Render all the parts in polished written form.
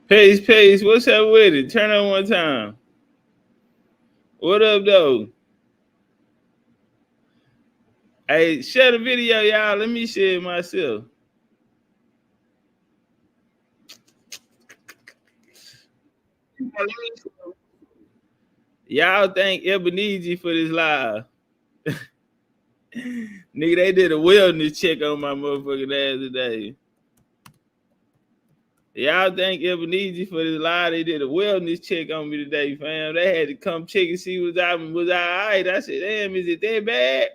Pace, pace. What's up with it? Turn on one time. What up, though? Hey, share the video, y'all. Let me share it myself. Y'all thank Ebenezer for this live. Nigga, they did a wellness check on my motherfucking ass today. Y'all thank Ebenezer for this live. They did a wellness check on me today, fam. They had to come check and see was I all right. I said, damn, is it that bad?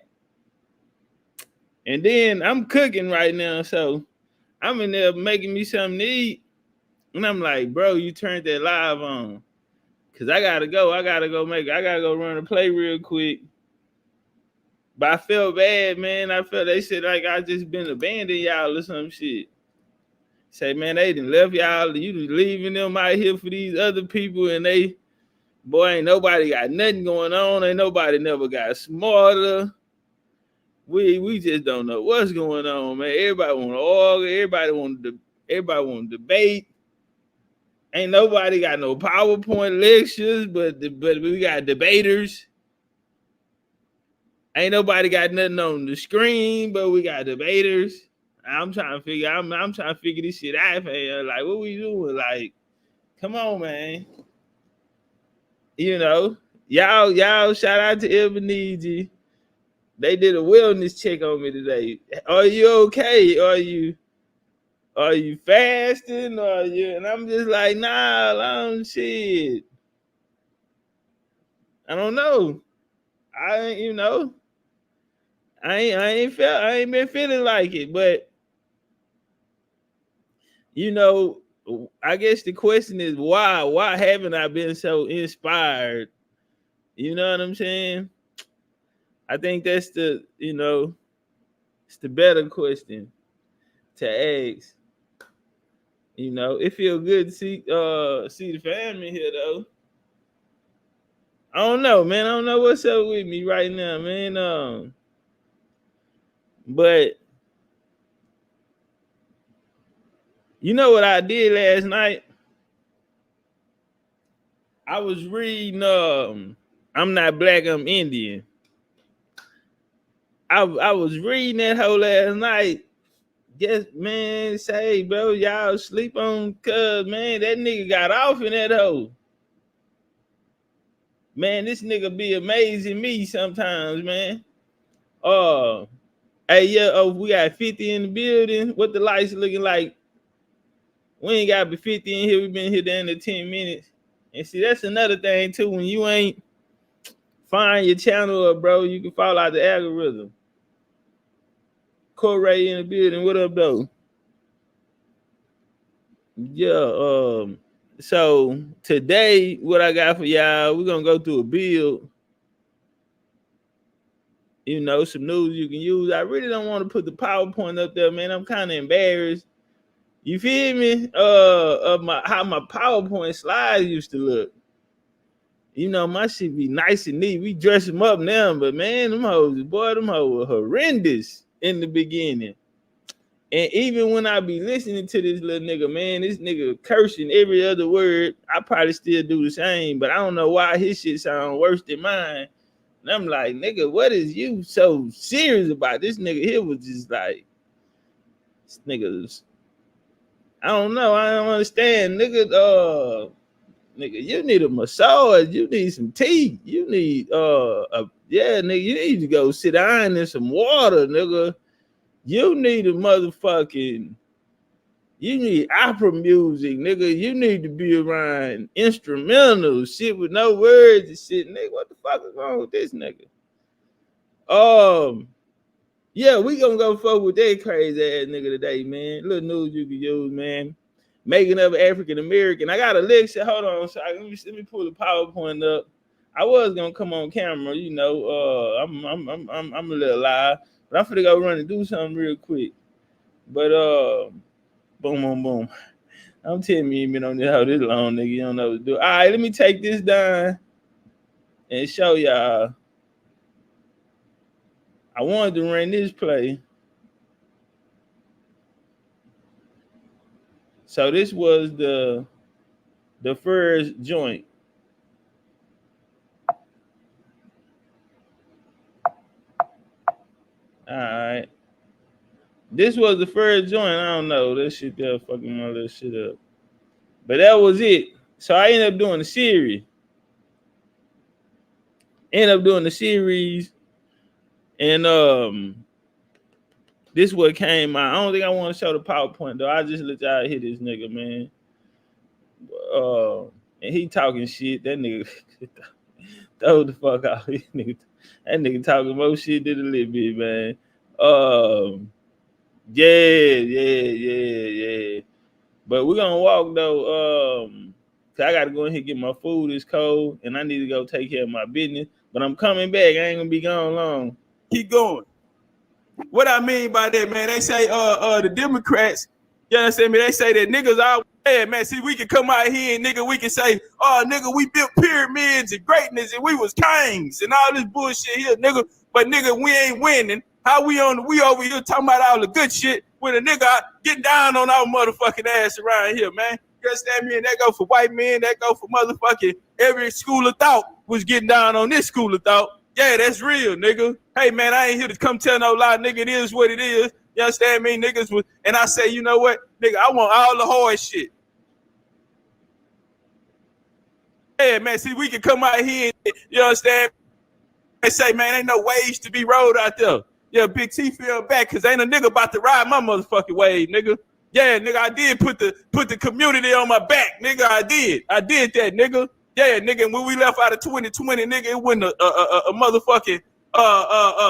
And then I'm cooking right now, so I'm in there making me something to eat. And I'm like, bro, you turned that live on. Cause I gotta go. I gotta go run a play real quick. But I felt bad, man. I felt they said like I just been abandoned y'all or some shit. Say, man, they done left y'all. You leaving them out here for these other people, and they, boy, ain't nobody got nothing going on. Ain't nobody never got smarter. We just don't know what's going on, man. Everybody want to argue. Everybody want to debate. Ain't nobody got no PowerPoint lectures, but we got debaters. Ain't nobody got nothing on the screen, but we got debaters. I'm trying to figure. I'm trying to figure this shit out, man. Like, what we doing? Like, come on, man. You know, y'all. Shout out to Ebenezer. They did a wellness check on me today. Are you okay? Are you fasting? Or you? And I'm just like, nah, long shit. I don't know. I ain't been feeling like it, but I guess the question is why? Why haven't I been so inspired? You know what I'm saying? I think that's it's the better question to ask. It feels good to see the family here though. I don't know, man. I don't know what's up with me right now, man. But you know what I did last night? I was reading I'm Not Black, I'm Indian. I was reading that whole last night. Yes, man, say, bro, y'all sleep on cuz, man, that nigga got off in that hole. Man, this nigga be amazing me sometimes, man. Uh, hey, yeah, we got 50 in the building. What the lights looking like? We ain't got to be 50 in here. We been here down to 10 minutes. And see, that's another thing, too. When you ain't find your channel up, bro, you can fall out the algorithm. Corey in the building. What up, though? Yeah, so today what I got for y'all, we're gonna go through a build, some news you can use. I really don't want to put the PowerPoint up there, man. I'm kind of embarrassed. You feel me? Of how my PowerPoint slides used to look. My shit be nice and neat. We dress them up now, but man, them hoes were horrendous in the beginning. And even when I be listening to this little nigga, man, this nigga cursing every other word, I probably still do the same, but I don't know why his shit sound worse than mine. And I'm like, nigga, what is you so serious about? This nigga here was just like, this nigga's, I don't know, I don't understand. Nigga, you need a massage, you need some tea, you need, nigga, you need to go sit down in some water, nigga. You need you need opera music, nigga. You need to be around instrumental shit with no words and shit, nigga. What the fuck is wrong with this nigga? Yeah, we gonna go fuck with that crazy ass nigga today, man. Little news you can use, man. Making up African American. I got a lecture. Hold on, so let me pull the PowerPoint up. I was gonna come on camera, I'm a little live, but I'm finna go run and do something real quick. But boom, boom, boom. I'm telling you, been on this how this long, nigga. You don't know what to do. All right, let me take this down and show y'all. I wanted to run this play. So this was the the first joint. All right. This was the first joint. I don't know. This shit there fucking my little shit up. But that was it. So I ended up doing the series. And this what came out. I don't think I want to show the PowerPoint though. I just let y'all hit this nigga, man. And he talking shit. That nigga throw the fuck out. That nigga talking more shit than a little bit, man. Yeah. But we're gonna walk though. Cause I gotta go in here and get my food. It's cold, and I need to go take care of my business. But I'm coming back. I ain't gonna be gone long. Keep going. What I mean by that, man, they say the Democrats, you understand me? They say that niggas all bad, man. See, we can come out here and nigga, we can say, oh nigga, we built pyramids and greatness and we was kings and all this bullshit here, nigga. But nigga, we ain't winning. How we over here talking about all the good shit when a nigga get down on our motherfucking ass around here, man. You understand me? And that go for white men, that go for motherfucking every school of thought was getting down on this school of thought. Yeah, that's real, nigga. Hey, man, I ain't here to come tell no lie, nigga. It is what it is. You understand me? Niggas was, and I say, you know what? Nigga, I want all the hard shit. Yeah, man, see, we can come out here and, you understand, and say, man, ain't no wage to be rode out there. Yeah, Big T fell back because ain't a nigga about to ride my motherfucking wave, nigga. Yeah, nigga, I did put the community on my back, nigga. I did that, nigga. Yeah, nigga, when we left out of 2020, nigga, it wasn't a motherfucking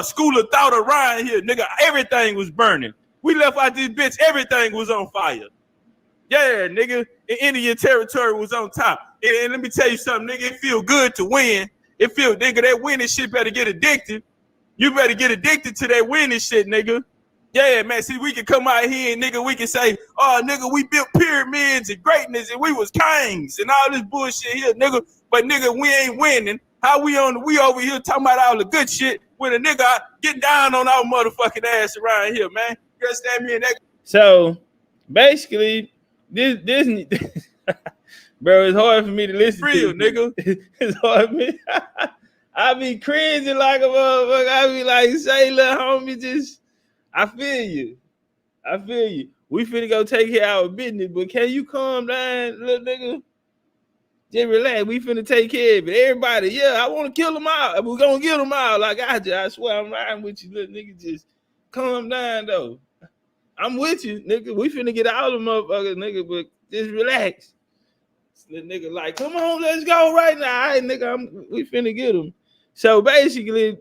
school of thought around here, nigga. Everything was burning. We left out this bitch, everything was on fire. Yeah, nigga, and Indian territory was on top. And let me tell you something, nigga, it feel good to win. It feel, nigga, that winning shit better get addicted. You better get addicted to that winning shit, nigga. Yeah, man, see, we can come out here and, nigga, we can say, oh, nigga, we built pyramids and greatness and we was kings and all this bullshit here, nigga. But, nigga, we ain't winning. How we over here talking about all the good shit when a nigga getting down on our motherfucking ass around here, man. You understand me? And that. So, basically, this bro, it's hard for me to listen real, to. Nigga. It's hard for me. I be cringing like a motherfucker. I be like, say, little homie, just... I feel you. We finna go take care of our business, but can you calm down, little nigga? Just relax. We finna take care of it. Everybody, yeah, I want to kill them out. We're gonna kill them out. Like I swear I'm riding with you, little nigga. Just calm down, though. I'm with you, nigga. We finna get all them motherfuckers, nigga, but just relax. Little nigga, like, come on, let's go right now. All right, nigga, we finna get them. So basically,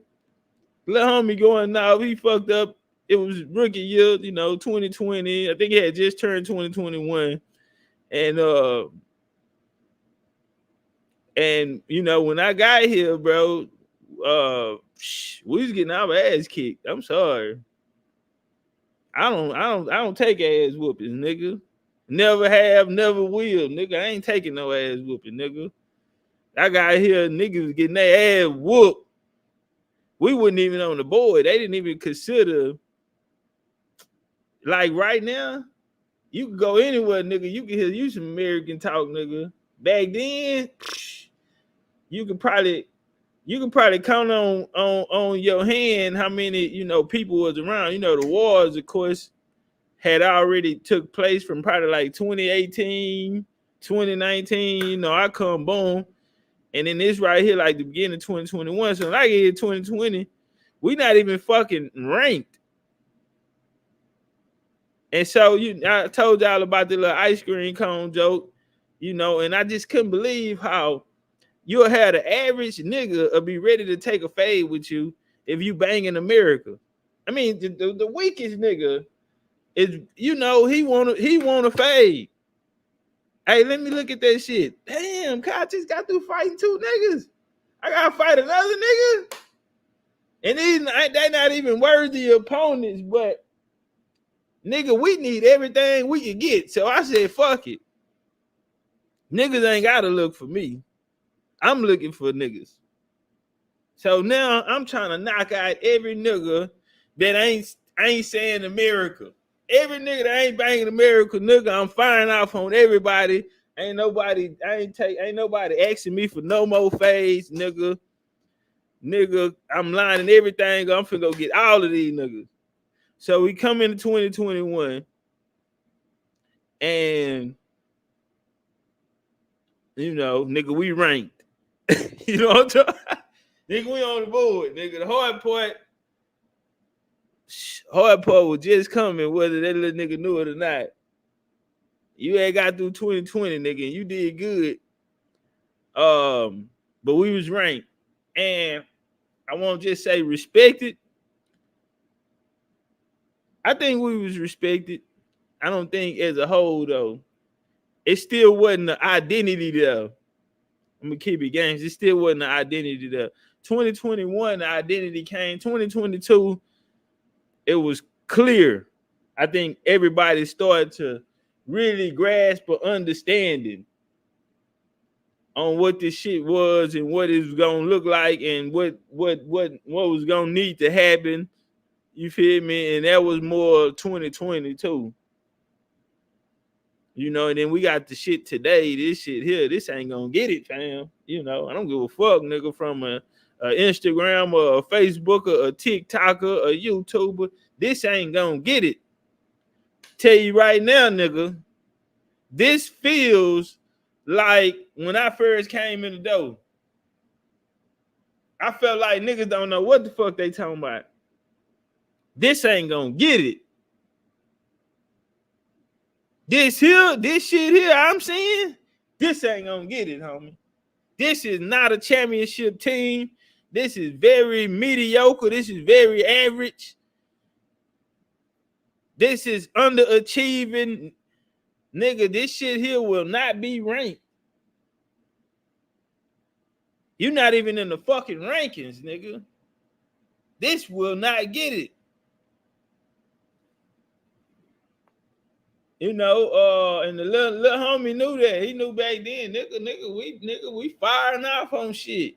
little homie going now, he fucked up. It was rookie year, 2020. I think he had just turned 2021. And when I got here, bro, we was getting our ass kicked. I'm sorry. I don't take ass whoopings, nigga. Never have, never will, nigga. I ain't taking no ass whooping, nigga. I got here, niggas getting their ass whooped. We wasn't even on the board. They didn't even consider. Like right now, you can go anywhere, nigga. You can hear you some American talk, nigga. Back then, you could probably count on your hand how many people was around. The wars, of course, had already took place from probably like 2018, 2019. I come boom, and then this right here, like the beginning of 2021. So like in 2020, we not even fucking ranked. And so I told y'all about the little ice cream cone joke, and I just couldn't believe how you'll have the average nigga be ready to take a fade with you if you bang in America. I mean, the weakest nigga is, he want to fade. Hey, let me look at that shit. Damn, Kyle just got through fighting two niggas. I gotta fight another nigga. And they not even worthy opponents, but nigga, we need everything we can get. So I said, fuck it. Niggas ain't gotta look for me. I'm looking for niggas. So now I'm trying to knock out every nigga that ain't saying America. Every nigga that ain't banging America, nigga, I'm firing off on everybody Ain't nobody asking me for no more fades, nigga. Nigga, I'm lining everything up. I'm finna go get all of these niggas. So we come into 2021 and you know, nigga, we ranked. You know what I'm talking about? Nigga, we on the board. Nigga, the hard part was just coming, whether that little nigga knew it or not. You ain't got through 2020, nigga, and you did good. But we was ranked. And I won't just say respected. I think we was respected. I don't think as a whole, though. It still wasn't the identity there. I'm gonna keep it games. It still wasn't the identity there. 2021, the identity came. 2022, it was clear. I think everybody started to really grasp an understanding on what this shit was and what it was gonna look like and what was gonna need to happen. You feel me? And that was more 2022. You know, and then we got the shit today. This shit here, this ain't gonna get it, fam. You know, I don't give a fuck, nigga, from a Instagram or a Facebook or a TikToker or a YouTuber. This ain't gonna get it. Tell you right now, nigga, this feels like when I first came in the door. I felt like niggas don't know what the fuck they talking about. This ain't gonna get it. This shit here, I'm saying, this ain't gonna get it, homie. This is not a championship team. This is very mediocre. This is very average. This is underachieving. Nigga, this shit here will not be ranked. You're not even in the fucking rankings, nigga. This will not get it. You know, and the little homie knew that. He knew back then, nigga, we firing off on shit.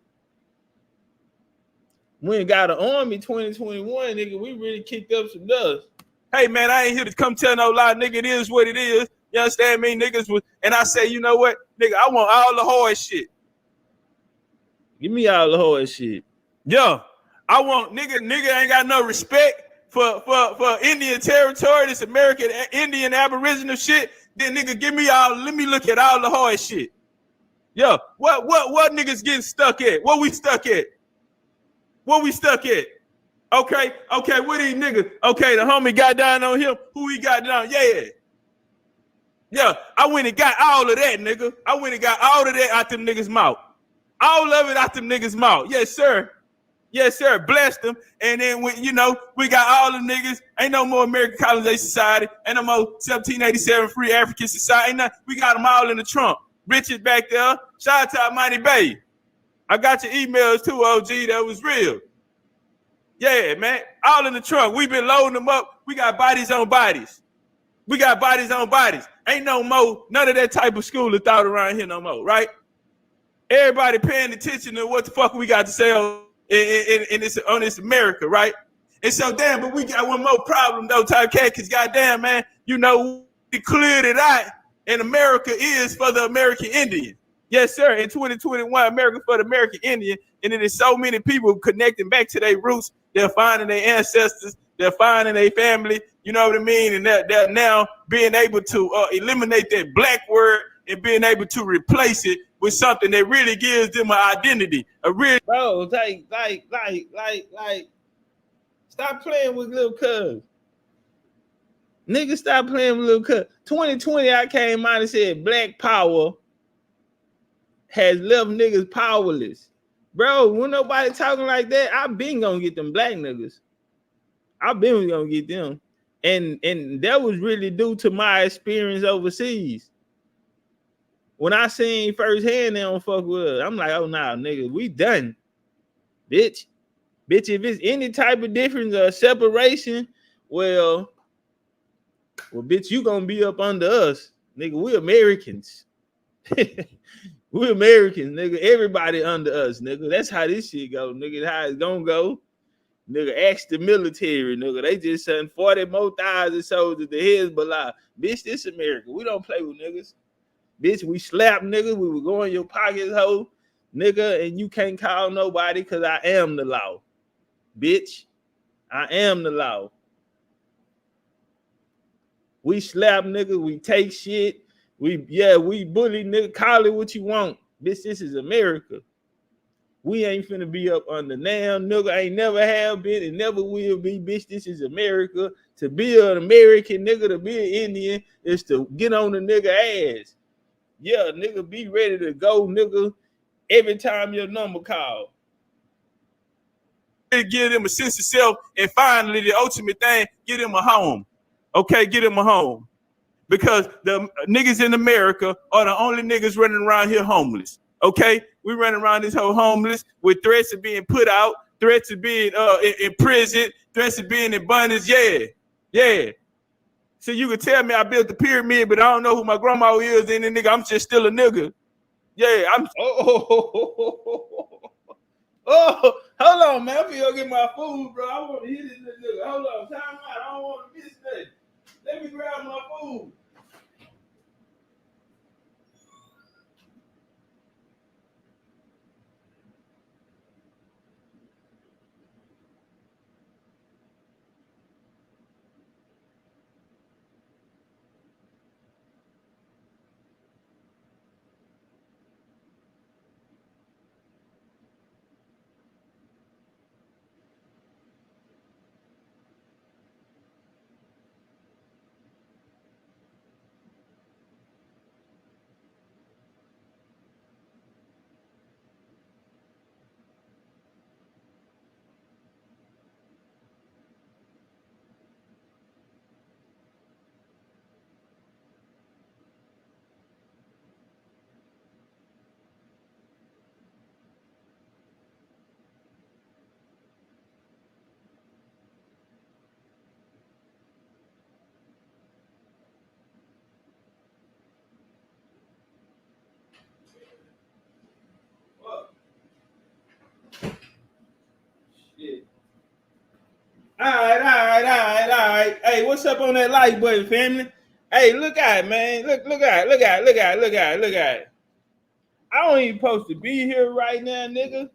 We ain't got an army 2021, nigga. We really kicked up some dust. Hey, man, I ain't here to come tell no lie, nigga. It is what it is. You understand me? Niggas was, and I say, you know what? Nigga, I want all the hard shit. Give me all the hard shit. Yo, I want nigga ain't got no respect for Indian territory, this American Indian Aboriginal shit. Then nigga, let me look at all the hard shit. Yo, what niggas getting stuck at? What we stuck at? What we stuck at? Okay, what these niggas? Okay, the homie got down on him. Who he got down? Yeah, I went and got all of that, nigga. I went and got all of that out them niggas' mouth. All of it out them niggas' mouth. Yes, sir. Yes, sir. Bless them. And then, we got all the niggas. Ain't no more American Colonization Society. Ain't no more 1787 Free African Society. We got them all in the trunk. Richard back there. Shout out to Almighty Bay. I got your emails too, OG. That was real. Yeah, man. All in the trunk. We been loading them up. We got bodies on bodies. Ain't no more. None of that type of school is thought around here no more, right? Everybody paying attention to what the fuck we got to say on this America, right? And so, damn, but we got one more problem, though, Topcatz, because goddamn, man, we cleared it out, and America is for the American Indian. Yes, sir. In 2021, America for the American Indian, and it is so many people connecting back to their roots. They're finding their ancestors. They're finding their family. You know what I mean? And they're now being able to eliminate that black word and being able to replace it with something that really gives them an identity. Bro, like, stop playing with little cuz. Nigga, stop playing with little cuz. 2020, I came out and said black power has left niggas powerless. Bro, when nobody talking like that, I been gonna get them black niggas. I been gonna get them. And that was really due to my experience overseas. When I seen firsthand they don't fuck with us, I'm like, oh nah, nigga, we done. Bitch, if it's any type of difference or separation, well, bitch, you gonna be up under us. Nigga, we Americans. We Americans, nigga. Everybody under us, nigga. That's how this shit go, nigga. That's how it's gonna go. Nigga, ask the military, nigga. They just sent 40 more thousand soldiers to Hezbollah. Bitch, this America. We don't play with niggas. Bitch, we slapped niggas. We would go in your pockets, hoe, nigga, and you can't call nobody because I am the law. Bitch, I am the law. We slap niggas. We take shit. We bully nigga. Call it what you want. Bitch, this is America. We ain't finna be up under now, nigga. Ain't never have been and never will be, bitch. This is America. To be an American nigga, to be an Indian, is to get on the nigga ass. Yeah, nigga, be ready to go, nigga, every time your number call. Give them a sense of self, and finally, the ultimate thing, get them a home. Okay, get them a home. Because the niggas in America are the only niggas running around here homeless. Okay, we running around this whole homeless with threats of being put out, threats of being in prison, threats of being in bondage. Yeah. So you can tell me I built the pyramid, but I don't know who my grandma is, and then nigga, I'm just still a nigga. Yeah, I'm. Oh, hold on, man. I'm gonna go get my food, bro. I want to hit this nigga. Hold on, time out. I don't want to miss that. Let me grab my food. Shit. All right. Hey, what's up on that like button, family? Hey, look out, man. Look out. I don't even supposed to be here right now, nigga.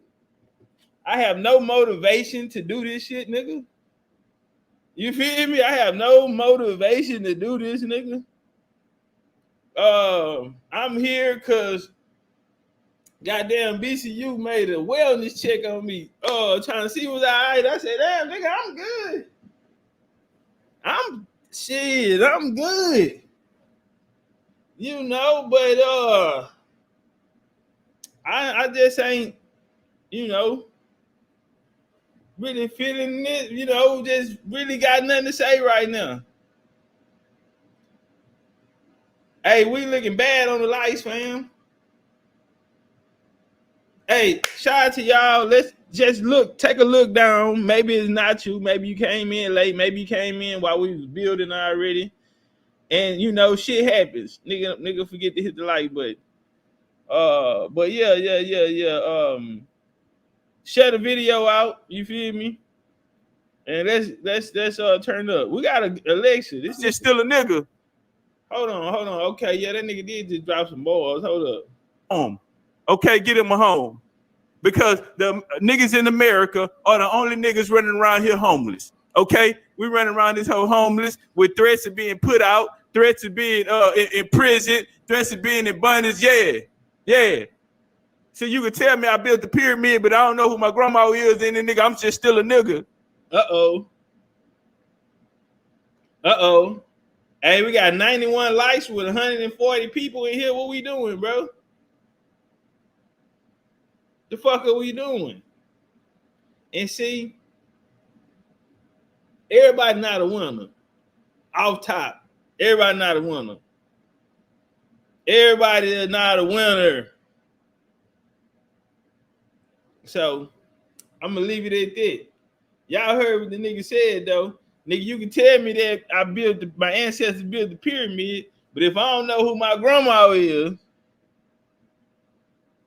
I have no motivation to do this shit, nigga. You feel me? I have no motivation to do this, nigga. I'm here because goddamn BCU made a wellness check on me. Trying to see what's all right. I said, damn, nigga, I'm good. I'm good. You know, but I just ain't, really feeling it, just really got nothing to say right now. Hey, we looking bad on the lights, fam. Hey, shout out to y'all. Let's just take a look down. Maybe it's not you. Maybe you came in late. Maybe you came in while we was building already. And shit happens. Nigga forget to hit the like button. But yeah. Share the video out. You feel me? And let's turn up. We got a Alexa. This is still a nigga. Hold on. Okay, yeah, that nigga did just drop some balls. Hold up. Home. Okay, get him a home. Because the niggas in America are the only niggas running around here homeless. Okay, we running around this whole homeless with threats of being put out, threats of being in prison, threats of being in bondage. Yeah. So you can tell me I built the pyramid, but I don't know who my grandma is, and then nigga, I'm just still a nigga. Uh-oh. Hey, we got 91 likes with 140 people in here. What we doing, bro? The fuck are we doing? And see, everybody not a winner. Off top, everybody not a winner. Everybody is not a winner. So I'm gonna leave it at that. Y'all heard what the nigga said though. Nigga, you can tell me that my ancestors built the pyramid, but if I don't know who my grandma is,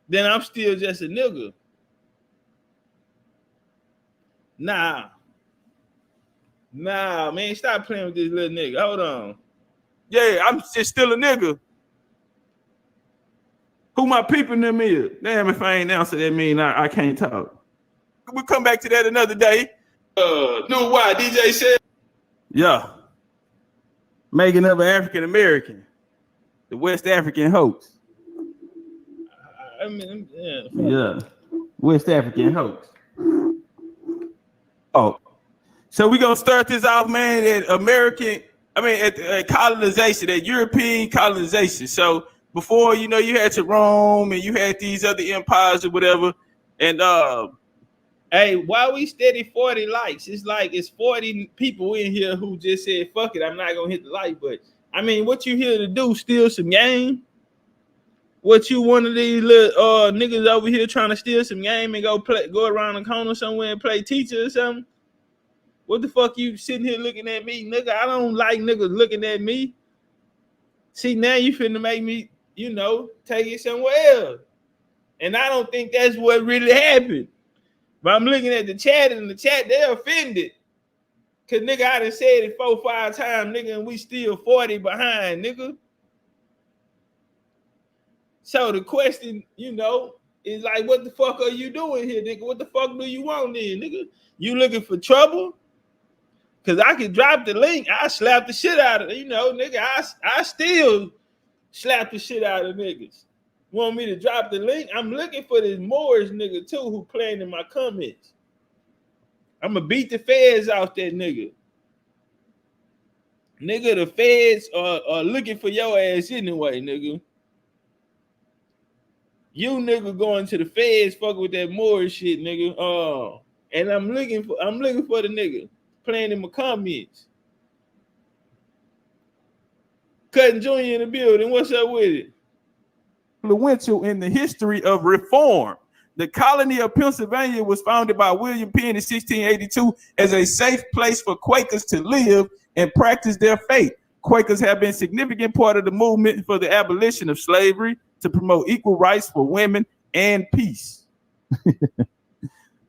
then I'm still just a nigga. Nah, man, stop playing with this little nigga. Hold on. Yeah, I'm just still a nigga. Who my people in them is? Damn, if I ain't answer that mean I can't talk. We'll come back to that another day. New Y, DJ said. Yeah. Making of an African American. The West African hoax. I mean, yeah. West African hoax. Oh. So we're going to start this off, man, at colonization, at European colonization. So before, you had to Rome and you had these other empires or whatever. And hey, why we steady 40 likes? It's like it's 40 people in here who just said, fuck it, I'm not gonna hit the like button. I mean, what you here to do? Steal some game? What you one of these little niggas over here trying to steal some game and go around the corner somewhere and play teacher or something? What the fuck you sitting here looking at me, nigga? I don't like niggas looking at me. See, now you finna make me, take it somewhere else. And I don't think that's what really happened. But I'm looking at the chat, and the chat, they're offended. Cause nigga, I done said it 4 or 5 times, nigga, and we still 40 behind, nigga. So the question, is like, what the fuck are you doing here, nigga? What the fuck do you want then, nigga? You looking for trouble? Cause I could drop the link. I slap the shit out of it, nigga. I still slap the shit out of niggas. Want me to drop the link? I'm looking for this Moorish nigga too who playing in my comments. I'm gonna beat the feds off that nigga. Nigga, the feds are looking for your ass anyway, nigga. You nigga going to the feds fucking with that Moorish shit, nigga. And I'm looking for the nigga playing in my comments. Cutting Junior in the building. What's up with it? Influential in the history of reform. The colony of Pennsylvania was founded by William Penn in 1682 as a safe place for Quakers to live and practice their faith. Quakers have been a significant part of the movement for the abolition of slavery to promote equal rights for women and peace.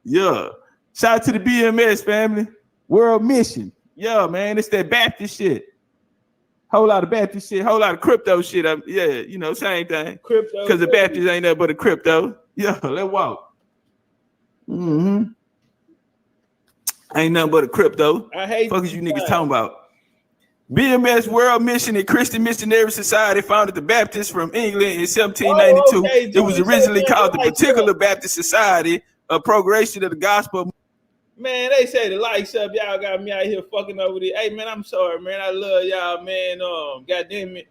Yeah. Shout out to the BMS family. World Mission. Yeah, man. It's that Baptist shit. Whole lot of Baptist shit, whole lot of crypto shit. Same thing. Crypto. Because the Baptist ain't nothing but a crypto. Yeah, let's walk. Ain't nothing but a crypto. I hate fuck is you niggas talking about. BMS World Mission and Christian Missionary Society founded the Baptists from England in 1792. Okay. It was originally called the Particular Baptist Society, a progression of the gospel. Man, they say the likes up. Y'all got me out here fucking over there. Hey, man, I'm sorry, man. I love y'all, man. Goddamn it.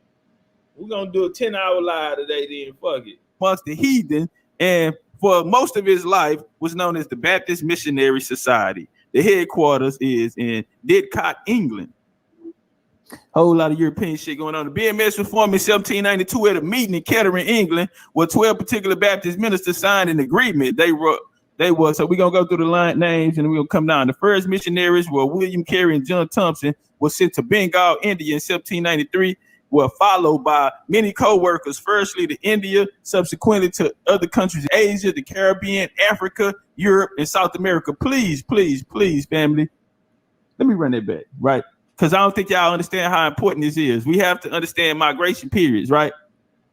We're going to do a 10-hour live today then. Fuck it. Amongst the heathen, and for most of his life was known as the Baptist Missionary Society. The headquarters is in Didcot, England. Whole lot of European shit going on. The BMS was formed in 1792 at a meeting in Kettering, England, where 12 particular Baptist ministers signed an agreement. So we're going to go through the line names and we're going to come down. The first missionaries were William Carey and John Thompson, was sent to Bengal, India in 1793, were followed by many co-workers, firstly to India, subsequently to other countries in Asia, the Caribbean, Africa, Europe, and South America. Please, family. Let me run that back, right? Because I don't think y'all understand how important this is. We have to understand migration periods, right?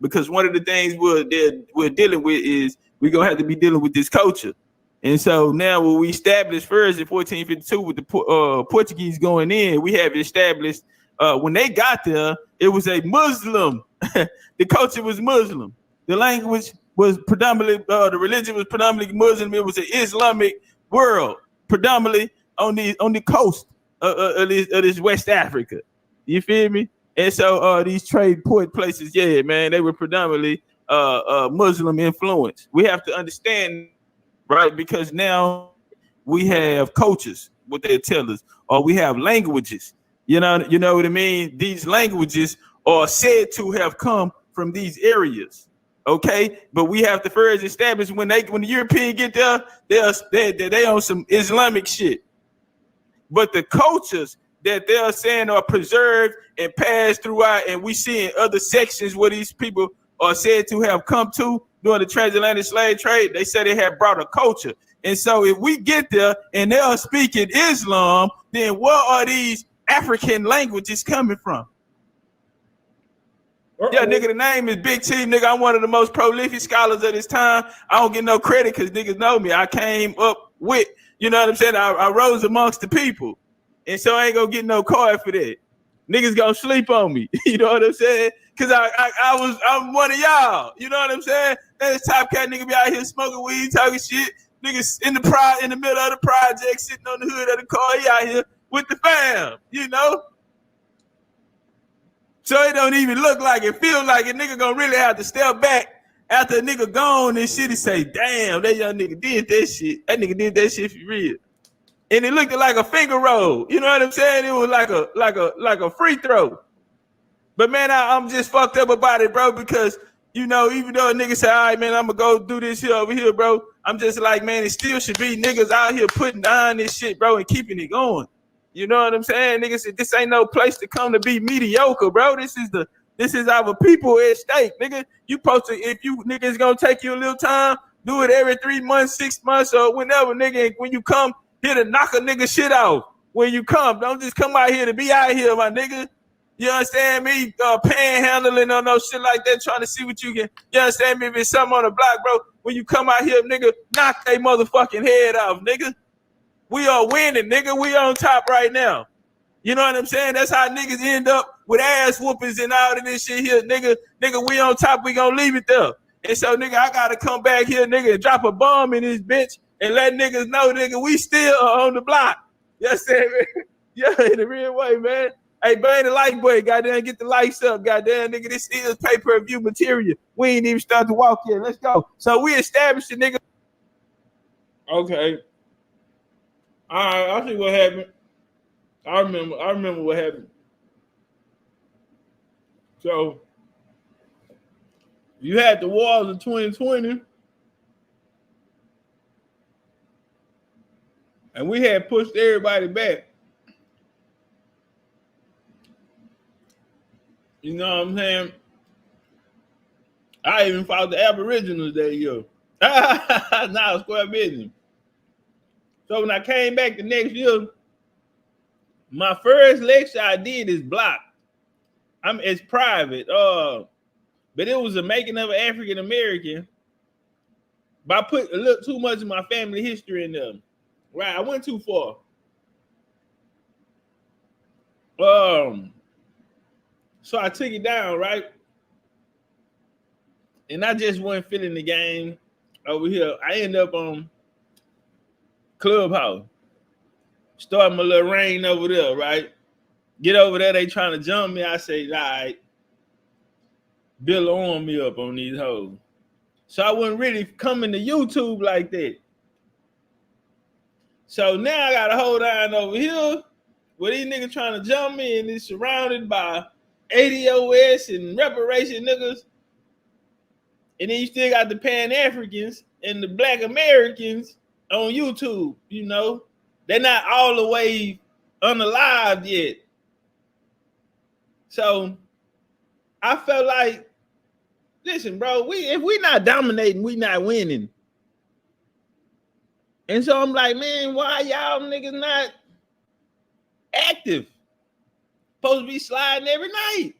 Because one of the things we're dealing with is we're going to have to be dealing with this culture. And so now what we established first in 1452 with the Portuguese going in, we have established when they got there, it was a Muslim. The culture was Muslim. The language was predominantly, the religion was predominantly Muslim. It was an Islamic world, predominantly on the coast of this West Africa. You feel me? And so these trade port places, yeah, man, they were predominantly Muslim influence. We have to understand, right? Because now we have cultures, what they tell us, or we have languages. You know what I mean? These languages are said to have come from these areas. Okay, but we have to first establish when the European get there, they on some Islamic shit. But the cultures that they're saying are preserved and passed throughout, and we see in other sections where these people are said to have come to during the transatlantic slave trade, they said they had brought a culture. And so if we get there and they are speaking Islam, then where are these African languages coming from? Yeah, nigga, the name is Big T, nigga. I'm one of the most prolific scholars of this time. I don't get no credit because niggas know me. I came up with, you know what I'm saying? I rose amongst the people. And so I ain't gonna get no card for that. Niggas gonna sleep on me. You know what I'm saying? Cause I'm one of y'all. You know what I'm saying? That Topcatz nigga be out here smoking weed, talking shit. Niggas in the middle of the project, sitting on the hood of the car. He out here with the fam, you know? So it don't even look like it, feel like it. Nigga gonna really have to step back after a nigga gone and shit and say, damn, that young nigga did that shit. That nigga did that shit for real. And it looked like a finger roll. You know what I'm saying? It was like a free throw. But man, I'm just fucked up about it, bro, because you know, even though a nigga say, all right, man, I'm gonna go do this here over here, bro. I'm just like, man, it still should be niggas out here putting down this shit, bro, and keeping it going. You know what I'm saying? Niggas said this ain't no place to come to be mediocre, bro. This is our people at stake, nigga. You supposed to, if you niggas gonna take you a little time, do it every 3 months, 6 months, or whenever, nigga. When you come here to knock a nigga shit off, when you come, don't just come out here to be out here, my nigga. You understand me? Panhandling or no shit like that, trying to see what you can. You understand me? If it's something on the block, bro, when you come out here, nigga, knock their motherfucking head off, nigga. We are winning, nigga. We on top right now. You know what I'm saying? That's how niggas end up with ass whoopings and all of this shit here, nigga. Nigga, we on top. We gonna leave it there. And so, nigga, I gotta come back here, nigga, and drop a bomb in this bitch and let niggas know, nigga, we still are on the block. You understand me? Yeah, in the real way, man. Hey, burn the light boy, goddamn, get the lights up, goddamn, nigga. This is pay-per-view material. We ain't even start to walk yet. Let's go. So we established it, nigga. Okay. All right, I'll see what happened. I remember what happened. So you had the wars of 2020, and we had pushed everybody back. You know what I'm saying? I even fought the Aboriginals that year. Now square business. So when I came back the next year, my first lecture I did is blocked. It's private. But it was a making of an African American. But I put a little too much of my family history in there. Right, I went too far. So I took it down, right? And I just wasn't feeling the game over here. I ended up on Clubhouse. Start my little reign over there, right? Get over there, they trying to jump me. I say, all right, build on me up on these hoes. So I wasn't really coming to YouTube like that. So now I got to hold on over here where these niggas trying to jump me and it's surrounded by ADOS and reparation niggas. And then you still got the Pan-Africans and the Black Americans on YouTube, you know. They're not all the way unalived yet. So I felt like, listen, bro, if we not dominating, we not winning. And so I'm like, man, why y'all niggas not active? Supposed to be sliding every night.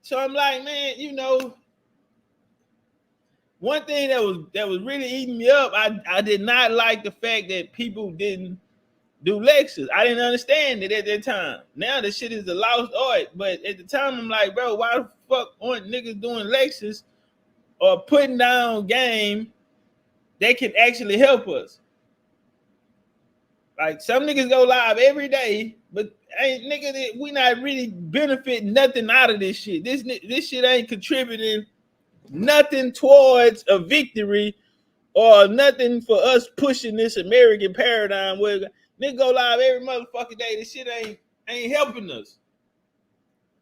So I'm like, man, you know, one thing that was really eating me up, I did not like the fact that people didn't do lectures. I didn't understand it at that time. Now the shit is a lost art. But at the time, I'm like, bro, why the fuck aren't niggas doing lectures or putting down game that can actually help us? Like some niggas go live every day, but ain't nigga, we not really benefiting nothing out of this shit. This shit ain't contributing nothing towards a victory or nothing for us pushing this American paradigm where nigga go live every motherfucking day. This shit ain't helping us.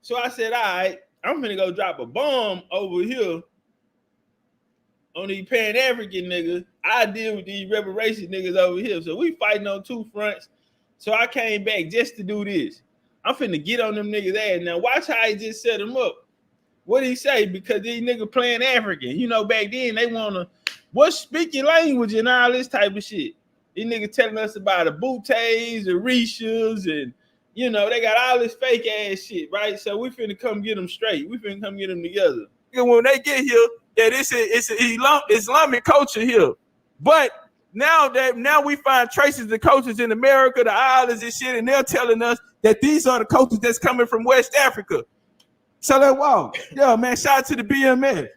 So I said, all right, I'm gonna go drop a bomb over here on these Pan-African niggas. I deal with these reparation niggas over here. So we fighting on two fronts. So I came back just to do this. I'm finna get on them niggas' ass. Now watch how he just set them up. What did he say? Because these niggas playing African. You know, back then they wanna speak your language and all this type of shit. These niggas telling us about the Booties, the Rishas, and you know, they got all this fake ass shit, right? So we finna come get them straight. We finna come get them together. When they get here, yeah, it's an Islamic culture here. But now we find traces of cultures in America, the islands and shit, and they're telling us that these are the cultures that's coming from West Africa. So that wow, yeah, man, shout out to the BMS.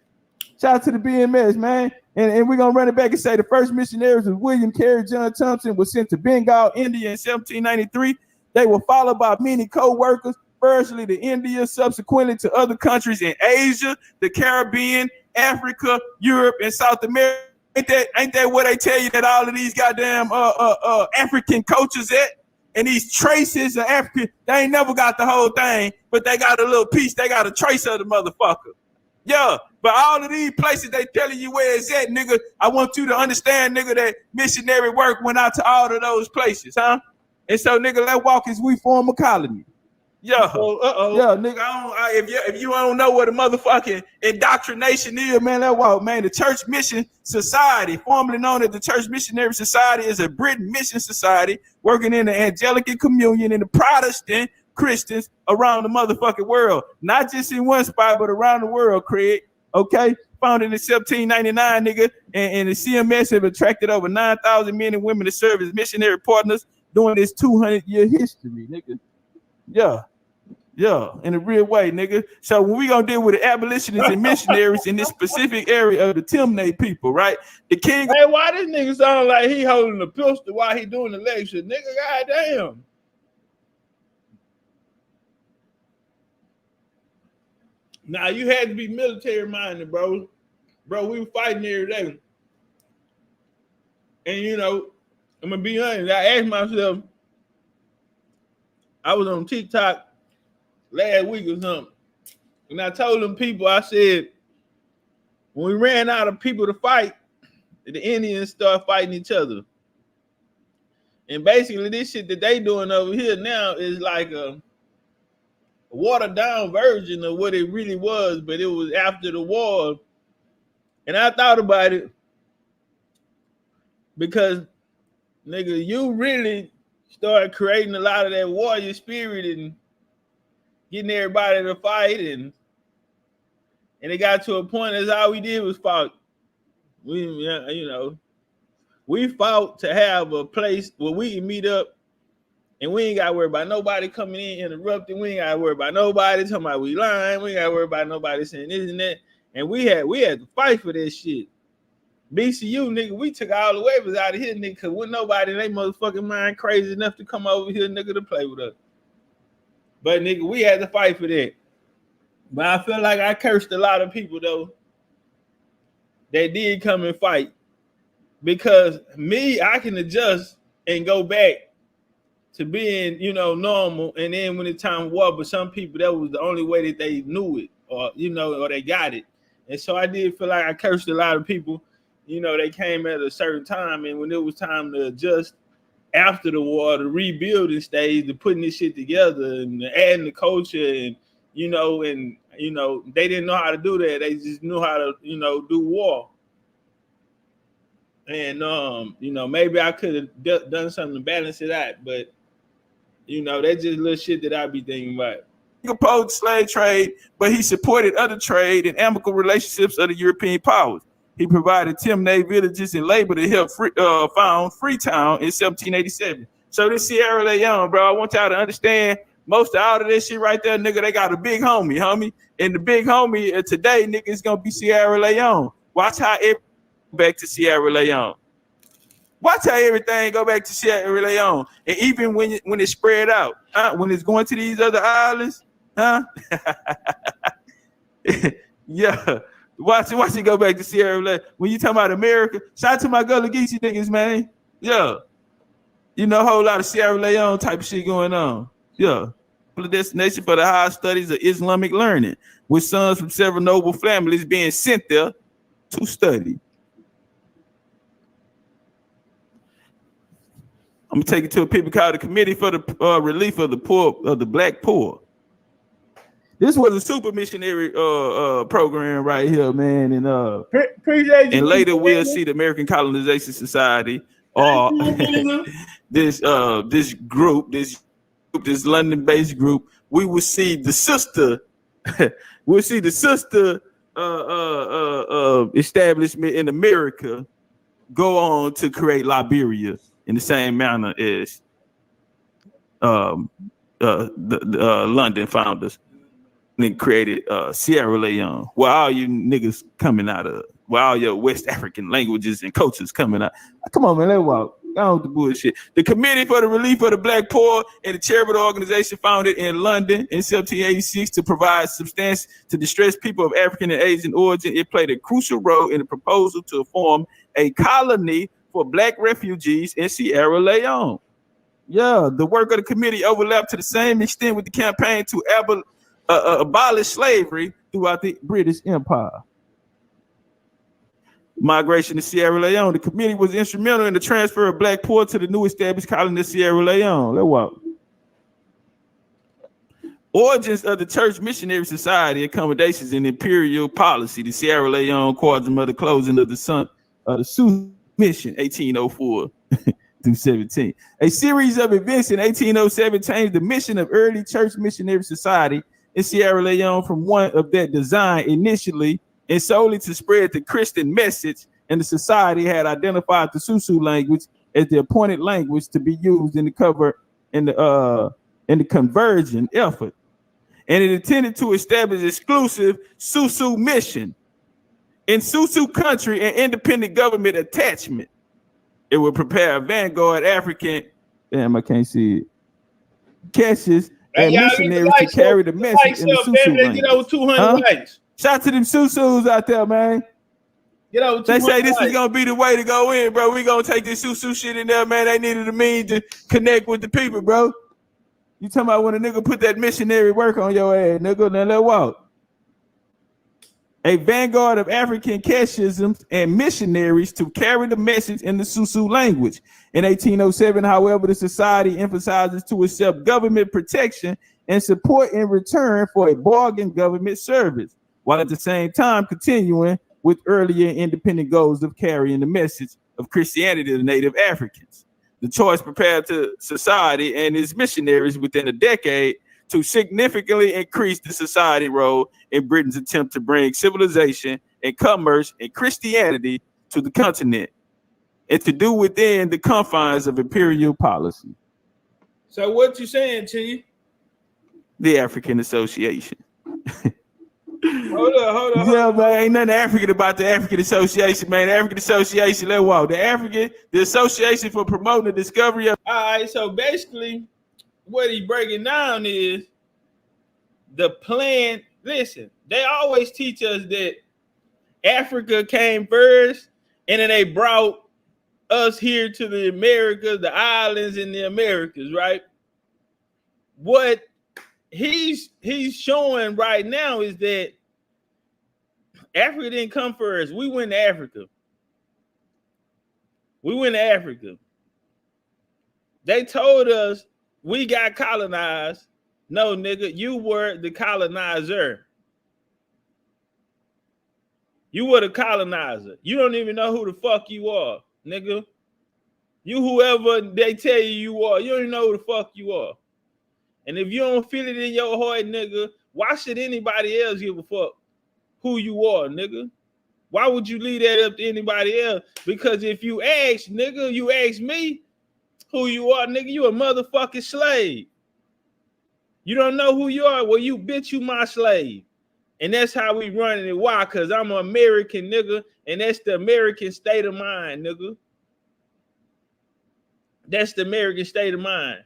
Shout out to the BMS, man. And we're gonna run it back and say the first missionaries was William Carey John Thompson was sent to Bengal, India in 1793. They were followed by many co-workers, firstly to India, subsequently to other countries in Asia, the Caribbean, Africa, Europe, and South America. Ain't that where they tell you that all of these goddamn African cultures at? And these traces of African, they ain't never got the whole thing, but they got a little piece. They got a trace of the motherfucker. Yeah, but all of these places they telling you where it's at, nigga. I want you to understand, nigga, that missionary work went out to all of those places, huh? And so, nigga, let's walk as we form a colony. Yeah, yeah, nigga. If you don't know what a motherfucking indoctrination is, man, let's walk, man. The Church Mission Society, formerly known as the Church Missionary Society, is a Britain mission society working in the Anglican Communion and the Protestant Christians around the motherfucking world, not just in one spot, but around the world, Craig. Okay, founded in 1799, nigga, and the CMS have attracted over 9,000 men and women to serve as missionary partners during this 200-year history, nigga. Yeah, in a real way, nigga. So when we gonna deal with the abolitionists and missionaries in this specific area of the Timnate people, right? The king. Hey, why this nigga sound like he holding a pistol while he doing the lecture, nigga? Goddamn. Now you had to be military minded, bro. Bro, we were fighting every day. And you know, I'm gonna be honest, I asked myself, I was on TikTok last week or something, and I told them people, I said, when we ran out of people to fight, the Indians started fighting each other. And basically this shit that they doing over here now is like a watered down version of what it really was, but it was after the war. And I thought about it because, nigga, you really started creating a lot of that warrior spirit and getting everybody to fight, and it got to a point as all we did was fight. We fought to have a place where we can meet up, and we ain't got to worry about nobody coming in interrupting. We ain't got to worry about nobody talking about we lying. We ain't got to worry about nobody saying this and that. And we had to fight for this shit. BCU, nigga, we took all the waivers out of here, nigga, because with nobody in their motherfucking mind crazy enough to come over here, nigga, to play with us. But, nigga, we had to fight for that. But I feel like I cursed a lot of people, though, that did come and fight. Because me, I can adjust and go back to being, normal. And then when it's time for war, but some people, that was the only way that they knew it or they got it. And so I did feel like I cursed a lot of people. They came at a certain time, and when it was time to adjust after the war, the rebuilding stage, the putting this shit together and adding the culture, and they didn't know how to do that. They just knew how to, do war. And maybe I could have done something to balance it out, but that's just little shit that I be thinking about. He opposed slave trade, but he supported other trade and amicable relationships of the European powers. He provided Timnate villages and labor to help found Freetown in 1787. So this Sierra Leone, bro, I want y'all to understand most of all of this shit right there, nigga, they got a big homie. And the big homie today, nigga, is going to be Sierra Leone. Watch how it back to Sierra Leone. Watch how everything go back to Sierra Leone. And even when it's spread out, when it's going to these other islands, yeah. Watch it go back to Sierra Leone. When you talking about America, shout out to my Gullah Geechee niggas, man. Yeah. A whole lot of Sierra Leone type of shit going on. Yeah. For the destination for the higher studies of Islamic learning, with sons from several noble families being sent there to study. I'm gonna take it to a people called the Committee for the Relief of the Poor, of the Black Poor. This was a super missionary program right here, man. And appreciate you. And later we'll see the American Colonization Society or this group, this this London-based group, we will see the sister, establishment in America go on to create Liberia in the same manner as the London founders. And then created Sierra Leone, where all you niggas coming out of, where all your West African languages and cultures coming out. Come on, man, let's walk. Go with the bullshit. The Committee for the Relief of the Black Poor and the charitable organization founded in London in 1786 to provide substance to distressed people of African and Asian origin. It played a crucial role in the proposal to form a colony for Black refugees in Sierra Leone. Yeah, the work of the committee overlapped to the same extent with the campaign to abolish slavery throughout the British Empire. Migration to Sierra Leone. The committee was instrumental in the transfer of Black poor to the new established colony of Sierra Leone. Let's walk. Origins of the Church Missionary Society, accommodations and imperial policy. The Sierra Leone Quadrant of the closing of the Sioux Mission, 1804 through 17. A series of events in 1807 changed the mission of early Church Missionary Society in Sierra Leone from one of that design initially and solely to spread the Christian message, and the society had identified the Susu language as the appointed language to be used in the conversion effort. And it intended to establish exclusive Susu mission in Susu country and independent government attachment. It would prepare a vanguard African, damn, I can't see it, catches and missionaries to carry the message in the Susu language. Get over 200 likes. Shout to them Susus out there, man. Get over 200 They say this likes. is gonna be the way to go in, bro. We gonna take this Susu shit in there, man. They needed a means to connect with the people, bro. You talking about when a nigga put that missionary work on your ass, nigga? Now let's walk. A vanguard of African catechisms and missionaries to carry the message in the Susu language. In 1807, however, the society emphasizes to accept government protection and support in return for a bargain government service, while at the same time continuing with earlier independent goals of carrying the message of Christianity to the native Africans. The choice prepared to society and its missionaries within a decade to significantly increase the society role in Britain's attempt to bring civilization and commerce and Christianity to the continent, and to do within the confines of imperial policy. So what you saying, Chief? The African Association. Hold on. Yeah, man, ain't nothing African about the African Association, man. The African Association, let's walk. The Association for Promoting the Discovery of. All right, so basically, what he's breaking down is the plan. Listen, they always teach us that Africa came first, and then they brought us here to the Americas, the islands in the Americas, right? What he's showing right now is that Africa didn't come first. We went to Africa. They told us we got colonized. No, nigga, you were the colonizer. You were the colonizer. You don't even know who the fuck you are, nigga. You whoever they tell you are, you don't even know who the fuck you are. And if you don't feel it in your heart, nigga, why should anybody else give a fuck who you are, nigga? Why would you leave that up to anybody else? Because if you ask, nigga, you ask me who you are, nigga, you a motherfucking slave. You don't know who you are? Well, you bitch, you my slave. And that's how we running it. Why? Because I'm an American, nigga, and that's the American state of mind, nigga. That's the American state of mind.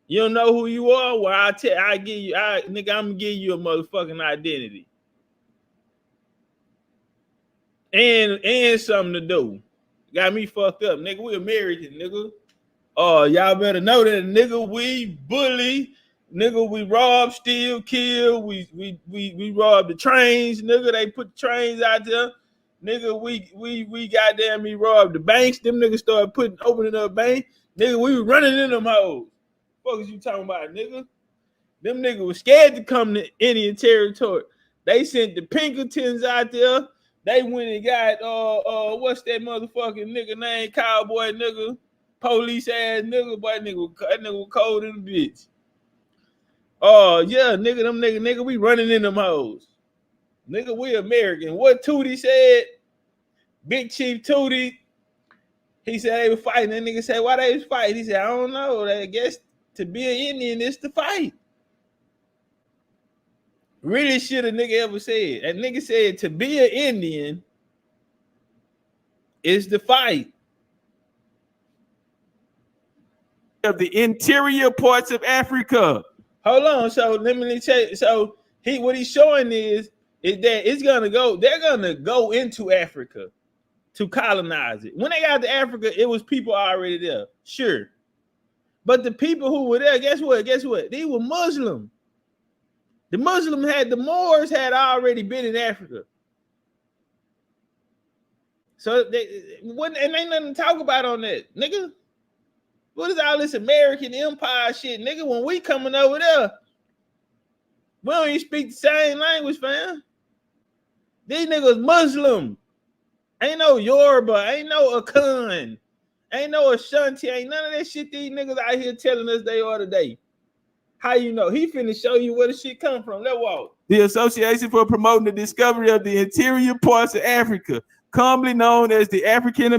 You don't know who you are? Well, nigga, I'm gonna give you a motherfucking identity. And something to do. Got me fucked up, nigga. We American, nigga. Oh, y'all better know that, nigga. We bully, nigga. We rob, steal, kill. We rob the trains, nigga. They put the trains out there, nigga. We goddamn me rob the banks. Them niggas started opening up banks, nigga. We was running in them hoes. What is you talking about, nigga? Them niggas was scared to come to Indian territory. They sent the Pinkertons out there. They went and got what's that motherfucking nigga name? Cowboy nigga, police ass nigga, boy, that nigga was cold in the bitch. Oh yeah, nigga, them nigga, we running in them hoes. Nigga, we American. What Tootie said? Big Chief Tootie. He said they were fighting. That nigga said, why they was fighting? He said, I don't know. I guess to be an Indian is to fight. Really shit a nigga ever said. That nigga said to be an Indian is to fight. Of the interior parts of Africa. Hold on. So let me tell you. So what he's showing is that they're gonna go into Africa to colonize it. When they got to Africa, it was people already there, sure. But the people who were there, guess what? They were Muslim. The Moors had already been in Africa. So and ain't nothing to talk about on that, nigga. What is all this American empire shit, nigga? When we coming over there, we don't even speak the same language, fam. These niggas Muslim. Ain't no Yoruba, ain't no Akan, ain't no Ashanti, ain't none of that shit these niggas out here telling us they are today. How you know? He finna show you where the shit come from. Let's walk. The Association for Promoting the Discovery of the Interior Parts of Africa, commonly known as the African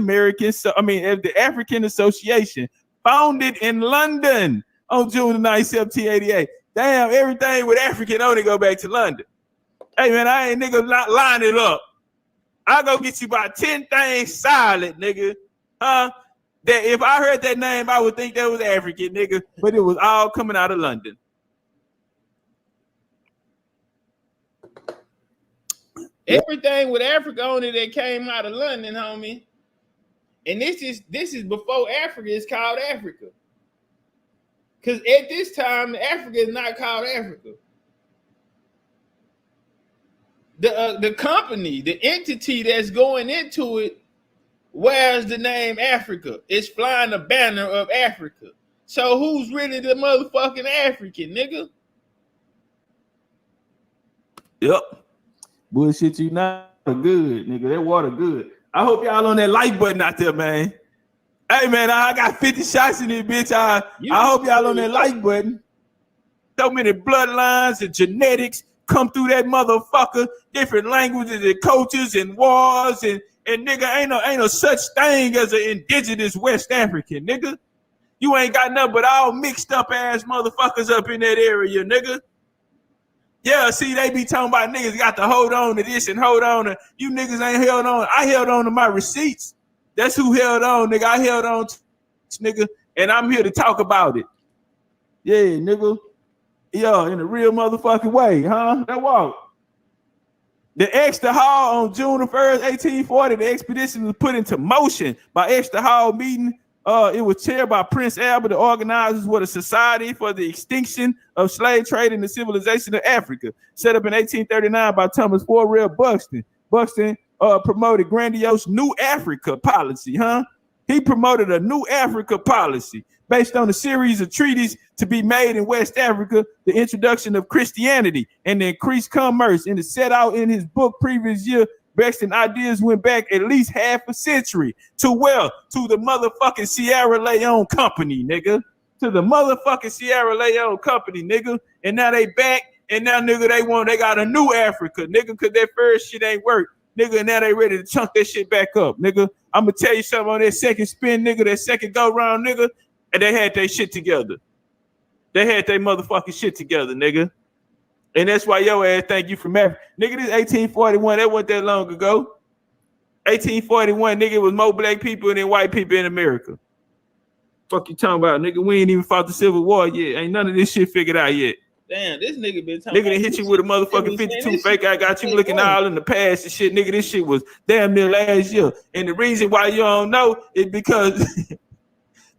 Association, founded in London on June 9, 1788. Damn, everything with African only go back to London. Hey man, I ain't nigga not line it up. I go get you about 10 things solid, nigga. That if I heard that name, I would think that was African, nigga. But it was all coming out of London. Everything with Africa on it that came out of London, homie. And this is before Africa is called Africa. Because at this time, Africa is not called Africa. The company, the entity that's going into it, wears the name Africa. It's flying the banner of Africa. So who's really the motherfucking African, nigga? Yep. Bullshit, you not good, nigga. That water good. I hope y'all on that like button out there, man. Hey, man, I got 50 shots in this bitch. I hope y'all on that like button. So many bloodlines and genetics come through that motherfucker. Different languages and cultures and wars and nigga, ain't no such thing as an indigenous West African, nigga. You ain't got nothing but all mixed up ass motherfuckers up in that area, nigga. Yeah, see, they be talking about niggas got to hold on to this and hold on to you niggas ain't held on. I held on to my receipts. That's who held on, nigga. I held on to this nigga, and I'm here to talk about it. Yeah, nigga. Yeah, in a real motherfucking way, huh? That walk. The Exeter Hall on June 1st, 1840, the expedition was put into motion by Exeter Hall meeting. It was chaired by Prince Albert. The organizers were the Society for the Extinction of Slave Trade and the Civilization of Africa, set up in 1839 by Thomas Forrell Buxton. Buxton promoted grandiose New Africa policy, huh? He promoted a New Africa policy based on a series of treaties to be made in West Africa, the introduction of Christianity, and the increased commerce. And it set out in his book previous year, Buxton ideas went back at least half a century to the motherfucking Sierra Leone company, nigga. To the motherfucking Sierra Leone company, nigga. And now they back, and now, nigga, they got a new Africa, nigga, because that first shit ain't work, nigga, and now they ready to chunk that shit back up, nigga. I'm gonna tell you something on that second spin, nigga, that second go round, nigga, and they had their shit together. They had their motherfucking shit together, nigga. And that's why your ass think you from Africa. Nigga, this 1841, that wasn't that long ago. 1841, nigga, it was more black people than white people in America. Fuck you talking about, nigga? We ain't even fought the Civil War yet. Ain't none of this shit figured out yet. Damn, this nigga been talking. Nigga done hit you with a motherfucking 52 fake. I got you looking all in the past and shit. Nigga, this shit was damn near last year. And the reason why you don't know is because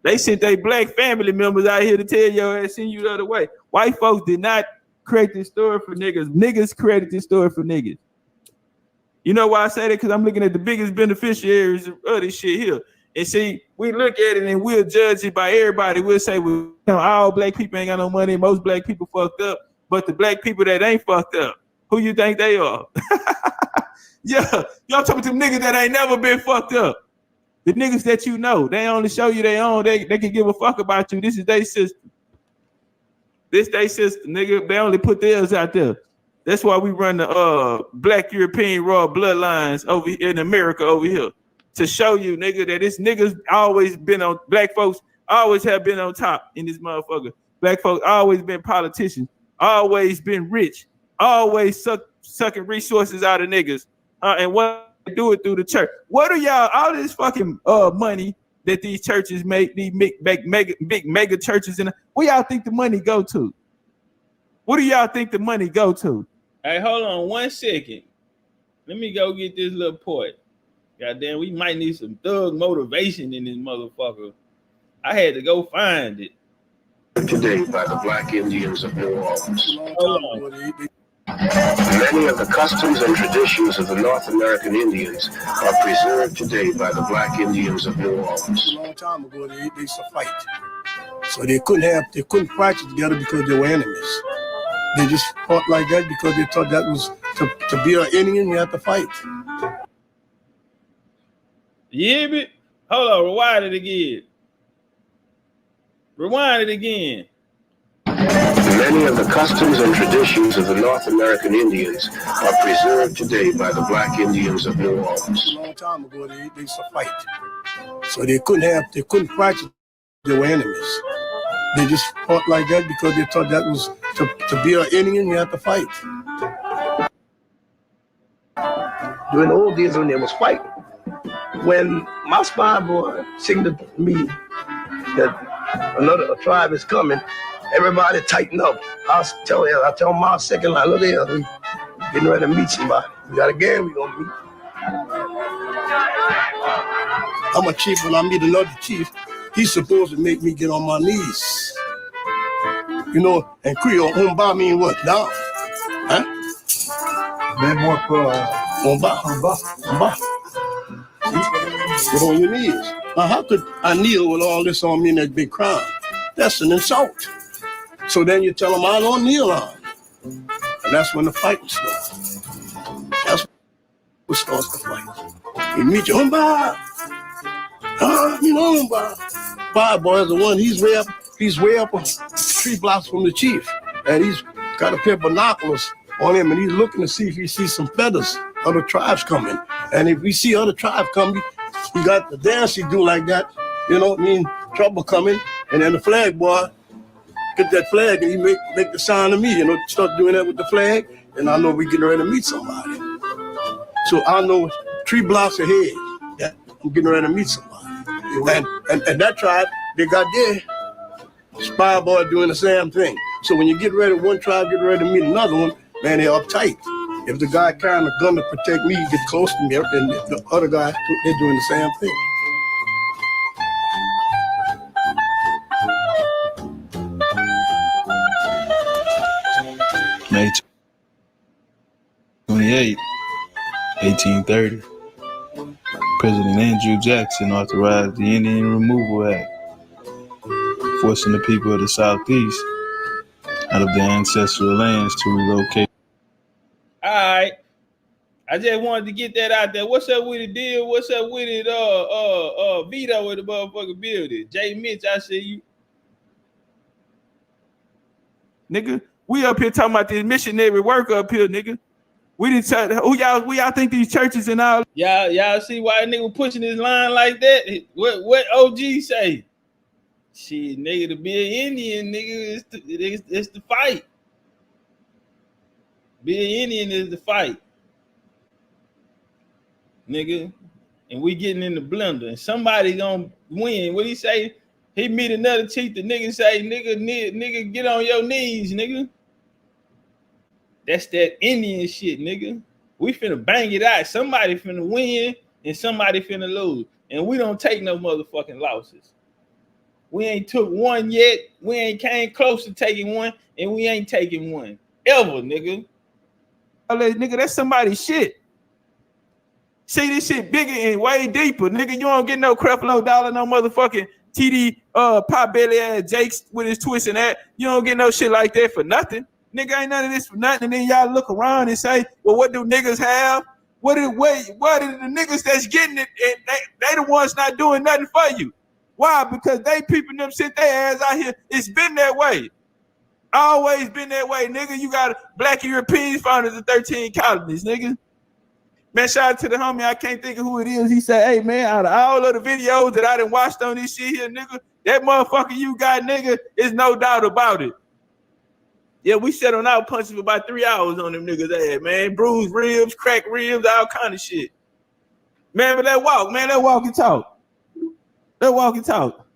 they sent their black family members out here to tell your ass send you the other way. White folks did not create this story for niggas. Niggas created this story for niggas. You know why I say that? Because I'm looking at the biggest beneficiaries of this shit here. And see, we look at it and we'll judge it by everybody. We'll say, well, you know, all black people ain't got no money. Most black people fucked up. But the black people that ain't fucked up, who you think they are? Yeah, y'all talking to them niggas that ain't never been fucked up. The niggas that you know, they only show you their own. They can give a fuck about you. This is their system. This they system, nigga. They only put theirs out there. That's why we run the Black European royal bloodlines over in America over here to show you, nigga, that this niggas always been on. Black folks always have been on top in this motherfucker. Black folks always been politicians, always been rich, always sucking resources out of niggas, and what they do it through the church. What are y'all? All this fucking money that these churches make, these big mega churches, and where y'all think the money go to? What do y'all think the money go to? Hey, hold on 1 second. Let me go get this little point. Goddamn, we might need some thug motivation in this motherfucker. I had to go find it. Today by the Black Indians of New Orleans. Hold on. Many of the customs and traditions of the North American Indians are preserved today by the Black Indians of New Orleans. A long time ago, they used to fight. So they couldn't practice together because they were enemies. They just fought like that because they thought that was to be an Indian, you have to fight. Yeah, but hold on, rewind it again. Rewind it again. Many of the customs and traditions of the North American Indians are preserved today by the Black Indians of New Orleans. A long time ago, they used to fight. So they couldn't practice, they were enemies. They just fought like that because they thought that was to be an Indian, you have to fight. During the old days when there was fighting, when my spy boy signaled me that another tribe is coming, everybody tighten up. I tell my second line, look here, we getting ready to meet somebody. We got a gang we gonna meet. I'm a chief. When I meet another chief, he's supposed to make me get on my knees. You know, and Creole, umba mean what? Down. Huh? Umba. Get on your knees. Now, how could I kneel with all this on me in that big crown? That's an insult. So then you tell them I don't kneel on. And that's when the fighting starts. That's what starts the fight. You meet your umba. Umba. Fire boy is the one, he's way up 3 blocks from the chief. And he's got a pair of binoculars on him and he's looking to see if he sees some feathers, other tribes coming. And if we see other tribes coming, he got the dance he do like that, you know what I mean, trouble coming. And then the flag boy, get that flag and he make the sound of me, you know, start doing that with the flag, and I know we getting ready to meet somebody. So I know 3 blocks ahead that I'm getting ready to meet somebody. And that tribe, they got their spy boy doing the same thing. So when you get ready, one tribe get ready to meet another one, man, they're uptight. If the guy carrying a gun to protect me, you get close to me, and the other guy, they're doing the same thing. May 28, 1830, President Andrew Jackson authorized the Indian Removal Act, forcing the people of the Southeast out of their ancestral lands to relocate. All right. I just wanted to get that out there. What's up with the deal? What's up with it? Vito with the motherfucking building. Jay Mitch, I see you. Nigga, we up here talking about this missionary work up here, nigga. We didn't tell who y'all think these churches and all. Y'all see why a nigga pushing his line like that? What OG say? Shit, nigga, to be an Indian, nigga, it's the fight. Be an Indian is the fight, nigga. And we getting in the blender, and somebody gonna win. What he say? He meet another chief. The nigga say, nigga, get on your knees, nigga. That's that Indian shit, nigga. We finna bang it out. Somebody finna win and somebody finna lose. And we don't take no motherfucking losses. We ain't took one yet. We ain't came close to taking one, and we ain't taking one. Ever, nigga. Nigga, that's somebody's shit. See this shit bigger and way deeper. Nigga, you don't get no Creflo Dollar, no motherfucking TD pop belly ass Jakes with his twist and that. You don't get no shit like that for nothing. Nigga, ain't none of this for nothing. And then y'all look around and say, well, what do niggas have? What are the niggas that's getting it? And they the ones not doing nothing for you. Why? Because they peeping them, sit their ass out here. It's been that way. Always been that way, nigga. You got black Europeans founded the 13 colonies, nigga. Man, shout out to the homie. I can't think of who it is. He said, hey, man, out of all of the videos that I done watched on this shit here, nigga, that motherfucker you got, nigga, is no doubt about it. Yeah, we sat on out punches for about 3 hours on them niggas' ass, man. Bruised ribs, cracked ribs, all kind of shit. Man, but that walk and talk. That walk and talk.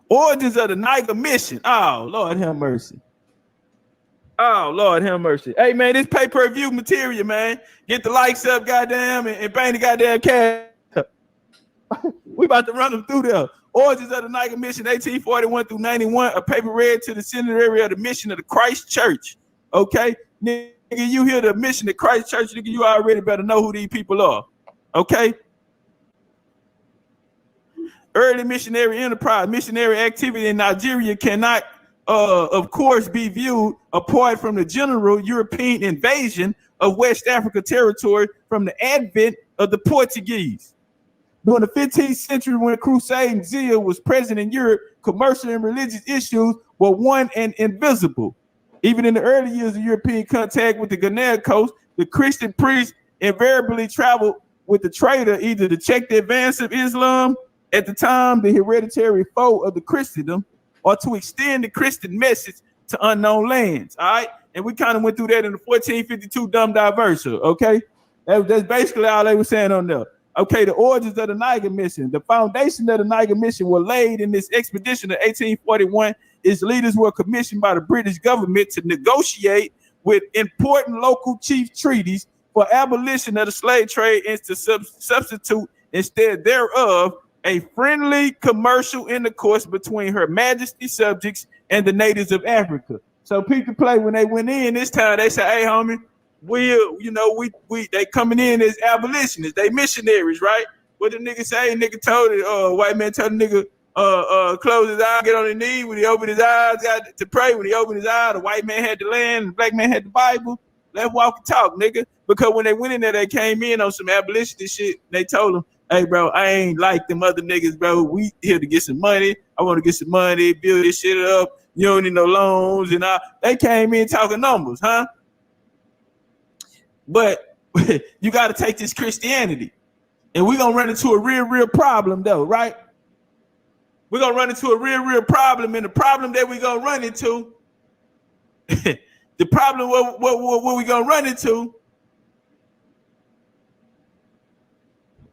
Origins of the Niger Mission. Oh, Lord have mercy. Oh, Lord have mercy. Hey, man, this pay-per-view material, man. Get the likes up, goddamn, and bang the goddamn cash. We about to run them through there. Origins of the Niger Mission, 1841 through 91, a paper read to the seminary of the mission of the Christ Church. Okay? Nigga, you hear the mission of Christ Church, nigga, you already better know who these people are. Okay? Early missionary enterprise, missionary activity in Nigeria cannot, of course, be viewed apart from the general European invasion of West Africa territory from the advent of the Portuguese. During the 15th century, when crusade zeal was present in Europe, commercial and religious issues were one and invisible. Even in the early years of European contact with the Ghanaian coast, the Christian priests invariably traveled with the trader either to check the advance of Islam, at the time the hereditary foe of the Christendom, or to extend the Christian message to unknown lands. All right, and we kind of went through that in the 1452 Dumb Diverser. Okay, that's basically all they were saying on there. Okay, the origins of the Niger Mission. The foundation of the Niger Mission were laid in this expedition of 1841. Its leaders were commissioned by the British government to negotiate with important local chief treaties for abolition of the slave trade and to substitute instead thereof a friendly commercial intercourse between Her Majesty's subjects and the natives of Africa. So people play when they went in this time, they say, hey, homie, we they coming in as abolitionists, they missionaries, right? What the nigga say? Nigga told it, white man told the nigga close his eyes, get on his knee. When he opened his eyes, got to pray. When he opened his eyes, the white man had the land, the black man had the Bible. Let's walk and talk, nigga. Because when they went in there, they came in on some abolitionist shit. They told them, hey, bro, I ain't like them other niggas, bro. We here to get some money. I want to get some money, build this shit up. You don't need no loans and all. They came in talking numbers, huh? But you got to take this Christianity. And we're going to run into a real problem, though, right? We're going to run into a real problem. And the problem that we're going to run into, the problem what we're going to run into,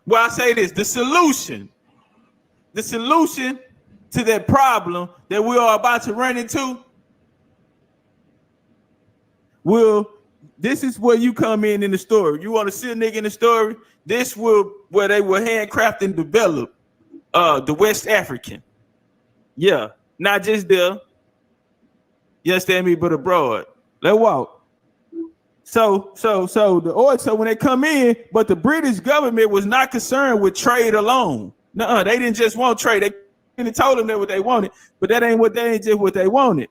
well, I say this, the solution to that problem that we are about to run into, this is where you come in the story. You want to see a nigga in the story? This will where they will handcraft and develop the West African. Yeah, not just there. You understand me, but abroad. Let's walk. So when they come in, but the British government was not concerned with trade alone. No, they didn't just want trade. They didn't told them that what they wanted, but that ain't just what they wanted.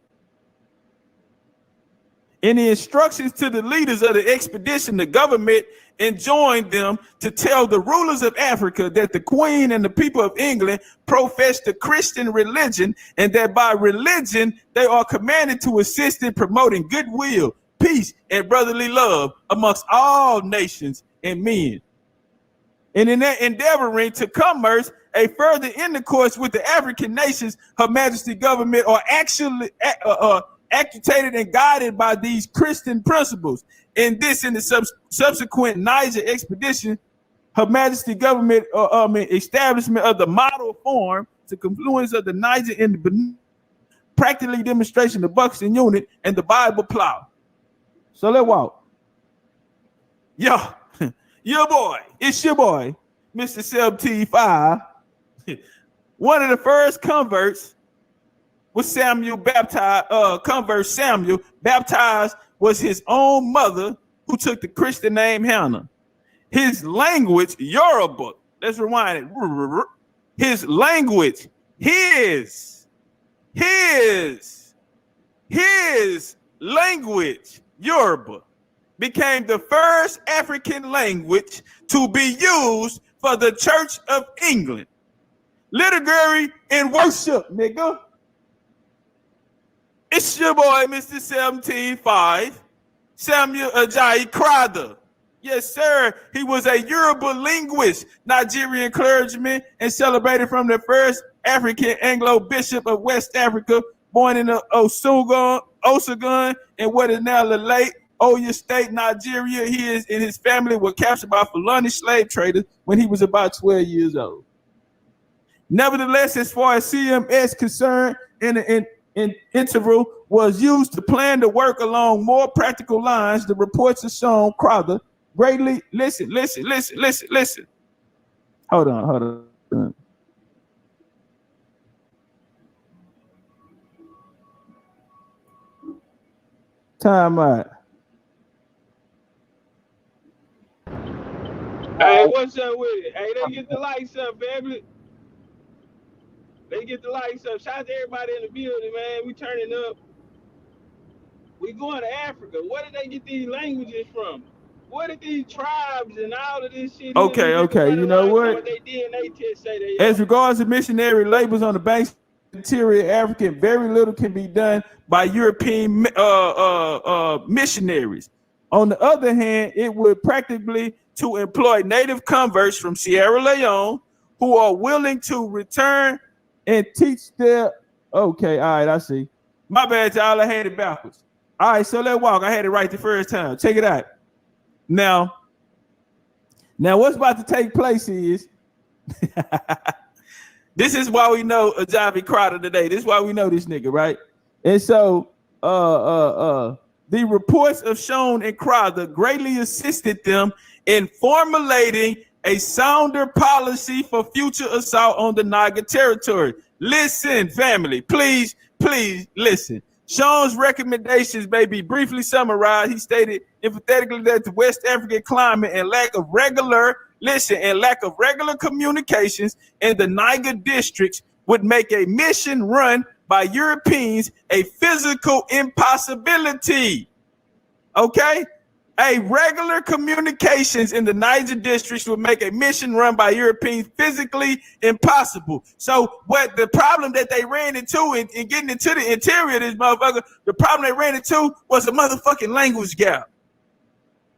In the instructions to the leaders of the expedition, the government enjoined them to tell the rulers of Africa that the Queen and the people of England profess the Christian religion, and that by religion they are commanded to assist in promoting goodwill, peace, and brotherly love amongst all nations and men. And in that endeavoring to commerce a further intercourse with the African nations, Her Majesty government are actually actuated and guided by these Christian principles. In the subsequent Niger expedition, Her Majesty government establishment of the model form to confluence of the Niger and the Benin, practically demonstration the Buxton unit and the Bible plow. So let's walk. Yo, your boy, it's your boy, Mr. 75. One of the first converts was Samuel baptized. Convert Samuel baptized was his own mother, who took the Christian name Hannah. His language, Yoruba. Let's rewind it. His language, his language, Yoruba, became the first African language to be used for the Church of England. Liturgy and worship, nigga. It's your boy, Mr. 175, Samuel Ajayi Crowther. Yes, sir. He was a Yoruba linguist, Nigerian clergyman, and celebrated from the first African Anglo bishop of West Africa, born in Osagun in what is now the late Oyo State, Nigeria. He and his family were captured by Fulani slave traders when he was about 12 years old. Nevertheless, as far as CMS concerned, in interval was used to plan the work along more practical lines. The reports have shown Crowther greatly. Listen. Hold on. Time out. Hey, what's up with it? Hey, they get the lights up, baby. They get the lights up. Shout out to everybody in the building, man. We turning up. We going to Africa. Where did they get these languages from? Where did these tribes and all of this shit? Okay. You know what? They DNA test say they As regards to missionary labels on the banks of interior Africa, very little can be done by European missionaries. On the other hand, it would practically to employ native converts from Sierra Leone who are willing to return and teach their. Okay, all right, I see. My bad, y'all. I had it backwards. All right, so let's walk. I had it right the first time. Check it out. Now what's about to take place is this is why we know Ajayi Crowther today. This is why we know this nigga, right? And so the reports of Shone and Crowther greatly assisted them in formulating a sounder policy for future assault on the Niger territory. Listen, family, please listen. Sean's recommendations may be briefly summarized. He stated emphatically that the West African climate and lack of regular communications in the Niger districts would make a mission run by Europeans a physical impossibility. Okay? A regular communications in the Niger districts would make a mission run by Europeans physically impossible. So what the problem that they ran into in getting into the interior of this motherfucker, the problem they ran into was a motherfucking language gap.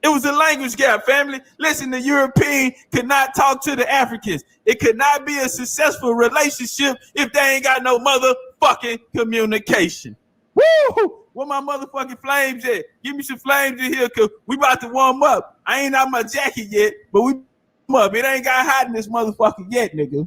It was a language gap, family. Listen, the European could not talk to the Africans. It could not be a successful relationship if they ain't got no motherfucking communication. Woo! Where my motherfucking flames at? Give me some flames in here, cause we about to warm up. I ain't out my jacket yet, but we warm up. It ain't got hot in this motherfucker yet, nigga.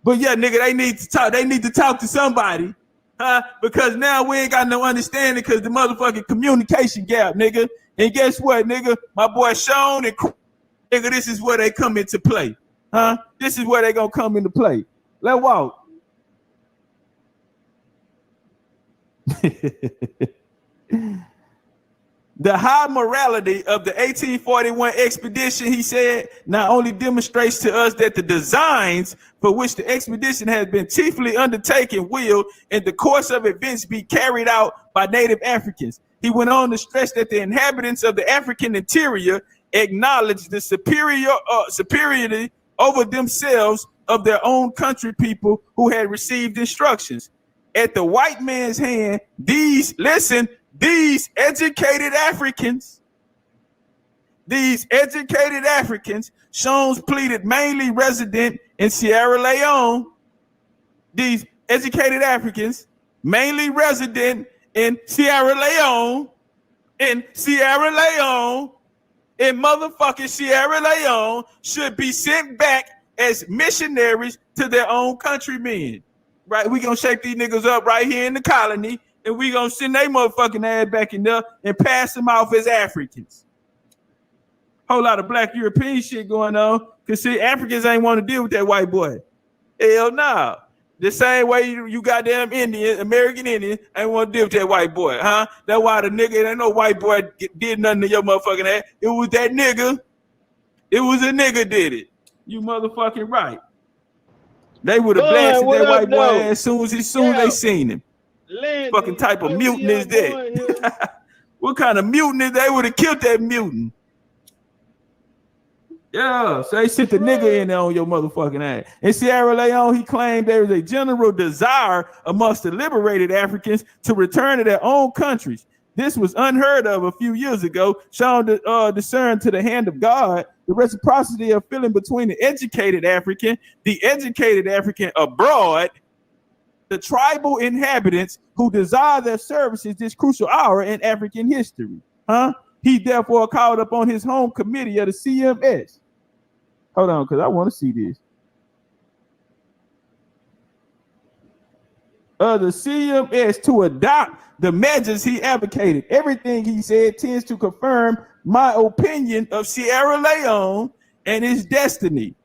But yeah, nigga, they need to talk. They need to talk to somebody, huh? Because now we ain't got no understanding because the motherfucking communication gap, nigga. And guess what, nigga? My boy Sean and nigga, this is where they come into play, huh? This is where they gonna come into play. Let's walk. The high morality of the 1841 expedition, he said, not only demonstrates to us that the designs for which the expedition has been chiefly undertaken will, in the course of events, be carried out by native Africans. He went on to stress that the inhabitants of the African interior acknowledge the superiority over themselves of their own country people who had received instructions. At the white man's hand, these educated Africans, Shones pleaded mainly resident in Sierra Leone. These educated Africans, mainly resident in Sierra Leone, in motherfucking Sierra Leone, should be sent back as missionaries to their own countrymen. Right? We gonna shake these niggas up right here in the colony, and we gonna send their motherfucking ass back in there and pass them off as Africans. Whole lot of black European shit going on, because see, Africans ain't want to deal with that white boy. Hell no. The same way you goddamn Indian, American Indian, ain't want to deal with that white boy, huh? That's why the nigga, ain't no white boy did nothing to your motherfucking ass. It was that nigga. It was a nigga did it. You motherfucking right. They would have blasted that white boy ass as soon as they seen him. Landon, fucking type of mutant is that? What kind of mutant is they would have killed that mutant? Yeah, so they sent the nigga in there on your motherfucking ass. In Sierra Leone, he claimed there is a general desire amongst the liberated Africans to return to their own countries. This was unheard of a few years ago, shown to discern to the hand of God the reciprocity of feeling between the educated African abroad, the tribal inhabitants who desire their services this crucial hour in African history. He therefore called upon his home committee of the CMS. Hold on, because I want to see this. The CMS to adopt the measures he advocated. Everything he said tends to confirm my opinion of Sierra Leone and its destiny.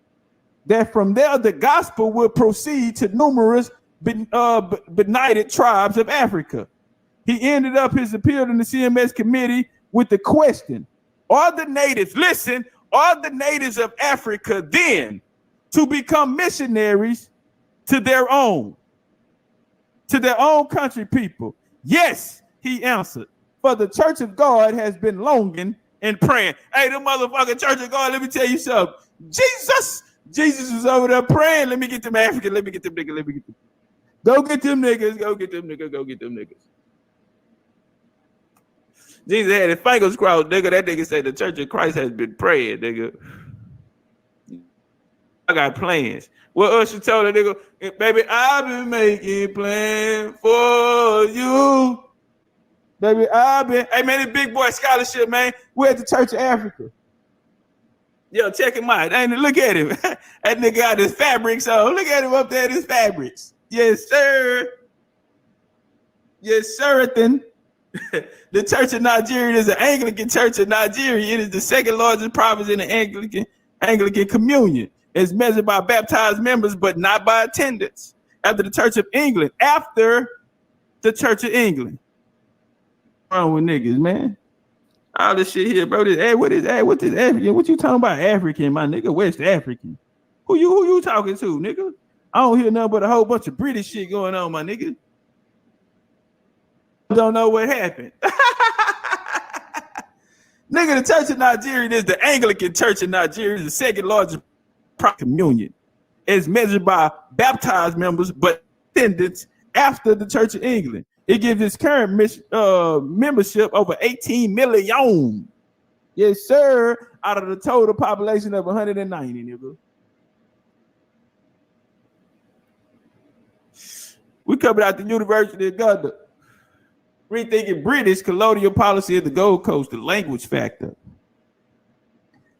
That from there the gospel will proceed to numerous benighted tribes of Africa. He ended up his appeal to the CMS committee with the question, are the natives of Africa then to become missionaries to their own country people? Yes, he answered, for the Church of God has been longing and praying. Hey, the motherfucking Church of God, let me tell you something. Jesus was over there praying. Let me get them African, let me get them niggas, Go get them niggas. Jesus had his fingers crossed, nigga. That nigga said the Church of Christ has been praying, nigga. I got plans. What Usher told the nigga, baby, I've been making plans for you. Baby, hey man, this big boy scholarship, man. We're at the Church of Africa. Yo, check him out. And look at him. That nigga got his fabrics on. Look at him up there, his fabrics. Yes, sir. Yes, sir. The Church of Nigeria is an Anglican Church of Nigeria. It is the second largest province in the Anglican Communion. It's measured by baptized members, but not by attendance. After the Church of England. What's wrong with niggas, man? All this shit here, bro. What is African? What you talking about? African, my nigga, West African. Who you talking to, nigga? I don't hear nothing but a whole bunch of British shit going on, my nigga. Don't know what happened. Nigga, the Church of Nigeria is the Anglican Church of Nigeria, is the second largest communion. It's measured by baptized members, but attendance after the Church of England. It gives its current membership over 18 million. Yes, sir. Out of the total population of 190, nigga. We covered out the University of Gullah. Rethinking British colonial policy of the Gold Coast, the language factor.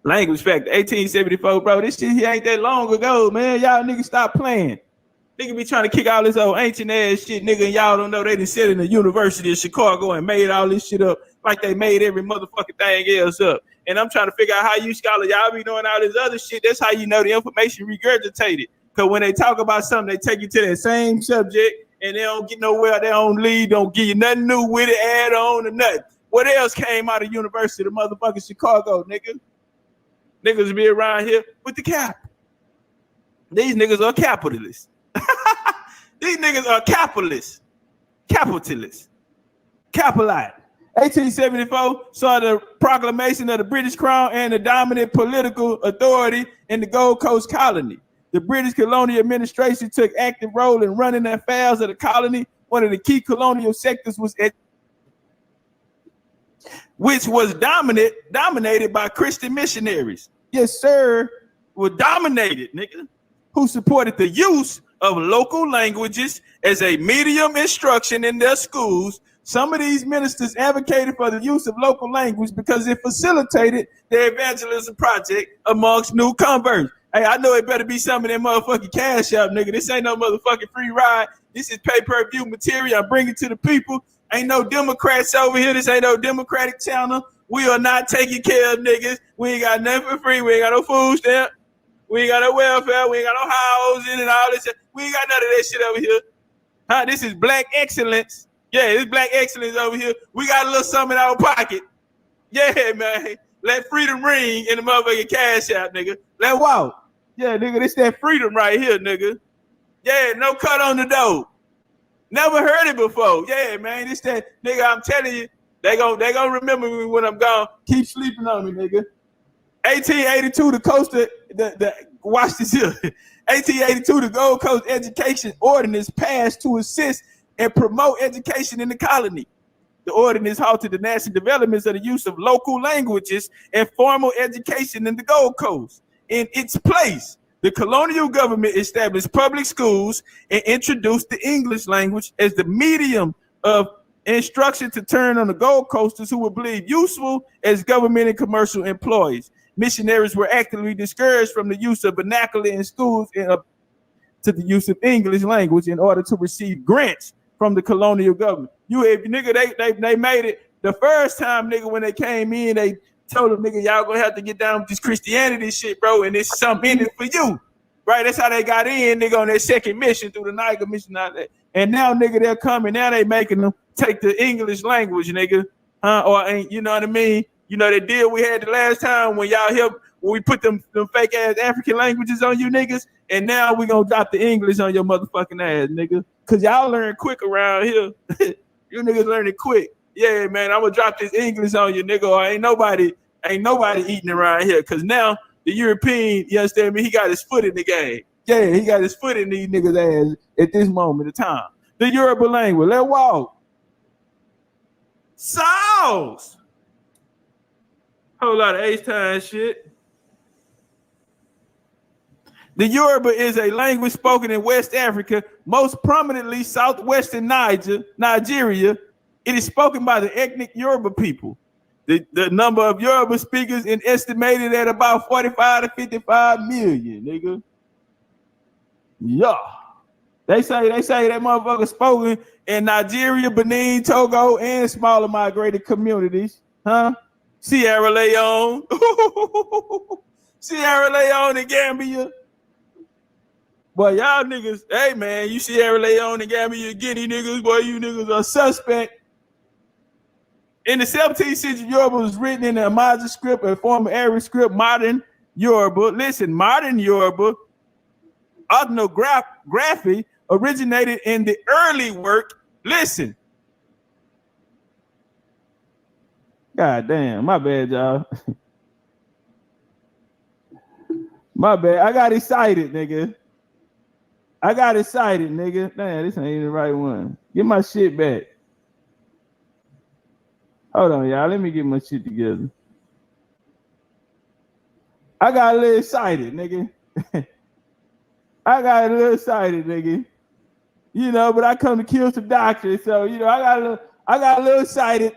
1874, bro. This shit here ain't that long ago, man. Y'all niggas stop playing. Nigga be trying to kick all this old ancient ass shit, nigga, and y'all don't know they done sit in the University of Chicago and made all this shit up like they made every motherfucking thing else up. And I'm trying to figure out how you scholars, y'all be doing all this other shit. That's how you know the information regurgitated. Because when they talk about something, they take you to that same subject and they don't get nowhere. They don't lead, don't give you nothing new with it, add on or nothing. What else came out of University of motherfucking Chicago, nigga? Niggas be around here with the cap. These niggas are capitalists. These niggas are capitalists. Capitalite. 1874 saw the proclamation of the British Crown and the dominant political authority in the Gold Coast colony. The British colonial administration took active role in running the affairs of the colony. One of the key colonial sectors was which was dominated by Christian missionaries. Yes, sir. Were dominated, nigga, who supported the use of local languages as a medium instruction in their schools. Some of these ministers advocated for the use of local language because it facilitated their evangelism project amongst new converts. Hey, I know it better be some of them motherfucking cash out, nigga. This ain't no motherfucking free ride. This is pay-per-view material. I bring it to the people. Ain't no Democrats over here. This ain't no Democratic channel. We are not taking care of niggas. We ain't got nothing for free. We ain't got no food stamp. We ain't got no welfare. We ain't got no housing and all this shit. We ain't got none of that shit over here. This is black excellence. Yeah, it's black excellence over here. We got a little something in our pocket. Yeah, man. Let freedom ring in the motherfucking cash out, nigga. Let walk. Yeah, nigga, this that freedom right here, nigga. Yeah, no cut on the door. Never heard it before. Yeah, man, this that, nigga, I'm telling you, they gonna remember me when I'm gone. Keep sleeping on me, nigga. 1882, the coast of watch this here. 1882, the Gold Coast Education Ordinance passed to assist and promote education in the colony. The ordinance halted the national developments of the use of local languages and formal education in the Gold Coast. In its place, the colonial government established public schools and introduced the English language as the medium of instruction to turn on the Gold Coasters who were believed useful as government and commercial employees. Missionaries were actively discouraged from the use of vernacular in schools and to the use of English language in order to receive grants from the colonial government. They made it the first time, nigga, when they came in, they told them, nigga, y'all gonna have to get down with this Christianity shit, bro, and it's something in it for you. Right? That's how they got in, nigga, on their second mission through the Niger mission out there. And now, nigga, they're coming. Now they making them take the English language, nigga. Or ain't, you know what I mean? You know, the deal we had the last time when y'all helped, when we put them fake ass African languages on you niggas, and now we gonna drop the English on your motherfucking ass, nigga. Cause y'all learn quick around here. You niggas learning quick. Yeah, man, I'm gonna drop this English on you, nigga. Or ain't nobody eating around here. Cause now the European, you understand me? He got his foot in the game. Yeah, he got his foot in these niggas' ass at this moment of time. The Yoruba language, let's walk. Sauce. Whole lot of H-time shit. The Yoruba is a language spoken in West Africa, most prominently southwestern Nigeria. It is spoken by the ethnic Yoruba people. The number of Yoruba speakers is estimated at about 45 to 55 million, nigga. Yeah. They say that motherfucker spoken in Nigeria, Benin, Togo, and smaller migrated communities. Huh? Sierra Leone. Sierra Leone and Gambia. Boy, y'all niggas, hey man, you Sierra Leone and Gambia, Guinea niggas, boy, you niggas are suspect. In the 17th century, Yoruba was written in the Amaja script, a form of Arab script, modern Yoruba. Listen, modern Yoruba ethnography originated in the early work. Listen. God damn, my bad, y'all. My bad. I got excited, nigga. Damn, this ain't even the right one. Get my shit back. Hold on, y'all. Let me get my shit together. I got a little excited, nigga. You know, but I come to kill some doctors, so you know, I got a little excited.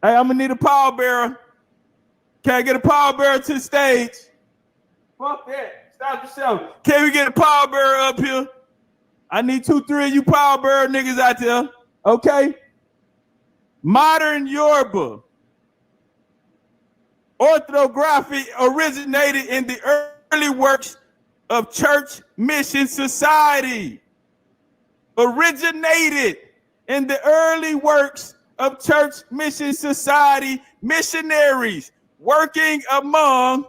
Hey, I'm gonna need a pallbearer. Can I get a pallbearer to the stage? Fuck that. Stop yourself. Can we get a pallbearer up here? I need 2-3 of you pallbearer niggas out there. Okay? Modern Yoruba orthography originated in the early works of church mission society. Missionaries working among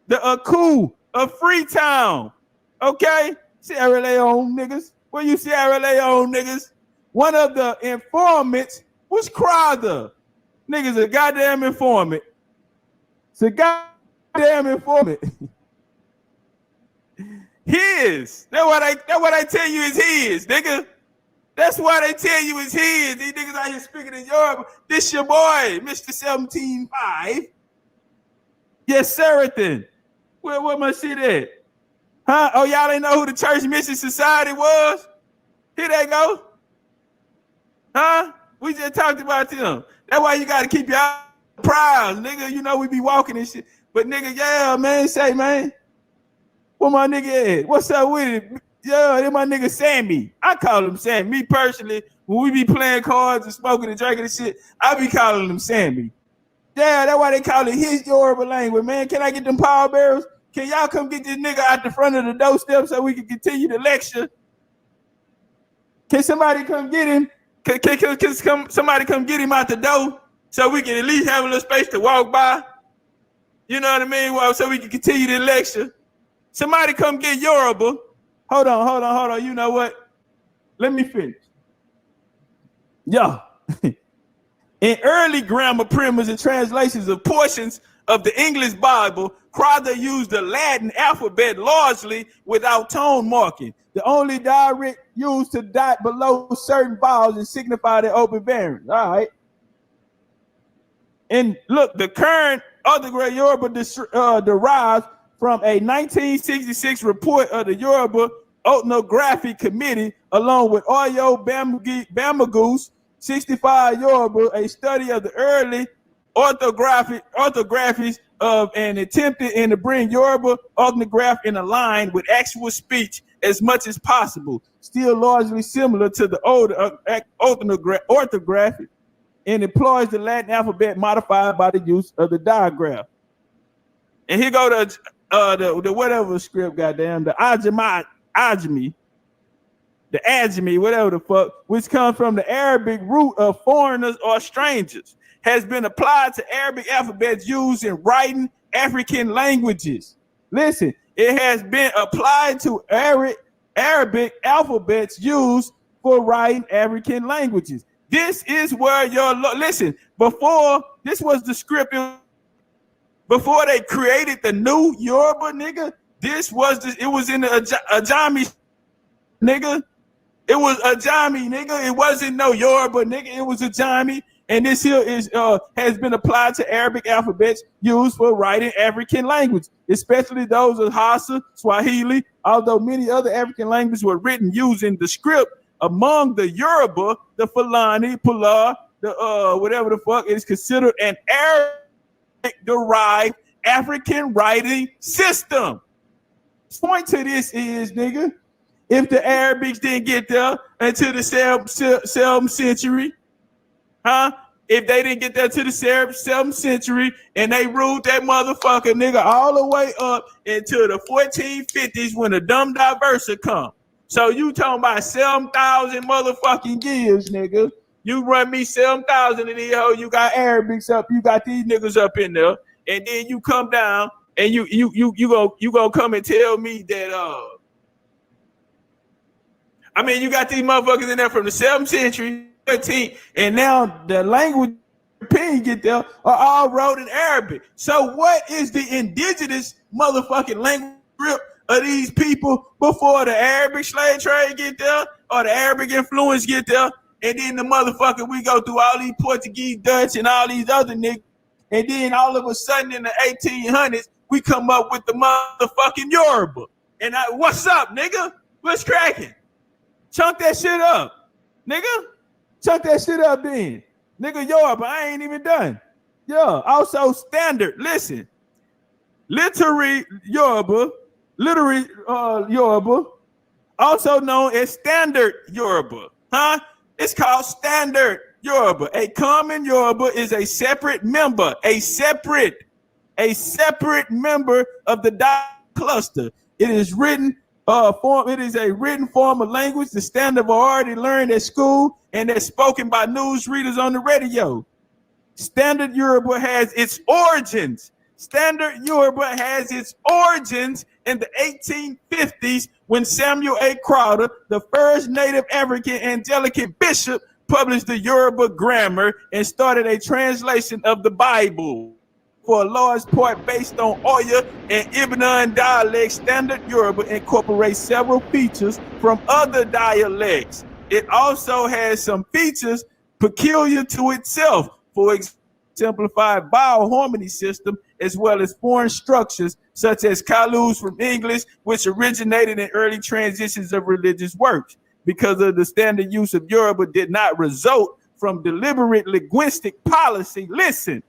the Aku of Freetown. Okay? Sierra Leone niggas. Where you Sierra Leone niggas? One of the informants was Crowther. Niggas a goddamn informant. It's a goddamn informant. His. That's what I tell you is his, nigga. That's why they tell you it's his. These niggas out here speaking in Europe. This your boy, Mr. 17.5. Yes, sir, then. Where my shit at? Huh? Oh, y'all didn't know who the Church Mission Society was? Here they go. Huh? We just talked about them. That's why you got to keep your eyes proud, nigga. You know we be walking and shit. But nigga, yeah, man, say, man. Where my nigga at? What's up with it? Yeah, that my nigga Sammy. I call him Sammy. Me personally, when we be playing cards and smoking and drinking and shit, I be calling him Sammy. Yeah, that's why they call it his Yoruba language, man. Can I get them pallbearers? Can y'all come get this nigga out the front of the doorstep so we can continue the lecture? Can somebody come get him? Can somebody come get him out the door so we can at least have a little space to walk by? You know what I mean? Well, so we can continue the lecture. Somebody come get Yoruba. Hold on. You know what? Let me finish. Yo. In early grammar primers and translations of portions of the English Bible, Crowther used the Latin alphabet largely without tone marking. The only dialect used to dot below certain vowels and signify the open variants. All right. And look, the current orthographic Yoruba derives from a 1966 report of the Yoruba Ethnographic Committee, along with Oyo Bamagoose, 65 Yoruba, a study of the early orthographies of an attempted and to bring Yoruba orthograph in a line with actual speech as much as possible, still largely similar to the older orthographic, and employs the Latin alphabet modified by the use of the digraph. And here go the whatever script, goddamn, the Ajami, whatever the fuck, which comes from the Arabic root of foreigners or strangers, has been applied to Arabic alphabets used in writing African languages. Listen, it has been applied to Arabic alphabets used for writing African languages. This is where listen, before this was the script, before they created the new Yoruba, nigga, it was in the Ajami, nigga. It was Ajami, nigga. It wasn't no Yoruba, nigga. It was Ajami. And this here has been applied to Arabic alphabets used for writing African language, especially those of Hausa, Swahili, although many other African languages were written using the script. Among the Yoruba, the Fulani, Pula, the whatever the fuck, is considered an Arabic-derived African writing system. Point to this is, nigga, if the Arabics didn't get there until the 7th century, huh? If they didn't get there to the 7th century and they ruled that motherfucker, nigga, all the way up into the 1450s when the dumb diverser come. So you talking about 7,000 motherfucking years, nigga. You run me 7,000 in here, you got Arabics up, you got these niggas up in there, and then you come down and you gonna come and tell me that I mean, you got these motherfuckers in there from the 7th century, 13th, and now the language get there are all wrote in Arabic. So what is the indigenous motherfucking language of these people before the Arabic slave trade get there or the Arabic influence get there? And then the motherfucker, we go through all these Portuguese, Dutch, and all these other niggas. And then all of a sudden in the 1800s, we come up with the motherfucking Yoruba. And what's up, nigga? What's cracking? Chunk that shit up, nigga. Chunk that shit up then. Nigga, Yoruba, I ain't even done. Yeah, also standard, listen. Literary Yoruba, also known as standard Yoruba, huh? It's called standard Yoruba. A common Yoruba is a separate member, a separate member of the dialect cluster. It is written it is a written form of language, the standard already learned at school and that's spoken by news readers on the radio. Standard Yoruba has its origins. Standard Yoruba has its origins in the 1850s when Samuel A. Crowther, the first native African Anglican bishop, published the Yoruba grammar and started a translation of the Bible. For a large part based on Oyo and Ibadan dialects, Standard Yoruba incorporates several features from other dialects. It also has some features peculiar to itself, for example, simplified vowel harmony system, as well as foreign structures such as kalus from English, which originated in early transitions of religious works. Because of the standard use of Yoruba did not result from deliberate linguistic policy. Listen.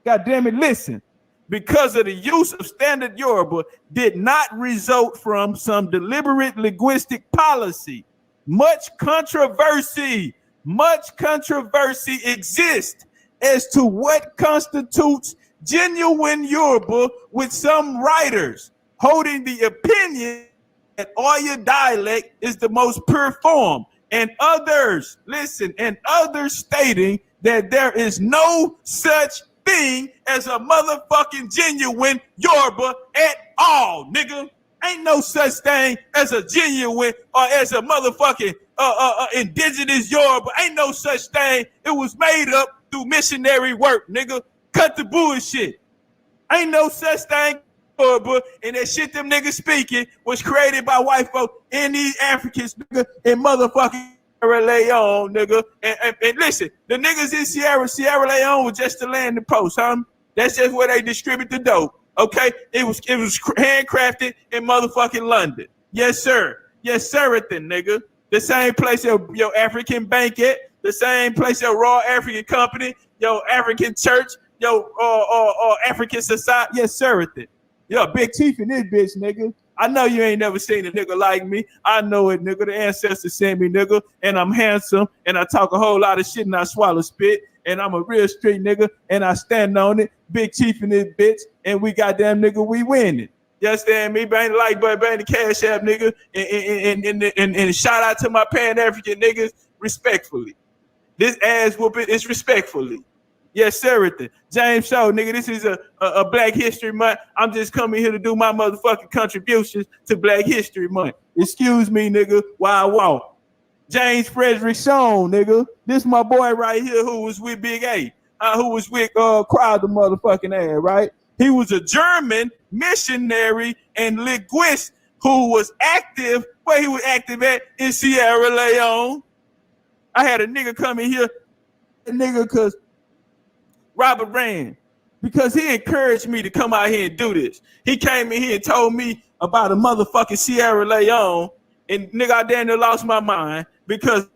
God damn it, listen. Because of the use of standard Yoruba did not result from some deliberate linguistic policy. Much controversy exists as to what constitutes genuine Yoruba, with some writers holding the opinion that Oyo dialect is the most pure form, and others, stating that there is no such thing as a motherfucking genuine Yoruba at all, nigga. Ain't no such thing as a genuine or as a motherfucking indigenous Yoruba. Ain't no such thing. It was made up through missionary work, nigga. Cut the bullshit. Ain't no such thing. And that shit them niggas speaking was created by white folk and these Africans, nigga, and motherfucking Sierra Leone, nigga. And listen, the niggas in Sierra Leone was just the landing post, huh? That's just where they distribute the dope. Okay? It was handcrafted in motherfucking London. Yes, sir. Yes, sir, nigga. The same place your African bank at, the same place your Raw African Company, your African church, your African society. Yes, sir, Yo, big teeth in this bitch, nigga. I know you ain't never seen a nigga like me. I know it, nigga. The ancestors sent me, nigga. And I'm handsome, and I talk a whole lot of shit, and I swallow spit. And I'm a real street nigga, and I stand on it. Big teeth in this bitch, and we goddamn nigga, we winning. You understand me? Bang the like button, bang the cash app, nigga. And shout out to my Pan-African niggas respectfully. This ass whooping is respectfully. Yes, sir. James Show, nigga, this is a Black History Month. I'm just coming here to do my motherfucking contributions to Black History Month. Excuse me, nigga, while I walk. James Frederick Sean, nigga. This my boy right here who was with Big A, who was with Crowd the motherfucking ass, right? He was a German missionary and linguist who was active, where he was active at in Sierra Leone. I had a nigga come in here, because Robert Rand, because he encouraged me to come out here and do this. He came in here and told me about a motherfucking Sierra Leone, and nigga, I damn near lost my mind because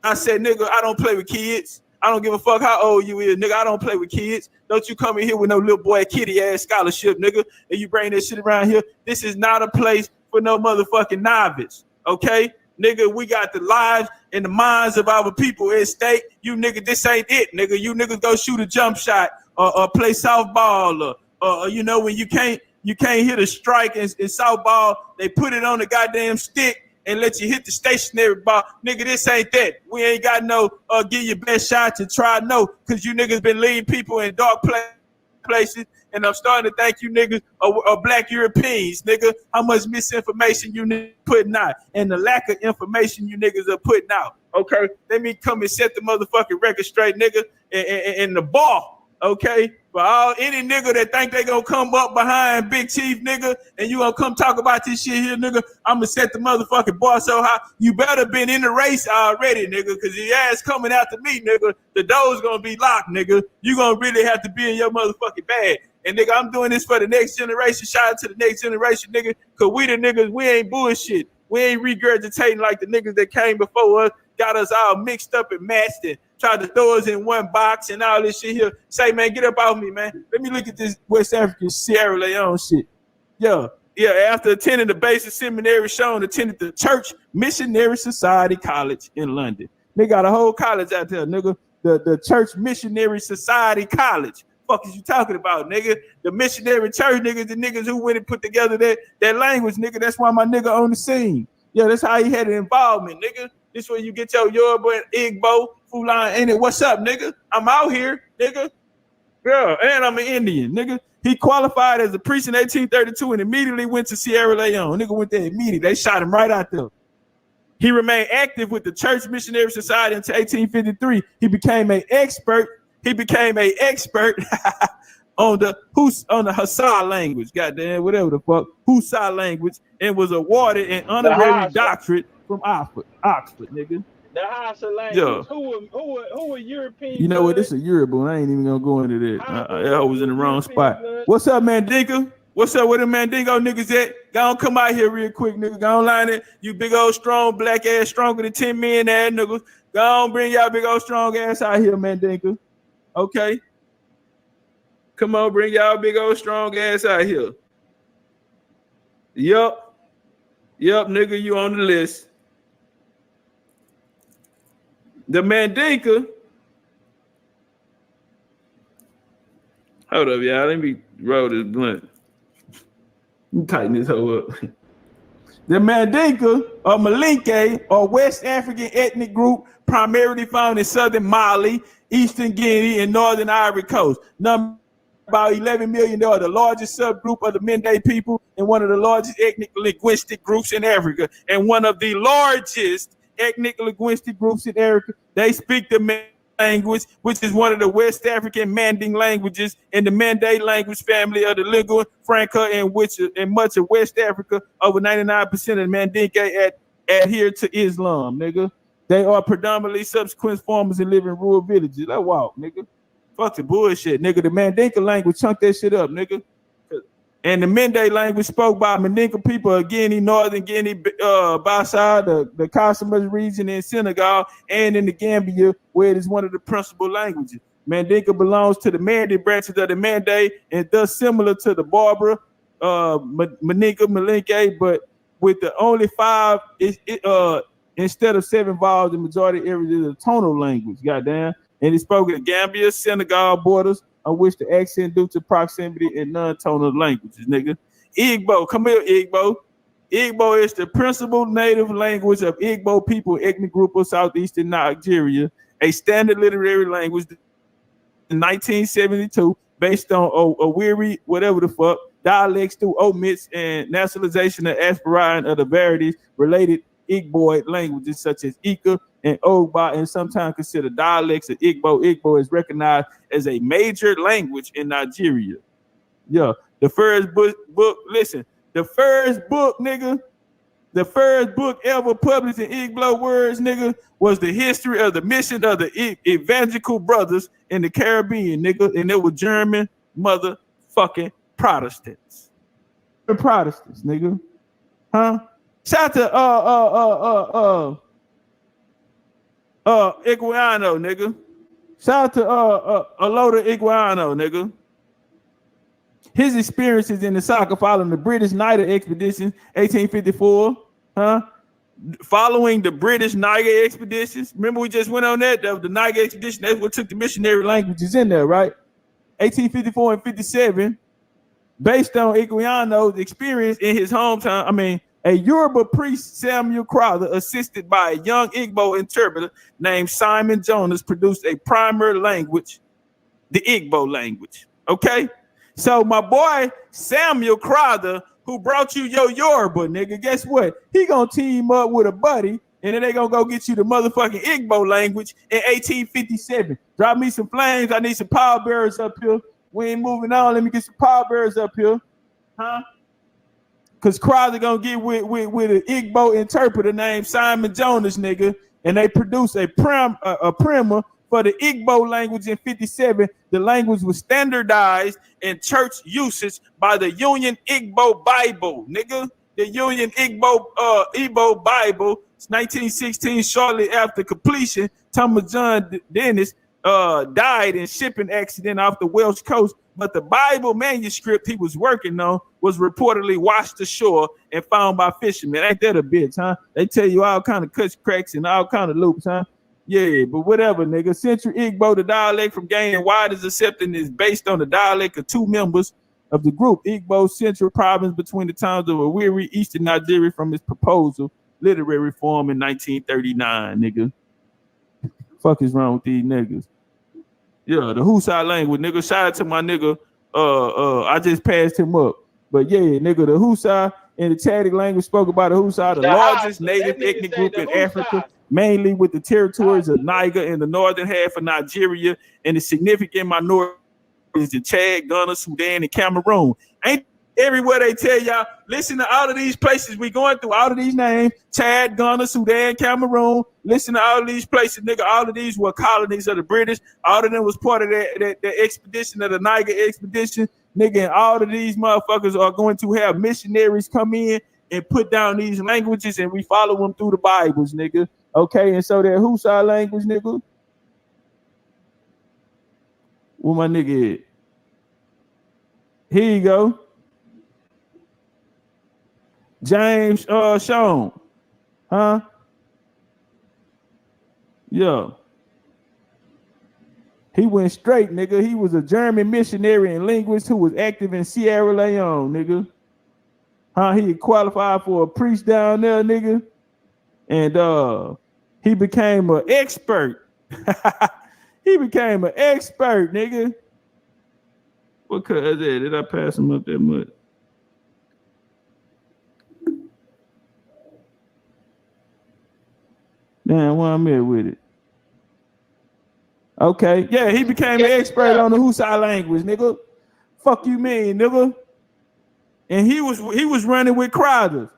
I said, nigga, I don't play with kids. I don't give a fuck how old you is, nigga. I don't play with kids. Don't you come in here with no little boy kitty ass scholarship, nigga, and you bring that shit around here. This is not a place for no motherfucking novice, okay? Nigga, we got the lives and the minds of our people at stake. You nigga, this ain't it, nigga. You niggas go shoot a jump shot or play softball or you know, when you can't hit a strike in softball, they put it on the goddamn stick and let you hit the stationary ball. Nigga, this ain't that. We ain't got no give your best shot to try no, because you niggas been leading people in dark places. And I'm starting to thank you niggas are Black Europeans, nigga. How much misinformation you niggas putting out and the lack of information you niggas are putting out. Okay, let me come and set the motherfucking record straight, nigga, and the ball, okay? For all any nigga that think they gonna come up behind Big Chief, nigga, and you gonna come talk about this shit here, nigga, I'm gonna set the motherfucking bar so high. You better been in the race already, nigga, because your ass coming after me, nigga, the door's gonna be locked, nigga. You gonna really have to be in your motherfucking bag. And nigga, I'm doing this for the next generation. Shout out to the next generation, nigga, because we the niggas, we ain't bullshit. We ain't regurgitating like the niggas that came before us, got us all mixed up and matched and tried to throw us in one box and all this shit here. Say, man, get up off me, man. Let me look at this West African Sierra Leone shit. Yeah, after attending the basic seminary, Sean attended the Church Missionary Society College in London. They got a whole college out there, nigga. The Church Missionary Society College. Fuck is you talking about, nigga? The missionary church niggas, the niggas who went and put together that language, nigga. That's why my nigga on the scene. Yeah, that's how he had an involvement, nigga. This where you get your Yoruba and Igbo, Fulani, ain't it? What's up, nigga? I'm out here, nigga. Yeah, and I'm an Indian, nigga. He qualified as a priest in 1832 and immediately went to Sierra Leone. Nigga went there immediately. They shot him right out there. He remained active with the Church Missionary Society until 1853. He became an expert on the Hausa language, goddamn, whatever the fuck, Hausa language, and was awarded an honorary doctorate from Oxford, nigga. The Hausa language. Yeah. Who were European? You know what? This is Europe, but I ain't even gonna go into that. I was in the wrong spot. What's up, Mandinka? What's up with the Mandingo niggas at? Go on, come out here real quick, nigga. Go on, line it. You big old strong black ass, stronger than 10 men ass niggas. Go on, bring y'all big old strong ass out here, Mandinka. Okay. Come on, bring y'all big old strong ass out here. Yup, nigga, you on the list. The Mandinka. Hold up, y'all. Let me roll this blunt. Let me tighten this hoe up. The Mandinka or Malinke or West African ethnic group primarily found in southern Mali, eastern Guinea, and northern Ivory Coast. Number about 11 million. They are the largest subgroup of the Mende people and one of the largest ethnic linguistic groups in Africa. And one of the largest ethnic linguistic groups in Africa. They speak the language, which is one of the West African Manding languages in the Mande language family of the lingua franca, in which in much of West Africa, over 99% of Mandinka adhere to Islam, nigga. They are predominantly subsequent farmers and live in rural villages. Like, wow, nigga. Fuck the bullshit, nigga. The Mandinka language chunk that shit up, nigga. And the Mende language spoke by Mandinka people of Guinea, Northern Guinea, Bassar, the Casamas region in Senegal, and in the Gambia, where it is one of the principal languages. Mandinka belongs to the Mande branches of the Mande, and thus similar to the Barbara, Maninka, Malinke, but with the only 5, instead of 7 vowels, the majority areas is a tonal language, goddamn. And it's spoken in Gambia, Senegal borders, on which the accent due to proximity in non-tonal languages, nigga. Igbo, come here, Igbo. Igbo is the principal native language of Igbo people, ethnic group of southeastern Nigeria, a standard literary language in 1972, based on Oweri, whatever the fuck, dialects through omits and nationalization of aspirant of the varieties related Igboid languages such as Ika and Ogba, and sometimes considered dialects of Igbo. Igbo is recognized as a major language in Nigeria. Yeah, the first book, listen, the first book, nigga, the first book ever published in Igbo words, nigga, was the history of the mission of the evangelical brothers in the Caribbean, nigga, and it was German motherfucking Protestants. The Protestants, nigga. Huh? Shout out to Iguano, nigga. Shout out to Aloda Iguano, nigga. His experiences in the Saka following the British Niger expedition, 1854, huh? Following the British Niger expeditions. Remember we just went on that? That was the Niger expedition. That's what took the missionary languages in there, right? 1854 and 57, based on Iguano's experience in his hometown. A Yoruba priest, Samuel Crowther, assisted by a young Igbo interpreter named Simon Jonas, produced a primary language, the Igbo language. Okay? So my boy Samuel Crowther, who brought you your Yoruba, nigga, guess what? He gonna team up with a buddy, and then they gonna go get you the motherfucking Igbo language in 1857. Drop me some flames. I need some power bearers up here. We ain't moving on. Let me get some power bearers up here. Huh? Because Crowder gonna get with an Igbo interpreter named Simon Jonas, nigga, and they produced a primer for the Igbo language in 57. The language was standardized in church usage by the Union Igbo Bible, nigga. The Union Igbo Bible, 1916, shortly after completion. Thomas John Dennis died in shipping accident off the Welsh coast, but the Bible manuscript he was working on was reportedly washed ashore and found by fishermen. Ain't that a bitch, huh? They tell you all kind of cuts, cracks, and all kind of loops, huh? Yeah, but whatever, nigga. Central Igbo, the dialect from gaining widest acceptance, is based on the dialect of 2 members of the group. Igbo Central Province between the towns of Owerri, Eastern Nigeria, from its proposal literary form in 1939, nigga. Fuck is wrong with these niggas? Yeah, the Hausa language, nigga. Shout out to my nigga. I just passed him up. But yeah, nigga, the Hausa and the Chadic language spoke about the Hausa, the largest native ethnic group in Africa, mainly with the territories of Niger in the northern half of Nigeria, and the significant minorities in Chad, Ghana, Sudan, and Cameroon. Ain't everywhere they tell y'all, listen to all of these places we going through, all of these names, Chad, Ghana, Sudan, Cameroon, listen to all of these places, nigga, all of these were colonies of the British, all of them was part of that expedition of the Niger expedition, nigga, and all of these motherfuckers are going to have missionaries come in and put down these languages, and we follow them through the Bibles, nigga, okay, and so that Hausa language, nigga, where my nigga at? Here you go. James Sean. Huh? Yeah. He went straight, nigga. He was a German missionary and linguist who was active in Sierra Leone, nigga. Huh? He qualified for a priest down there, nigga. And he became an expert. He became an expert, nigga. What cuz that? Did I pass him up that much? Damn, where I'm at with it. Okay, yeah, he became an expert on the Hausa language, nigga. Fuck you mean, nigga? And he was running with Crowder.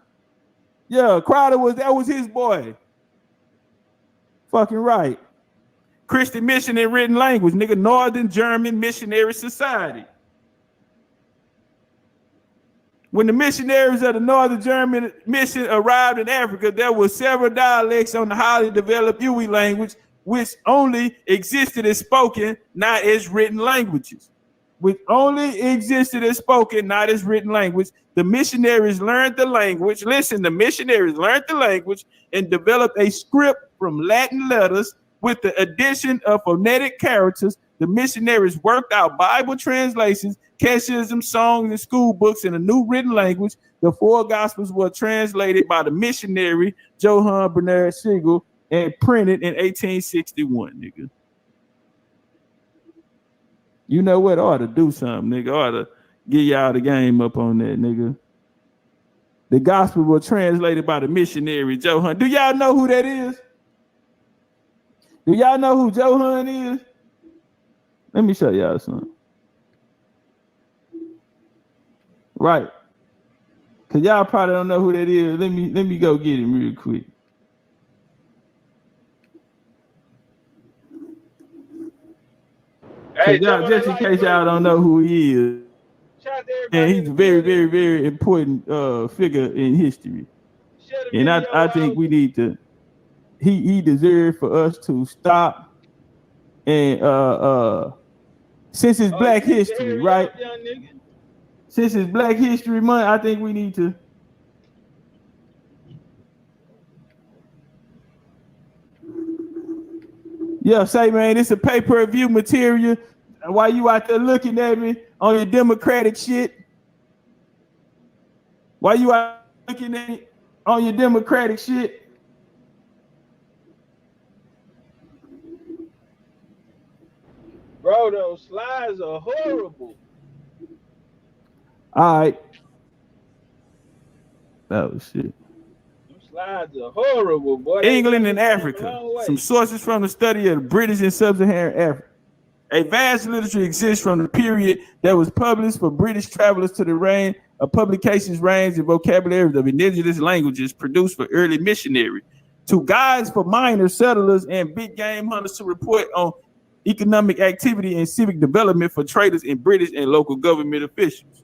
Yeah, Crowder was his boy. Fucking right. Christian mission in written language, nigga. Northern German Missionary Society. When the missionaries of the Northern German mission arrived in Africa, there were several dialects on the highly developed Ewe language, which only existed as spoken, not as written languages. Which only existed as spoken, not as written language. The missionaries learned the language. Listen, the missionaries learned the language and developed a script from Latin letters with the addition of phonetic characters. The missionaries worked out Bible translations, catechism, songs, and school books in a new written language. The four gospels were translated by the missionary Johann Bernard Siegel and printed in 1861, nigga. You know what? I ought to do something, nigga. I ought to get y'all the game up on that, nigga. The gospel was translated by the missionary Johann. Do y'all know who that is? Do y'all know who Johann is? Let me show y'all something. Right. Cause y'all probably don't know who that is. Let me go get him real quick. Hey, y'all, just in case y'all don't know who he is. And he's a very, very, very important figure in history. And I think we need to, he deserves for us to stop and since it's Black History, right? Since it's Black History Month, I think we need to. Yeah, say, man, it's a pay-per-view material. While you out there looking at me on your Democratic shit, while you out looking at me on your Democratic shit, bro, those slides are horrible. All right. That was shit. Slides are horrible, boy. England and Africa. Some sources from the study of the British in sub-Saharan Africa. A vast literature exists from the period that was published for British travelers to the reign of publications range and vocabulary of indigenous languages produced for early missionary, to guides for minor settlers and big game hunters to report on economic activity and civic development for traders and British and local government officials.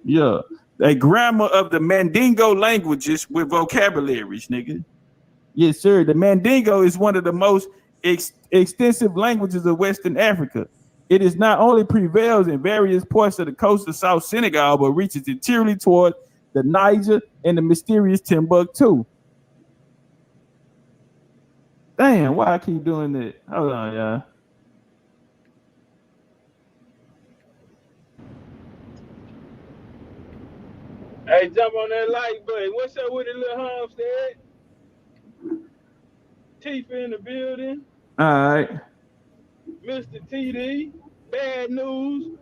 Yeah. A grammar of the Mandingo languages with vocabularies, nigga. Yes, sir. The Mandingo is one of the most extensive languages of Western Africa. It is not only prevails in various parts of the coast of South Senegal, but reaches interiorly toward the Niger and the mysterious Timbuktu. Damn, why I keep doing that? Hold on, y'all. Hey, jump on that like button. What's up with the little homestead? Tifa in the building. All right. Mr. TD. Bad news.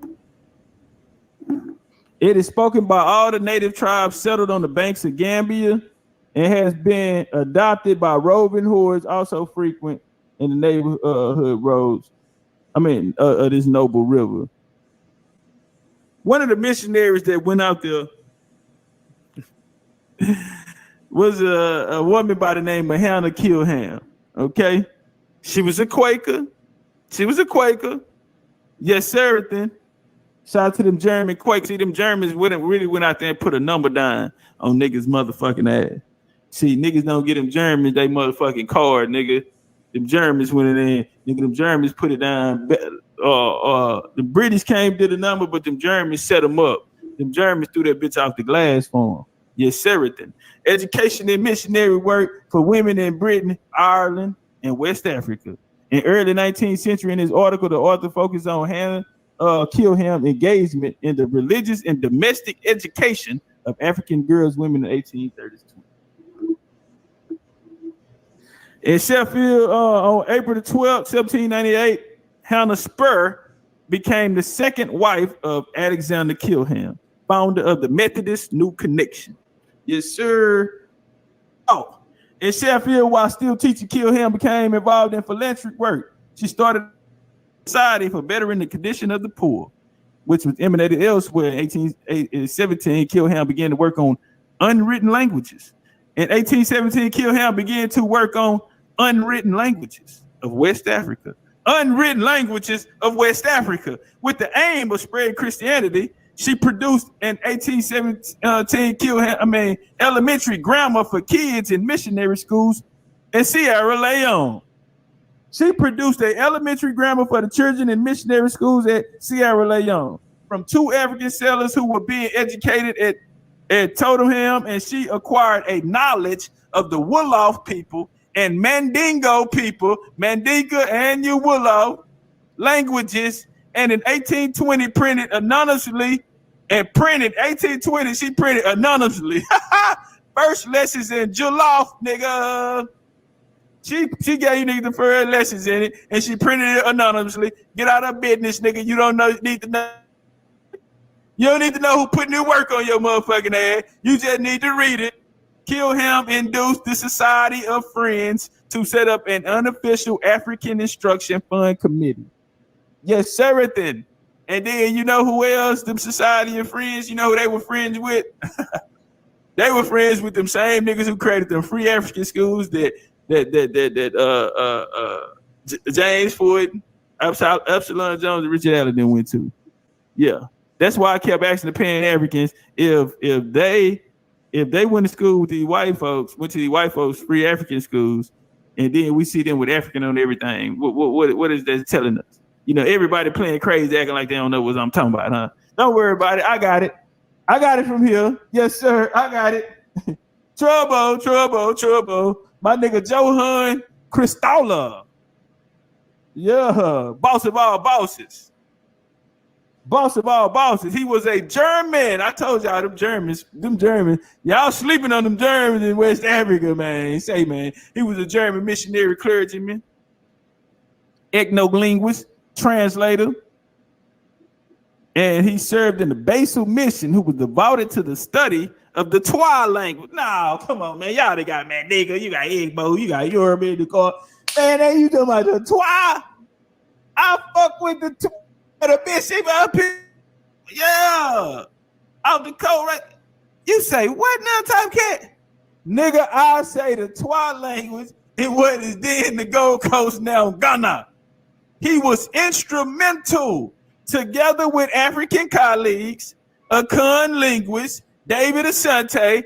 It is spoken by all the native tribes settled on the banks of Gambia and has been adopted by roving hordes also frequent in the neighborhood roads. This noble river. One of the missionaries that went out there was a woman by the name of Hannah Kilham. Okay, she was a Quaker. Yes, sir. Then shout out to them German Quakers. See, them Germans really went out there and put a number down on niggas' motherfucking ass. See, niggas don't get them Germans they motherfucking card, nigga. Them Germans went in there, nigga. Them Germans put it down. The British came to the number, but them Germans set them up. Them Germans threw that bitch off the glass for them. Yes, sir. Education and missionary work for women in Britain, Ireland, and West Africa. In early 19th century, in his article, the author focused on Hannah Kilham engagement in the religious and domestic education of African girls, women in the 1830s. In Sheffield, on April the 12th, 1798, Hannah Spur became the second wife of Alexander Kilham, founder of the Methodist New Connection. Yes, sir. Oh, in Sheffield, while still teaching, Kilham became involved in philanthropic work. She started a society for bettering the condition of the poor, which was emanated elsewhere. In 1817, Kilham began to work on unwritten languages. In 1817, Kilham began to work on unwritten languages of West Africa. Unwritten languages of West Africa. With the aim of spreading Christianity, she produced in 1817 elementary grammar for kids in missionary schools in Sierra Leone. She produced an elementary grammar for the children in missionary schools at Sierra Leone from 2 African settlers who were being educated at Tottenham, and she acquired a knowledge of the Wolof people and Mandingo people, Mandinka and Wolof languages, and in 1820 printed anonymously, and printed 1820 she printed anonymously first lessons in Jollof, nigga. She gave you niggas the first lessons in it, and she printed it anonymously. Get out of business, nigga. You don't need to know. You don't need to know who put new work on your motherfucking ass. You just need to read it. Kilham induced the Society of Friends to set up an unofficial African Instruction Fund Committee. Yes, sir. And then you know who else? Them Society of Friends. You know who they were friends with? They were friends with them same niggas who created them free African schools that James Ford, Epsilon Jones, and Richard Allen went to. Yeah. That's why I kept asking the Pan-Africans if they went to school with these white folks, went to these white folks free African schools, and then we see them with African on everything. What is that telling us? You know, everybody playing crazy, acting like they don't know what I'm talking about, huh? Don't worry about it. I got it. I got it from here. Yes, sir. I got it. Trouble. My nigga Johann Christola. Yeah, boss of all bosses. Boss of all bosses. He was a German. I told y'all them Germans. Y'all sleeping on them Germans in West Africa, man. Say, man, he was a German missionary clergyman, ethno-linguist, translator, and he served in the Basel mission, who was devoted to the study of the Twa language. No, come on, man. Y'all they got, man, nigga, you got Igbo, you got Yoruba in the car. Man, ain't you talking about the Twa? I fuck with the Twa. The bishop up here, yeah, out the coast, right? You say what now, Topcatz? Nigga, I say the Twa language in what is then the Gold Coast, now Ghana. He was instrumental, together with African colleagues, a Kun linguist, David Asante,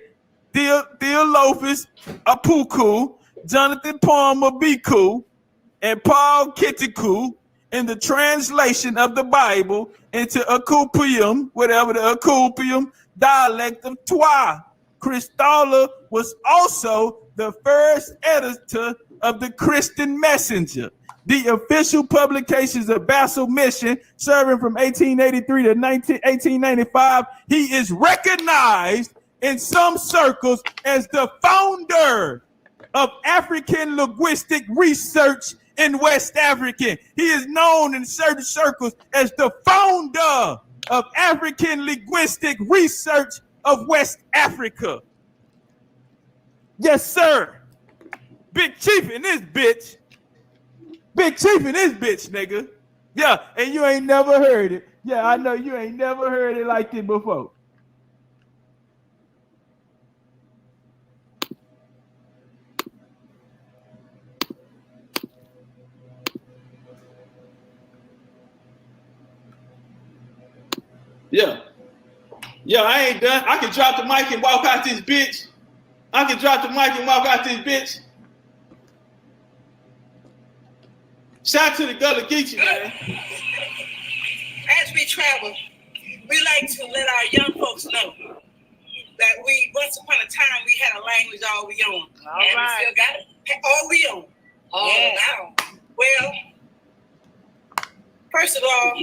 Theolophus Apuku, Jonathan Palmer Biku, and Paul Kitiku, in the translation of the Bible into Akupium, whatever the Akupium dialect of Twa. Christola was also the first editor of the Christian Messenger, the official publications of Basel Mission, serving from 1883 to 1895. He is recognized in some circles as the founder of African linguistic research in West African. He is known in certain circles as the founder of African linguistic research of West Africa. Yes, sir. Big chief in this bitch. Big chief in this bitch, nigga. Yeah, and you ain't never heard it. Yeah, I know you ain't never heard it like this before. Yeah, I ain't done. I can drop the mic and walk out this bitch. Shout out to the Gullah Geechee, man. As we travel, we like to let our young folks know that once upon a time, we had a language all we own. All and right. We still got it. All we own. All now. Well, first of all,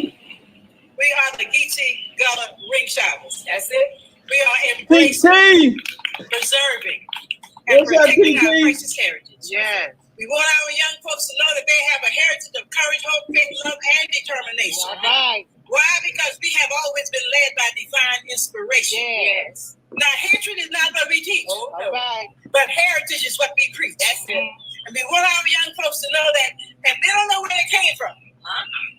we are the Geechee Gullah ring shoppers. That's it. We are embracing, preserving, and protecting our precious heritage. Yes. We want our young folks to know that they have a heritage of courage, hope, faith, love, and determination. All right. Why? Because we have always been led by divine inspiration. Yes. Now, hatred is not what we teach. Oh, no. Right. But heritage is what we preach. That's it. And we want our young folks to know that if they don't know where they came from,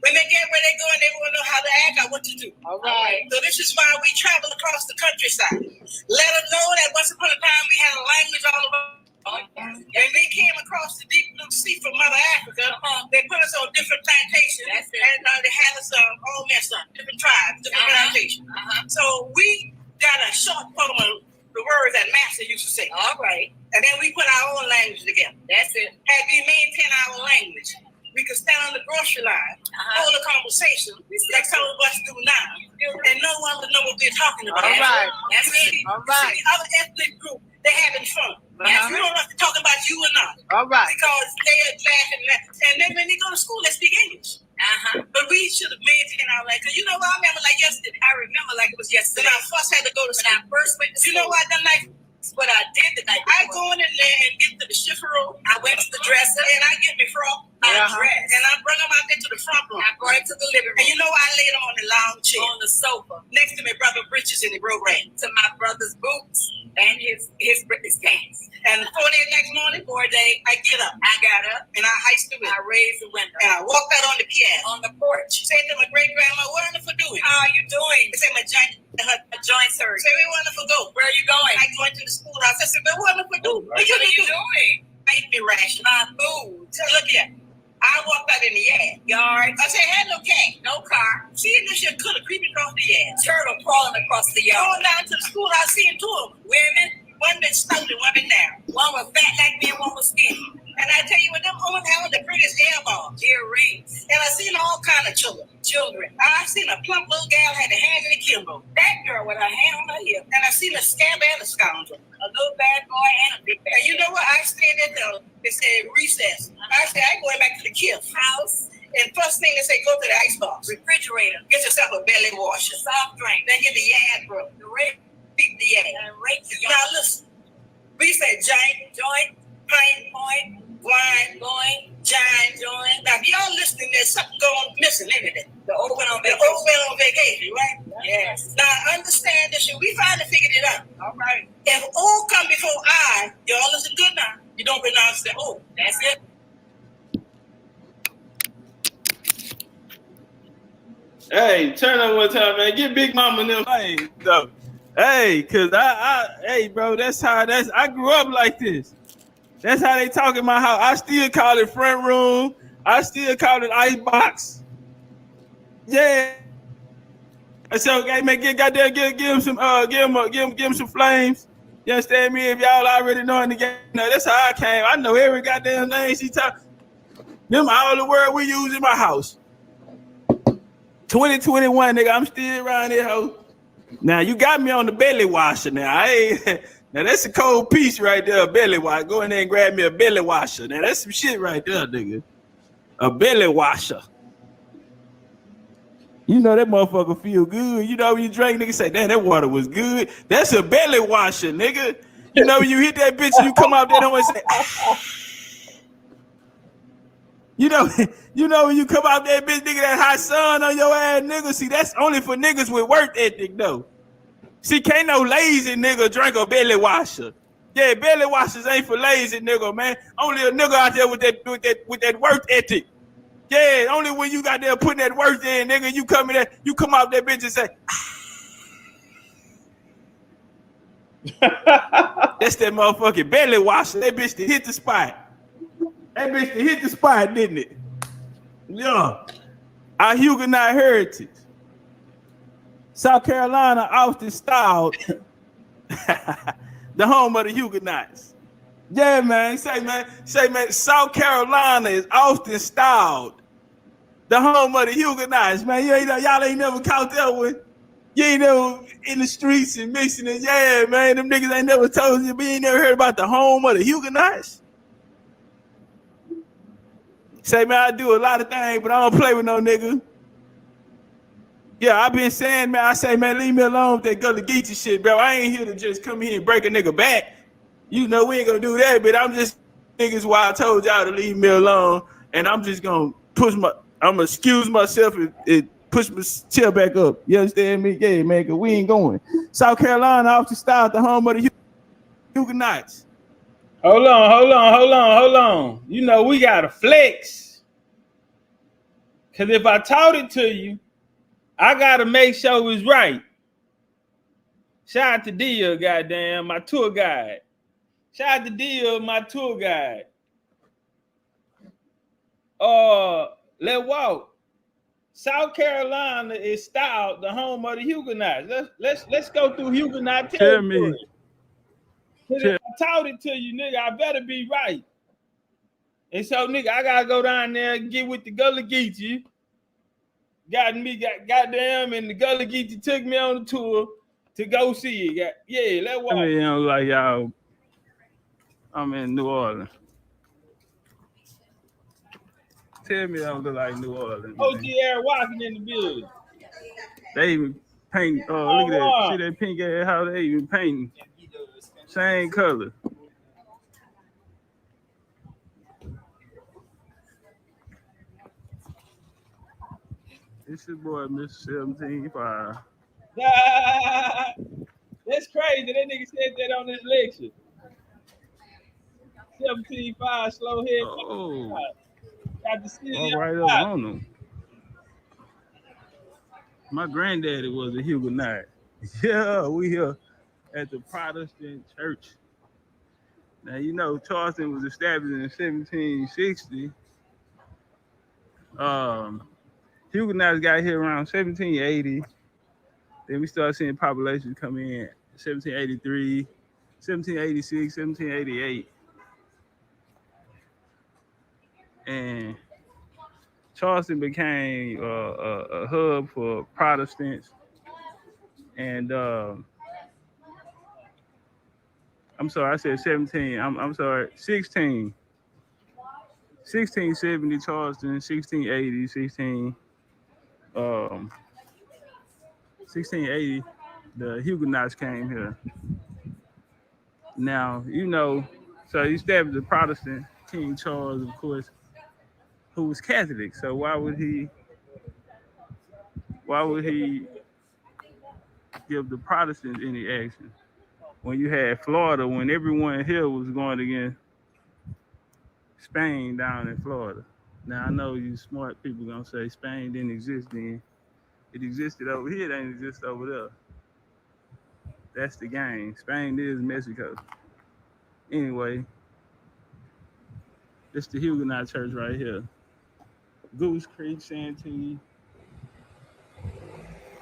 when they get where they're going, they want to know how to act or what to do. All right. So this is why we travel across the countryside. Let them know that once upon a time we had a language all over. When we came across the deep blue sea from Mother Africa, they put us on different plantations, and they had us all messed up, different tribes, different plantations. So we got a short form of the words that Master used to say. All right. And then we put our own language together. That's it. Had we maintained our language, we could stand on the grocery line, hold a conversation like some of us do now, and no one would know what we're talking about. All right. That's it. All right. The other ethnic group, they're having fun. You don't have to talk about you or not. All right. Because they are laughing. And then when they go to school, they speak English. But we should have maintained our language. Because you know what? I remember like yesterday. I remember like it was yesterday. When I first had to go to school. When I first went to school. You know what I done like? What I did tonight. I go in there and get to the chiffon. I went to the dresser and I get me frock. I dress. And I bring them out there to the front room. I brought it to the living room. And you know I laid them on the lounge chair. On the sofa. Next to my brother Britches in the program. To my brother's boots and his pants. And 4 days next morning, 4 days, I get up. I got up and I heist the window. I raised the window. And I walked out on the piano. On the porch. Said to my great grandma, what wonderful doing? How are you doing? I said, my joints hurt. Say, we wonderful go. Where are you going? I go into the schoolhouse. I said, but what wonderful do? What are you doing? I eat me ration. My food. So look here. I walked out in the yard. I said, had no cat, no car. Seeing this shit could have creeping across the yard. Turtle crawling across the yard. Going down to the school, I seen two of them. Women. One been stout and one been down. One was fat like me and one was skinny. And I tell you what, them women having the prettiest earballs, earrings. And I seen all kind of children. I seen a plump little gal had a hand in the kimbo. That girl with her hand on her hip. And I seen a scamp and a scoundrel. A little bad boy and a big bad boy. And you know what? I stayed at they said recess. I said, I going back to the kid's house. And first thing they say, go to the icebox. Refrigerator. Get yourself a belly washer. Soft drink. Then get the yad broke. The red. The now listen, we say joint, pint, point, wine, going, joint. Now if y'all listening, there's something going missing, ain't it? The old went on vacation, right? Yes. Now understand this, we finally figured it out. All right. If O come before I, y'all listen good now. You don't pronounce the O. That's it. Hey, turn on one time, man. Get Big Mama in them things, though. Hey, cause hey, bro, I grew up like this. That's how they talk in my house. I still call it front room. I still call it ice box. Yeah. So, okay, man, give him some, give him some flames. You understand me? If y'all already know in the game, that's how I came. I know every goddamn thing she talk. Them all the word we use in my house. 2021, nigga, I'm still around here, ho. Now you got me on the belly washer. Now now that's a cold piece right there. A belly washer. Go in there and grab me a belly washer. Now that's some shit right there, nigga. A belly washer. You know that motherfucker feel good. You know when you drink, nigga say, damn, that water was good. That's a belly washer, nigga. You know when you hit that bitch and you come out there and say, You know when you come out there, bitch, nigga, that hot sun on your ass, nigga. See, that's only for niggas with work ethic, though. See, can't no lazy nigga drink a belly washer. Yeah, belly washers ain't for lazy nigga, man. Only a nigga out there with that work ethic. Yeah, only when you got there putting that work in, nigga, you come out that bitch and say, that's that motherfucking belly washer. That bitch that hit the spot. That bitch that hit the spot, didn't it? Yeah. Our Huguenot heritage. South Carolina often styled the home of the Huguenots. Yeah, man. Say, man, South Carolina is often styled the home of the Huguenots. Man, y'all ain't never caught that one. You ain't never in the streets and mixing it. Yeah, man, them niggas ain't never told you, but you ain't never heard about the home of the Huguenots. Say, man, I do a lot of things, but I don't play with no nigga. Yeah, I've been saying, man, I say, man, leave me alone with that Gullah Geechee shit, bro. I ain't here to just come here and break a nigga back. You know, we ain't gonna do that, but I'm just niggas why I told y'all to leave me alone, and I'm just gonna I'm gonna excuse myself and push my chair back up. You understand me? Yeah, man, because we ain't going. South Carolina often styled the home of the Huguenots. Hold on. You know, we got to flex. Because if I taught it to you, I got to make sure it's right. Shout out to Dia, goddamn, my tour guide. Shout out to Dia, my tour guide. Let's walk. South Carolina is styled the home of the Huguenots. Let's go through Huguenot territory. If I taught it to you, nigga, I better be right. And so, nigga, I gotta go down there and get with the Gullah Geechee. Goddamn, and the Gullah Geechee took me on the tour to go see it. Yeah, let's walk. I mean, like y'all, I'm in New Orleans. Tell me I look like New Orleans. OG Air walking in the building. They even paint. Look at that. See that pink ass how they even painting. Same color. This your boy, Mr. 17.5. That's crazy. That nigga said that on his lecture. 17.5, slow head. Oh. Got the city all right up on them. My granddaddy was a Huguenot. Yeah, we here at the Protestant church. Now, you know, Charleston was established in 1760. Huguenots got here around 1780. Then we started seeing populations come in 1783, 1786, 1788. And Charleston became a hub for Protestants. And I'm sorry, I said 17. I'm sorry, 16. 1670 Charleston, 1680, 1680, the Huguenots came here. Now, you know, so you established the Protestant, King Charles, of course, who was Catholic. So why would he give the Protestants any action when you had Florida, when everyone here was going against Spain down in Florida? Now I know you smart people gonna say Spain didn't exist then. It existed over here, it ain't exist over there. That's the game. Spain is Mexico. Anyway, this the Huguenot church right here. Goose Creek, Santee,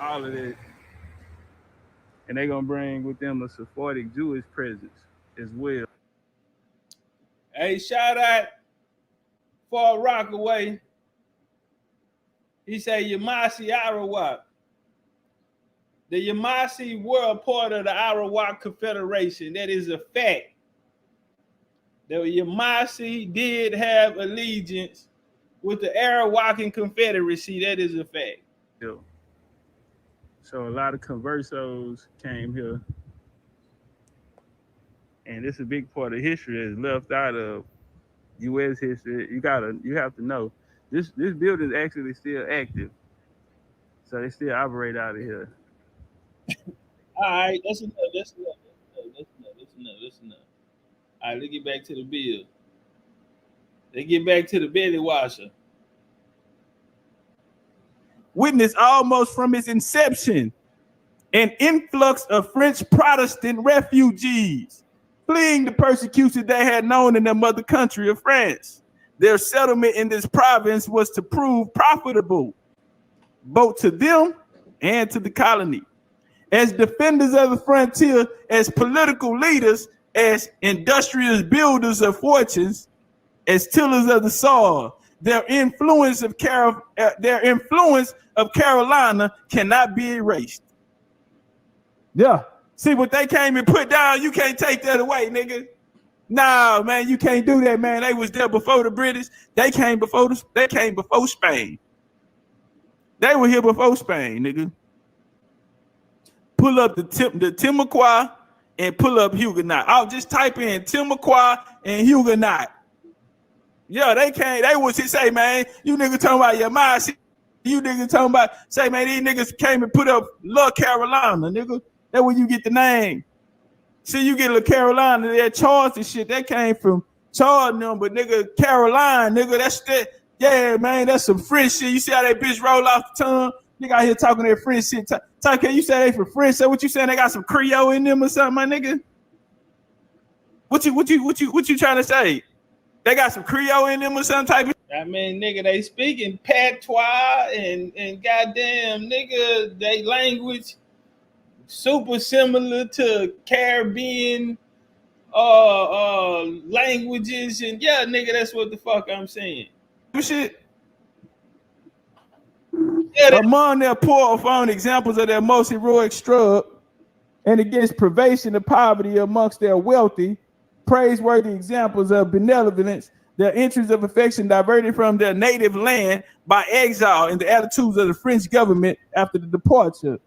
all of that. And they're gonna bring with them a Sephardic Jewish presence as well. Hey, shout out Far Rockaway. He said Yamasi Arawak. The Yamasi were a part of the Arawak Confederation. That is a fact. The Yamasi did have allegiance with the Arawakan Confederacy. That is a fact. Yeah. So a lot of conversos came here. And this is a big part of history that's left out of U.S. history. You have to know. This building is actually still active. So they still operate out of here. All right, that's enough. All right, let's get back to the bill. Let's get back to the belly washer. Witnessed almost from its inception an influx of French Protestant refugees fleeing the persecution they had known in their mother country of France. Their settlement in this province was to prove profitable, both to them and to the colony. As defenders of the frontier, as political leaders, as industrious builders of fortunes, as tillers of the soil, their influence of Carolina cannot be erased. Yeah. See what they came and put down, you can't take that away, nigga. Nah, man, you can't do that, man. They was there before the British. They came before Spain. They were here before Spain, nigga. Pull up the Timucua and pull up Huguenot. I'll just type in Timucua and Huguenot. Yeah, they came. They was to say, man, you niggas talking about your mind. You niggas talking about, say, man, these niggas came and put up Little Carolina, nigga. That's where you get the name. See, you get a Carolina, that Charles and shit, that came from Charles them, but nigga, Caroline, nigga, that's that. Yeah, man, that's some French shit. You see how that bitch roll off the tongue? Nigga out here talking that French shit. Can you say they for French? So what you saying? They got some Creole in them or something, my nigga? What you trying to say? They got some Creole in them or some type of? I mean, nigga, they speaking patois and goddamn, nigga, they language super similar to Caribbean languages, and yeah, nigga, that's what the fuck I'm saying. Shit. Yeah, among their poor found examples of their most heroic struggle and against privation and poverty amongst their wealthy, praiseworthy examples of benevolence, their interests of affection diverted from their native land by exile and the attitudes of the French government after the departure.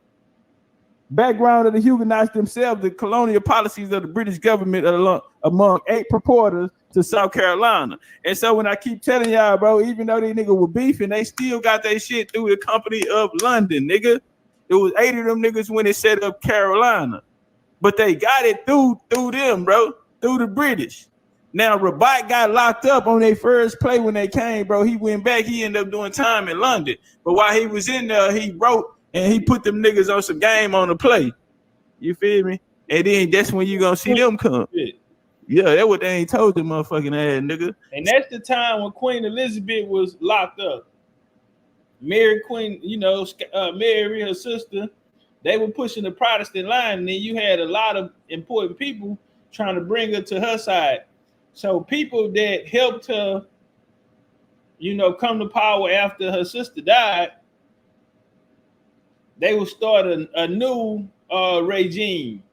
Background of the Huguenots themselves, the colonial policies of the British government among 8 purporters to South Carolina. And so when I keep telling y'all, bro, even though these niggas were beefing, they still got their shit through the Company of London, nigga. It was 8 of them niggas when they set up Carolina. But they got it through them, bro, through the British. Now, Rabat got locked up on their first play when they came, bro. He went back. He ended up doing time in London. But while he was in there, he wrote and he put them niggas on some game on the play. You feel me? And then that's when you gonna see them come. Yeah, that's what they ain't told them motherfucking ass, nigga. And that's the time when Queen Elizabeth was locked up. Mary Queen, Mary, her sister, they were pushing the Protestant line, and then you had a lot of important people trying to bring her to her side. So people that helped her, come to power after her sister died, they would start a new regime.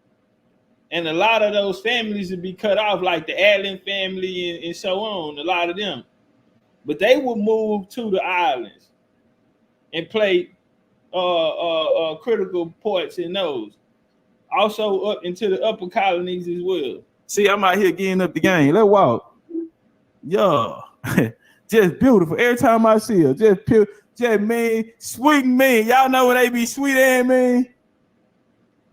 And a lot of those families would be cut off, like the Allen family and so on, a lot of them. But they would move to the islands and play critical parts in those. Also up into the upper colonies as well. See, I'm out here getting up the game. Let's walk. Yeah. Just beautiful. Every time I see her, just mean, sweet and mean. Y'all know when they be sweet and mean?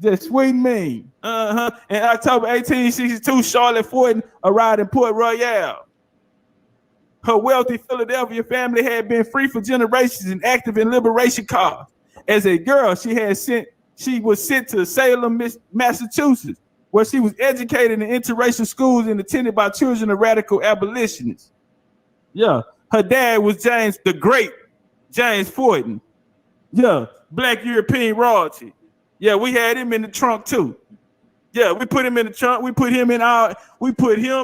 Just sweet and mean. In October 1862, Charlotte Fortin arrived in Port Royal. Her wealthy Philadelphia family had been free for generations and active in liberation cause. As a girl, she was sent to Salem, Massachusetts, where she was educated in interracial schools and attended by children of radical abolitionists. Yeah, her dad was the great James Fortin. Yeah, Black European royalty. Yeah, we had him in the trunk too. Yeah, we put him in the trunk. We put him,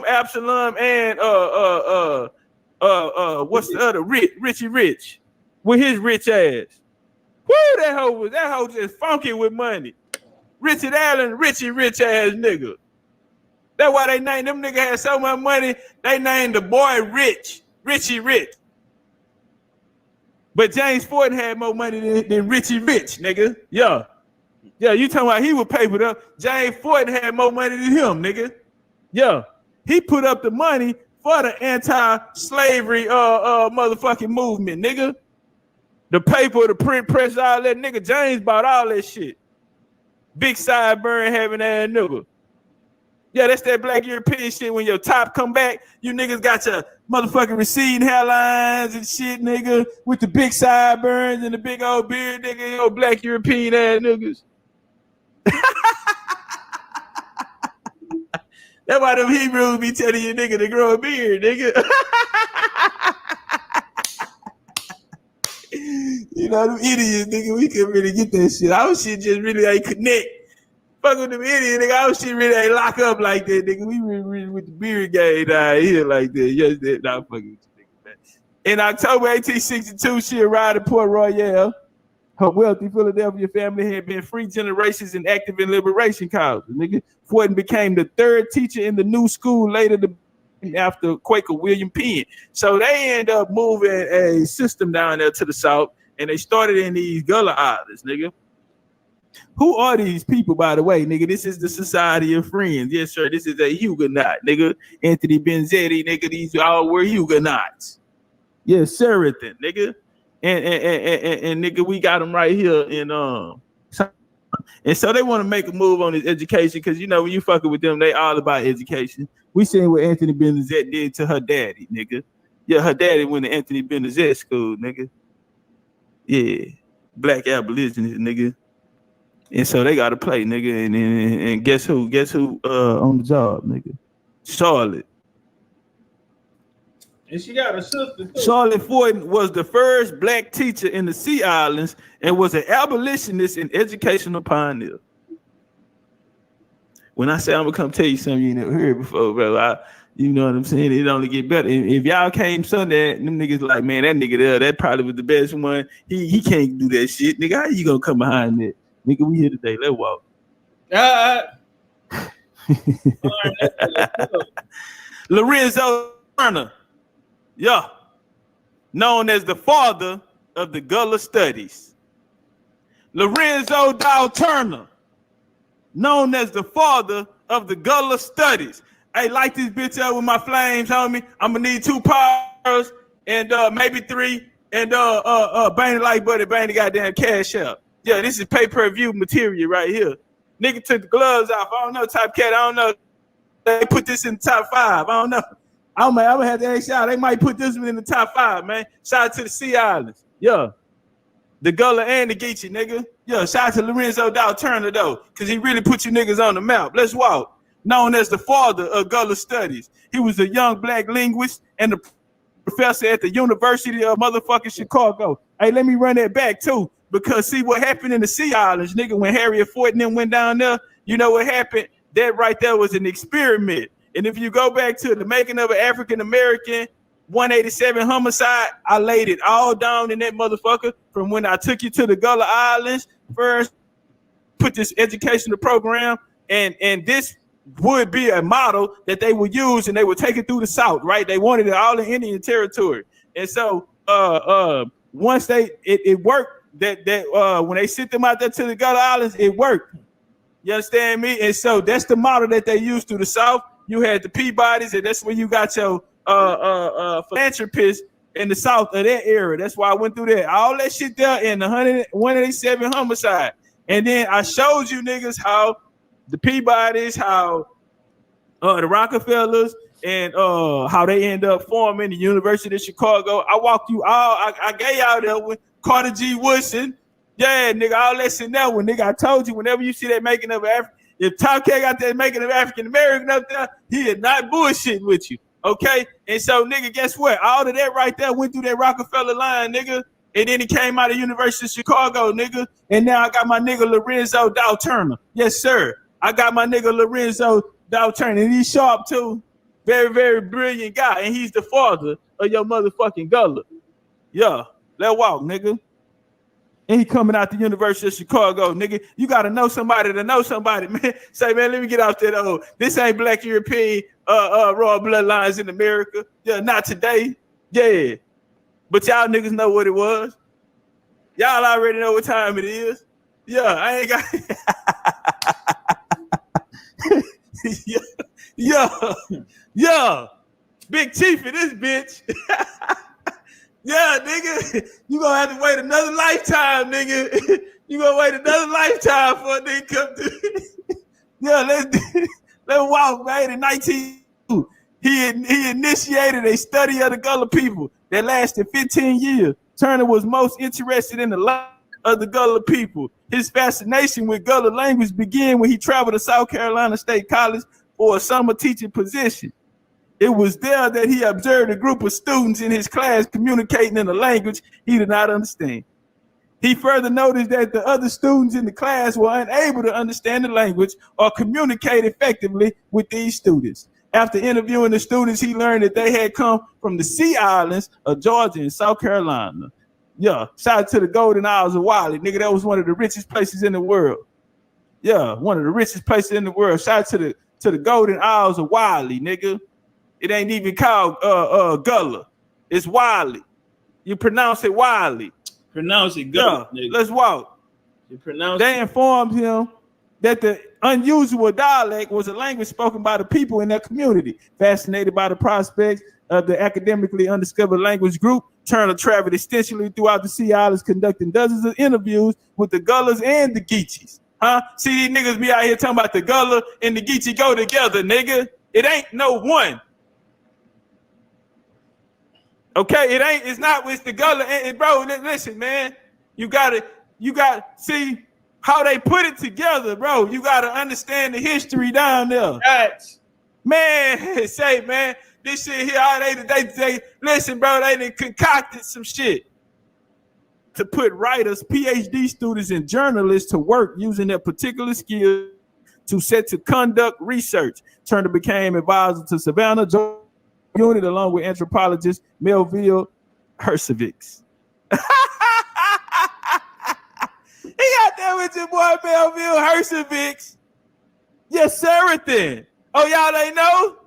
Absalom, and what's the other? Richie Rich, with his rich ass. Woo, that hoe just funky with money. Richard Allen, Richie rich ass nigga. That's why they named them nigga had so much money. They named the boy Richie Rich. But James Fortin had more money than Richie Rich, nigga. Yeah. Yeah, you talking about he was papered up. James Fortin had more money than him, nigga. Yeah. He put up the money for the anti-slavery motherfucking movement, nigga. The paper, the print press, all that, nigga. James bought all that shit. Big sideburn having that nigga. Yeah, that's that Black European shit. When your top come back, you niggas got your motherfucking receding hairlines and shit, nigga, with the big sideburns and the big old beard, nigga, your Black European ass niggas. That's why them Hebrews be telling you nigga to grow a beard, nigga. You know, them idiots, nigga, we couldn't really get that shit. Our shit just really ain't connect. Fuck with them idiots, nigga. Our shit really ain't lock up like that, nigga. We really with the beard game down here like that. Yes, that not fucking with you, nigga, man. In October 1862, she arrived at Port Royal. Her wealthy Philadelphia family had been free generations and active in liberation causes, nigga. Fortin became the 3rd teacher in the new school later after Quaker William Penn. So they end up moving a system down there to the south, and they started in these Gullah Islands, nigga. Who are these people, by the way, nigga? This is the Society of Friends. Yes, sir. This is a Huguenot, nigga. Anthony Benzetti, nigga. These all were Huguenots. Yes, sir, nigga. And nigga, we got them right here in And so they want to make a move on this education because, you know, when you fucking with them, they all about education. We seen what Anthony Benazet did to her daddy, nigga. Yeah, her daddy went to Anthony Benazet school, nigga. Yeah, black abolitionists, nigga. And so they got to play, nigga. And guess who? Guess who on the job, nigga? Charlotte. And she got a sister too. Charlotte Ford was the first black teacher in the Sea Islands and was an abolitionist and educational pioneer. When I say I'm gonna come tell you something you never heard before, bro, you know what I'm saying? It only get better. If y'all came Sunday, them niggas like, man, that nigga there, that probably was the best one. He can't do that shit, nigga. How you gonna come behind that, nigga? We here today. Let's walk. Lorenzo Turner. Yeah, known as the father of the Gullah studies. Lorenzo Dow Turner, known as the father of the Gullah studies. Hey, light this bitch up with my flames, homie. I'm gonna need 2 powers and maybe 3. And bang it like buddy, bang the goddamn cash out. Yeah, this is pay-per-view material right here. Nigga took the gloves off. I don't know, Topcatz. I don't know. They put this in the top 5. I don't know. I'm gonna have to ask y'all. They might put this one in the top 5, man. Shout out to the Sea Islands. Yeah. The Gullah and the Geechee, nigga. Yeah, shout out to Lorenzo Dow Turner, though, because he really put you niggas on the map. Let's walk. Known as the father of Gullah studies. He was a young black linguist and a professor at the University of motherfucking Chicago. Hey, let me run that back, too, because see what happened in the Sea Islands, nigga, when Harriet Ford and them went down there, you know what happened? That right there was an experiment. And if you go back to the making of an African-American 187 homicide, I laid it all down in that motherfucker from when I took you to the Gullah Islands first, put this educational program, and this would be a model that they would use and they would take it through the South, right? They wanted it all in Indian territory. And so once it worked, that when they sent them out there to the Gullah Islands, it worked. You understand me? And so that's the model that they used through the South. You had the Peabodys, and that's where you got your philanthropists in the South of that era. That's why I went through that. All that shit there in the 187 homicide. And then I showed you niggas how the Peabodys, how the Rockefellers, and how they end up forming the University of Chicago. I walked you all. I gave y'all there with Carter G. Woodson. Yeah, nigga, all that shit there. When nigga, I told you, whenever you see that making of African, if Topcatz got that making of African American up there, he is not bullshitting with you. Okay? And so, nigga, guess what? All of that right there went through that Rockefeller line, nigga. And then he came out of University of Chicago, nigga. And now I got my nigga Lorenzo Dow Turner. Yes, sir. I got my nigga Lorenzo Dow Turner. And he's sharp, too. Very, very brilliant guy. And he's the father of your motherfucking Gullah. Yeah. Let's walk, nigga. And he coming out the University of Chicago, nigga. You got to know somebody to know somebody, man. Say, man, let me get out that. This ain't black European royal bloodlines in America. Yeah, not today. Yeah. But y'all niggas know what it was. Y'all already know what time it is. Yeah, I ain't got yeah. Big Chief in this bitch. Yeah, nigga, you gonna have to wait another lifetime, nigga. You gonna wait another lifetime for a nigga come through. Yeah, let's walk, man. In 1902, he initiated a study of the Gullah people that lasted 15 years. Turner was most interested in the life of the Gullah people. His fascination with Gullah language began when he traveled to South Carolina State College for a summer teaching position. It was there that he observed a group of students in his class communicating in a language he did not understand. He further noticed that the other students in the class were unable to understand the language or communicate effectively with these students. After interviewing the students, he learned that they had come from the Sea Islands of Georgia and South Carolina. Yeah, shout out to the Golden Isles of Wiley. Nigga, that was one of the richest places in the world. Yeah, one of the richest places in the world. Shout out to the Golden Isles of Wiley, nigga. It ain't even called Gullah. It's Wiley. You pronounce it Wiley. Pronounce it Gullah. Yeah, let's walk. They informed him that the unusual dialect was a language spoken by the people in their community. Fascinated by the prospects of the academically undiscovered language group, Turner traveled extensively throughout the Sea Islands, conducting dozens of interviews with the Gullahs and the Geechees. Huh? See, these niggas be out here talking about the Gullah and the Geechee go together, nigga. It ain't no one. Okay, it's not with the Gullah. And bro, listen, man, you gotta see how they put it together, bro. You gotta understand the history down there. That's Man, say, man, this shit here, they listen, bro, they done concocted some shit to put writers, PhD students, and journalists to work using their particular skills to conduct research. Turner became advisor to Savannah Unit along with anthropologist Melville Hersevix. He got there with your boy Melville Hersevix. Yes, sir, then. Oh, y'all ain't know?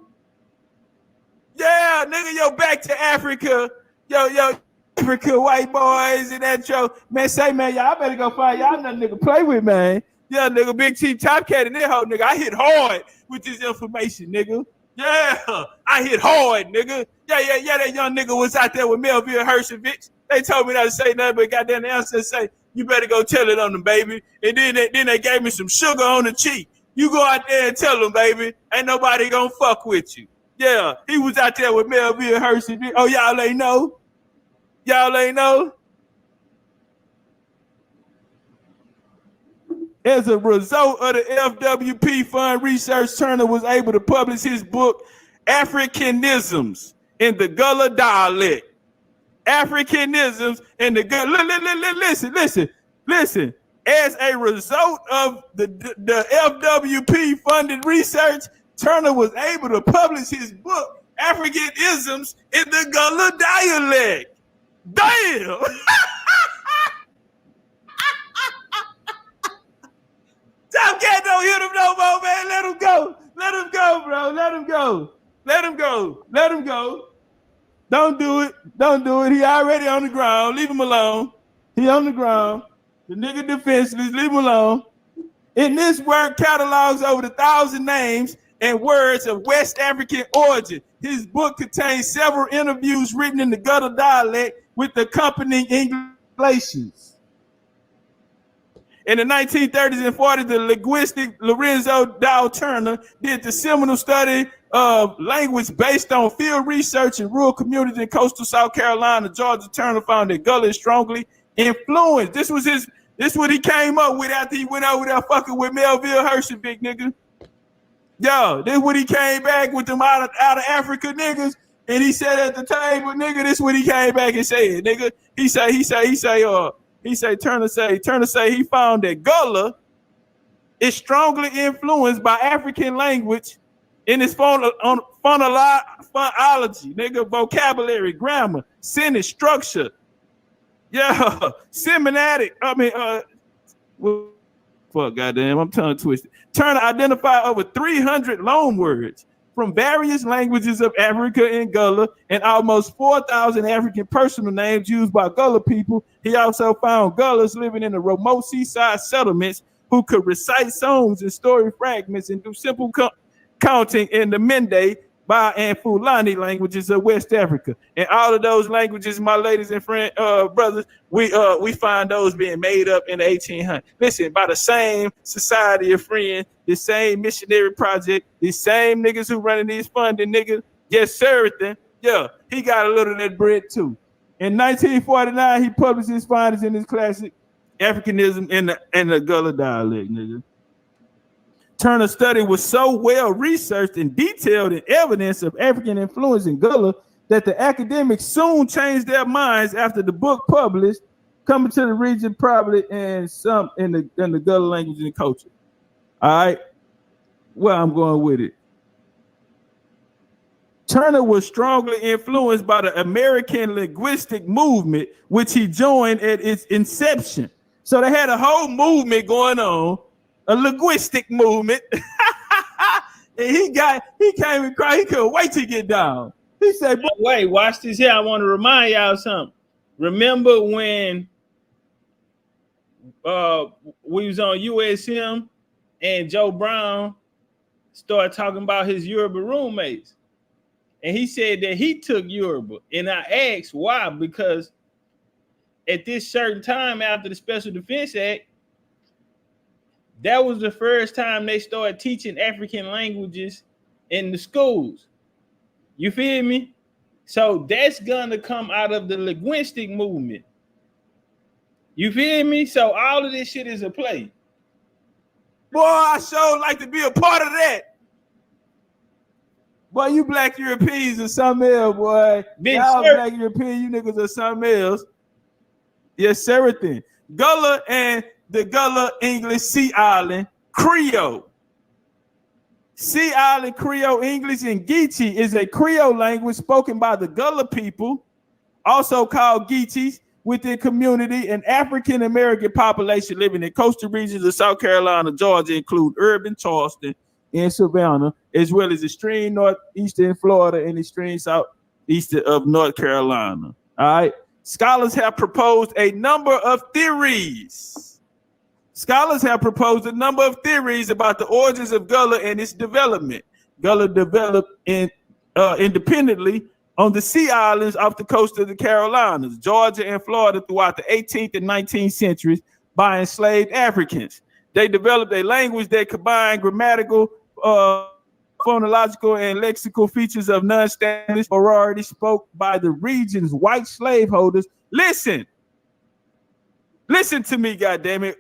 Yeah, nigga, yo, back to Africa. Yo, Africa, white boys and that show. Man, say, man, y'all better go find y'all another nigga play with, man. Yeah, nigga, Big Chief Topcatz and that hoe, nigga. I hit hard with this information, nigga. Yeah, I hit hard, nigga. Yeah, that young nigga was out there with Melville Hersevich. They told me not to say nothing, but goddamn the answer say, you better go tell it on them, baby. And then they gave me some sugar on the cheek. You go out there and tell them, baby, ain't nobody gonna fuck with you. Yeah, he was out there with Melville Hersevich. Oh, y'all ain't know? Y'all ain't know? As a result of the FWP fund research, Turner was able to publish his book, Africanisms in the Gullah dialect. Africanisms in the Gullah. Listen. As a result of the FWP funded research, Turner was able to publish his book, Africanisms in the Gullah dialect. Damn! Topcatz don't hit him no more, man. Let him go. Let him go, bro. Let him go. Let him go. Let him go. Don't do it. Don't do it. He already on the ground. Leave him alone. He on the ground. The nigga defenseless. Leave him alone. In this work catalogs over 1,000 names and words of West African origin. His book contains several interviews written in the Gullah dialect with accompanying English. In the 1930s and 40s, the linguistic Lorenzo Dow Turner did the seminal study of language based on field research in rural communities in coastal South Carolina. Georgia Turner found that Gullah is strongly influenced. This what he came up with after he went over there fucking with Melville Hersevich, nigga. Yo, this what he came back with them out of Africa niggas, and he said at the table, nigga, this what he came back and said, nigga. He say Turner say he found that Gullah is strongly influenced by African language in its phonology, nigga, vocabulary, grammar, sentence structure. Yeah, semantic. Fuck, goddamn, I'm tongue twisted. Turner identified over 300 loan words from various languages of Africa and Gullah, and almost 4,000 African personal names used by Gullah people. He also found Gullahs living in the remote seaside settlements who could recite songs and story fragments and do simple counting in the Mende, Ba, and Fulani languages of West Africa. And all of those languages, my ladies and friends, brothers, we find those being made up in the 1800s. Listen, by the same society of friends, the same missionary project, the same niggas who running these funding niggas. Yes, sir. Then, yeah, he got a little of that bread too. In 1949, he published his findings in his classic Africanism in the Gullah dialect, nigga. Turner's study was so well researched and detailed in evidence of African influence in Gullah that the academics soon changed their minds after the book published, coming to the region probably in the Gullah language and culture. All right, where I'm going with it. Turner was strongly influenced by the American linguistic movement, which he joined at its inception. So they had a whole movement going on, a linguistic movement. And he came and cried. He couldn't wait to get down. He said, wait, watch this here. I want to remind y'all something. Remember when we was on USM and Joe Brown started talking about his Yoruba roommates? And he said that he took Yoruba. And I asked why, because at this certain time after the Special Defense Act, that was the first time they started teaching African languages in the schools. You feel me? So that's gonna come out of the linguistic movement. You feel me? So all of this shit is a play. Boy, I sure like to be a part of that. Boy, you black Europeans or something else, boy. Y'all black European, you niggas are something else. Yes, everything. Gullah and the Gullah English Sea Island Creole. Sea Island Creole English and Geechee is a Creole language spoken by the Gullah people, also called Geechees, within community and African American population living in coastal regions of South Carolina, Georgia, include urban Charleston and Savannah, as well as extreme northeastern Florida and extreme southeastern of North Carolina. All right. Scholars have proposed a number of theories. Scholars have proposed a number of theories about the origins of Gullah and its development. Gullah developed independently on the sea islands off the coast of the Carolinas, Georgia, and Florida throughout the 18th and 19th centuries by enslaved Africans. They developed a language that combined grammatical, phonological, and lexical features of non-standard varieties spoke by the region's white slaveholders. Listen to me, goddammit.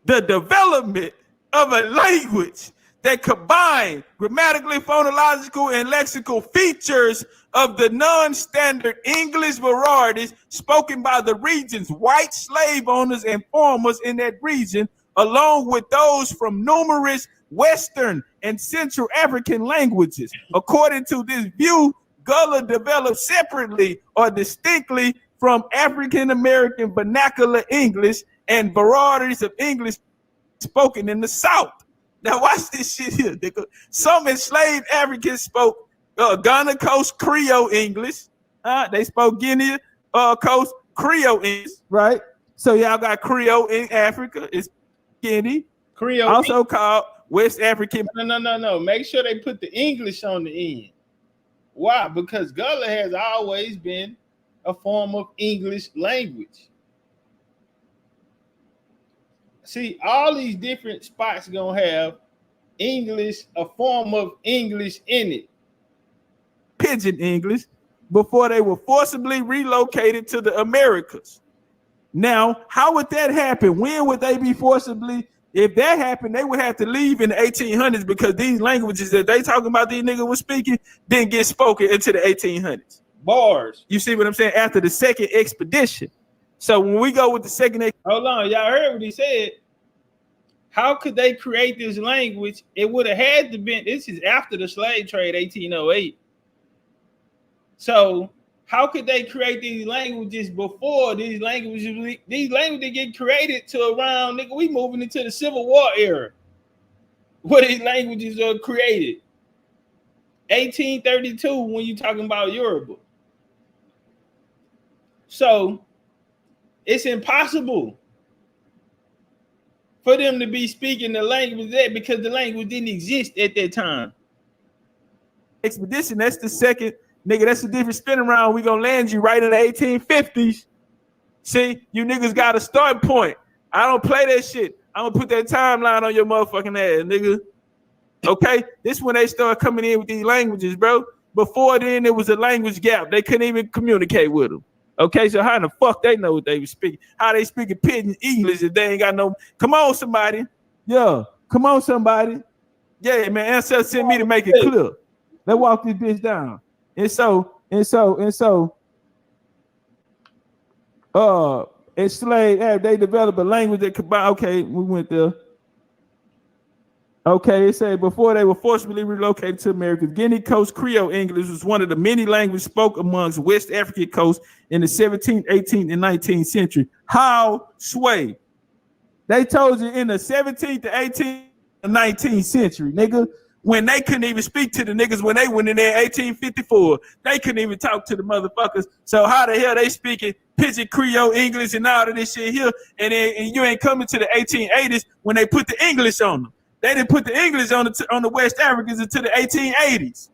The development of a language that combine grammatically, phonological, and lexical features of the non-standard English varieties spoken by the region's white slave owners and farmers in that region, along with those from numerous Western and Central African languages. According to this view, Gullah developed separately or distinctly from African American vernacular English and varieties of English spoken in the South. Now watch this shit here, nigga. Some enslaved Africans spoke Ghana Coast Creole English. They spoke Guinea Coast Creole English, right? So y'all got Creole in Africa. It's Guinea. Creole also called West African. No. Make sure they put the English on the end. Why? Because Gullah has always been a form of English language. See, all these different spots gonna have English, a form of English in it. Pidgin English, before they were forcibly relocated to the Americas. Now, how would that happen? When would they be forcibly? If that happened, they would have to leave in the 1800s because these languages that they talking about these niggas was speaking didn't get spoken into the 1800s. Bars. You see what I'm saying? After the second expedition. So when we go with the second, hold on, y'all heard what he said. How could they create this language? It would have had to be. This is after the slave trade, 1808. So how could they create these languages before these languages? These languages get created to around, nigga, we moving into the Civil War era, where these languages are created. 1832, when you're talking about Yoruba. So it's impossible for them to be speaking the language there because the language didn't exist at that time. Expedition, that's the second, nigga, that's a different spin around. We gonna land you right in the 1850s. See, you niggas got a start point. I don't play that shit. I'm gonna put that timeline on your motherfucking ass, nigga. Okay, this when they start coming in with these languages, bro. Before then, there was a language gap. They couldn't even communicate with them. Okay, so how in the fuck they know what they were speaking? How they speaking pidgin English if they ain't got no? Come on, somebody. Yeah, come on, somebody. Yeah, man. Ancestor sent me to make it clear. Let's walk this bitch down. And so, enslaved, they developed a language that combined. Okay, we went there. Okay, it said before they were forcibly relocated to America, Guinea Coast Creole English was one of the many languages spoken amongst West African coast in the 17th, 18th, and 19th century. How sway? They told you in the 17th, the 18th, and 19th century, nigga, when they couldn't even speak to the niggas when they went in there in 1854. They couldn't even talk to the motherfuckers. So how the hell they speaking pidgin Creole English and all of this shit here? And you ain't coming to the 1880s when they put the English on them. They didn't put the English on the West Africans until the 1880s.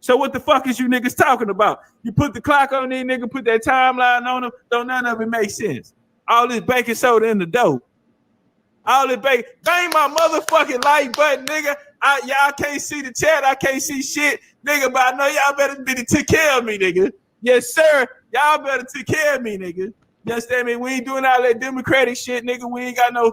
So what the fuck is you niggas talking about? You put the clock on these niggas, put that timeline on them, don't none of it make sense. All this baking soda in the dope. All the bang my motherfucking like button, nigga. Y'all can't see the chat. I can't see shit, nigga. But I know y'all better take care of me, nigga. Yes, sir. Y'all better take care of me, nigga. You understand me? We ain't doing all that democratic shit, nigga. We ain't got no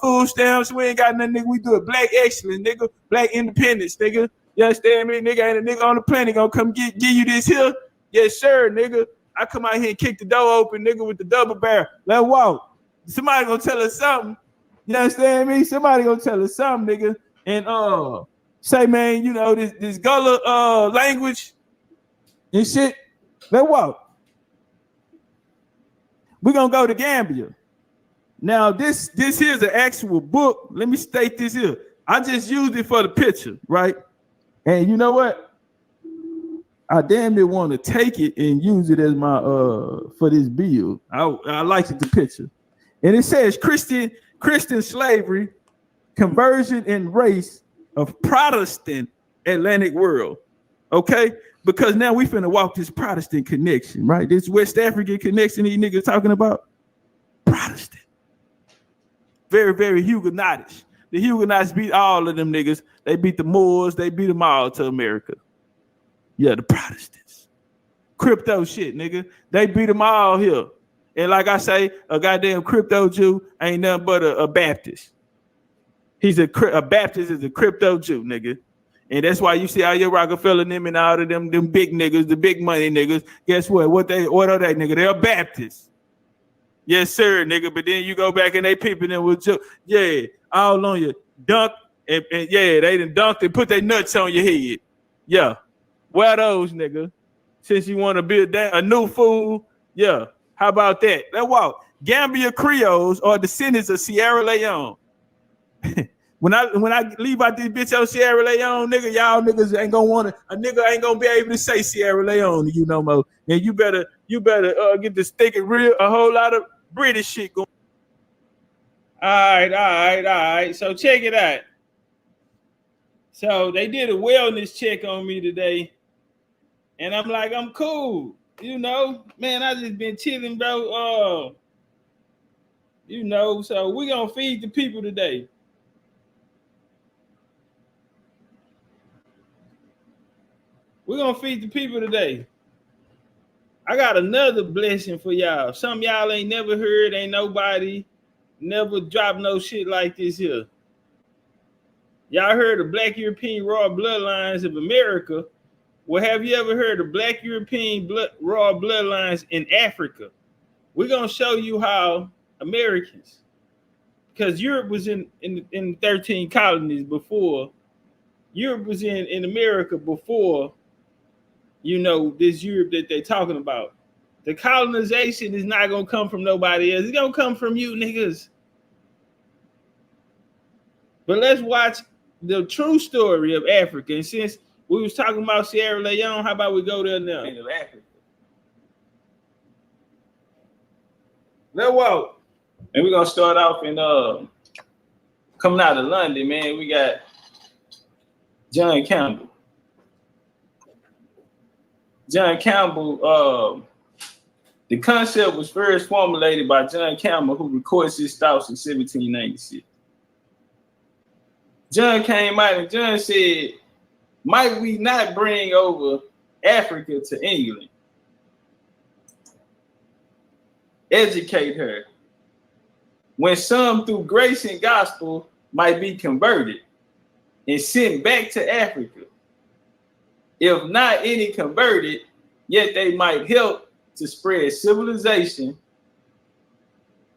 food stamps. We ain't got nothing, nigga. We do it black excellence, nigga. Black independence, nigga. You understand me? Nigga, ain't a nigga on the planet gonna come give you this here. Yes, sir, nigga. I come out here and kick the door open, nigga, with the double barrel. Let's walk. Somebody gonna tell us something. You understand me? Somebody gonna tell us something, nigga. And say, man, you know, this Gullah language and shit. Let's walk. We're gonna go to Gambia. Now, this here's an actual book. Let me state this here. I just used it for the picture, right? And you know what? I damn near want to take it and use it as my for this bill. I liked the picture. And it says Christian slavery, conversion and race of Protestant Atlantic world. Okay? Because now we finna walk this Protestant connection, right? This West African connection these niggas talking about. Protestant. Very, very Huguenotish. The Huguenots beat all of them niggas. They beat the Moors. They beat them all to America. Yeah, the Protestants. Crypto shit, nigga. They beat them all here. And like I say, a goddamn crypto Jew ain't nothing but a Baptist. A Baptist is a crypto Jew, nigga. And that's why you see all your Rockefeller and them and all of them big niggas, the big money niggas. Guess what? What are they, nigga? They're Baptists. Yes, sir, nigga. But then you go back and they peeping in with you. Yeah, all on you. Dunk. And yeah, they done dunked and put their nuts on your head. Yeah. Where those, nigga? Since you want to build a new fool. Yeah. How about that? Let's walk. Gambia Creoles are descendants of Sierra Leone. When I leave out this bitch on Sierra Leone, nigga, y'all niggas ain't gonna ain't gonna be able to say Sierra Leone to you no more. And you better get this thinking real a whole lot of British shit going. All right. So check it out. So they did a wellness check on me today, and I'm like, I'm cool. You know, man, I just been chilling, bro. You know, so we gonna feed the people today. We're going to feed the people today. I got another blessing for y'all. Some y'all ain't never heard, ain't nobody never dropped no shit like this here. Y'all heard of Black European raw bloodlines of America. Well, have you ever heard of Black European raw bloodlines in Africa? We're going to show you how Americans, because Europe was in 13 colonies before. Europe was in America before, you know, this Europe that they're talking about. The colonization is not going to come from nobody else. It's going to come from you niggas. But let's watch the true story of Africa. And since we was talking about Sierra Leone, how about we go there now? Let's walk. And we're going to start off in coming out of London, man. We got John Campbell. John Campbell, the concept was first formulated by John Campbell, who records his thoughts in 1796. John came out and John said, might we not bring over Africa to England? Educate her. When some through grace and gospel might be converted and sent back to Africa. If not any converted, yet they might help to spread civilization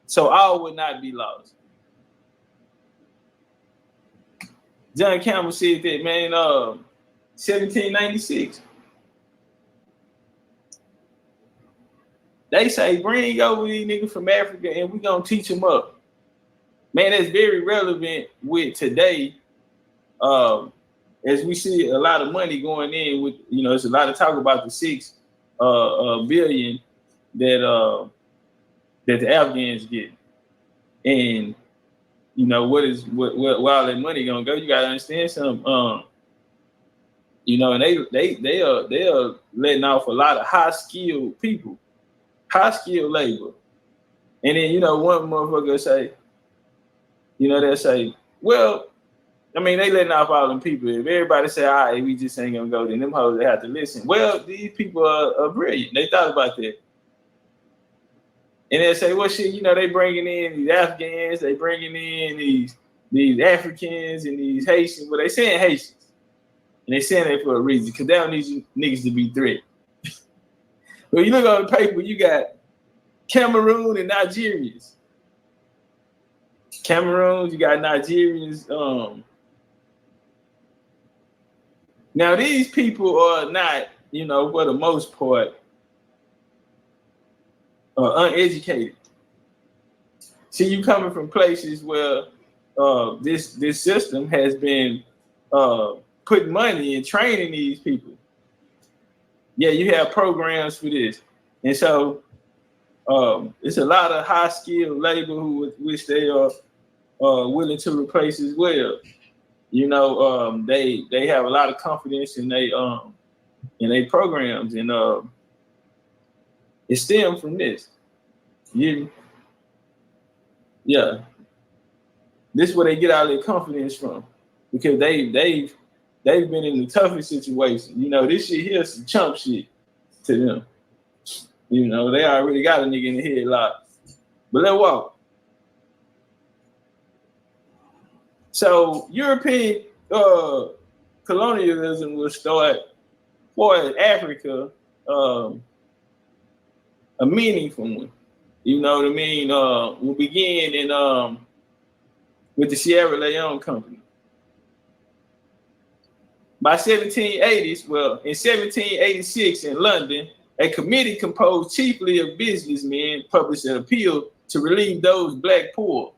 so all would not be lost. John Campbell said that, man, 1796. They say, bring over these niggas from Africa and we're going to teach them up. Man, that's very relevant with today. As we see a lot of money going in with, you know, there's a lot of talk about the 6 billion that the Afghans get. And, you know, where all that money gonna go? You gotta understand something. You know, and they are letting off a lot of high-skilled people, high-skilled labor. And then, you know, one motherfucker say, You know, they'll say, well, I mean, they letting off all them people. If everybody say, all right, we just ain't gonna go, then them hoes, they have to listen. Well, these people are brilliant. They thought about that. And they say, well, shit, you know, they bringing in these Afghans, they bringing in these Africans and these Haitians. Well, they saying Haitians. And they saying that for a reason, because they don't need you niggas to be threatened. Well, you look on the paper, you got Cameroon and Nigerians. Cameroons, you got Nigerians. Now, these people are not, you know, for the most part, uneducated. See, you coming from places where this system has been putting money and training these people. Yeah, you have programs for this. And so it's a lot of high-skilled labor which they are willing to replace as well. You know, they have a lot of confidence in their programs, and it stems from this. Yeah, this is where they get all their confidence from, because they've been in the toughest situation. You know, this shit here is some chump shit to them. You know, they already got a nigga in the headlock. But let's walk. So European colonialism will start for Africa a meaningful one. You know what I mean? Will begin in with the Sierra Leone Company. By 1780s, well, in 1786 in London, a committee composed chiefly of businessmen published an appeal to relieve those black poor.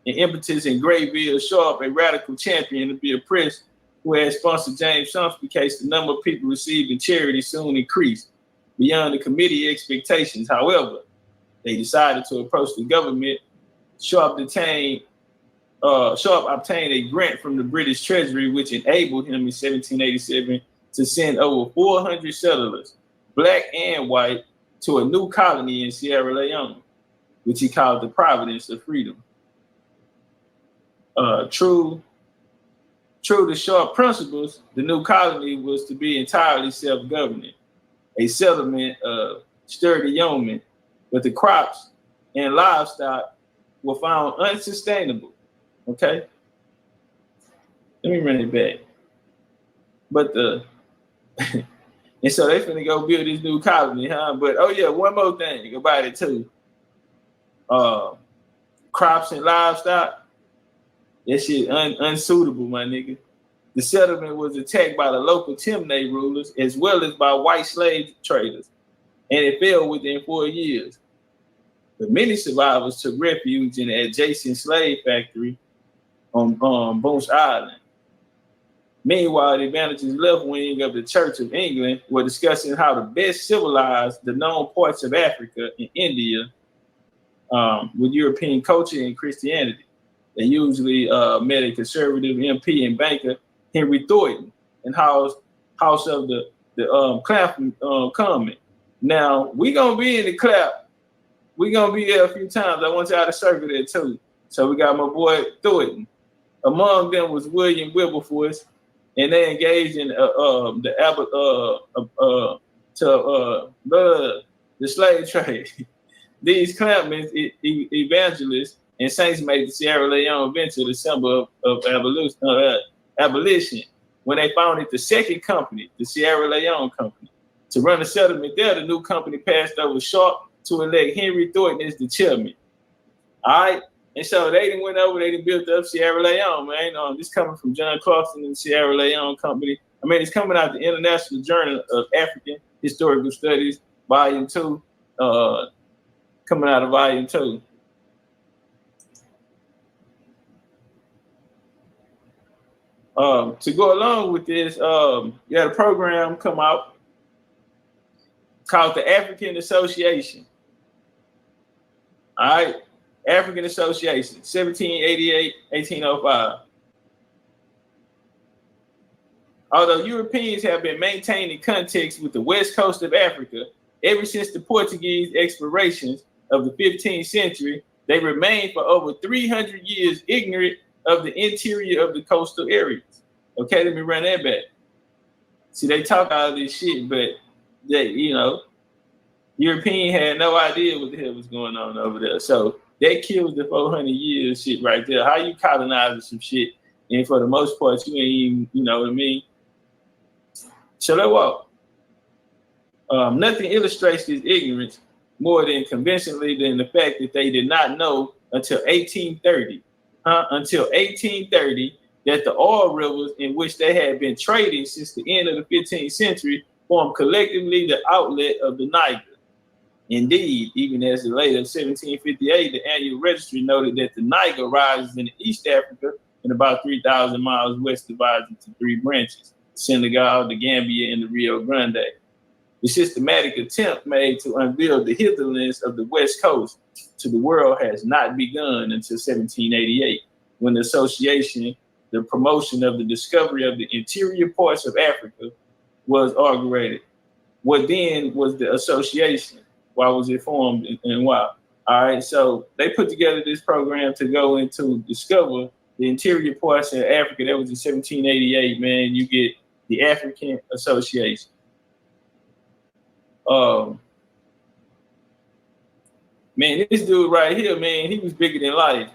An impetus in Grayville Sharp, a radical champion to be oppressed, who had sponsored James Shumsky's case, the number of people receiving charity soon increased beyond the committee expectations. However, they decided to approach the government. Sharp obtained a grant from the British Treasury, which enabled him in 1787 to send over 400 settlers, black and white, to a new colony in Sierra Leone, which he called the Providence of Freedom. True to Sharp principles, the new colony was to be entirely self-governing, a settlement of sturdy yeomen, but the crops and livestock were found unsustainable. Okay, let me run it back. But and so they finna go build this new colony, huh? But oh yeah, one more thing about it too. Crops and livestock, that shit unsuitable, my nigga. The settlement was attacked by the local Temne rulers as well as by white slave traders, and it fell within 4 years. But many survivors took refuge in the adjacent slave factory on Boonch Island. Meanwhile, the advantages left wing of the Church of England were discussing how to best civilize the known parts of Africa and India with European culture and Christianity. They usually met a conservative MP and banker, Henry Thornton, in house of the Clapham Common. Now, we gonna be in the Clap. We gonna be there a few times. I want y'all to circle there too. So we got my boy Thornton. Among them was William Wilberforce, and they engaged in the slave trade. These clampmen, evangelists, and saints made the Sierra Leone venture the symbol of abolition when they founded the second company, the Sierra Leone Company. To run the settlement there, the new company passed over Sharp to elect Henry Thornton as the chairman. All right. And so they done went over, they done built up Sierra Leone, man. This coming from John Clarkson and the Sierra Leone Company. I mean, it's coming out the International Journal of African Historical Studies, Volume 2, coming out of Volume 2. To go along with this, you had a program come out called the African Association. All right. African Association, 1788-1805. Although Europeans have been maintaining contacts with the west coast of Africa ever since the Portuguese explorations of the 15th century, they remained for over 300 years ignorant of the interior of the coastal areas. Okay, let me run that back. See, they talk all this shit, but they, you know, European had no idea what the hell was going on over there. So that kills the 400 years shit right there. How you colonizing some shit, and for the most part, you ain't even, you know what I mean? So let's walk. Nothing illustrates this ignorance more than convincingly than the fact that they did not know until 1830, that the oil rivers in which they had been trading since the end of the 15th century formed collectively the outlet of the Niger. Indeed, even as late as 1758, the annual registry noted that the Niger rises in East Africa and about 3,000 miles west divides into three branches: Senegal, the Gambia, and the Rio Grande. The systematic attempt made to unveil the hinterlands of the West Coast to the world has not begun until 1788, when the association, the promotion of the discovery of the interior parts of Africa, was inaugurated. What then was the association? Why was it formed, and why? All right, so they put together this program to go into discover the interior parts of Africa. That was in 1788, man. You get the African Association. Man, this dude right here, man, he was bigger than life.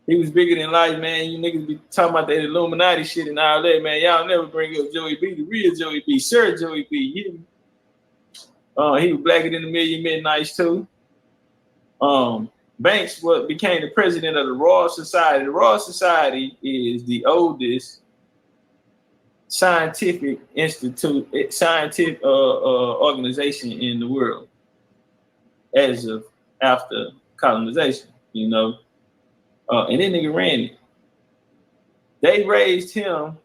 He was bigger than life, man. You niggas be talking about that Illuminati shit and all that, man. Y'all never bring up Joey B, the real Joey B, Sir Joey B. He was blacker than the Million Midnights too. Banks became the president of the Royal Society. The Royal Society is the oldest scientific organization in the world as of after colonization, you know. And that nigga ran it. They raised him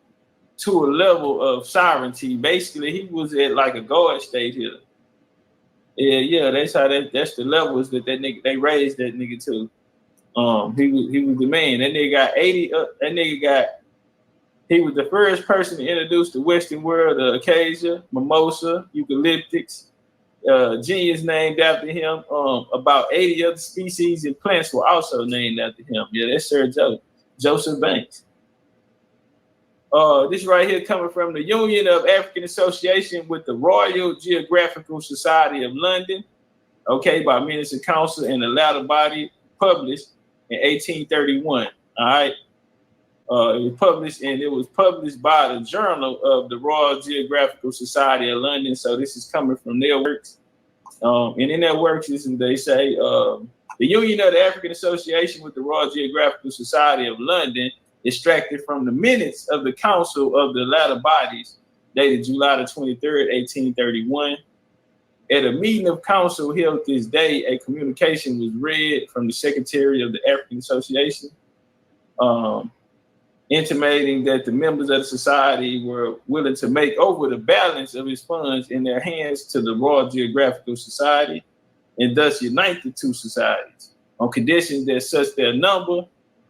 to a level of sovereignty. Basically, he was at like a guard state here. Yeah, that's how that's the levels that nigga they raised that nigga to. He was the man. That nigga got 80. He was the first person to introduce the Western world of acacia, mimosa, eucalyptics. Genius named after him. About 80 other species and plants were also named after him. Yeah, that's Sir Joseph Banks. This right here coming from the Union of African Association with the Royal Geographical Society of London, okay, by Minister Council and the latter body, published in 1831. All right. It was published by the Journal of the Royal Geographical Society of London. So this is coming from their works. And in their works, they say the Union of the African Association with the Royal Geographical Society of London, extracted from the minutes of the Council of the latter bodies, dated July the 23rd, 1831. At a meeting of council held this day, a communication was read from the Secretary of the African Association, intimating that the members of the society were willing to make over the balance of its funds in their hands to the Royal Geographical Society and thus unite the two societies on conditions that such their number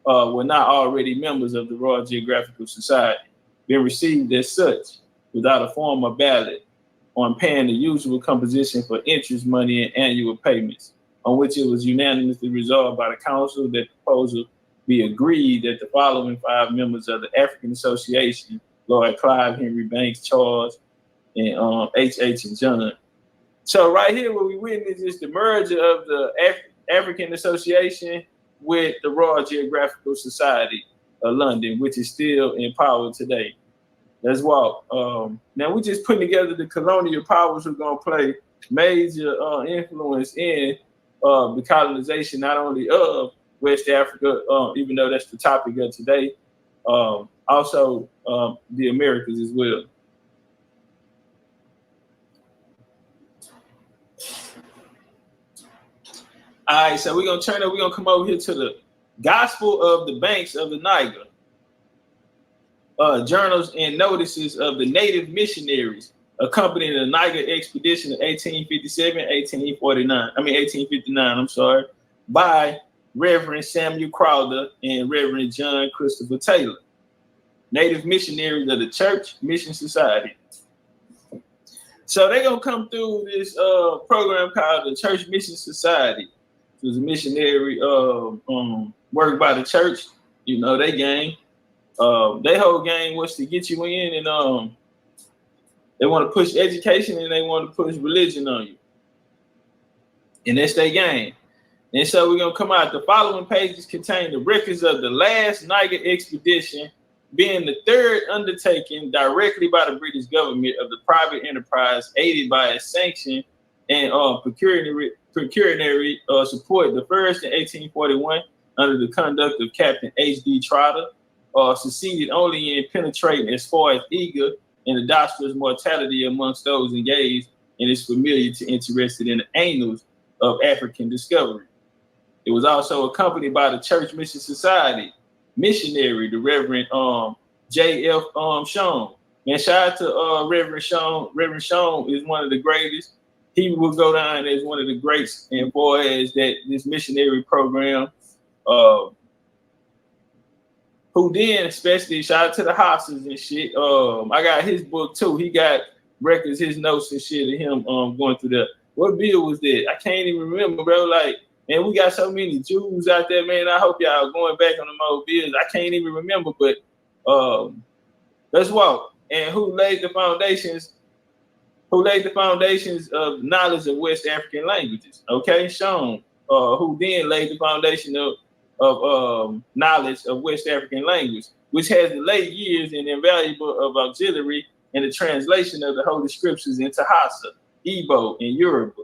were not already members of the Royal Geographical Society, been received as such without a form of ballot on paying the usual composition for interest money and annual payments, on which it was unanimously resolved by the council that the proposal be agreed that the following 5 members of the African Association, Lord Clive, Henry Banks, Charles, and H.H. and John. So right here, what we witness is the merger of the African Association with the Royal Geographical Society of London, which is still in power today. Let's walk. Now we're just putting together the colonial powers who are going to play major influence in the colonization, not only of West Africa, even though that's the topic of today, also the Americas as well. All right, so we're going to come over here to the Gospel of the Banks of the Niger. Journals and notices of the native missionaries accompanying the Niger expedition of 1859, by Reverend Samuel Crowder and Reverend John Christopher Taylor, native missionaries of the Church Mission Society. So they're going to come through this program called the Church Mission Society. It was a missionary work by the church. You know, they gang. Their whole game was to get you in, and they want to push education and they want to push religion on you. And that's their game. And so we're going to come out. The following pages contain the records of the last Niger expedition, being the third undertaking directly by the British government of the private enterprise, aided by a sanction and pecuniary support. The first in 1841 under the conduct of Captain H.D. Trotter, succeeded only in penetrating as far as Eager and the doctor's mortality amongst those engaged and is familiar to interested in the annals of African discovery. It was also accompanied by the Church Mission Society missionary, the Reverend J.F. Sean. Man, shout out to Reverend Sean. Reverend Sean is one of the greatest. He will go down as one of the greats and far as that this missionary program. Who then, especially shout out to the hosses and shit. I got his book too. He got records, his notes and shit of him going through the. What bill was that? I can't even remember, bro. Like, man, we got so many Jews out there, man. I hope y'all going back on them old bills. I can't even remember, but let's walk. And who laid the foundations? Who laid the foundations of knowledge of West African languages? Okay, Sean. Who then laid the foundation of knowledge of West African language, which has delayed years and invaluable of auxiliary in the translation of the Holy Scriptures into Hausa, Igbo, and Yoruba.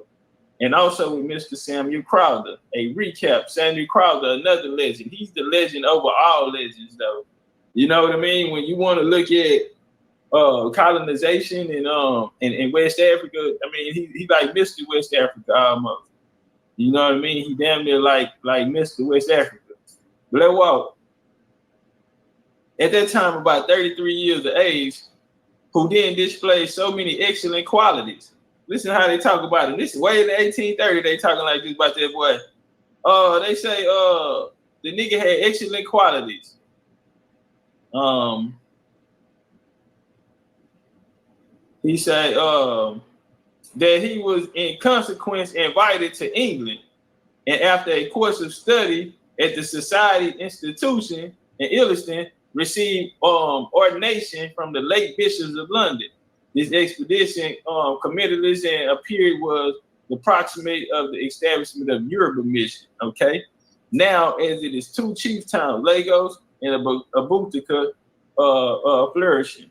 And also with Mr. Samuel Crowder, a recap. Samuel Crowder, another legend. He's the legend over all legends, though. You know what I mean? When you want to look at colonization and West Africa, I mean, he like Mr. West Africa almost. You know what I mean? He damn near like Mr. West Africa. But let's walk. At that time, about 33 years of age, who then displayed so many excellent qualities. Listen how they talk about it. This is way in the 1830, they talking like this about that boy. They say the nigga had excellent qualities. He said that he was in consequence invited to England, and after a course of study at the Society Institution in Illiston, received ordination from the late bishops of London. This expedition committed and a period was the proximate of the establishment of Yoruba mission. Okay, now as it is two chief towns, Lagos and Abutika, flourishing.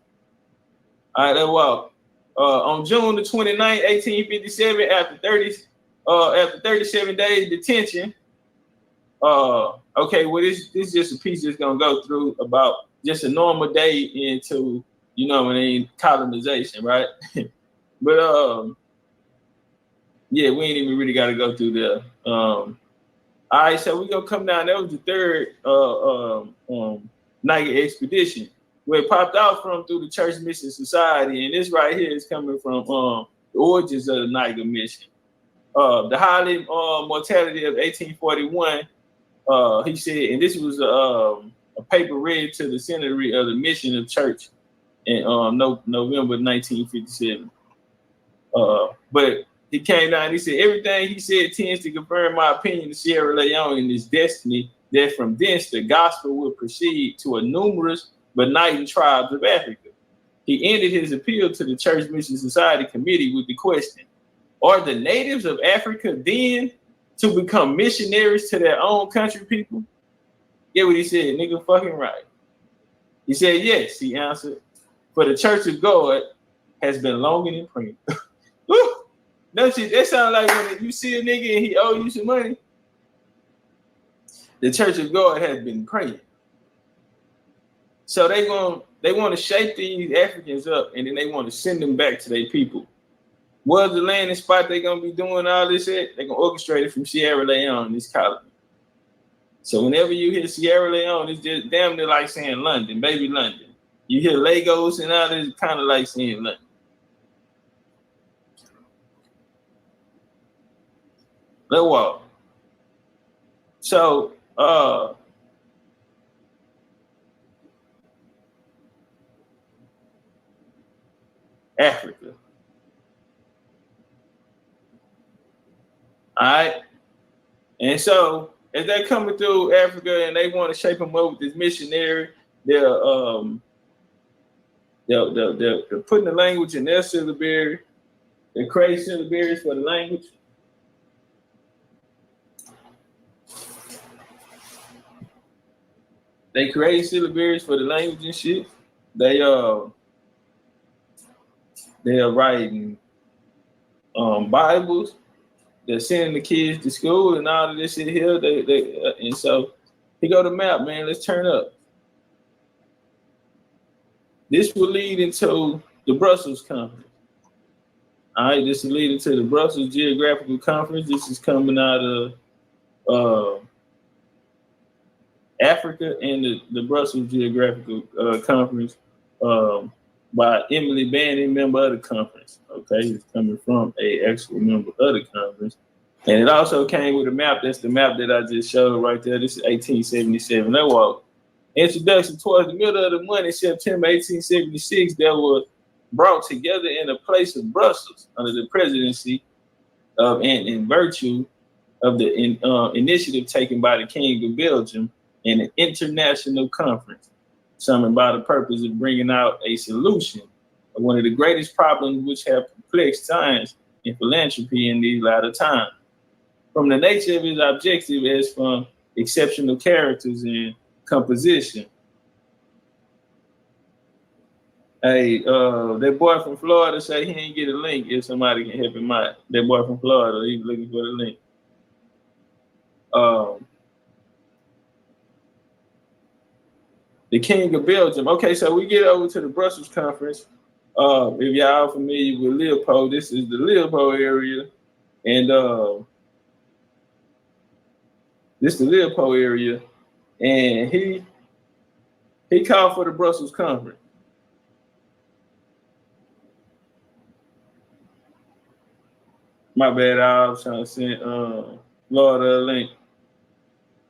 All right, let's walk. On June the 29th, 1857, after 37 days detention. Okay, well this is just a piece that's gonna go through about just a normal day into, you know what I mean, colonization, right? But yeah, we ain't even really got to go through there. All right, so we're gonna come down. That was the third Niger expedition, where it popped out from through the Church Mission Society, and this right here is coming from the origins of the Niger mission. The high mortality of 1841. He said, and this was a paper read to the Secretary of the Mission of Church in November 1957. But he came down and he said, everything he said tends to confirm my opinion of Sierra Leone and its destiny, that from thence the gospel will proceed to a numerous benighted tribes of Africa. He ended his appeal to the Church Mission Society Committee with the question, are the natives of Africa then to become missionaries to their own country people? Get what he said, nigga, fucking right. He said, yes, he answered, for the Church of God has been longing in prayer. No shit, that sounds like when you see a nigga and he owe you some money. The Church of God has been praying. So they want to shape these Africans up, and then they want to send them back to their people. Where's the landing spot they're gonna be doing all this at? They're gonna orchestrate it from Sierra Leone, this colony. So whenever you hear Sierra Leone, it's just damn near like saying London, baby London. You hear Lagos and all this, kind of like saying London. Let's walk. So Africa. All right. And so as they're coming through Africa and they want to shape them up with this missionary, they're putting the language in their syllabary. They create syllabaries for the language. They create syllabaries for the language and shit. They are writing Bibles. They're sending the kids to school and all of this shit here. And so here go the map, man. Let's turn up. This will lead into the Brussels Conference. All right, this will lead into the Brussels Geographical Conference. This is coming out of Africa and the Brussels Geographical Conference by Emily Bannon, member of the conference. Okay, it's coming from a actual member of the conference. And it also came with a map. That's the map that I just showed right there. This is 1877. That was introduction towards the middle of the month in September 1876 that was brought together in a place of Brussels under the presidency of and in virtue of the initiative taken by the King of Belgium in an international conference, summoned by the purpose of bringing out a solution of one of the greatest problems which have perplexed science and philanthropy in these latter times. From the nature of his objective as from exceptional characters and composition. Hey, that boy from Florida say he ain't get a link if somebody can help him out. That boy from Florida, he's looking for the link. The King of Belgium. Okay, so we get over to the Brussels Conference. If y'all familiar with Leopold, this is the Leopold area. And this is the Leopold area. And he called for the Brussels Conference. My bad, I was trying to send Florida a link.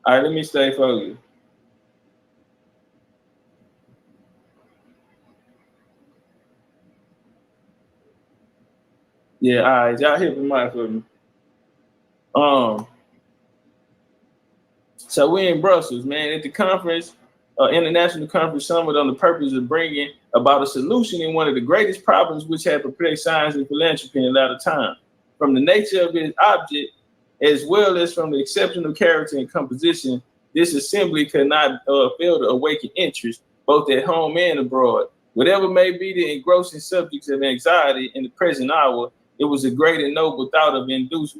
All right, let me stay focused. Yeah, all right, y'all hit the mic for me. So we're in Brussels, man, at the conference, international conference summit on the purpose of bringing about a solution in one of the greatest problems which have perplexed science and philanthropy in a latter time. From the nature of its object, as well as from the exceptional character and composition, this assembly could not fail to awaken interest, both at home and abroad. Whatever may be the engrossing subjects of anxiety in the present hour, it was a great and noble thought of induced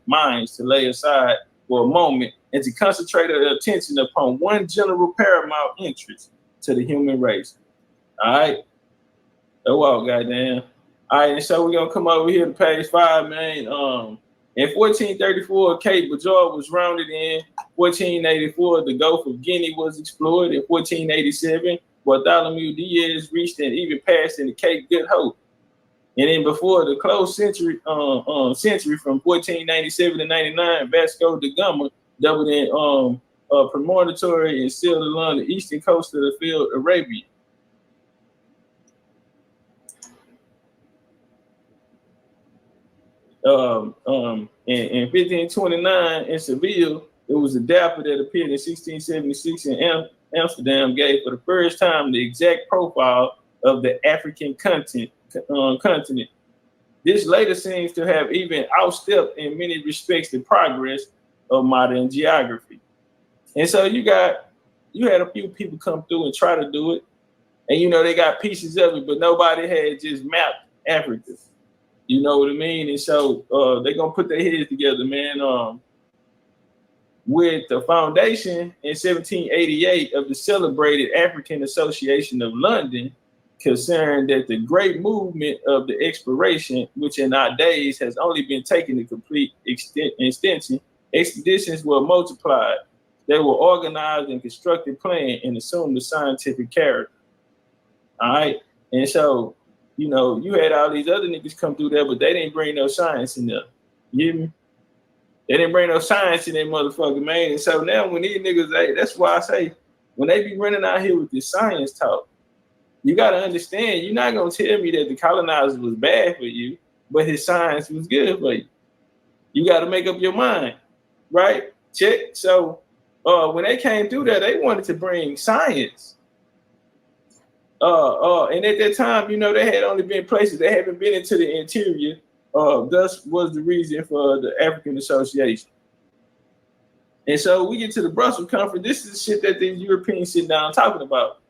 minds to lay aside for a moment and to concentrate their attention upon one general paramount interest to the human race. All right? Oh, wow, goddamn. All right, and so we're going to come over here to page 5, man. In 1434, Cape Bajor was rounded in. 1484, the Gulf of Guinea was explored. In 1487, Bartholomew Diaz reached and even passed into Cape Good Hope. And then before the close century from 1497 to 99, Vasco da Gama doubled in premonitory and sailed along the eastern coast of the field Arabia. In 1529 in Seville, it was a dapper that appeared in 1676 in Amsterdam gave for the first time the exact profile of the African continent. This later seems to have even outstepped in many respects the progress of modern geography. And so you had a few people come through and try to do it. And they got pieces of it, but nobody had just mapped Africa. You know what I mean? And so they're gonna put their heads together, man. With the foundation in 1788 of the celebrated African Association of London, concerned that the great movement of the exploration, which in our days has only been taken to complete extension, expeditions were multiplied. They were organized and constructed, planned, and assumed a scientific character. All right, and so you had all these other niggas come through there, but they didn't bring no science in there. You hear me? They didn't bring no science in that motherfucker, man. And so now when these niggas, hey, that's why I say when they be running out here with this science talk, you got to understand, you're not going to tell me that the colonizer was bad for you, but his science was good for you. You got to make up your mind, right? Check. So when they came through there, they wanted to bring science. And at that time, you know, they had only been places, they haven't been into the interior. Thus was the reason for the African Association. And so we get to the Brussels Conference. This is the shit that the Europeans sit down talking about.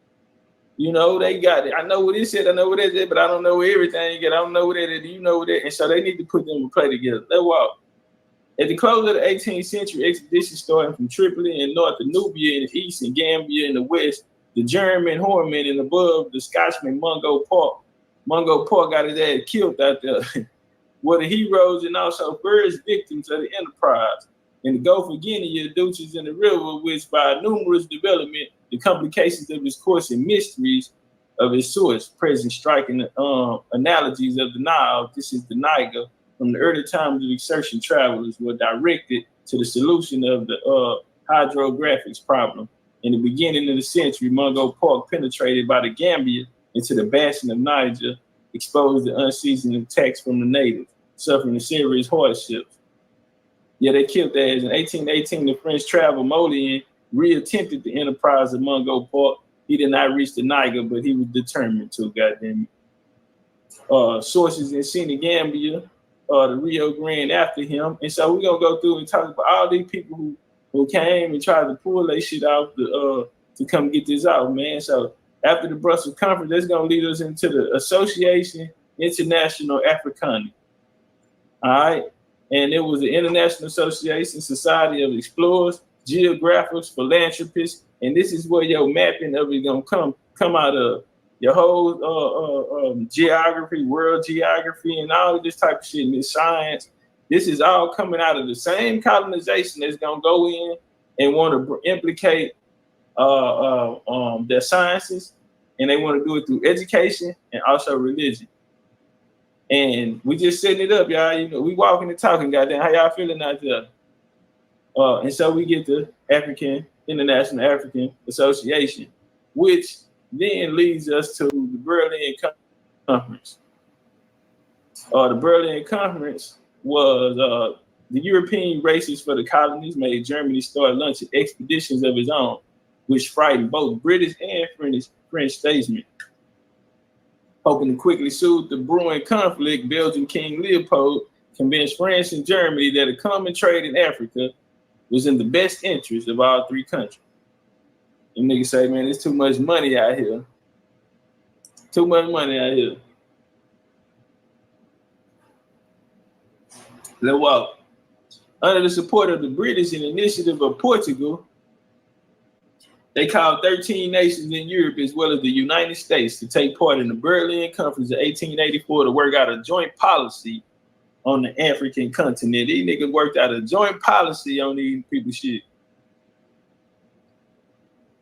You know, they got it. I know what it said, I know what it said, but I don't know everything. I don't know what it is, you know what it is. And so they need to put them in play together. Let's walk. At the close of the 18th century, expeditions starting from Tripoli in north, the Nubia in the east, and Gambia in the west, the German Horman and above, the Scotchman Mungo Park. Mungo Park got his ass killed out there. Were the heroes and also first victims of the enterprise. In the Gulf of Guinea, the Dutches in the river, which by numerous development, the complications of his course and mysteries of his source, present striking analogies of the Nile. This is the Niger. From the early times of exertion, travelers were directed to the solution of the hydrographics problem. In the beginning of the century, Mungo Park, penetrated by the Gambia into the basin of Niger, exposed to unseasoned attacks from the natives, suffering serious hardships. Yeah, they killed their ass. In 1818, the French traveler Macaulay reattempted the enterprise of Mungo Park. He did not reach the Niger, but he was determined to, goddamn it. Sources in Senegambia, the Rio Grande after him. And so we're going to go through and talk about all these people who came and tried to pull their shit out to come get this out, man. So after the Brussels Conference, that's going to lead us into the Association International African. All right. And it was the International Association, Society of Explorers, Geographers, Philanthropists, and this is where your mapping of it gonna come out of. Your whole geography, world geography, and all of this type of shit, and this science. This is all coming out of the same colonization that's gonna go in and want to implicate their sciences, and they want to do it through education and also religion. And we just setting it up, y'all. You know, we walking and talking, goddamn. How y'all feeling out there? And so we get the International African Association, which then leads us to the Berlin Conference. The Berlin Conference was the European races for the colonies made Germany start launching expeditions of its own, which frightened both British and French statesmen. Hoping to quickly soothe the brewing conflict, Belgian King Leopold convinced France and Germany that a common trade in Africa was in the best interest of all three countries. And niggas say, man, there's too much money out here. Too much money out here. Let's walk. Under the support of the British and initiative of Portugal, they called 13 nations in Europe as well as the United States to take part in the Berlin Conference of 1884 to work out a joint policy on the African continent. These niggas worked out a joint policy on these people's shit.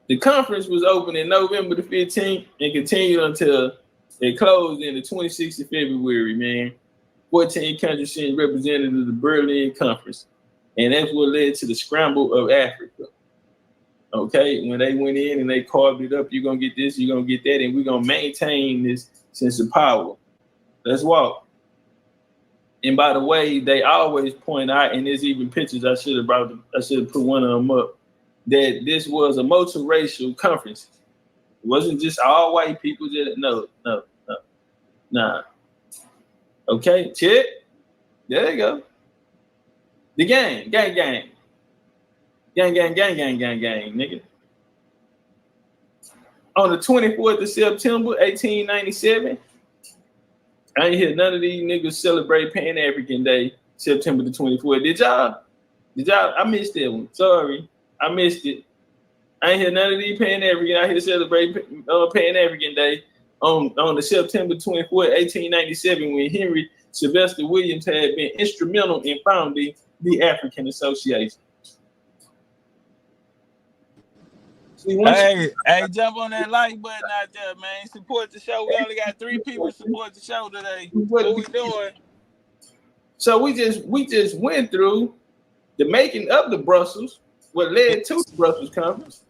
The conference was opened in November the 15th and continued until it closed in the 26th of February, man. 14 countries sent representatives of the Berlin Conference. And that's what led to the scramble of Africa. Okay, when they went in and they carved it up, you're going to get this, you're going to get that, and we're going to maintain this sense of power. Let's walk. And by the way, they always point out, and there's even pictures I should have put one of them up, that this was a multiracial conference. It wasn't just all white people. Nah. Okay, check. There you go. The gang. Gang, nigga. On the 24th of September, 1897, I ain't hear none of these niggas celebrate Pan-African Day, September the 24th. Did y'all? I missed that one. Sorry, I missed it. I ain't hear none of these Pan-African out here celebrate Pan-African Day on the September 24th, 1897, when Henry Sylvester Williams had been instrumental in founding the African Association. Hey, jump on that like button out there, man. Support the show. We only got 3 people support the show today. What we doing? So we just went through the making of the Brussels, what led to the Brussels Conference.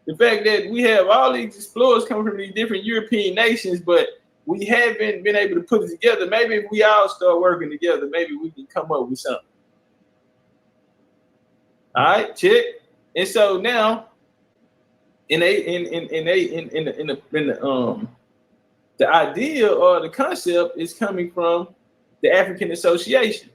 The fact that we have all these explorers coming from these different European nations, but we haven't been able to put it together. Maybe if we all start working together, maybe we can come up with something. All right, check. And so now, the idea or the concept is coming from the African Association.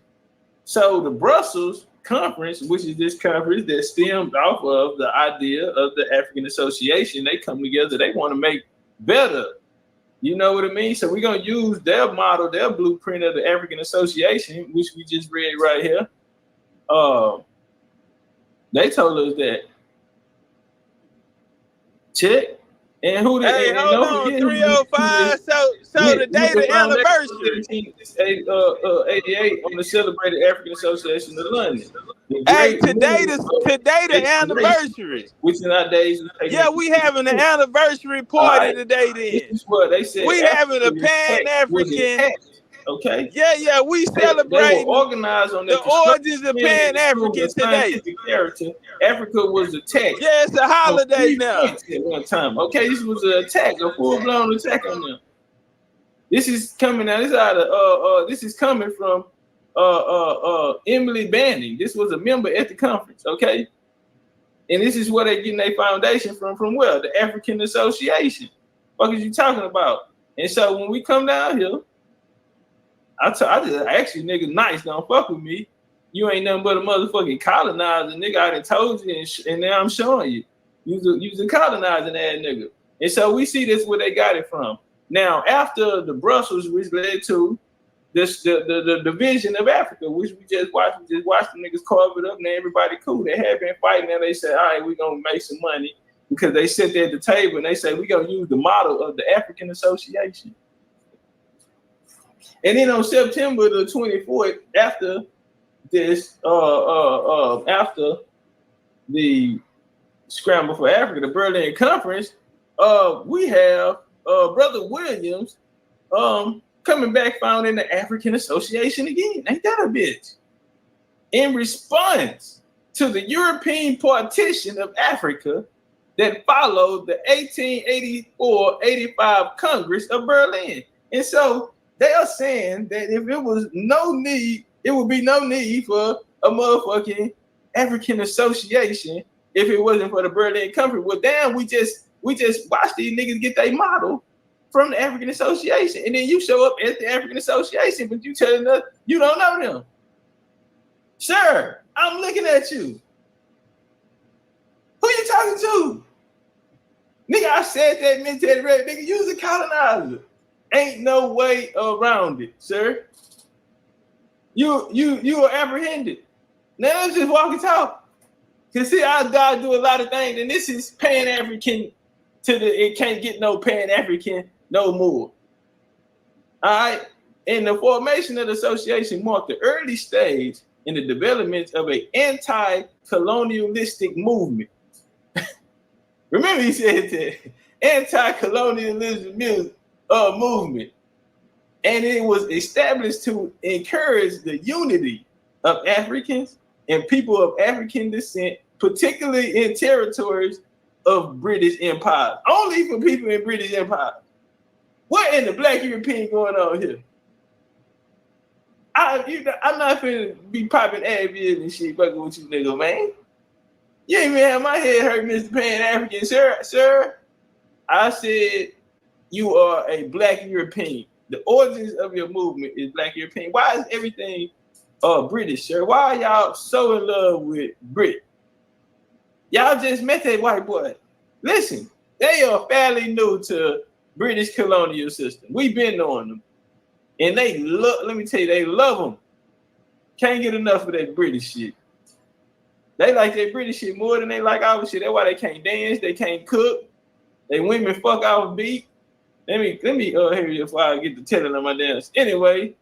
So the Brussels Conference, which is this conference that stemmed off of the idea of the African Association, they come together. They want to make better. You know what I mean? So we're going to use their model, their blueprint of the African Association, which we just read right here. They told us that. Check. And who the Hey, hold on, 305. So the day the anniversary. 1788 on the celebrated African Association of London. Hey, today the anniversary. Which in our days, yeah, we having an anniversary party today. Then this is what they said. We having a Pan-African. Okay. Yeah, we celebrating organized on the origins of Pan-African today. Character. Africa was attacked. Yeah, it's a holiday now. At one time. Okay, this was an attack, a full-blown attack on them. This is coming out. This is coming from Emily Banning. This was a member at the conference. Okay, and this is where they getting their foundation from. From where? The African Association. What is you talking about? And so when we come down here. I actually, nigga, nice, don't fuck with me. You ain't nothing but a motherfucking colonizer, nigga. I done told you, and now I'm showing you. You's a colonizing ass nigga. And so we see this where they got it from. Now, after the Brussels, which led to this the division of Africa, which we just watched the niggas carve it up, and everybody cool. They had been fighting, and they said, all right, we're gonna make some money because they sit there at the table and they say, we're gonna use the model of the African Association. And then on September the 24th, after this, after the Scramble for Africa, the Berlin Conference, we have Brother Williams coming back founding the African Association again. Ain't that a bitch? In response to the European partition of Africa that followed the 1884-85 Congress of Berlin. And so they are saying that if it was no need, it would be no need for a motherfucking African Association if it wasn't for the Berlin Conference. Well, damn, we just watch these niggas get their model from the African Association, and then you show up at the African Association, but you telling us you don't know them. Sir, I'm looking at you. Who you talking to? Nigga, I said that military red nigga, you's a colonizer. Ain't no way around it, sir. You are apprehended. Now let's just walk and talk. Cause see, our God do a lot of things, and this is Pan-African it can't get no Pan-African no more. All right. And the formation of the association marked the early stage in the development of an anti-colonialistic movement. Remember, he said that anti-colonialism movement, and it was established to encourage the unity of Africans and people of African descent, particularly in territories of British Empire. Only for people in British Empire. What in the Black European going on here? I'm not finna be popping Advil and shit fucking with you, nigga, man. You ain't even have my head hurt, Mr. Pan-African, sir. I said you are a Black European. The origins of your movement is Black European. Why is everything British, sir? Why are y'all so in love with Brit? Y'all just met that white boy. Listen, they are fairly new to British colonial system. We've been on them. And they love, let me tell you, they love them. Can't get enough of that British shit. They like that British shit more than they like our shit. That's why they can't dance, they can't cook. They women fuck off beat. Let me hear you before I get to telling on my dance. Anyway,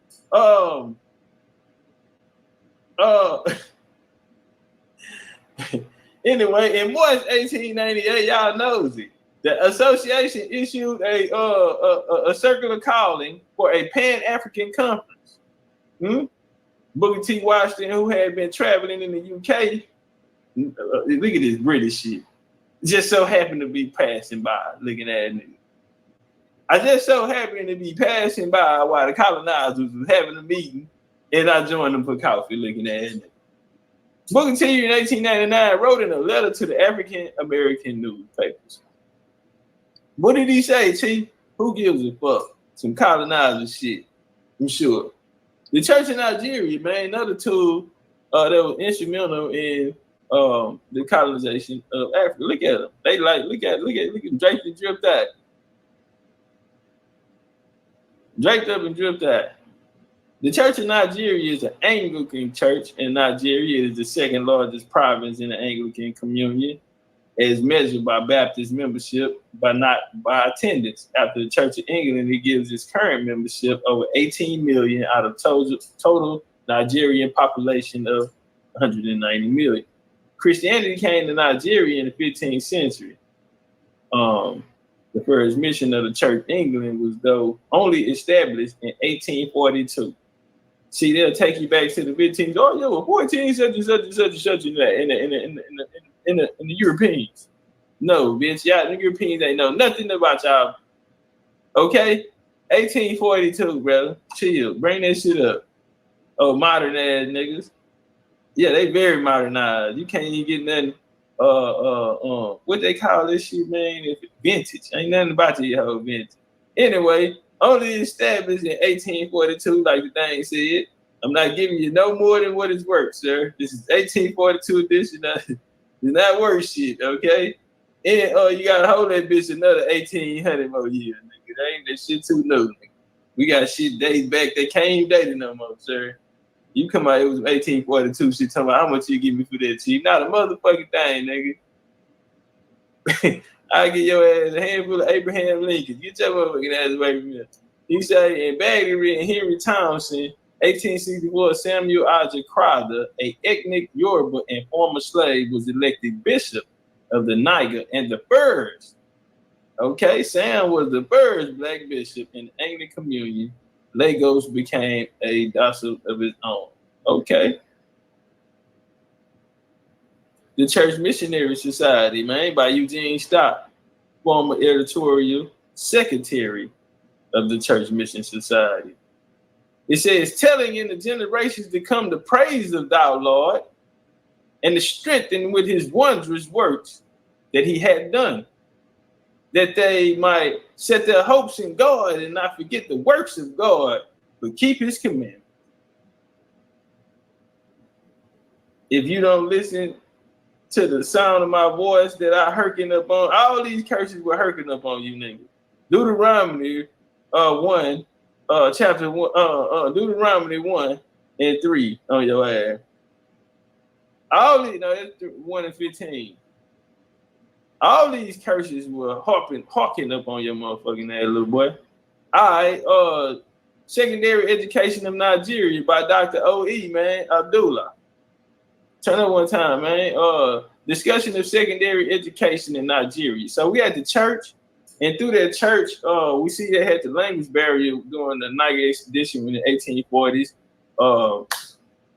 anyway, in March 1898, y'all knows it. The association issued a circular calling for a Pan-African conference. Booker T. Washington, who had been traveling in the UK, look at this British shit. Just so happened to be passing by, looking at it. I just so happened to be passing by while the colonizers was having a meeting, and I joined them for coffee, looking at it. Booker T in 1899 wrote in a letter to the African American newspapers. What did he say, T? Who gives a fuck? Some colonizer shit, I'm sure. The Church of Nigeria, man, another tool that was instrumental in the colonization of Africa. Look at them. They like, look at them draped and dripped out. Draped up and dripped out. The Church of Nigeria is an Anglican church, and Nigeria is the second largest province in the Anglican Communion, as measured by Baptist membership, but not by attendance. After the Church of England, it gives its current membership over 18 million out of total Nigerian population of 190 million. Christianity came to Nigeria in the 15th century. The first mission of the Church of England was, though, only established in 1842. See, they'll take you back to the 15th. Oh, yo, 14, such and such and such and such and that in the Europeans. No, bitch, y'all, the Europeans ain't know nothing about y'all. Okay? 1842, brother. Chill. Bring that shit up. Oh, modern ass niggas. Yeah, they very modernized. You can't even get nothing. What they call this shit, man? If it's vintage. Ain't nothing about your whole vintage. Anyway, only established in 1842, like the thing said. I'm not giving you no more than what it's worth, sir. This is 1842 edition. It's not worth shit, okay? And you gotta hold that bitch another 1800 more years, nigga. That ain't that shit too new, nigga. We got shit days back that can't even date it no more, sir. You come out, it was 1842 shit talking about how much you give me for that cheap. Not a motherfucking thing, nigga. I give your ass a handful of Abraham Lincoln. Get your motherfucking ass away from me. He said in Bagley and Henry Townsend, 1864, Samuel Isaac Crowther, a ethnic Yoruba and former slave, was elected bishop of the Niger and the Furs. Okay, Sam was the Furs black bishop in the Anglican Communion. Lagos became a diocese of its own. Okay. The Church Missionary Society, man, by Eugene Stott, former editorial secretary of the Church Mission Society. It says, telling in the generations to come the praise of thou, Lord, and the strengthen with his wondrous works that he had done, that they might set their hopes in God and not forget the works of God, but keep his commandments. If you don't listen to the sound of my voice that I hearken up on, all these curses were hearken up on you niggas. Deuteronomy 1, chapter 1, Deuteronomy 1 and 3 on your ass. All these, no, that's 1 and 15. All these curses were hawking up on your motherfucking ass, little boy. All right, Secondary Education of Nigeria by Dr. O.E., man, Abdullah. Turn up one time, man. Discussion of secondary education in Nigeria. So we had the church, and through that church, we see they had the language barrier during the Niger expedition in the 1840s.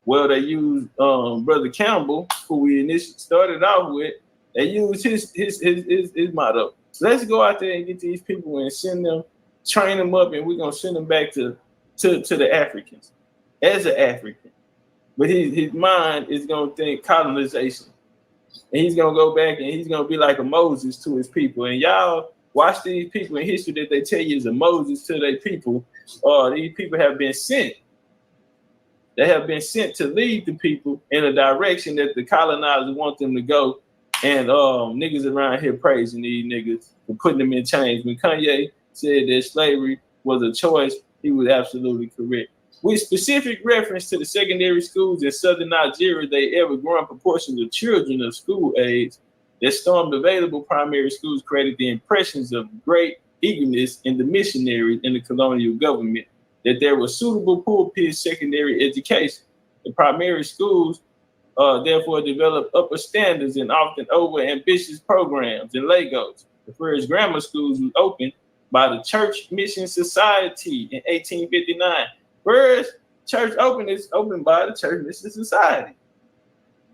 Well, they used Brother Campbell, who we initially started off with. They used his motto. So let's go out there and get these people and send them, train them up, and we're gonna send them back to the Africans as an African. But his mind is gonna think colonization, and he's gonna go back and he's gonna be like a Moses to his people. And y'all watch these people in history that they tell you is a Moses to their people. These people have been sent. They have been sent to lead the people in a direction that the colonizers want them to go. And niggas around here praising these niggas for putting them in chains. When Kanye said that slavery was a choice, he was absolutely correct. With specific reference to the secondary schools in southern Nigeria, they ever-growing proportions of children of school age that stormed available primary schools created the impressions of great eagerness in the missionaries and the colonial government that there was suitable pulpit secondary education. The primary schools therefore developed upper standards and often over-ambitious programs in Lagos. The first grammar schools was opened by the Church Mission Society in 1859. First church opened is opened by the Church Mission Society.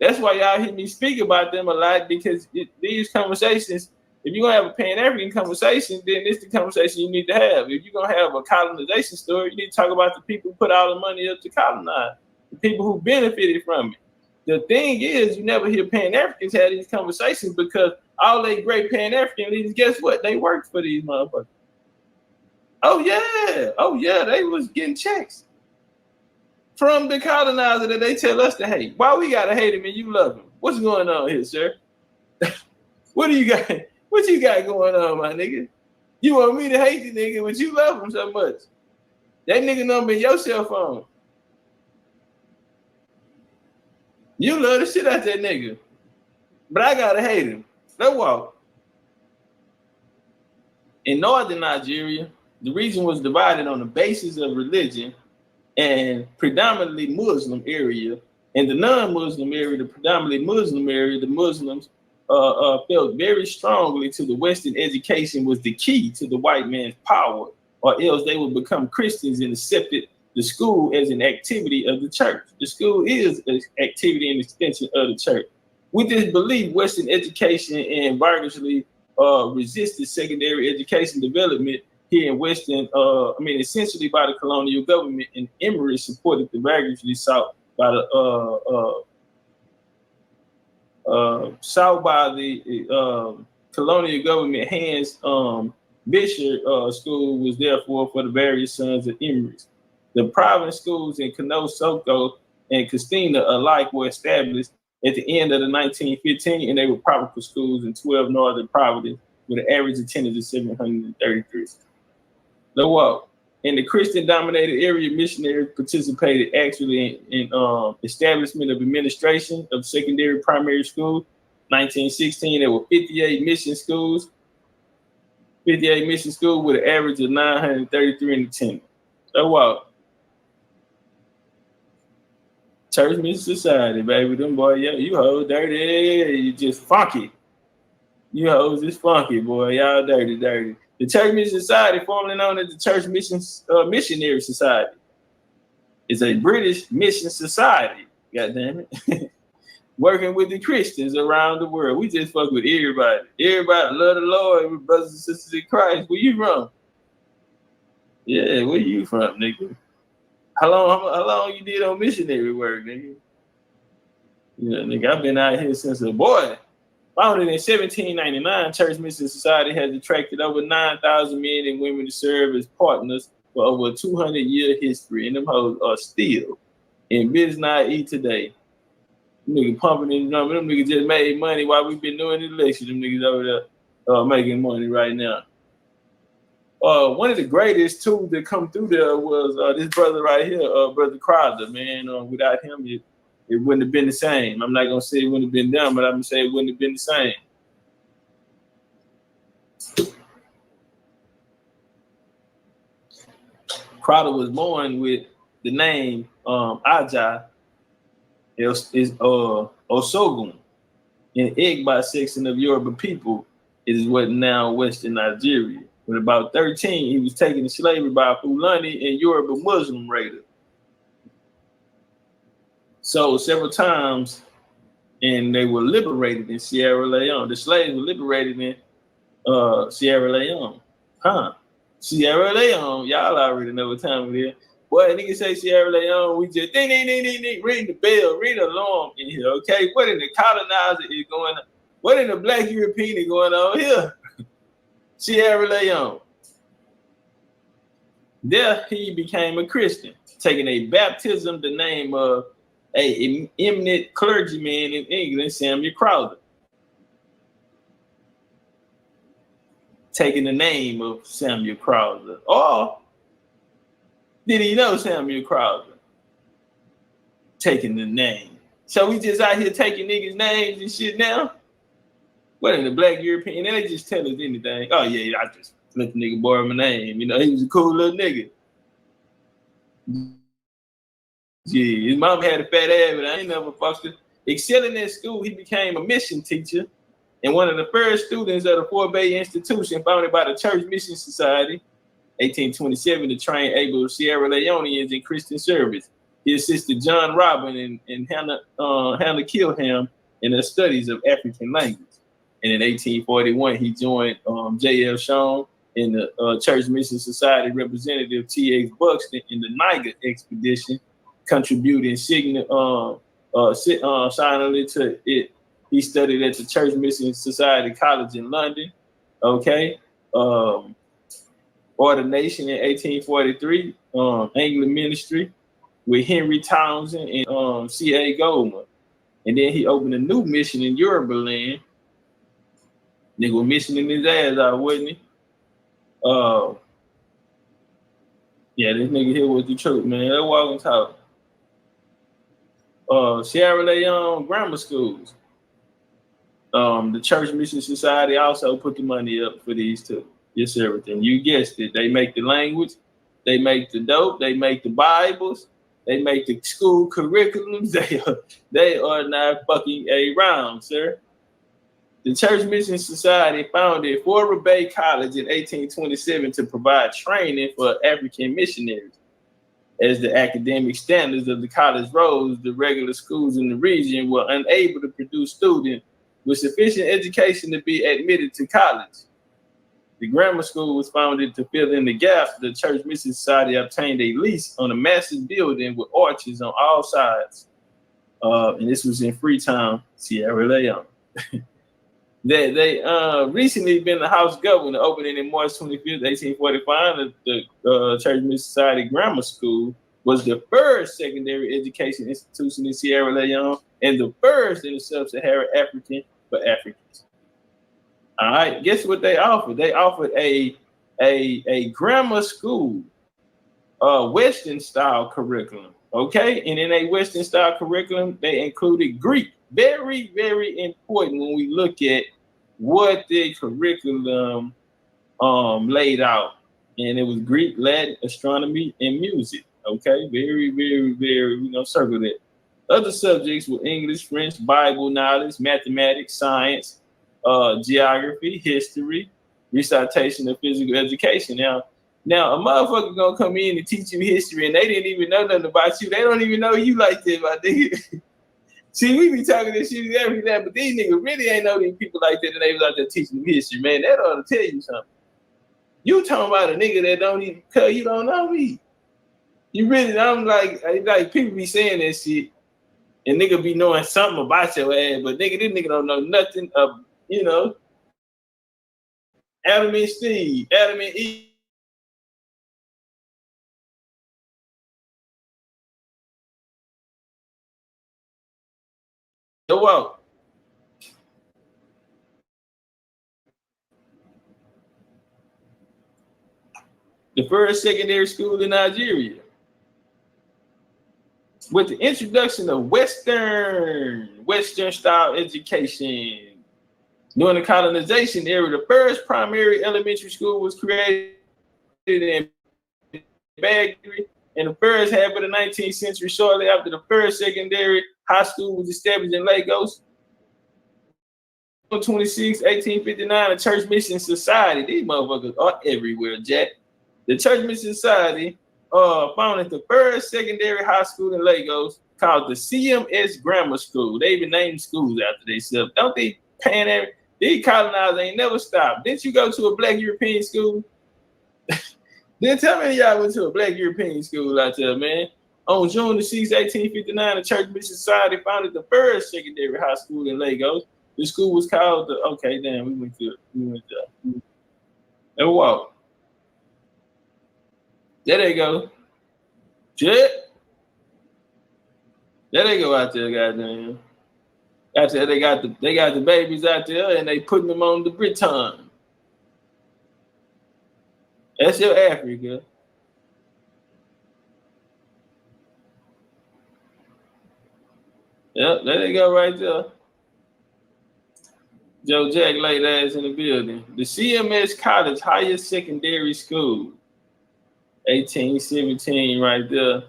That's why y'all hear me speak about them a lot, because these conversations, if you're gonna have a Pan-African conversation, then this is the conversation you need to have. If you're gonna have a colonization story, you need to talk about the people who put all the money up to colonize, the people who benefited from it. the thing is, you never hear Pan-Africans have these conversations because all they great Pan-African leaders, guess what? They worked for these motherfuckers. Oh yeah, they was getting checks from the colonizer that they tell us to hate. Why we gotta hate him and you love him? What's going on here, sir? What do you got? What you got going on, my nigga? You want me to hate the nigga, but you love him so much. That nigga number in your cell phone. You love the shit out that nigga. But I gotta hate him. Let's walk. In northern Nigeria, the region was divided on the basis of religion and predominantly Muslim area. In the non-Muslim area, the predominantly Muslim area, the Muslims felt very strongly to the Western education was the key to the white man's power, or else they would become Christians and accepted the school as an activity of the church. The school is an activity and extension of the church. With this belief, Western education and vigorously resisted secondary education development here in Western, essentially by the colonial government, and Emory supported the vigorously sought by the colonial government hands. Bishop School was therefore for the various sons of Emory's. The province schools in Kano, Soko, and Christina alike were established at the end of the 1915, and they were provincial schools in 12 northern provinces with an average attendance of 733. The walk. In the Christian-dominated area, missionaries participated actually in establishment of administration of secondary primary schools. 1916, there were 58 mission schools. 58 mission schools with an average of 933 in attendance. The walk. Church Mission Society, baby. Them boy, yeah, you hoes dirty. You just funky. You hoes is funky, boy. Y'all dirty. The Church Mission Society, formerly known as the Church Missionary Society, is a British mission society. God damn it. Working with the Christians around the world. We just fuck with everybody. Everybody love the Lord, brothers and sisters in Christ. Where you from? Yeah, where you from, nigga? How long you did on missionary work, nigga? Yeah, nigga, I've been out here since a boy. Founded in 1799, Church Mission Society has attracted over 9,000 men and women to serve as partners for over a 200-year history, and them hoes are still in business today. Them niggas pumping in the number. Them niggas just made money while we've been doing the election. Them niggas over there making money right now. One of the greatest tools that come through there was this brother right here, Brother Crowder, man. Without him, it wouldn't have been the same. I'm not going to say it wouldn't have been done, but I'm going to say it wouldn't have been the same. Crowder was born with the name Aja Osogun, an Igbo section of Yoruba people. It is what now Western Nigeria. When about 13, he was taken to slavery by Fulani and Yoruba Muslim raiders. So several times, and they were liberated in Sierra Leone. The slaves were liberated in Sierra Leone. Sierra Leone, y'all already know what time it is. Boy, niggas say Sierra Leone, we just ding, ring the bell, ring the alarm in here, okay? What in the colonizer is going on? What in the Black European is going on here? Sierra Leone. There he became a Christian, taking a baptism, the name of an eminent clergyman in England, Samuel Crowther. Taking the name of Samuel Crowther. Or did he know Samuel Crowther? Taking the name. So we just out here taking niggas' names and shit now? What in the Black European? They just tell us anything. Oh yeah, I just let the nigga borrow my name. You know, he was a cool little nigga. Yeah, his mom had a fat ass, but I ain't never fucked her. Excelling at school, he became a mission teacher and one of the first students of the Fort Bay Institution founded by the Church Mission Society, 1827, to train able Sierra Leoneans in Christian service. He assisted John Robin and Hannah Kilham in the studies of African language. And in 1841, he joined J.L. Sean in the Church Mission Society representative T.H. Buxton in the Niger expedition, contributing Silently to it. He studied at the Church Mission Society College in London. Okay. Ordination in 1843, Anglican ministry with Henry Townsend and C.A. Goldman. And then he opened a new mission in Yoruba land. Nigga was missioning his ass out, wasn't he? Yeah, this nigga here was the truth, man. Let's walk and talk. Sierra Leone grammar schools. The Church Mission Society also put the money up for these two. Yes, everything. You guessed it. They make the language, they make the dope, they make the Bibles, they make the school curriculums. They are not fucking around, sir. The Church Mission Society founded Florida Bay College in 1827 to provide training for African missionaries. As the academic standards of the college rose, the regular schools in the region were unable to produce students with sufficient education to be admitted to college. The grammar school was founded to fill in the gaps. The Church Mission Society obtained a lease on a massive building with arches on all sides. And this was in Freetown, Sierra Leone. They recently been the House Governor, opening in March 25th, 1845. The Church Mission Society Grammar School was the first secondary education institution in Sierra Leone and the first in the sub-Saharan African for Africans. All right, guess what they offered? They offered a grammar school, Western style curriculum. Okay, and in a Western style curriculum, they included Greek. Very, very important when we look at what the curriculum laid out. And it was Greek, Latin, astronomy, and music. Okay, very, very, very, we're gonna circle that. Other subjects were English, French, Bible knowledge, mathematics, science, geography, history, recitation of physical education. Now a motherfucker gonna come in and teach you history and they didn't even know nothing about you. They don't even know you like that, my nigga. See, we be talking this shit every day, but these niggas really ain't know these people like that and they was out there teaching them history, man. That ought to tell you something. You talking about a nigga that don't even, cause you don't know me. You really, I'm like people be saying that shit and nigga be knowing something about your ass, but nigga, this nigga don't know nothing of, you know, Adam and Steve, Adam and Eve. Go out. The first secondary school in Nigeria. With the introduction of Western style education. During the colonization era, the first primary elementary school was created in Bagri in the first half of the 19th century. Shortly after, the first secondary high school was established in Lagos. 26, 1859, the Church Mission Society. These motherfuckers are everywhere, Jack. The Church Mission Society founded the first secondary high school in Lagos called the CMS Grammar School. They even named schools after themselves. Don't they pan every? These colonizers ain't never stopped. Didn't you go to a black European school? Then tell me y'all went to a black European school out there, man. On June the 6th, 1859, the Church Mission Society founded the first secondary high school in Lagos. The school was called the, okay, damn, we went there. And walk. There they go. Jet. There they go out there, goddamn. Out there, they got the babies out there and they putting them on the Briton. That's your Africa. Yep, there they go right there. Joe Jack laid ass in the building. The CMS College Higher Secondary School. 1817 right there.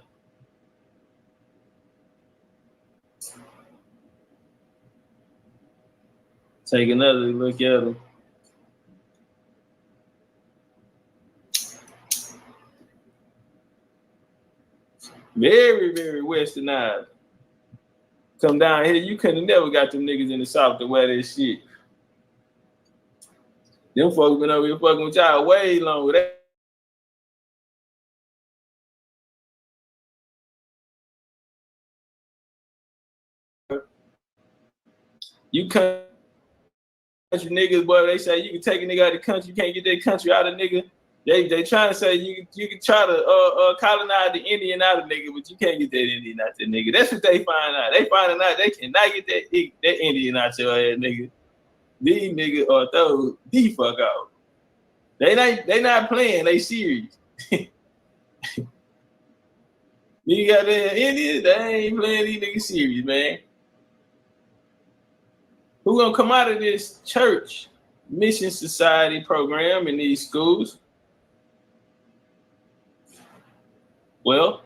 Take another look at them. Very, very westernized. Come down here, you couldn't have never got them niggas in the South to wear that shit. Them folks been over here fucking with y'all way longer. You country niggas, boy, they say you can take a nigga out of the country, you can't get that country out of nigga. They trying to say you can try to colonize the Indian out of nigga, but you can't get that Indian out the nigga. That's what they find out. They finding out they cannot get that Indian out your ass, nigga. These niggas are those the fuck out. They not playing, they serious. You got that Indians, they ain't playing these niggas serious, man. Who gonna come out of this church mission society program in these schools? Well,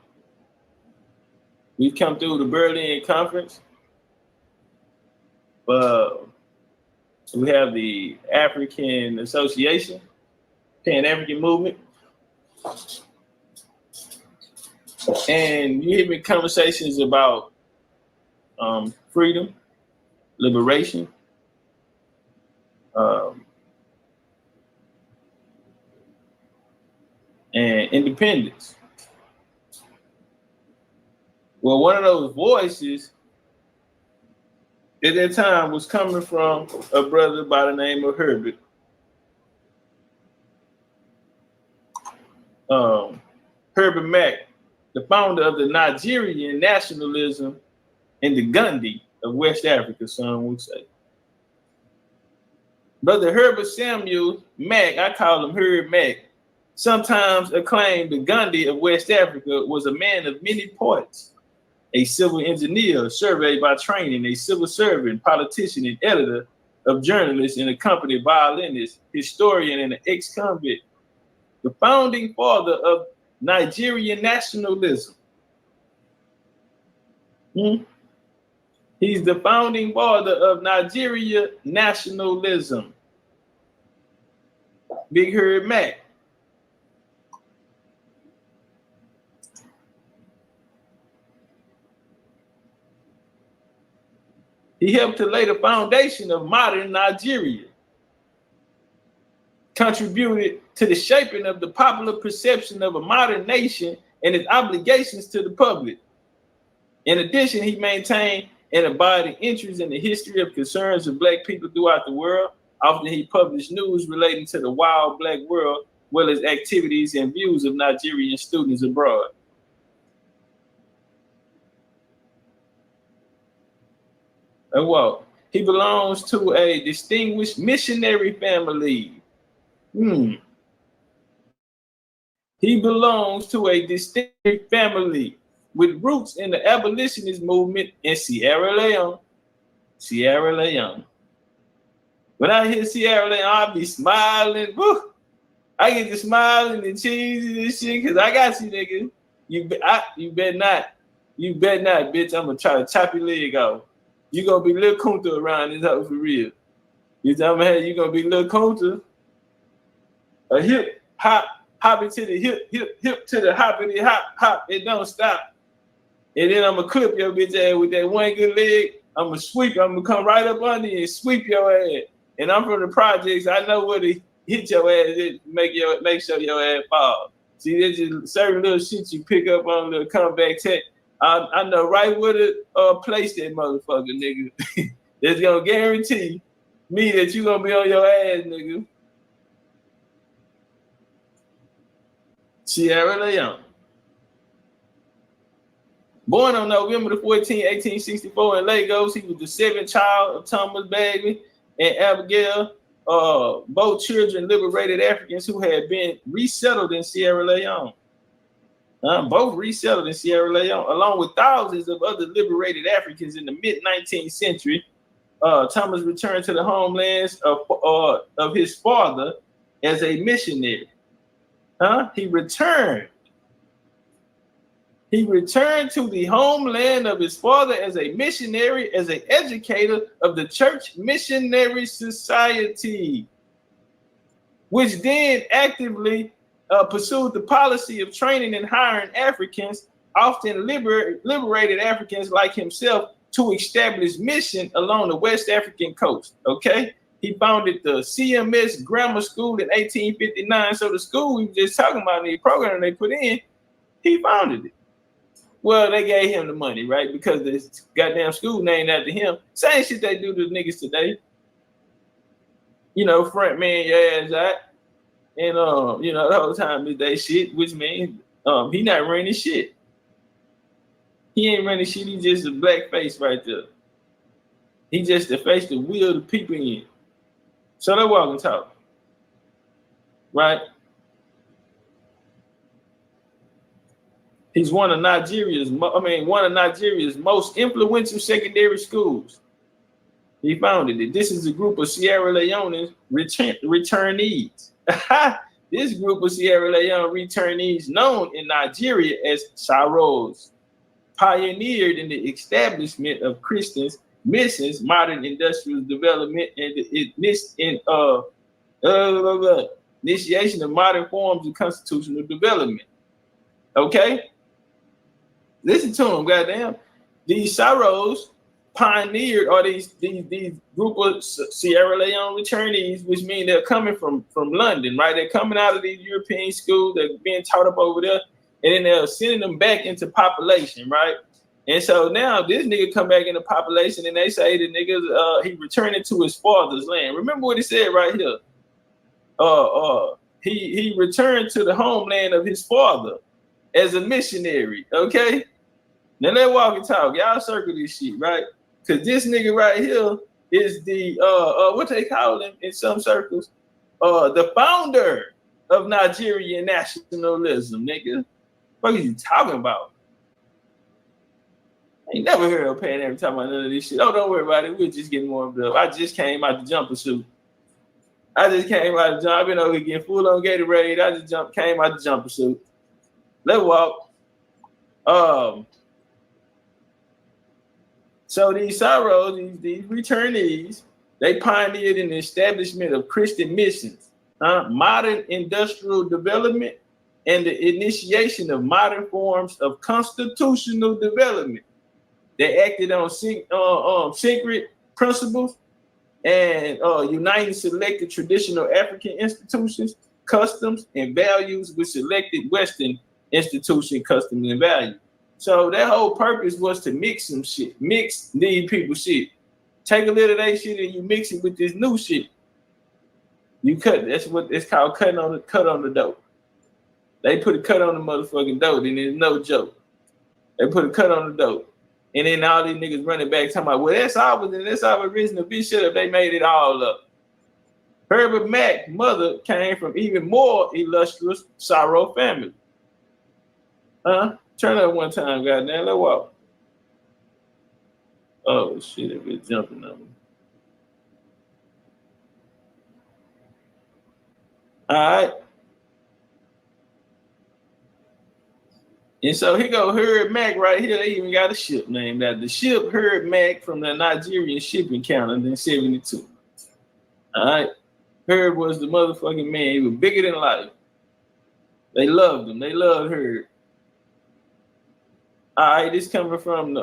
we've come through the Berlin Conference. We have the African Association, Pan-African Movement. And you hear me conversations about freedom, liberation, and independence. Well, one of those voices at that time was coming from a brother by the name of Herbert. Herbert Mack, the founder of the Nigerian nationalism and the Gandhi of West Africa, some would say. Brother Herbert Samuel Mack, I call him Herb Mack, sometimes acclaimed the Gandhi of West Africa was a man of many parts, a civil engineer, surveyed by training, a civil servant, politician, and editor of journalists and accompanied violinist, historian, and an ex-convict. The founding father of Nigerian nationalism. He's the founding father of Nigeria nationalism. Big Herb Mack. He helped to lay the foundation of modern Nigeria, contributed to the shaping of the popular perception of a modern nation and its obligations to the public. In addition, he maintained and embodied interest in the history of concerns of Black people throughout the world. Often he published news relating to the wild Black world, as well as activities and views of Nigerian students abroad. And well, he belongs to a distinguished missionary family. He belongs to a distinguished family with roots in the abolitionist movement in Sierra Leone. Sierra Leone. When I hear Sierra Leone, I'll be smiling. Woo! I get to smiling and cheesy and shit because I got you, nigga. You bet not. You bet not, bitch. I'm going to try to chop your leg off. You going to be Lil Kunta around this house for real. You tell me, hey, you going to be Lil Kunta. A hip, hop into the hip to the hoppity hop. It don't stop. And then I'm going to clip your bitch ass with that one good leg. I'm going to sweep. I'm going to come right up under you and sweep your ass. And I'm from the projects. I know where to hit your ass and make sure your ass fall. See, there's just certain little shit you pick up on the comeback tech. I know right where to place that motherfucker, nigga. That's gonna guarantee me that you gonna be on your ass, nigga. Sierra Leone. Born on November the 14th, 1864 in Lagos, he was the seventh child of Thomas Bagley and Abigail, both children liberated Africans who had been resettled in Sierra Leone. Both resettled in Sierra Leone, along with thousands of other liberated Africans in the mid-19th century. Thomas returned to the homelands of his father as a missionary. He returned to the homeland of his father as a missionary, as an educator of the Church Missionary Society, which then actively pursued the policy of training and hiring Africans, often liberated Africans like himself, to establish mission along the West African coast. Okay, he founded the CMS Grammar School in 1859. So the school we were just talking about, the program they put in, he founded it. Well, they gave him the money, right? Because this goddamn school named after him. Same shit they do to niggas today. You know, front man your ass out. And you know, the whole time is they shit, which means he not running shit. He ain't running shit, he just a black face right there. He just the face to wheel the people in. So they walk and talk. Right? He's one of Nigeria's most influential secondary schools. He founded it. This is a group of Sierra Leoneans returnees. This group of Sierra Leone returnees, known in Nigeria as Saros, pioneered in the establishment of Christians, missions, modern industrial development, and the initiation of modern forms of constitutional development. Okay? Listen to them, goddamn. These Saros pioneered, or these group of Sierra Leone returnees, which mean they're coming from London, right? They're coming out of these European schools, they're being taught up over there, and then they're sending them back into population, right? And so now this nigga come back into population, and they say the nigga he returning to his father's land. Remember what he said right here. He returned to the homeland of his father as a missionary. Okay, now let's walk and talk. Y'all circle this shit, right? Because this nigga right here is the what they call him in some circles, the founder of Nigerian nationalism, nigga. What are you talking about? I ain't never heard of Pan every time I none of this shit. Oh, don't worry about it. We're just getting warmed up. I just came out the jumper suit. I've been over here getting full on Gatorade. I just came out the jumper suit. Let's walk. So these Saros, these returnees, they pioneered in the establishment of Christian missions, modern industrial development, and the initiation of modern forms of constitutional development. They acted on secret principles and uniting selected traditional African institutions, customs, and values with selected Western institution, customs, and values. So their whole purpose was to mix some shit, mix these people's shit. Take a little of that shit and you mix it with this new shit. You cut. That's what it's called, cut on the dope. They put a cut on the motherfucking dope, and it's no joke. They put a cut on the dope. And then all these niggas running back talking about, well, that's our original bitch. Shut up, they made it all up. Herbert Mack's mother came from even more illustrious Saro family. Turn up one time, goddamn. Let's walk. Oh shit, it was jumping on me. All right. And so here go Herb Mack right here. They even got a ship named after the ship Herb Mack from the Nigerian shipping calendar in 72. All right. Herb was the motherfucking man. He was bigger than life. They loved him. They loved Herb. All right, this coming from the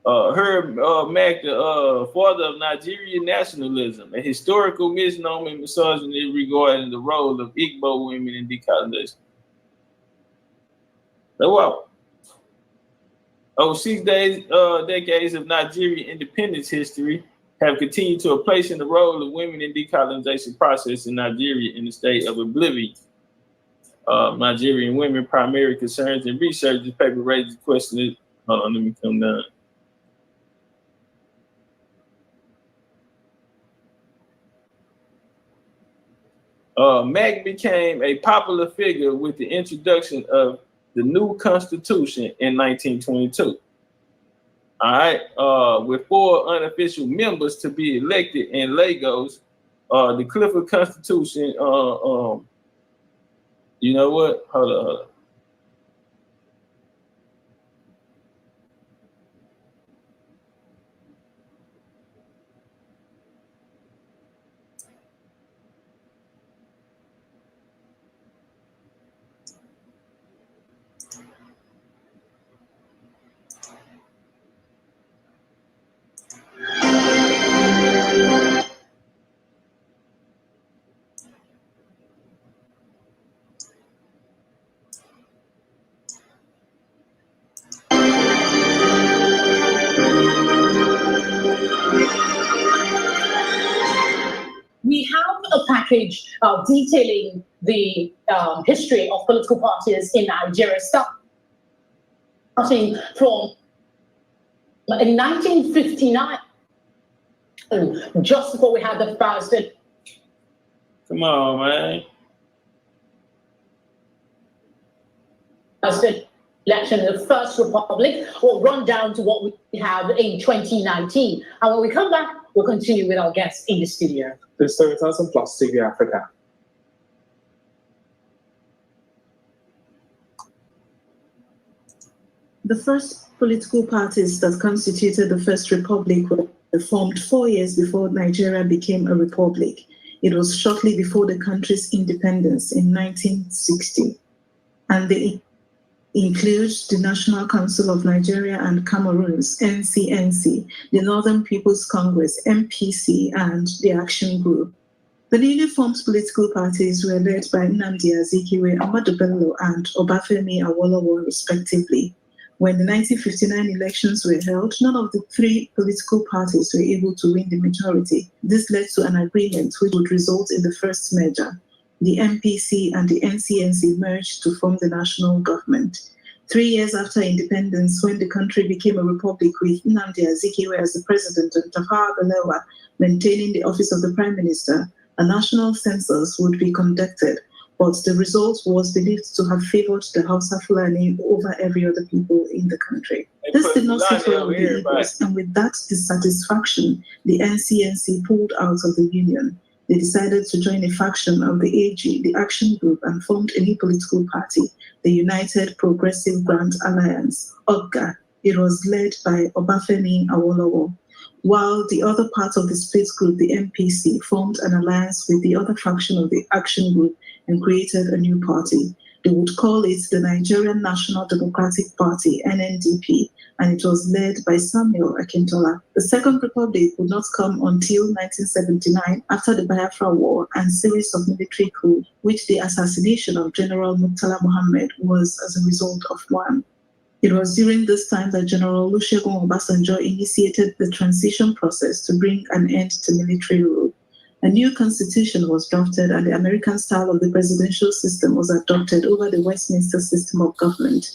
Herb Mack, the father of Nigerian nationalism, a historical misnomer and misogyny regarding the role of Igbo women in decolonization. So what? 6 decades of Nigerian independence history have continued to place in the role of women in decolonization process in Nigeria in the state of oblivion. Nigerian women, primary concerns and research. This paper raises questions. Hold on, let me come down. Mack became a popular figure with the introduction of the new constitution in 1922. All right, with 4 unofficial members to be elected in Lagos, the Clifford Constitution. You know what? Hold on. package detailing the history of political parties in Nigeria, starting from in 1959, just before we had the first. Come on, man. Election in the First Republic. We'll run down to what we have in 2019. And when we come back, we'll continue with our guests in the studio. The Standardization plus TV Africa. The first political parties that constituted the First Republic were formed 4 years before Nigeria became a republic. It was shortly before the country's independence in 1960. And they include the National Council of Nigeria and Cameroons, NCNC, the Northern People's Congress, MPC, and the Action Group. The newly formed political parties were led by Nnamdi Azikiwe, Ahmadu Bello, and Obafemi Awolowo, respectively. When the 1959 elections were held, none of the three political parties were able to win the majority. This led to an agreement which would result in the first merger. The MPC and the NCNC merged to form the national government. 3 years after independence, when the country became a republic with Nnamdi Azikiwe as the president and Tafawa Balewa maintaining the office of the prime minister, a national census would be conducted, but the result was believed to have favored the Hausa Fulani over every other people in the country. This did not sit well with the Igbos, and with that dissatisfaction, the NCNC pulled out of the union. They decided to join a faction of the AG, the Action Group, and formed a new political party, the United Progressive Grand Alliance, UGA. It was led by Obafemi Awolowo. While the other part of the split group, the MPC, formed an alliance with the other faction of the Action Group and created a new party. They would call it the Nigerian National Democratic Party, NNDP, and it was led by Samuel Akintola. The Second Republic would not come until 1979 after the Biafra War and series of military coups, which the assassination of General Murtala Mohammed was as a result of one. It was during this time that General Olusegun Obasanjo initiated the transition process to bring an end to military rule. A new constitution was drafted and the American style of the presidential system was adopted over the Westminster system of government,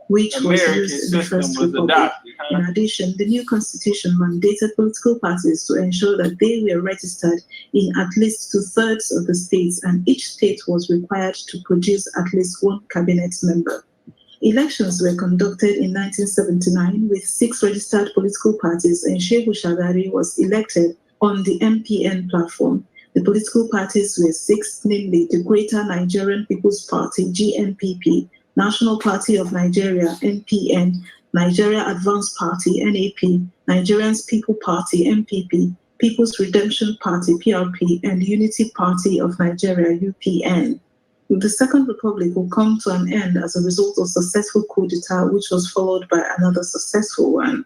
which was used in the First Republic. In addition, the new constitution mandated political parties to ensure that they were registered in at least 2/3 of the states, and each state was required to produce at least one cabinet member. Elections were conducted in 1979 with 6 registered political parties, and Shehu Shagari was elected on the MPN platform. The political parties were 6, namely the Greater Nigerian People's Party, GNPP, National Party of Nigeria, NPN, Nigeria Advanced Party, NAP, Nigerians People Party, NPP, People's Redemption Party, PRP, and Unity Party of Nigeria, UPN. The Second Republic will come to an end as a result of successful coup d'etat, which was followed by another successful one.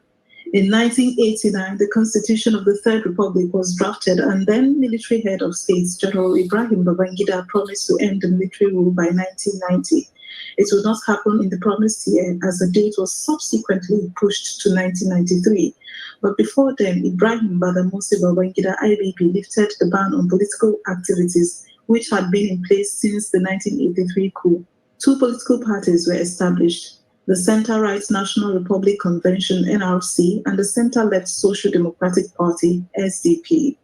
In 1989, the Constitution of the Third Republic was drafted, and then military head of states, General Ibrahim Babangida, promised to end the military rule by 1990. It would not happen in the promised year, as the date was subsequently pushed to 1993. But before then, Ibrahim Badamasi Babangida, IBB, lifted the ban on political activities, which had been in place since the 1983 coup. 2 political parties were established: the Center-Right National Republic Convention, NRC, and the Center-Left Social Democratic Party, SDP.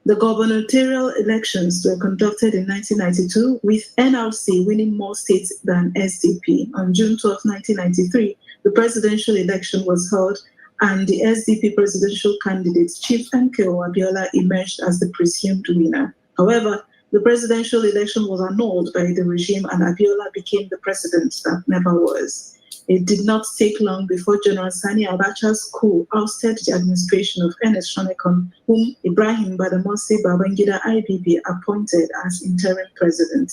The gubernatorial elections were conducted in 1992, with NRC winning more states than SDP. On June 12, 1993, the presidential election was held, and the SDP presidential candidate, Chief MKO Abiola, emerged as the presumed winner. However, the presidential election was annulled by the regime, and Abiola became the president that never was. It did not take long before General Sani Abacha's coup ousted the administration of Ernest Shonekan, whom Ibrahim Badamasi Babangida IBB appointed as interim president.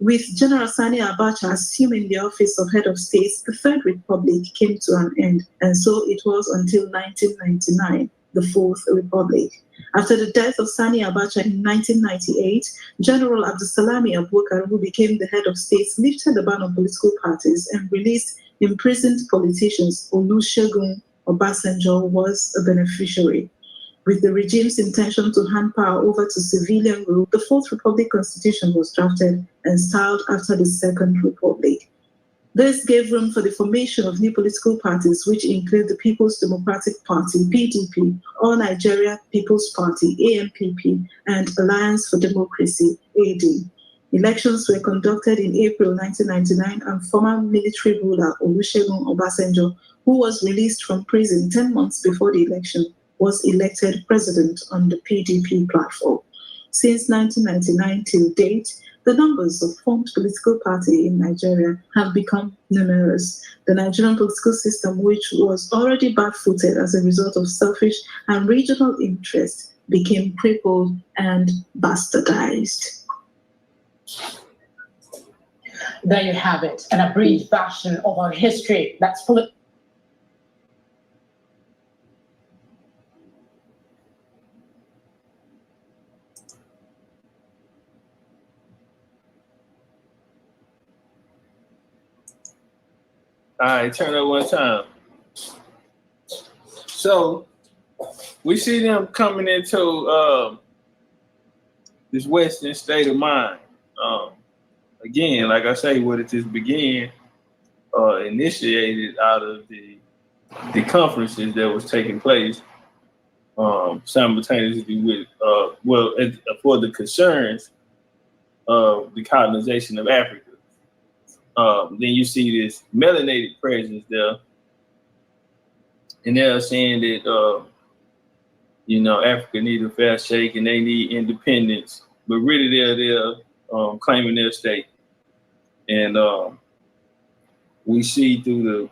With General Sani Abacha assuming the office of head of state, the Third Republic came to an end, and so it was until 1999, the Fourth Republic. After the death of Sani Abacha in 1998, General Abdusalami Abubakar, who became the head of state, lifted the ban on political parties and released imprisoned politicians. Olusegun Obasanjo was a beneficiary. With the regime's intention to hand power over to civilian rule, the Fourth Republic Constitution was drafted and styled after the Second Republic. This gave room for the formation of new political parties, which include the People's Democratic Party, PDP, All Nigeria People's Party, ANPP, and Alliance for Democracy, AD. Elections were conducted in April 1999, and former military ruler Olusegun Obasanjo, who was released from prison 10 months before the election, was elected president on the PDP platform. Since 1999 till date, the numbers of formed political parties in Nigeria have become numerous. The Nigerian political system, which was already bad-footed as a result of selfish and regional interests, became crippled and bastardized. There you have it, an abridged version of our history that's full of... All right, turn it one time. So we see them coming into this Western state of mind. Again, like I say, what it just began, initiated out of the conferences that was taking place simultaneously with, for the concerns of the colonization of Africa. Then you see this melanated presence there, and they're saying that Africa needs a fair shake and they need independence, but really they're claiming their state. And we see through the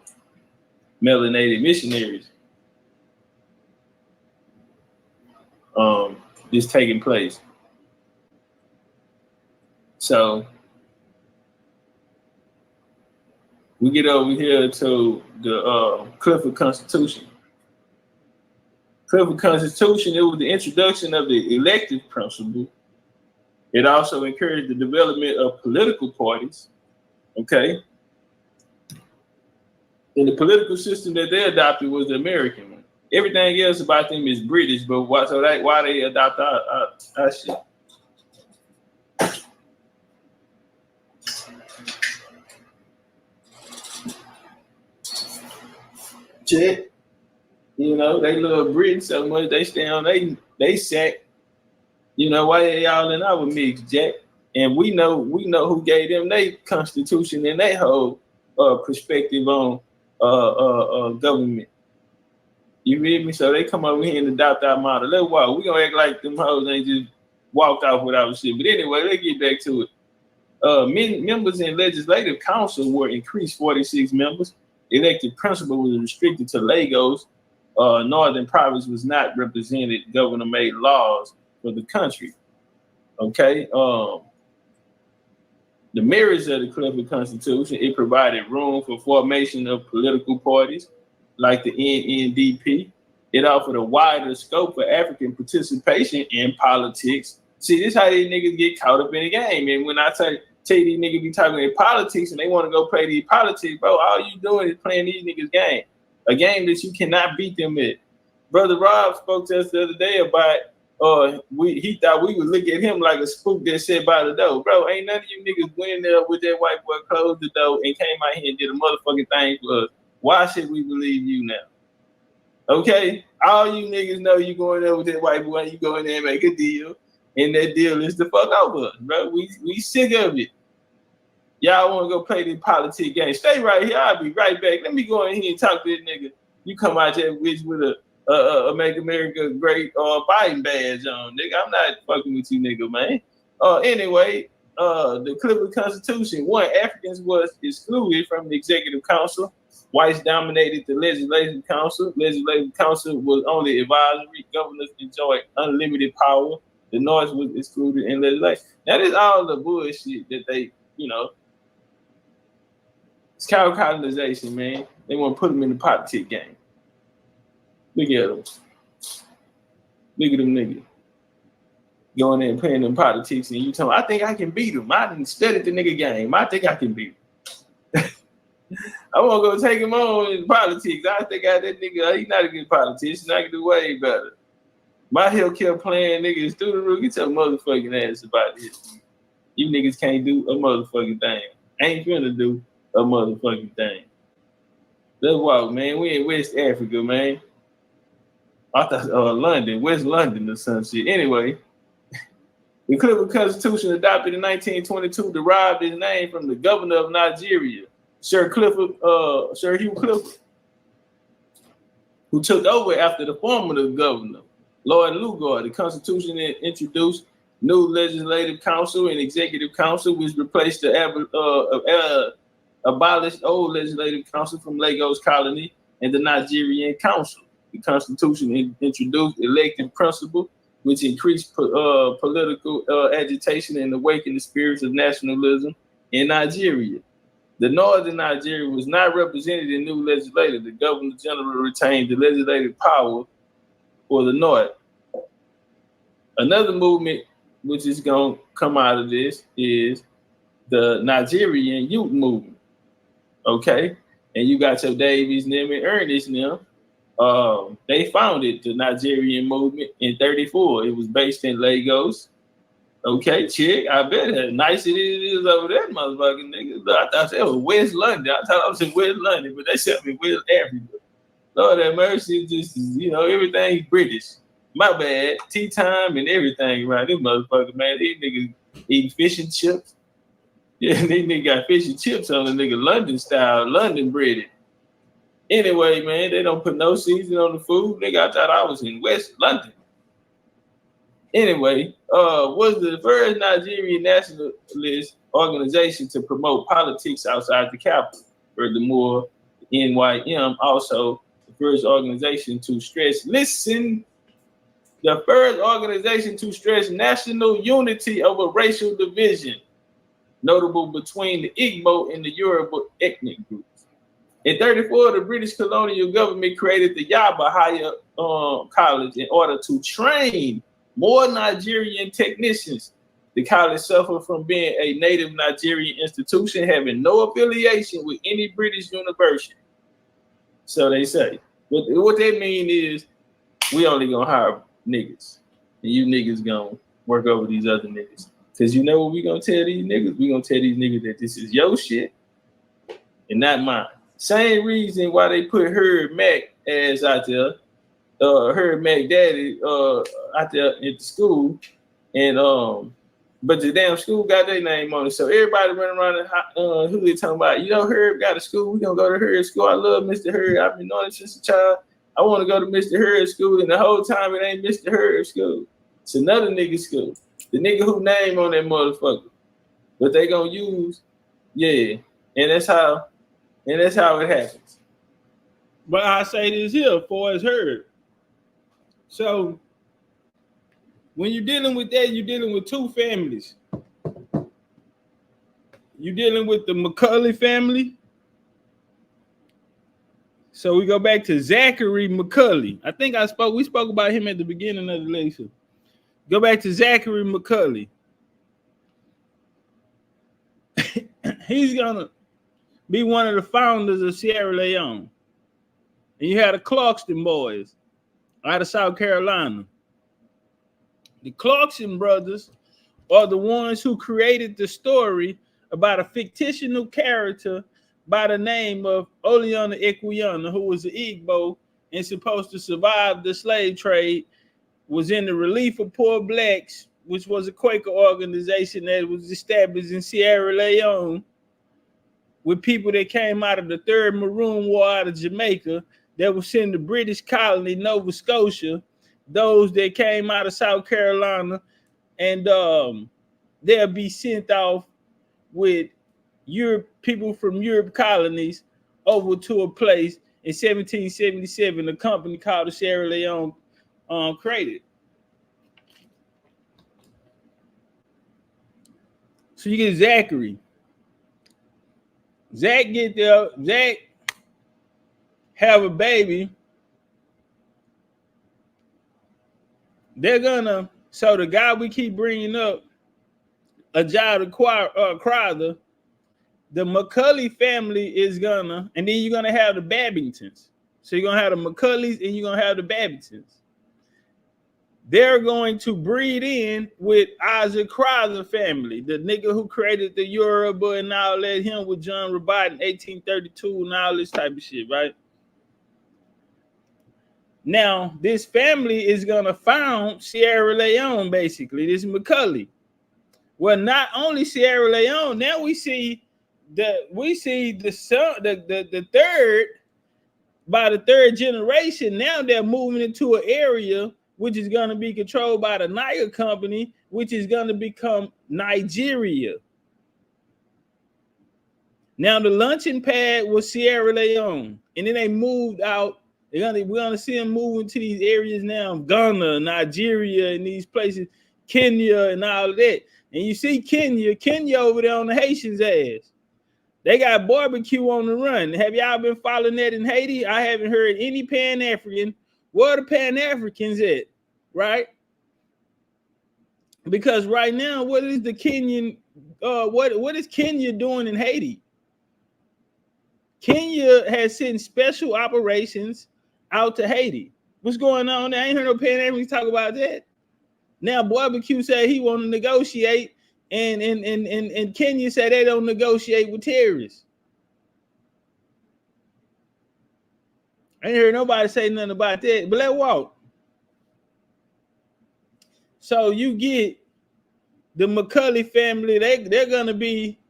melanated missionaries this taking place. So we get over here to the Clifford Constitution. Clifford Constitution, it was the introduction of the elective principle. It also encouraged the development of political parties, okay? And the political system that they adopted was the American one. Everything else about them is British, but why they adopt our shit? Shit. They love Britain so much they stay on they sack. Why they all in our mix, Jack? And we know who gave them their constitution and their whole perspective on government. You read me? So they come over here and adopt our model. Let's walk. We gonna act like them hoes ain't just walked off with our shit. But anyway, let's get back to it. Members in legislative council were increased 46 members. Elected principal was restricted to Lagos. Northern province was not represented. Governor made laws for the country. Okay. The merits of the Clifford Constitution, it provided room for formation of political parties like the NNDP. It offered a wider scope for African participation in politics. See, this is how these niggas get caught up in the game. And when I tell you these niggas be talking in politics and they want to go play these politics, bro, all you doing is playing these niggas' game. A game that you cannot beat them at. Brother Rob spoke to us the other day about he thought we would look at him like a spook that sat by the door. Bro, ain't none of you niggas went in there with that white boy, closed the door, and came out here and did a motherfucking thing for us. Why should we believe you now? Okay? All you niggas know you going there with that white boy, you go in there and make a deal, and that deal is the fuck over us, bro. We sick of it. Y'all want to go play this politics game. Stay right here. I'll be right back. Let me go in here and talk to this nigga. You come out there with a Make America Great Biden badge on, nigga. I'm not fucking with you, nigga, man. Anyway, the Clifford Constitution, Africans was excluded from the Executive Council. Whites dominated the Legislative Council. Legislative Council was only advisory. Governors enjoyed unlimited power. The North was excluded in legislation. Now, this is all the bullshit that they, it's called colonization, man. They want to put them in the politic game. Look at them. Look at them niggas. Going there and playing them politics, and you tell me, I think I can beat him. I didn't study the nigga game. I think I can beat him. I want to go take him on in politics. I think that nigga, he's not a good politician. I can do way better. My hill kept playing niggas through the roof. Get your motherfucking ass about this. You niggas can't do a motherfucking thing. Ain't finna do a motherfucking thing. Let's walk, man. We in West Africa, man. I thought London, West London or some shit. Anyway, the Clifford Constitution adopted in 1922 derived its name from the governor of Nigeria, Sir Hugh Clifford, who took over after the former governor, Lord Lugard. The Constitution introduced new legislative council and executive council, which replaced the abolished old legislative council from Lagos Colony and the Nigerian Council. The Constitution introduced elected principle, which increased political agitation and awakened the spirits of nationalism in Nigeria. The northern Nigeria was not represented in new legislature. The governor general retained the legislative power for the north. Another movement which is going to come out of this is the Nigerian youth movement. Okay? And you got your Davies, them, and Ernest now. They founded the Nigerian movement in 1934. It was based in Lagos. Okay, chick, I bet how nice it is over there, motherfucking nigga. I thought that was West London. I thought I was in West London, but they sent me West Africa. Lord have mercy, just, everything British. My bad. Tea time and everything around this motherfucker, man. These niggas eating fish and chips. Yeah, these niggas got fish and chips on the nigga London style, London breaded. Anyway, man, they don't put no seasoning on the food. Nigga, I thought I was in West London. Anyway, was the first Nigerian nationalist organization to promote politics outside the capital. Furthermore, NYM also the first organization to stress, the first organization to stress national unity over racial division, notable between the Igbo and the Yoruba ethnic groups. In 1934, the British colonial government created the Yaba Higher College in order to train more Nigerian technicians. The college suffered from being a native Nigerian institution, having no affiliation with any British university. So they say. What they mean is, we only gonna hire niggas, and you niggas gonna work over these other niggas. Because you know what we gonna tell these niggas? We gonna tell these niggas that this is your shit and not mine. Same reason why they put Herb Mac as out there, Herb Mac Daddy out there at the school, and but the damn school got their name on it. So everybody running around who they talking about, Herb got a school, we gonna go to Herb school. I love Mr. Herb. I've been knowing him since a child. I want to go to Mr. Herb school, and the whole time it ain't Mr. Herb school. It's another nigga school. The nigga who name on that motherfucker. But they gonna use, yeah. And that's how it happens. But I say this here for as heard. So when you're dealing with that, you're dealing with two families. You're dealing with the Macaulay family. So we go back to Zachary Macaulay. I think we spoke about him at the beginning of the lecture. Go back to Zachary Macaulay. He's gonna be one of the founders of Sierra Leone. And you had the Clarkston boys out of South Carolina. The Clarkson brothers are the ones who created the story about a fictional character by the name of Oleana Equiana, who was an Igbo and supposed to survive the slave trade, was in the Relief of Poor Blacks, which was a Quaker organization that was established in Sierra Leone with people that came out of the Third Maroon War out of Jamaica that was in the British colony, Nova Scotia, those that came out of South Carolina, and they'll be sent off with people from Europe colonies over to a place in 1777, a company called the Sierra Leone created. So you get Zachary. Zach get there. Zach have a baby. So the guy we keep bringing up, Ajada Crowther, the Macaulay family is and then you're gonna have the Babingtons. So you're gonna have the Macaulays and you're gonna have the Babingtons. they're going to breed in with Isaac Crowther family, the nigga who created the Yoruba and all that, him with John Rabat in 1832 and all this type of shit, right? Now, this family is going to found Sierra Leone, basically. This is Macaulay. Well, not only Sierra Leone, now we see the son, the third, by the third generation, now they're moving into an area which is going to be controlled by the Niger Company, which is going to become Nigeria. Now the launching pad was Sierra Leone, and then they moved out. We're gonna see them move into these areas now, Ghana, Nigeria, and these places, Kenya, and all of that. And you see Kenya over there on the Haitians' ass. They got barbecue on the run. Have y'all been following that in Haiti? I haven't heard any Pan-African. Where are the Pan-Africans at, right? Because right now, what is the Kenyan? What is Kenya doing in Haiti? Kenya has sent special operations out to Haiti. What's going on there? I ain't heard no Pan-Africans talk about that. Now, barbecue said he want to negotiate, and Kenya said they don't negotiate with terrorists. I ain't heard nobody say nothing about that, but let's walk. So you get the Macaulay family, they're going to be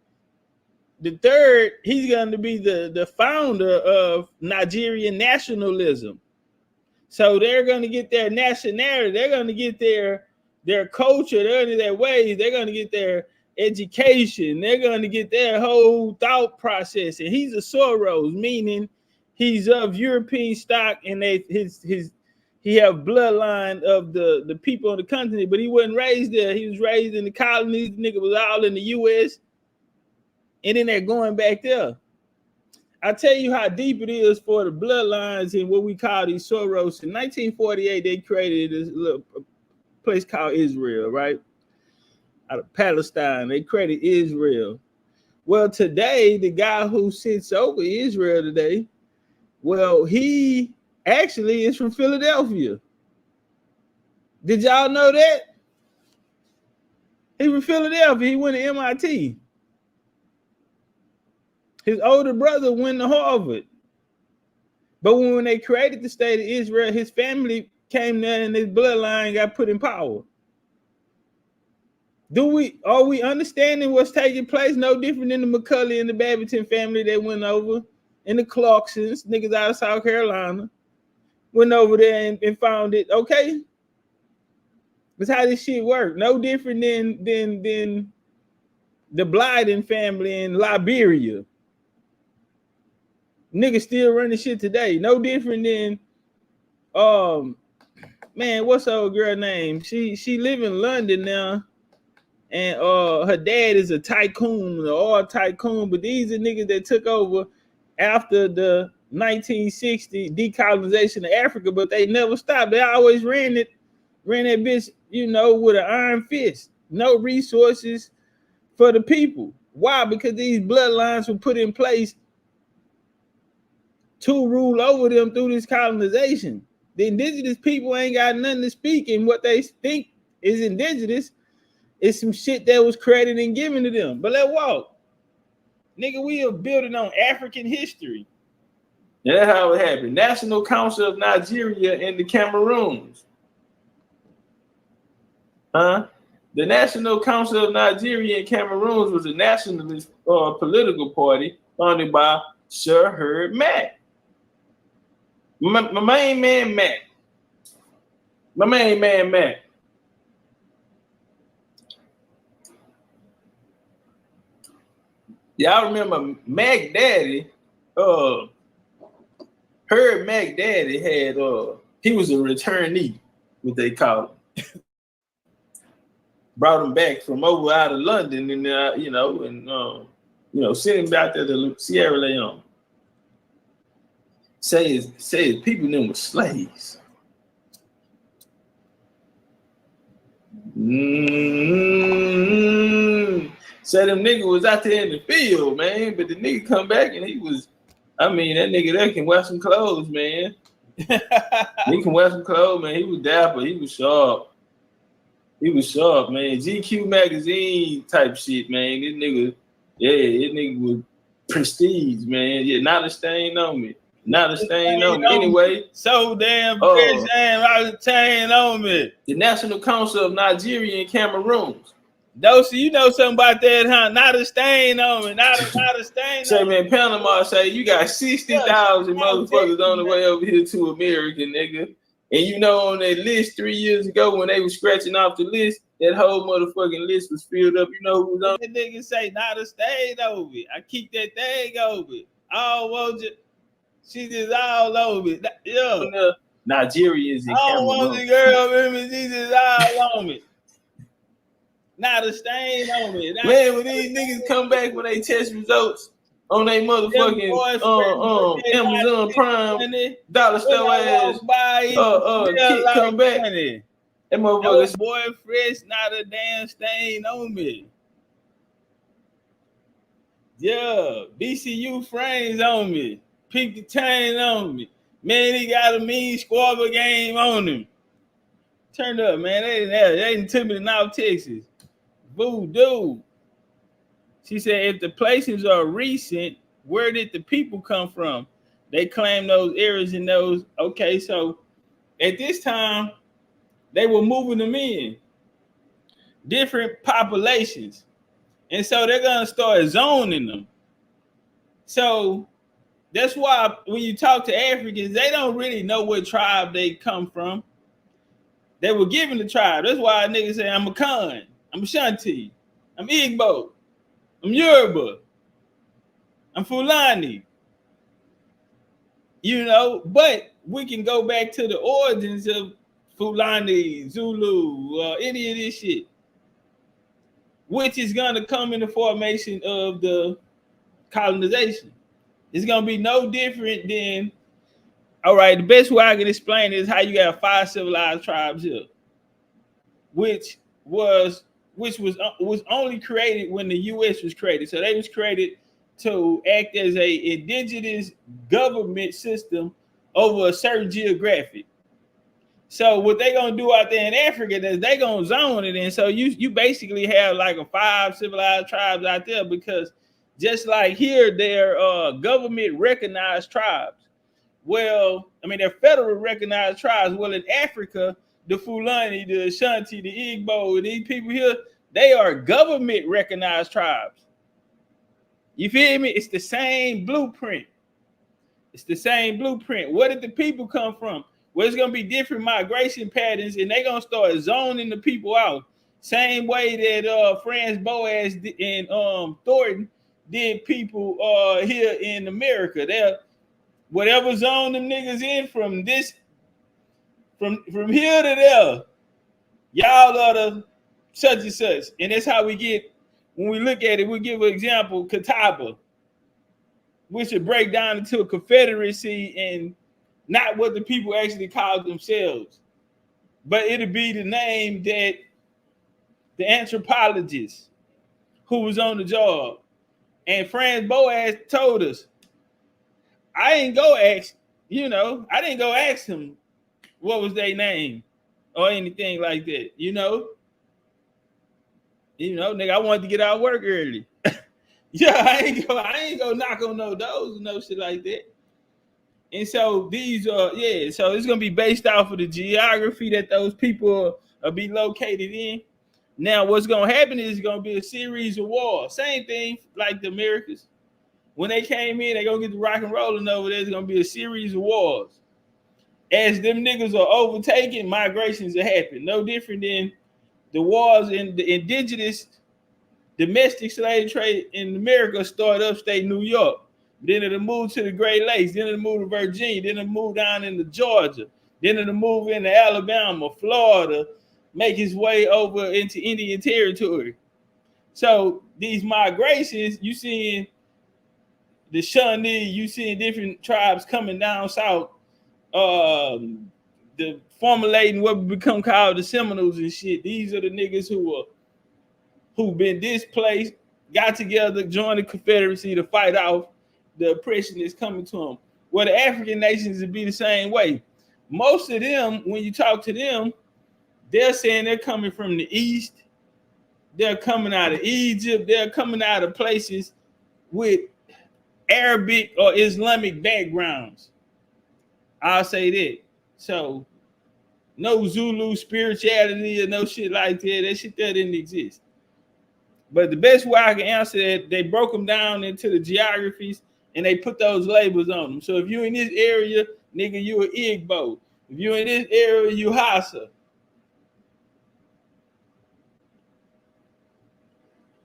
the third. He's going to be the founder of Nigerian nationalism. So they're going to get their nationality. They're going to get their culture. They're going to get their ways. They're going to get their education. They're going to get their whole thought process. And he's a Soros, meaning he's of European stock, and he have bloodline of the people on the continent, but he wasn't raised there. He was raised in the colonies. The nigga was all in the U.S., and then they're going back there. I tell you how deep it is for the bloodlines in what we call these Soros. In 1948, they created this little place called Israel, right? Out of Palestine. They created Israel. Well, today, the guy who sits over Israel today, well, he actually is from Philadelphia. Did y'all know that? He from Philadelphia. He went to MIT. His older brother went to Harvard. But when they created the state of Israel, his family came there and his bloodline got put in power. Are we understanding what's taking place? No different than the Macaulay and the Babington family that went over, and the Clarksons, niggas out of South Carolina, went over there and found it. Okay, that's how this shit work. No different than the Blyden family in Liberia. Niggas still running shit today. No different than man, what's her old girl name? She live in London now, and her dad is a tycoon, an oil tycoon. But these are niggas that took over after the 1960 decolonization of Africa, but they never stopped. They always ran that bitch, with an iron fist. No resources for the people. Why? Because these bloodlines were put in place to rule over them through this colonization. The indigenous people ain't got nothing to speak, and what they think is indigenous is some shit that was created and given to them. But let's walk. Nigga, we are building on African history. Yeah, that's how it happened. National Council of Nigeria and the Cameroons. The National Council of Nigeria and Cameroons was a nationalist political party founded by Sir Herbert Mack. My main man Mac. Y'all remember Mac Daddy? Herb Mac Daddy had he was a returnee, what they call him. Brought him back from over out of London, and sent him back there to Sierra Leone. Say his people them were slaves. Say them nigga was out there in the field, man, but the nigga come back and he was, that nigga there can wear some clothes, man. He can wear some clothes, man. He was dapper. He was sharp. He was sharp, man. GQ magazine type shit, man. This nigga was prestige, man. Yeah, not a stain on me. Not a stain on me. Anyway, so damn fresh and not a stain on me. The National Council of Nigeria and Cameroons. Dosi, you know something about that, huh? Not a stain on me. Not a stain. Say, man, Panama say you got 60,000 motherfuckers on the way over here to America, nigga. And you know, on that list 3 years ago when they was scratching off the list, that whole motherfucking list was filled up. You know who was on? That nigga say not a stain over it. I keep that thing over it. Oh, won't you? She just all over it. Yeah. Nigerians and Cameroon. Oh, won't you, girl, baby? She just all on it. Not a stain on me. Man, when these niggas come back when they test results on they motherfucking Amazon Prime dollar store ass kid come back. That motherfucker boy fresh, not a damn stain on me. Yeah, BCU frames on me. Peep the chain on me. Man, he got a mean squabble game on him. Turned up, man. They took me to North Texas. Voodoo. She said, if the places are recent, where did the people come from? They claim those areas and those. Okay, so at this time, they were moving them in. Different populations. And so they're going to start zoning them. So that's why when you talk to Africans, they don't really know what tribe they come from. They were given the tribe. That's why niggas say, I'm a Khan. I'm Shanti, I'm Igbo, I'm Yoruba, I'm Fulani. You know, but we can go back to the origins of Fulani, Zulu, any of this shit, which is going to come in the formation of the colonization. It's going to be no different than, all right, the best way I can explain it is how you got 5 civilized tribes here, which was only created when the U.S. was created. So they was created to act as a indigenous government system over a certain geographic. So what they gonna do out there in Africa is they gonna zone it in. So you basically have like a 5 civilized tribes out there, because just like here, they're government recognized tribes. Well, I mean, they're federal recognized tribes. Well, in Africa, the Fulani, the Ashanti, the Igbo, and these people here, they are government recognized tribes. You feel me? It's the same blueprint. It's the same blueprint. Where did the people come from? Well, it's going to be different migration patterns, and they're going to start zoning the people out. Same way that Franz Boas and Thornton did people here in America. They're whatever zone them niggas in from this, from here to there, y'all are the such and such. And that's how we get, when we look at it, we give an example, Catawba, which would break down into a confederacy and not what the people actually call themselves. But it'll be the name that the anthropologist who was on the job. And Franz Boas told us, I didn't go ask him what was their name or anything like that, you know, nigga, I wanted to get out of work early. Yeah, I ain't go knock on no doors and no shit like that. And so these so it's gonna be based off of the geography that those people will be located in. Now, what's gonna happen is gonna be a series of wars. Same thing like the Americas. When they came in, they gonna get the rock and rolling over there. There's gonna be a series of wars. As them niggas are overtaken, migrations are happening. No different than the wars in the indigenous domestic slave trade in America started upstate New York. Then it'll move to the Great Lakes. Then it'll move to Virginia. Then it'll move down into Georgia. Then it'll move into Alabama, Florida, make its way over into Indian Territory. So these migrations, you seeing the Shawnee, you seeing different tribes coming down south, the formulating what would become called the Seminoles and shit. These are the niggas who've been displaced, got together, joined the Confederacy to fight off the oppression that's coming to them. Well, the African nations would be the same way. Most of them, when you talk to them, they're saying they're coming from the East. They're coming out of Egypt. They're coming out of places with Arabic or Islamic backgrounds. I'll say that. So, no Zulu spirituality or no shit like that. That shit that didn't exist. But the best way I can answer that, they broke them down into the geographies and they put those labels on them. So if you in this area, nigga, you an Igbo. If you in this area, you Hausa.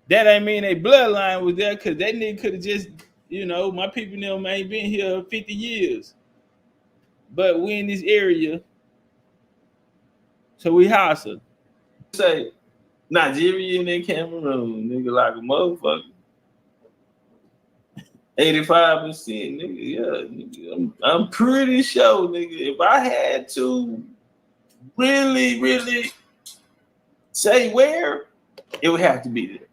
That ain't mean they bloodline was there, because that nigga could have just, you know, my people them ain't been here 50 years. But we in this area, so we Hausa. Say Nigeria and then Cameroon, nigga, like a motherfucker. 85%, nigga, yeah, nigga. I'm pretty sure, nigga, if I had to really say where, it would have to be there.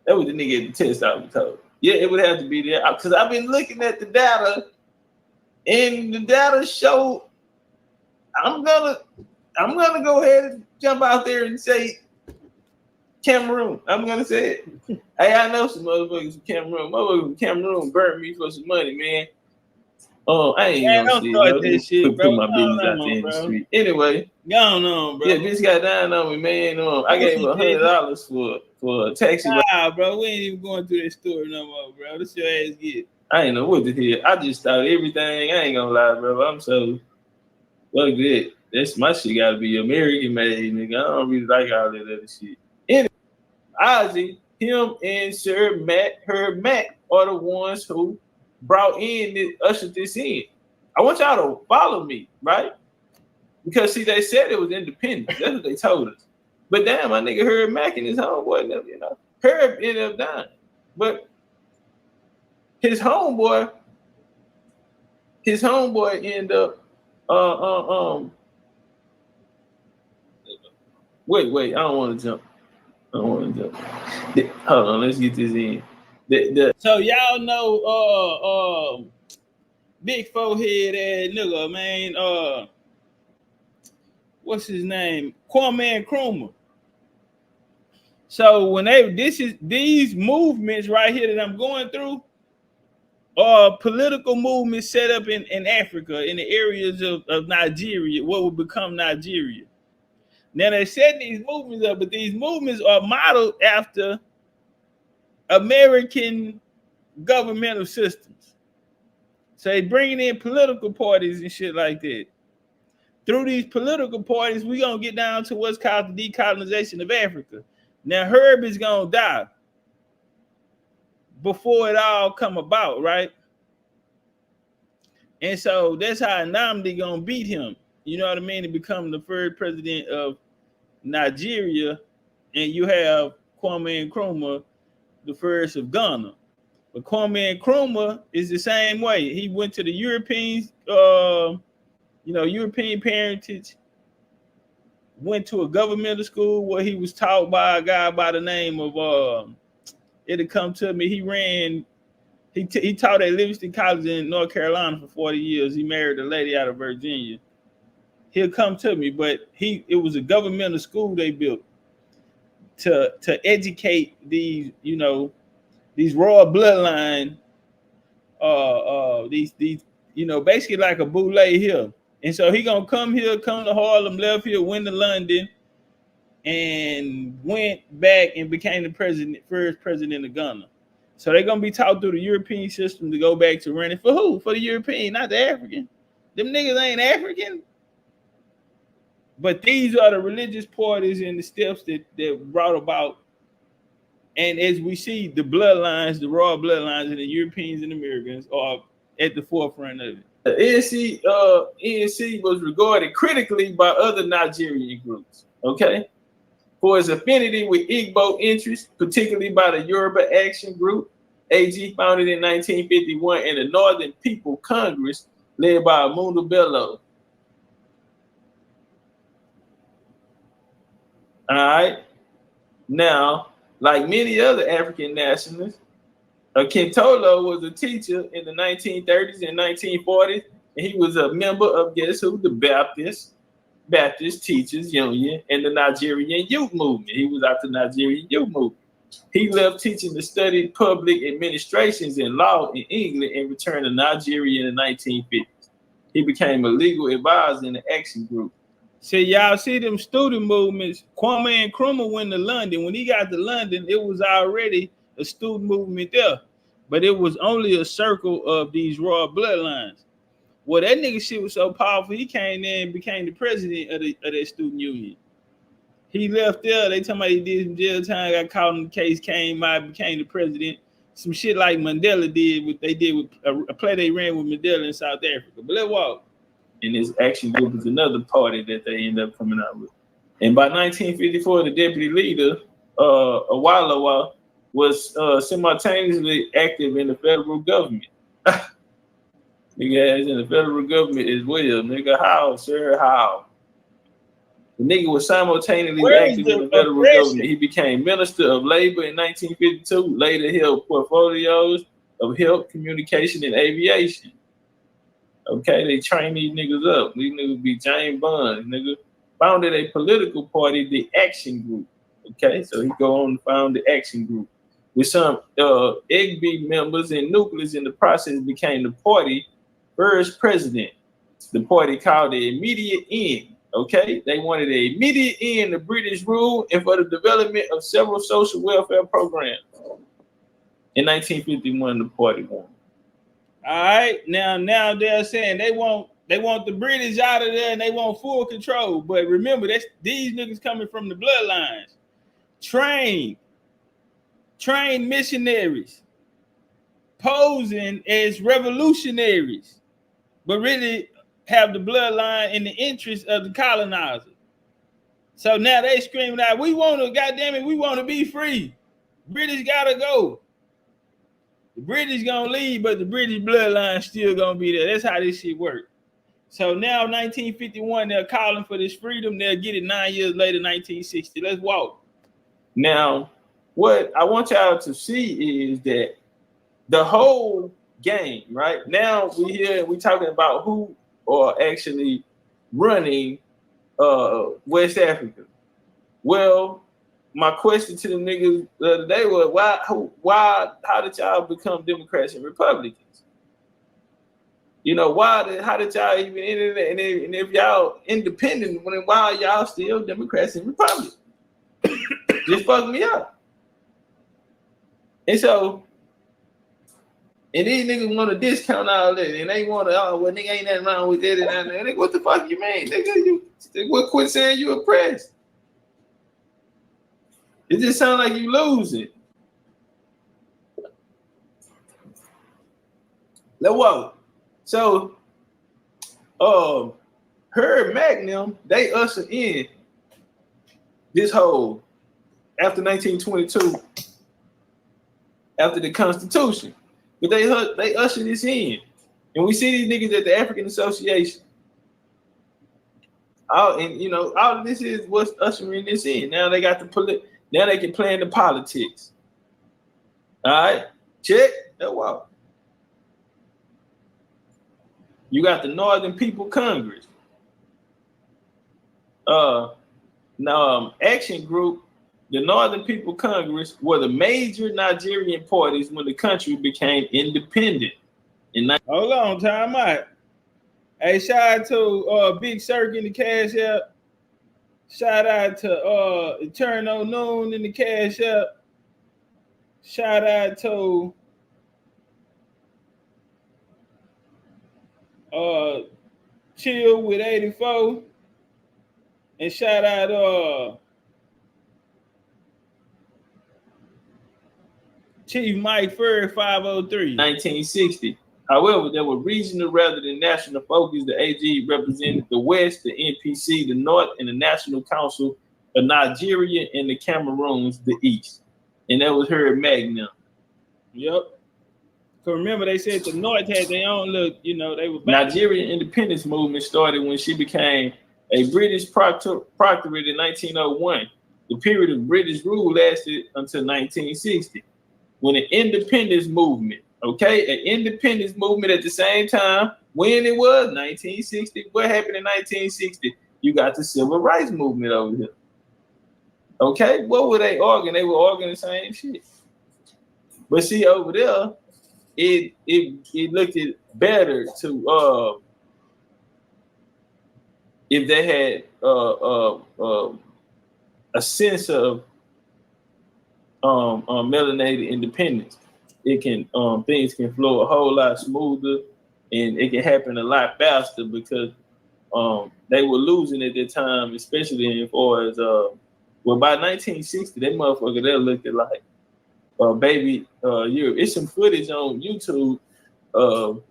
That was the nigga at the test I was told. Yeah, it would have to be there. Because I've been looking at the data, and the data show I'm gonna go ahead and jump out there and say Cameroon. I'm gonna say it. Hey, I know some motherfuckers from Cameroon. Motherfuckers from Cameroon burned me for some money, man. Oh, I ain't gonna start that shit, bro. Put my business out there in the street. Anyway, going on, bro. Yeah, bitch got down on me, man. I gave her $100 for a taxi. Nah, bro, we ain't even going through that story no more, bro. This your ass get. I ain't know what to hear. I just thought everything. I ain't gonna lie, bro. I'm so fuck that. That's my shit. Gotta be American made, nigga. I don't really like all that other shit. Anyway, Ozzy, him, and Sir Herb Mack are the ones who brought in, ushered this in. I want y'all to follow me, right? Because see, they said it was independent. That's what they told us. But damn, my nigga Herb Mack and his homeboy, you know, Herb ended up dying. But his homeboy ended up wait, I don't want to jump. Hold on, let's get this in. So y'all know big forehead ass nigga, man. What's his name? Kwame Nkrumah. So when these movements right here that I'm going through are political movements set up in Africa, in the areas of Nigeria, what would become Nigeria. Now they set these movements up, but these movements are modeled after American governmental systems. So they bringing in political parties and shit like that. Through these political parties, we're going to get down to what's called the decolonization of Africa. Now, Herb is going to die before it all come about, right? And so that's how Nnamdi going to beat him. You know what I mean? To become the first president of Nigeria, and you have Kwame Nkrumah, the first of Ghana. But Kwame Nkrumah is the same way. He went to the European parentage, went to a governmental school where he was taught by a guy by the name of it'll come to me. He taught at Livingston College in North Carolina for 40 years. He married a lady out of Virginia. He'll come to me, but it was a governmental school they built to educate these, these royal bloodline, these basically like a boule here. And so he gonna come to Harlem, left here, went to London, and went back and became the first president of Ghana. So they're gonna be taught through the European system to go back to running for who? For the European, not the African. Them niggas ain't African. But these are the religious parties and the steps that brought about. And as we see, the bloodlines, the royal bloodlines of the Europeans and Americans are at the forefront of it. The ANC was regarded critically by other Nigerian groups, okay, for its affinity with Igbo interests, particularly by the Yoruba Action Group, AG, founded in 1951, and the Northern People Congress, led by Amundu Bello. All right. Now, like many other African nationalists, Kentolo was a teacher in the 1930s and 1940s, and he was a member of, guess who, the Baptist Teachers Union and the Nigerian Youth Movement. He was out the Nigerian Youth Movement. He left teaching to study public administrations and law in England and returned to Nigeria in the 1950s. He became a legal advisor in the Action Group. So y'all see them student movements. Kwame Nkrumah went to London. When he got to London, it was already a student movement there, but it was only a circle of these royal bloodlines. Well, that nigga shit was so powerful, he came there and became the president of that student union. He left there. They talking about he did some jail time, got caught in the case, came out, became the president. Some shit like Mandela did, what they did with a play they ran with Mandela in South Africa. But let's walk. And this Action Group is another party that they end up coming out with. And by 1954, the deputy leader, Awolowo, was simultaneously active in the federal government. Nigga is in the federal government as well. Nigga, how, sir, how? The nigga was simultaneously active in the federal government. He became Minister of Labor in 1952, later held portfolios of health, communication, and aviation. Okay, they trained these niggas up. These niggas be James Bond, nigga. Founded a political party, the Action Group. Okay, so he go on to found the Action Group. With some EGB members and nucleus in the process became the party first president. The party called the immediate end. Okay, they wanted an immediate end to British rule and for the development of several social welfare programs. In 1951, the party won. All right, now they're saying they want the British out of there and they want full control. But remember, that's these niggas coming from the bloodlines, trained missionaries, posing as revolutionaries, but really have the bloodline in the interest of the colonizer. So now they screaming out, we want to be free. British gotta go. The British gonna leave, but the British bloodline still gonna be there. That's how this shit works. So now 1951, they're calling for this freedom. They'll get it 9 years later, 1960. Let's walk. Now, what I want y'all to see is that the whole game, right? Now we talking about who are actually running West Africa. Well, my question to the niggas the other day was, how did y'all become Democrats and Republicans? You know, how did y'all even enter that? And if y'all independent, why are y'all still Democrats and Republicans? Just fuck me up. And so, and these niggas want to discount all that, and they want to, oh, well, nigga, ain't nothing wrong with that and that. Nigga, what the fuck you mean? Nigga, quit saying you oppressed. It just sounds like you losing. Now, whoa. So, her Magnum, they usher in this whole, after 1922, after the Constitution. But they usher this in. And we see these niggas at the African Association. All of this is what's ushering this in. Now they got now they can play in the politics. All right, check. Wow. You got the Northern People Congress. Action Group, the Northern People Congress were the major Nigerian parties when the country became independent. Hold on, time out. Hey, shout out to Big Cirque in the Cash App. Shout out to Eternal Noon in the Cash App. Shout out to Chill with 84. And shout out Chief Mike Furry 503. 1960. However, there were regional rather than national focus. The AG represented the West, the NPC, the North, and the National Council of Nigeria and the Cameroons, the East. And that was her Magnum. Yep. So remember, they said the North had their own look, they were Nigerian independence movement started when she became a British proctorate in 1901. The period of British rule lasted until 1960. when an independence movement, okay, an independence movement at the same time, when it was 1960, what happened in 1960? You got the civil rights movement over here. Okay, what were they arguing? They were arguing the same shit. But see, over there, it looked better to if they had a sense of melanated independence. It can things can flow a whole lot smoother, and it can happen a lot faster because they were losing at the time, especially as far as well, by 1960, that motherfucker there looked like baby Europe. It's some footage on YouTube of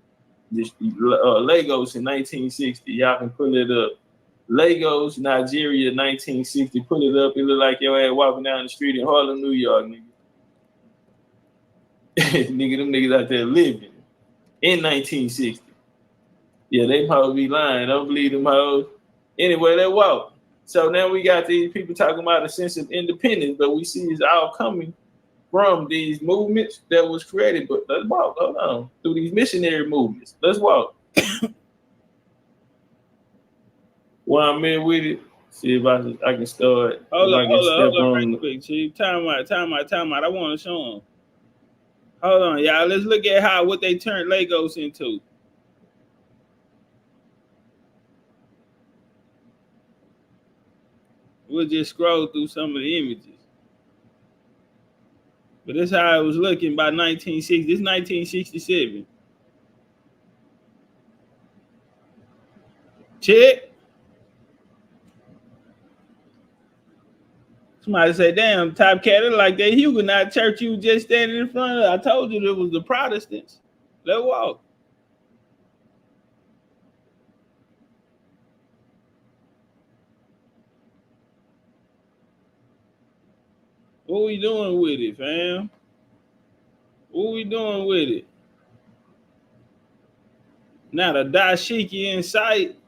Lagos in 1960. Y'all can pull it up. Lagos, Nigeria, 1960. Pull it up. It look like your ass walking down the street in Harlem, New York, nigga. Nigga, them niggas out there living in 1960. Yeah, they probably be lying. Don't believe them hoes. Anyway, they walk. So now we got these people talking about a sense of independence, but we see it's all coming from these movements that was created. But let's walk. Hold on. Through these missionary movements. Let's walk. While I'm in with it, see if I can start. Hold on, right quick, Chief. Time out. I want to show them. Hold on, y'all. Let's look at what they turned Lagos into. We'll just scroll through some of the images. But this is how it was looking by 1960. This is 1967. Check. Somebody say, damn, Topcatz, like that Huguenot church you just standing in front of. I told you it was the Protestants. Let's walk. What we doing with it, fam? What we doing with it? Not a dashiki in sight.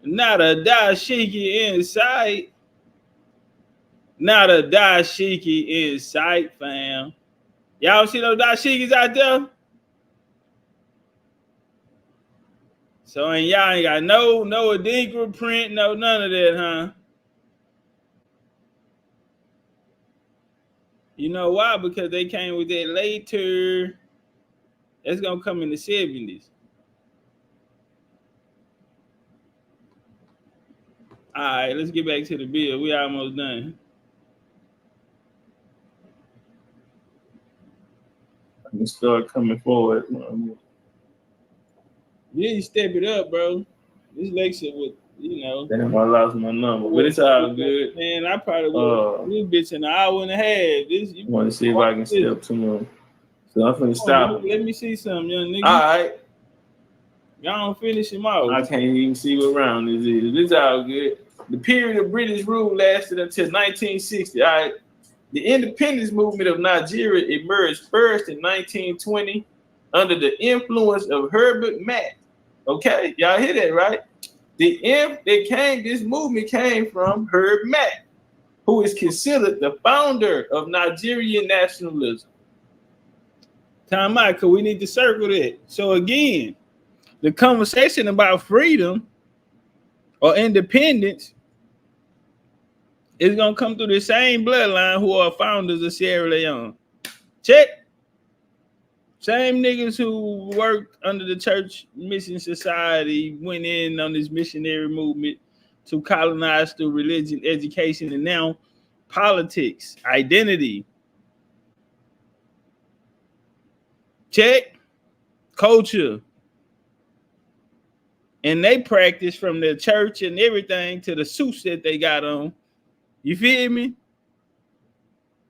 Not a dashiki in sight. Not a dashiki in sight, fam. Y'all see those dashikis out there? So and y'all ain't got no Adinkra print, no none of that, huh? You know why? Because they came with that later. That's gonna come in the 70s. All right, let's get back to the bill. We almost done. I can start coming forward. Yeah, you step it up, bro. This lecture with, Damn, I lost my number, but it's all good. Man, I probably would this bitch in an hour and a half. You want to see if I can step to more. So I'm finna stop. Let me see something, young nigga. All right. Y'all don't finish him out. I can't even see what round this is. This all good. The period of British rule lasted until 1960. All right. The independence movement of Nigeria emerged first in 1920 under the influence of Herbert Mack. Okay, y'all hear that, right? This movement came from Herb Mack, who is considered the founder of Nigerian nationalism. Time out, because we need to circle that. So again, the conversation about freedom or independence is going to come through the same bloodline who are founders of Sierra Leone. Check. Same niggas who worked under the church mission society, went in on this missionary movement to colonize through religion, education, and now politics, identity. Check. Culture. And they practice from their church and everything to the suits that they got on. You feel me?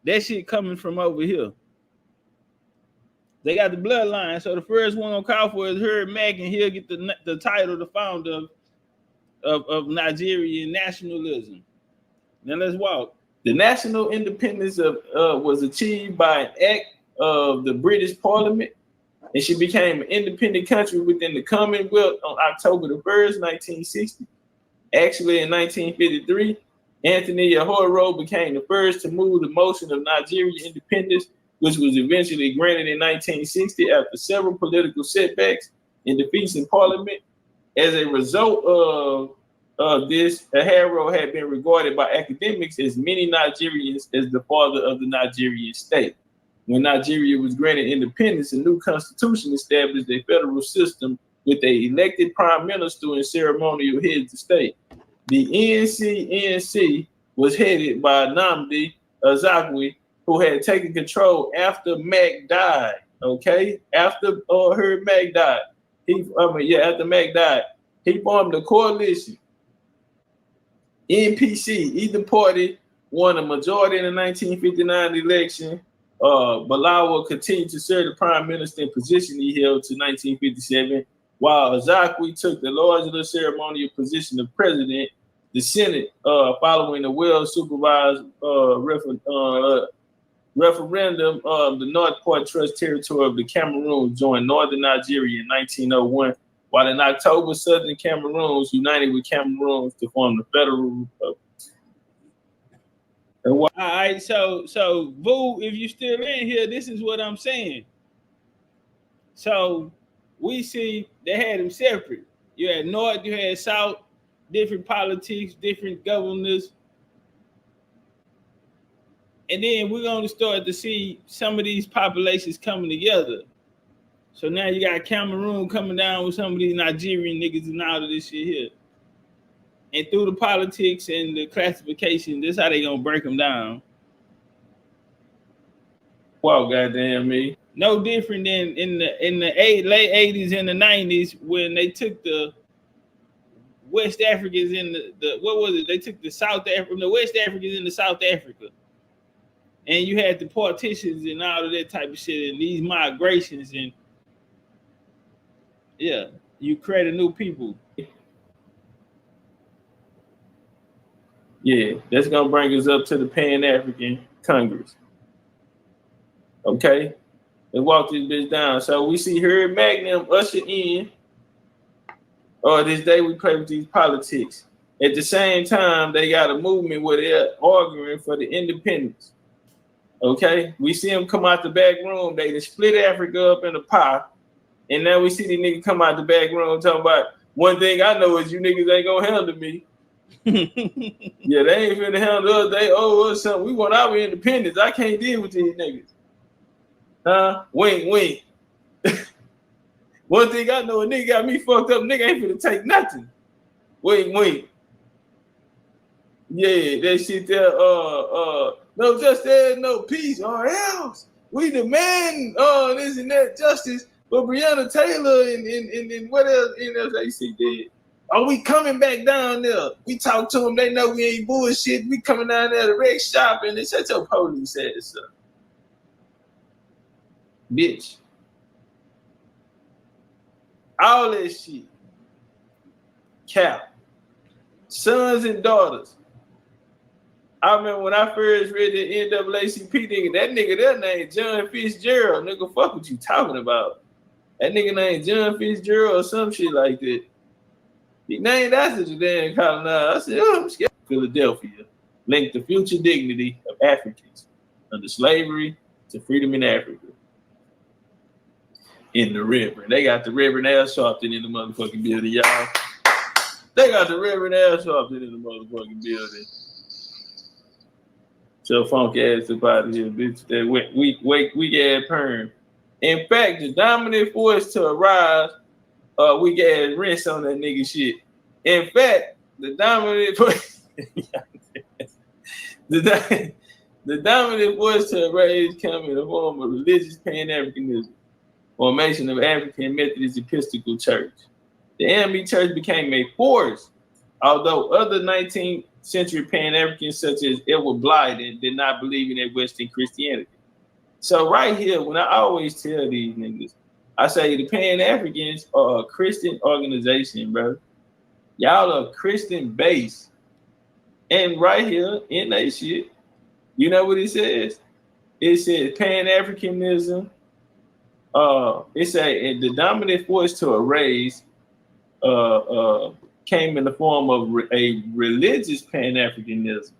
That shit coming from over here. They got the bloodline. So the first one on call for is Herb Mack, and he'll get the title, the founder of Nigerian nationalism. Now let's walk. The national independence was achieved by an act of the British Parliament, and she became an independent country within the Commonwealth on October the 1st, 1960. Actually, in 1953, Anthony Ahoro became the first to move the motion of Nigerian independence which was eventually granted in 1960 after several political setbacks and defeats in parliament. As a result of this, Aharo had been regarded by academics as many Nigerians as the father of the Nigerian state. When Nigeria was granted independence, a new constitution established a federal system with an elected prime minister and ceremonial heads of state. The NC was headed by Nnamdi Zachary, who had taken control after Mac died. Okay, after Mac died, after Mac died, he formed a coalition. NPC, either party won a majority in the 1959 election. Balawa continued to serve the prime minister in position he held to 1957, while Zachary took the larger ceremonial position of president. The Senate, following the well-supervised referendum, the North Part Trust territory of the Cameroon joined Northern Nigeria in 1901, while in October, Southern Cameroons united with Cameroons to form the Federal Republic. All right, so Boo, if you still in here, this is what I'm saying. So we see they had them separate. You had North, you had South, different politics, different governors. And then we're going to start to see some of these populations coming together. So now you got Cameroon coming down with some of these Nigerian niggas and all of this shit here. And through the politics and the classification, this is how they gonna break them down. Wow, goddamn me! No different than in the late 80s and the 90s when they took the West Africans in the what was it? They took the West Africans into South Africa, and you had the partitions and all of that type of shit and these migrations and yeah, you create a new people. Yeah, that's gonna bring us up to the Pan-African Congress. Okay, let's walk this bitch down. So we see Herod Magnum usher in. This day we play with these politics. At the same time, they got a movement where they're arguing for the independence. Okay, we see them come out the back room. They split Africa up in a pie, and now we see these niggas come out the back room talking about one thing I know is you niggas ain't gonna handle me. Yeah, they ain't finna handle us. They owe us something. We want our independence. I can't deal with these niggas. Wink, wink. One thing I know, a nigga got me fucked up. Nigga ain't finna take nothing. Wink, wink. Yeah, that shit there. No justice, no peace, or else we demand this and that justice for Breonna Taylor and what else NSAC did. Are we coming back down there? We talk to them, they know we ain't bullshit. We coming down there to wreck shop and they shut your police ass up. Bitch. All that shit. Cap. Sons and daughters. I remember when I first read the NAACP nigga, that nigga there named John Fitzgerald. Nigga, fuck what you talking about? That nigga named John Fitzgerald or some shit like that. He named after the damn colonizer. I said, I'm scared of Philadelphia. Linked the future dignity of Africans under slavery to freedom in Africa. In the river. They got the Reverend Al Sharpton in the motherfucking building, y'all. They got the Reverend Al Sharpton in the motherfucking building. So funk ass up out of here, bitch. That weak ass perm. In fact, the dominant force to arise, we got rinse on that nigga shit. In fact, the dominant force, the dominant force to arise come in the form of religious Pan-Africanism, formation of African Methodist Episcopal Church. The AME Church became a force, although other 19th century Pan-Africans such as Edward Blyden did not believe in that Western Christianity. So right here, when I always tell these niggas, I say the Pan-Africans are a Christian organization, bro. Y'all are Christian based. And right here in that shit, you know what it says? It says Pan-Africanism. It say the dominant force to a race came in the form of a religious Pan-Africanism.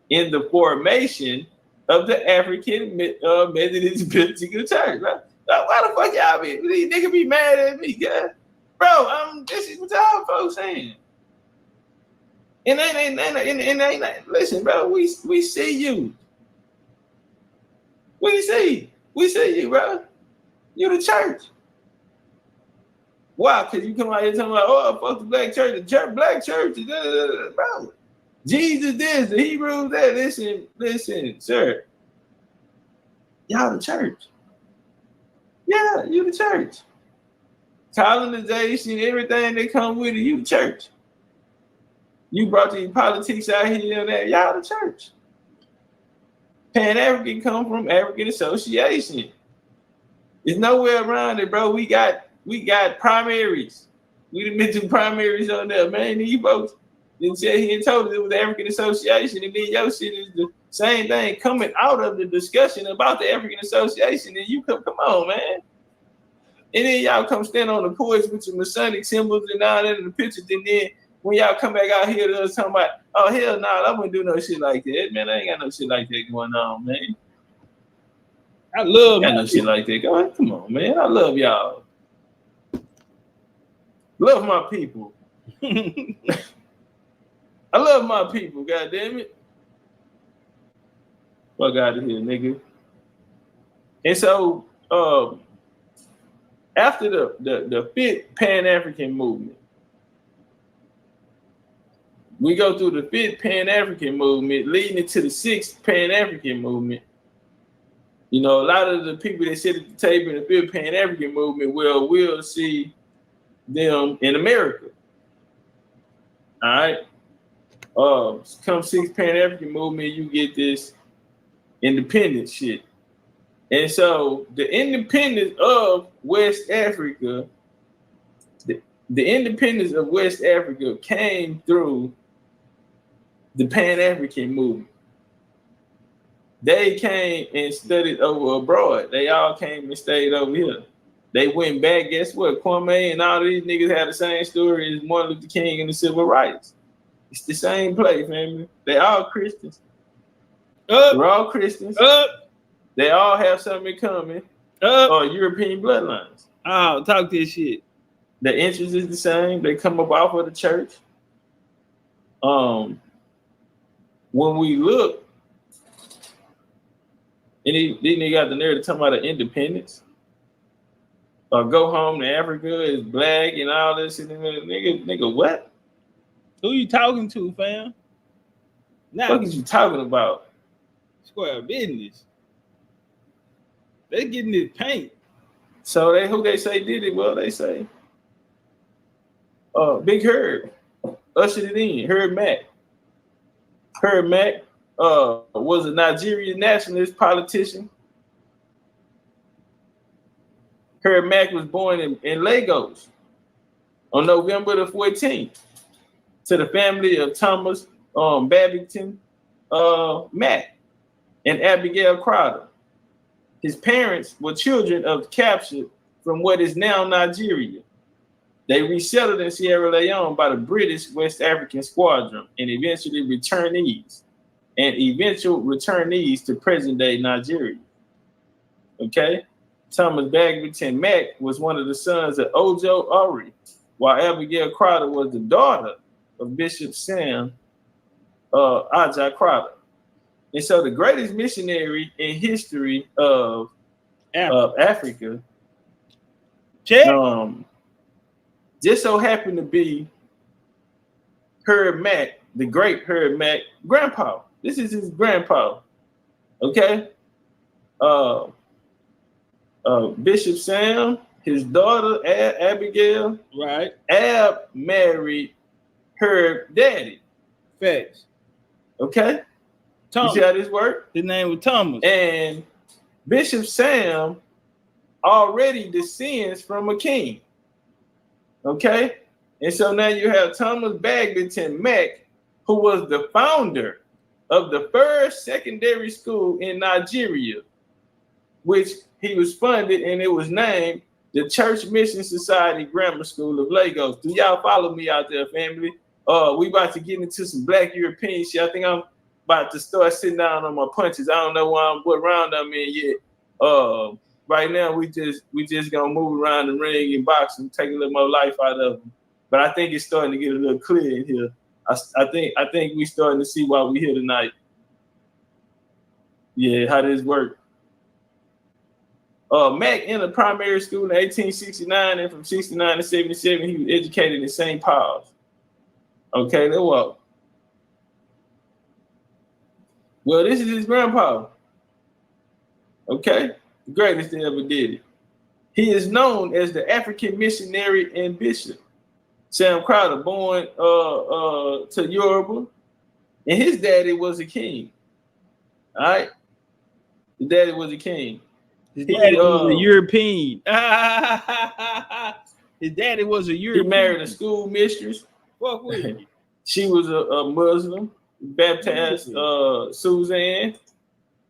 In the formation of the African Methodist Episcopal Church. Why the fuck y'all be? These niggas be mad at me, guys? Bro, this is what y'all folks saying. And ain't listen, bro. We see you. We see you, bro. You the church. Why? Because you come out here talking about, oh, fuck the black church, black church, bro. Jesus this, the Hebrews that. Listen, sir. Y'all the church. Yeah, you the church. Colonization, everything that come with it, you the church. You brought the politics out here and that, y'all the church. Pan-African come from African Association. There's nowhere around it, bro. We got primaries. We done been to primaries on there, man. These folks didn't say he told us it was the African Association, and then your shit is the same thing coming out of the discussion about the African Association, and you come on, man. And then y'all come stand on the porch with your Masonic symbols and all that in the pictures, and then when y'all come back out here to us talking about, oh, hell no, I wouldn't do no shit like that. Man, I ain't got no shit like that going on, man. I love no shit like that. Go ahead, come on, man. I love y'all. Love my people. I love my people, goddamn it. Fuck out of here, nigga. And so, after the fifth Pan-African movement, we go through the fifth Pan-African movement, leading into the sixth Pan-African movement. You know, a lot of the people that sit at the table in the fifth Pan-African movement will see them in America. All right. Come sixth Pan-African movement, you get this independence shit. And so the independence of West Africa, the independence of West Africa came through the Pan-African movement. They came and studied over abroad. They all came and stayed over here. They went back. Guess what? Kwame and all these niggas had the same story as Martin Luther King and the civil rights. It's the same place, family. They all Christians. We're all Christians. They all have something in common. Or European bloodlines. Oh, talk this shit. The interest is the same. They come up off of the church. When we look, and these niggas got the nerve to talk about the independence. Or go home to Africa is black and all this shit. Nigga, what? Who you talking to, fam? What is you talking about? Square business. They getting this paint. So who they say did it? Well, they say Big Herb ushered it in. Herb Mack. Herb Mack was a Nigerian nationalist politician. Herb Mack was born in Lagos on November the 14th to the family of Thomas Babington Mack and Abigail Crowder. His parents were children of capture from what is now Nigeria. They resettled in Sierra Leone by the British West African Squadron and eventual returnees to present-day Nigeria. Okay? Thomas Babington Mack was one of the sons of Ojo Ori, while Abigail Crowder was the daughter of Bishop Sam Aja Crowder. And so the greatest missionary in history of Africa just so happened to be Herb Mack, the great Herb Mack grandpa. This is his grandpa. Okay? Bishop Sam, his daughter Abigail, right? Ab married her daddy. Facts. Okay? Thomas. You see how this works? His name was Thomas. And Bishop Sam already descends from a king. Okay? And so now you have Thomas Babington Mack, who was the founder of the first secondary school in Nigeria, which he was funded, and it was named the Church Mission Society Grammar School of Lagos. Do y'all follow me out there, family? We about to get into some Black European shit. I think about to start sitting down on my punches. I don't know what round I'm in yet. Right now we just gonna move around the ring and box and take a little more life out of them. But I think it's starting to get a little clear in here. I think we starting to see why we here tonight. Yeah, how this work. Mac entered primary school in 1869, and from 69 to 77, he was educated in St. Paul's. Okay, let's walk. Well, this is his grandpa. Okay, the greatest that ever did it. He is known as the African missionary and bishop. Sam Crowder, born to Yoruba, and his daddy was a king. All right, his daddy was a king. His daddy was a European. His daddy was a European. He married a school mistress. Fuck with me. She was a Muslim. Baptized Suzanne.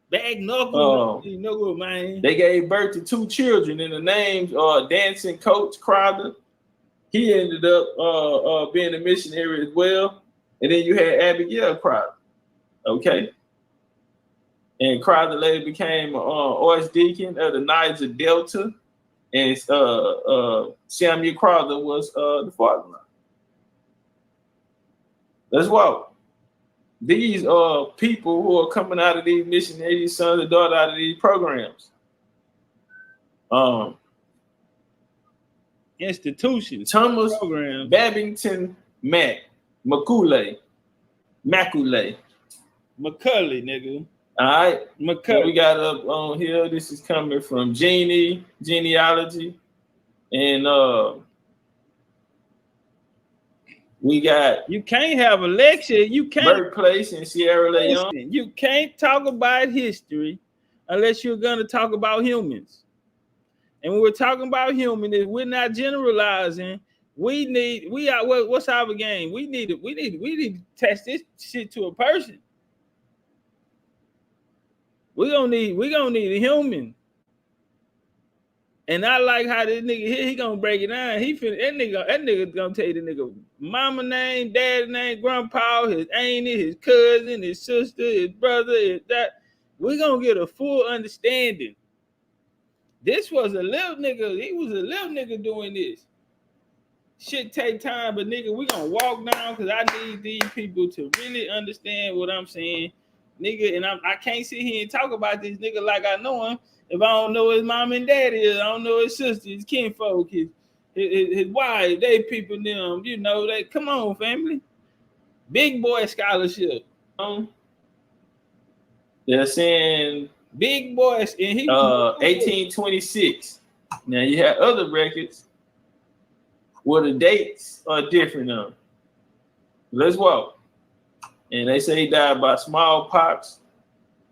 Bag knuckle, knuckle, man. They gave birth to 2 children, and the names dancing coach Crowder. He ended up being a missionary as well. And then you had Abigail Crowder. Okay. And Crowder later became archdeacon of the Niger Delta, and Samuel Crowder was the father-in-law. Let's walk. These are people who are coming out of these missionaries, sons and daughters out of these programs. Institutions. Thomas programs. Babington Macaulay, nigga. All right, Macaulay. We got up on here. This is coming from Genealogy, and we got. You can't have a lecture. You can't. Birthplace in Sierra Leone. You can't talk about history unless you're going to talk about humans. And when we're talking about humans, we're not generalizing. What's our game? We need to test this shit to a person. We're gonna need a human. And I like how this nigga here, he gonna break it down. That nigga gonna tell you the nigga mama name, daddy name, grandpa, his auntie, his cousin, his sister, his brother, his that. We're gonna get a full understanding. This was a little nigga, he was a little nigga doing this. Shit take time, but nigga, we gonna walk down because I need these people to really understand what I'm saying. Nigga, and I can't sit here and talk about this nigga like I know him if I don't know his mom and daddy is, I don't know his sister, his kinfolk, his wife, they people them, you know, they come on, family. Big boy scholarship. They're saying big boys, and he 1826. Now you have other records where the dates are different on. Let's walk. And they say he died by smallpox,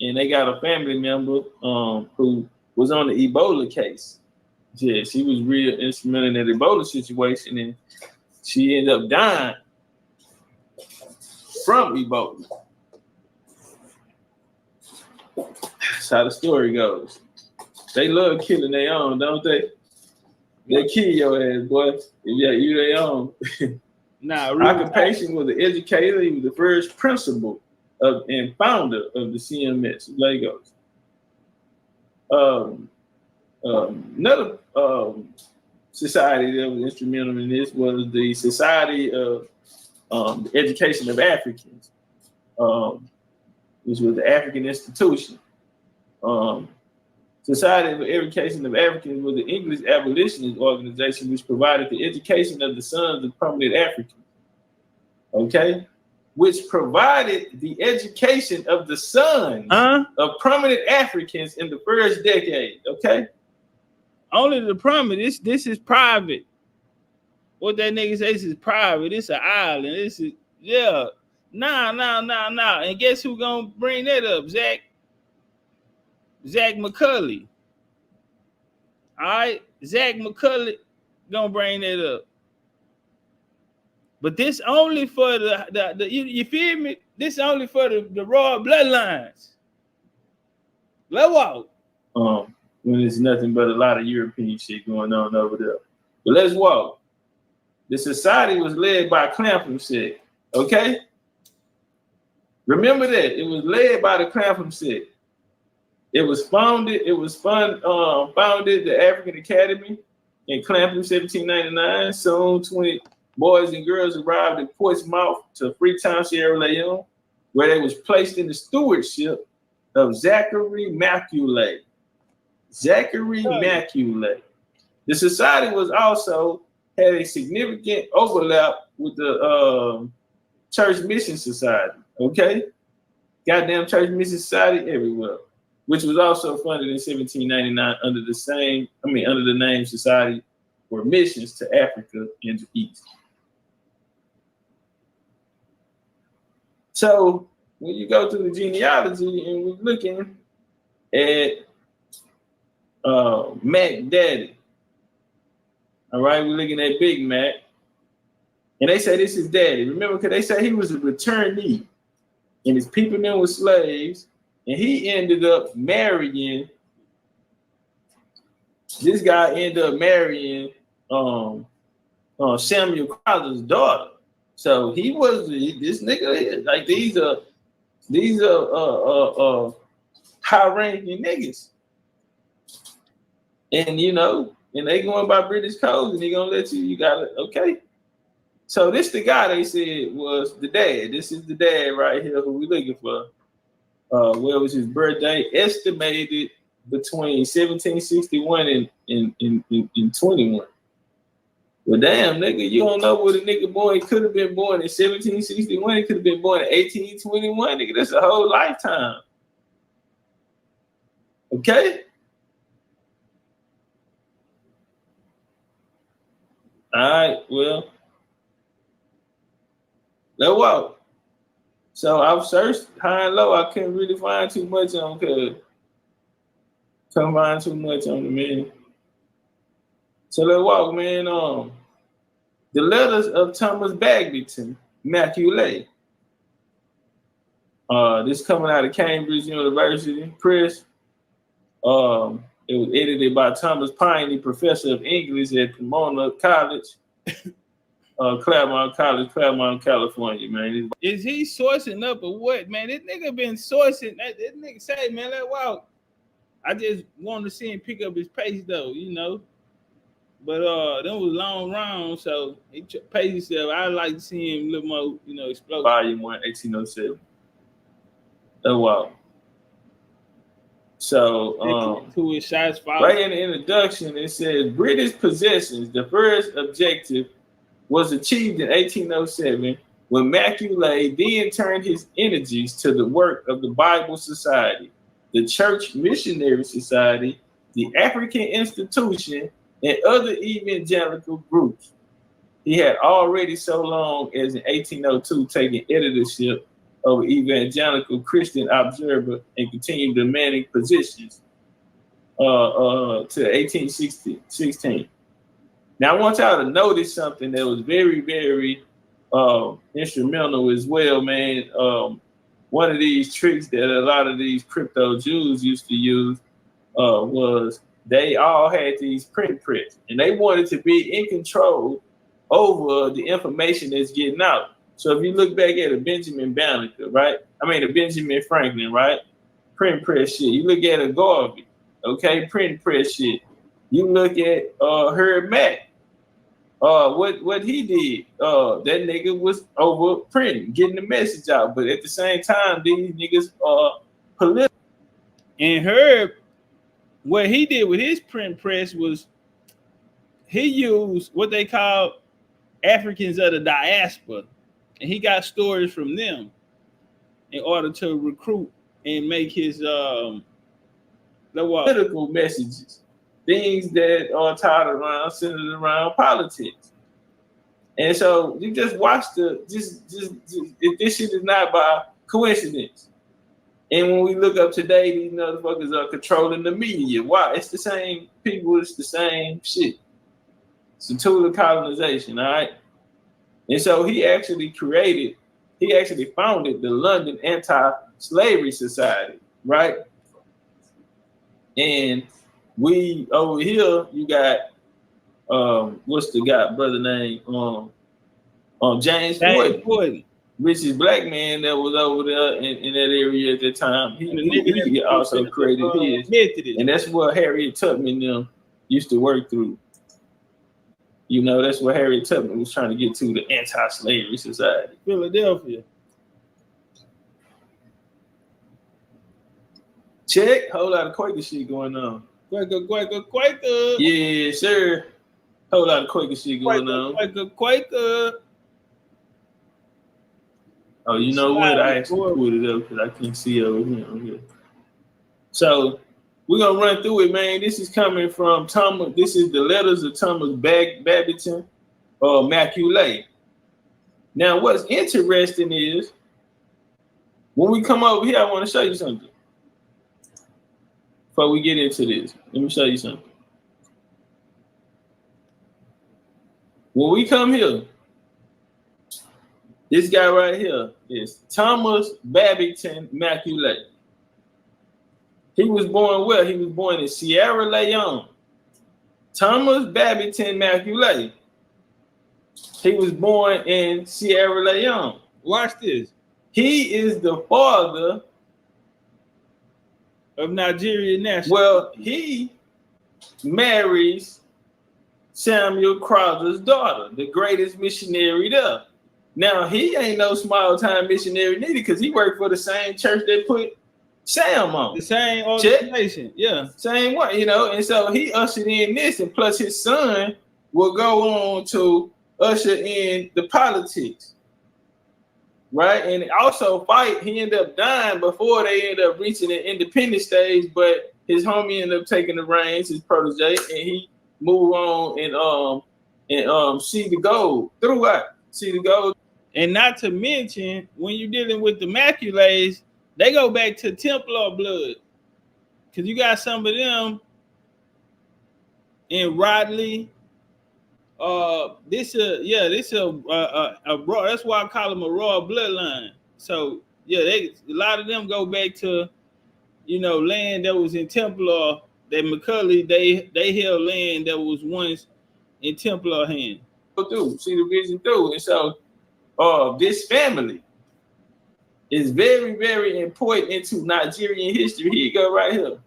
and they got a family member who was on the Ebola case. Yeah, she was real instrumental in that Ebola situation, and she ended up dying from Ebola. That's how the story goes. They love killing their own, don't they? They kill your ass, boy. If you their own. Nah, really. Occupation was an educator. He was the first principal and founder of the CMS, Lagos. Another society that was instrumental in this was the Society of the Education of Africans, which was the African institution. Society for Education of Africans was the English abolitionist organization which provided the education of the sons of prominent Africans. Okay? Which provided the education of the sons of prominent Africans in the first decade. Okay? Only the prominent. This is private. What that nigga says is private. It's an island. This is, yeah. Nah. And guess who gonna bring that up? Zach Macaulay. All right, Zach Macaulay gonna bring that up. But this only for the you feel me? This only for the royal bloodlines. Let's walk. When there's nothing but a lot of European shit going on over there. But let's walk. The society was led by Clampton said, okay? Remember that it was led by the Clapham sect. It was founded the African Academy in Clapham, 1799. Soon 20 boys and girls arrived in Portsmouth to Freetown, Sierra Leone, where they was placed in the stewardship of Zachary Macaulay. Macaulay. The society was also had a significant overlap with the Church Mission Society. Okay, goddamn Church Mission Society everywhere, which was also funded in 1799 under the name Society for Missions to Africa and the East. So when you go through the genealogy and we're looking at Mac Daddy, all right, we're looking at Big Mac, and they say this is Daddy. Remember, because they say he was a returnee, and his people then were slaves, and he ended up marrying. This guy ended up marrying Samuel Crowther's daughter. So he was this nigga. Like these are high-ranking niggas, and and they going by British codes, and they gonna let you got it, okay. So this the guy they said was the dad. This is the dad right here who we looking for. Where was his birthday? Estimated between 1761 and 21. Well, damn, nigga, you don't know what a nigga born. He could have been born in 1761. He could have been born in 1821. Nigga, that's a whole lifetime. Okay? All right, well, let's walk. So I've searched high and low. I couldn't really find too much on the man. So let's walk, man. The letters of Thomas Bagbyton, Macaulay. This coming out of Cambridge University Press. It was edited by Thomas Piney, professor of English at Pomona College, Claremont College, Claremont, California, man. Is he sourcing up or what, man? This nigga been sourcing. This nigga say, man, let walk. I just wanted to see him pick up his pace, though, But them was long rounds, so he paced himself. I like to see him a little more, explode. Volume 1, 1807. Let walk. So, to his shots fired. Right in the introduction, it says British possessions. The first objective was achieved in 1807 when Macaulay then turned his energies to the work of the Bible Society, the Church Missionary Society, the African Institution, and other evangelical groups. He had already so long as in 1802 taken editorship of Evangelical Christian Observer and continued demanding positions to 1816. Now I want y'all to notice something that was very, very instrumental as well, man. One of these tricks that a lot of these crypto Jews used to use was they all had these print press, and they wanted to be in control over the information that's getting out. So if you look back at a Benjamin Banneker, right? A Benjamin Franklin, right? Print press shit. You look at a Garvey, okay? Print press shit. You look at Herb Mack. What he did, that nigga was over printing, getting the message out. But at the same time, these niggas are political. And Herb, what he did with his print press was he used what they call Africans of the diaspora, and he got stories from them in order to recruit and make his political messages, things that are centered around politics. And so you just watch this shit is not by coincidence. And when we look up today, these motherfuckers are controlling the media. Why? It's the same people, it's the same shit. It's a tool of colonization, all right? And so he actually founded the London Anti-Slavery Society, right? And we over here, you got what's the guy brother name? James Ford. richest black man that was over there in that area at the time. He also created his Methodist, and that's what Harriet Tubman them used to work through. You know, that's what Harriet Tubman was trying to get to, the anti-slavery society. Philadelphia. Check, whole lot of Quaker shit going on. Quaker. Yeah, sir. Whole lot of Quaker shit going on. Quaker. Oh, you know what? I actually pulled it up because I can't see over here. So we're gonna run through it, man. This is coming from Thomas. This is the letters of Thomas Babington Macaulay. Now, what's interesting is when we come over here, I want to show you something. Before we get into this, let me show you something. When we come here, this guy right here is Thomas Babington Macaulay. He was born where? He was born in Sierra Leone. Thomas Babington Macaulay. He was born in Sierra Leone. Watch this. He is the father of Nigerian national. Well, he marries Samuel Crowther's daughter, the greatest missionary there. Now, he ain't no small-time missionary neither because he worked for the same church that put Sam on. The same organization, yeah. Same one, you know, and so he ushered in this, and plus his son will go on to usher in the politics, right? And also fight. He ended up dying before they ended up reaching the independent stage, but his homie ended up taking the reins, his protege, and he moved on and see the gold throughout. See the gold. And not to mention, when you're dealing with the Maculays, they go back to Templar blood, because you got some of them in Rodley. This a raw. That's why I call them a raw bloodline. So yeah, a lot of them go back to, you know, land that was in Templar. That Macaulay they held land that was once in Templar hand. Go through, see the vision through, and so this family is very, very important into Nigerian history. Here you go right here.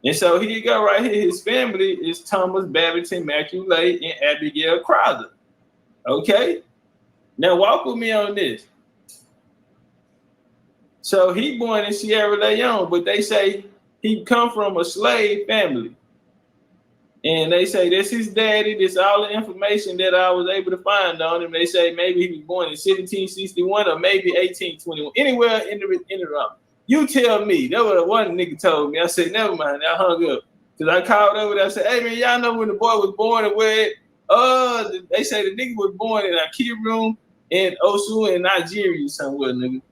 And so here you go right here. His family is Thomas Babington Macaulay and Abigail Crowther. Okay? Now walk with me on this. So he born in Sierra Leone, but they say he come from a slave family. And they say that's his daddy. This all the information that I was able to find on him. They say maybe he was born in 1761 or maybe 1821. Anywhere in the realm. You tell me. That was one nigga told me. I said, never mind. I hung up. Because I called over there. I said, hey, man, y'all know when the boy was born and where? They say the nigga was born in Akiru and Osu in Nigeria somewhere, nigga.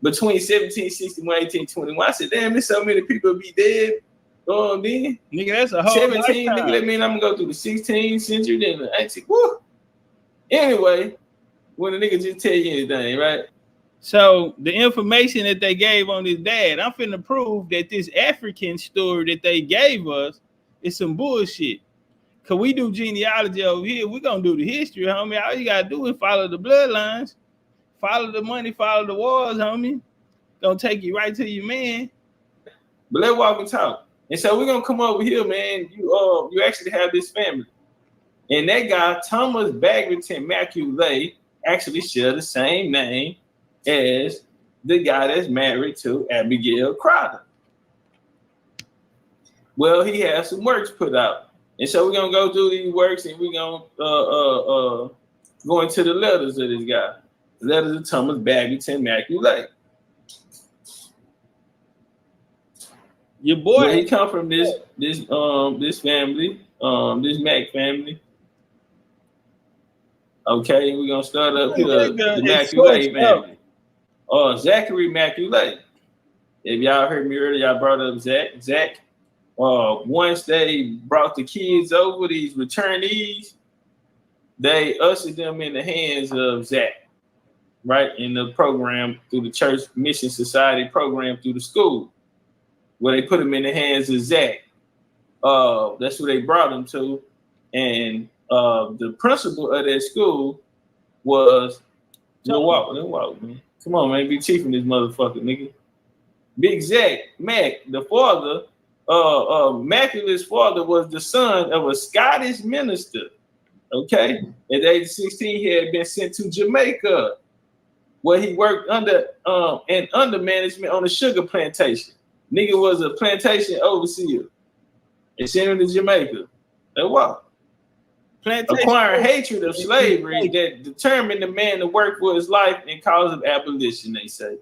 Between 1761 and 1821. I said, damn, there's so many people be dead. Then nigga, that's a whole 17. Lifetime. Nigga, that mean I'm gonna go through the 16th century, then the 18th. Woo. Anyway, when the nigga just tell you anything, right? So the information that they gave on his dad, I'm finna prove that this African story that they gave us is some bullshit. Cause we do genealogy over here, we gonna do the history, homie. All you gotta do is follow the bloodlines, follow the money, follow the wars, homie. Gonna take you right to your man. But let's walk and talk. And so we're gonna come over here, man. You actually have this family, and that guy Thomas Babington Macaulay actually share the same name as the guy that's married to Abigail Crowther. Well, he has some works put out, and so we're gonna go through these works, and we're gonna go into the letters of this guy, the letters of Thomas Babington Macaulay. Your boy, he come from this family, this Mac family. Okay, we're gonna start up here. The Macaulay family. Zachary Macaulay. If y'all heard me earlier, I brought up Zach. Once they brought the kids over, these returnees, they ushered them in the hands of Zach, right? In the program through the Church Mission Society program through the school. Where they put him in the hands of Zach. That's who they brought him to. And the principal of that school was Let's walk, man. Come on, man. Be chief in this motherfucker, nigga. Big Zach, Mac, the father, Macula's father was the son of a Scottish minister. Okay, at the age of 16, he had been sent to Jamaica, where he worked under management on a sugar plantation. Nigga was a plantation overseer. And sent him to Jamaica. Let's walk. Acquiring hatred of slavery that determined the man to work for his life and cause of abolition, they say.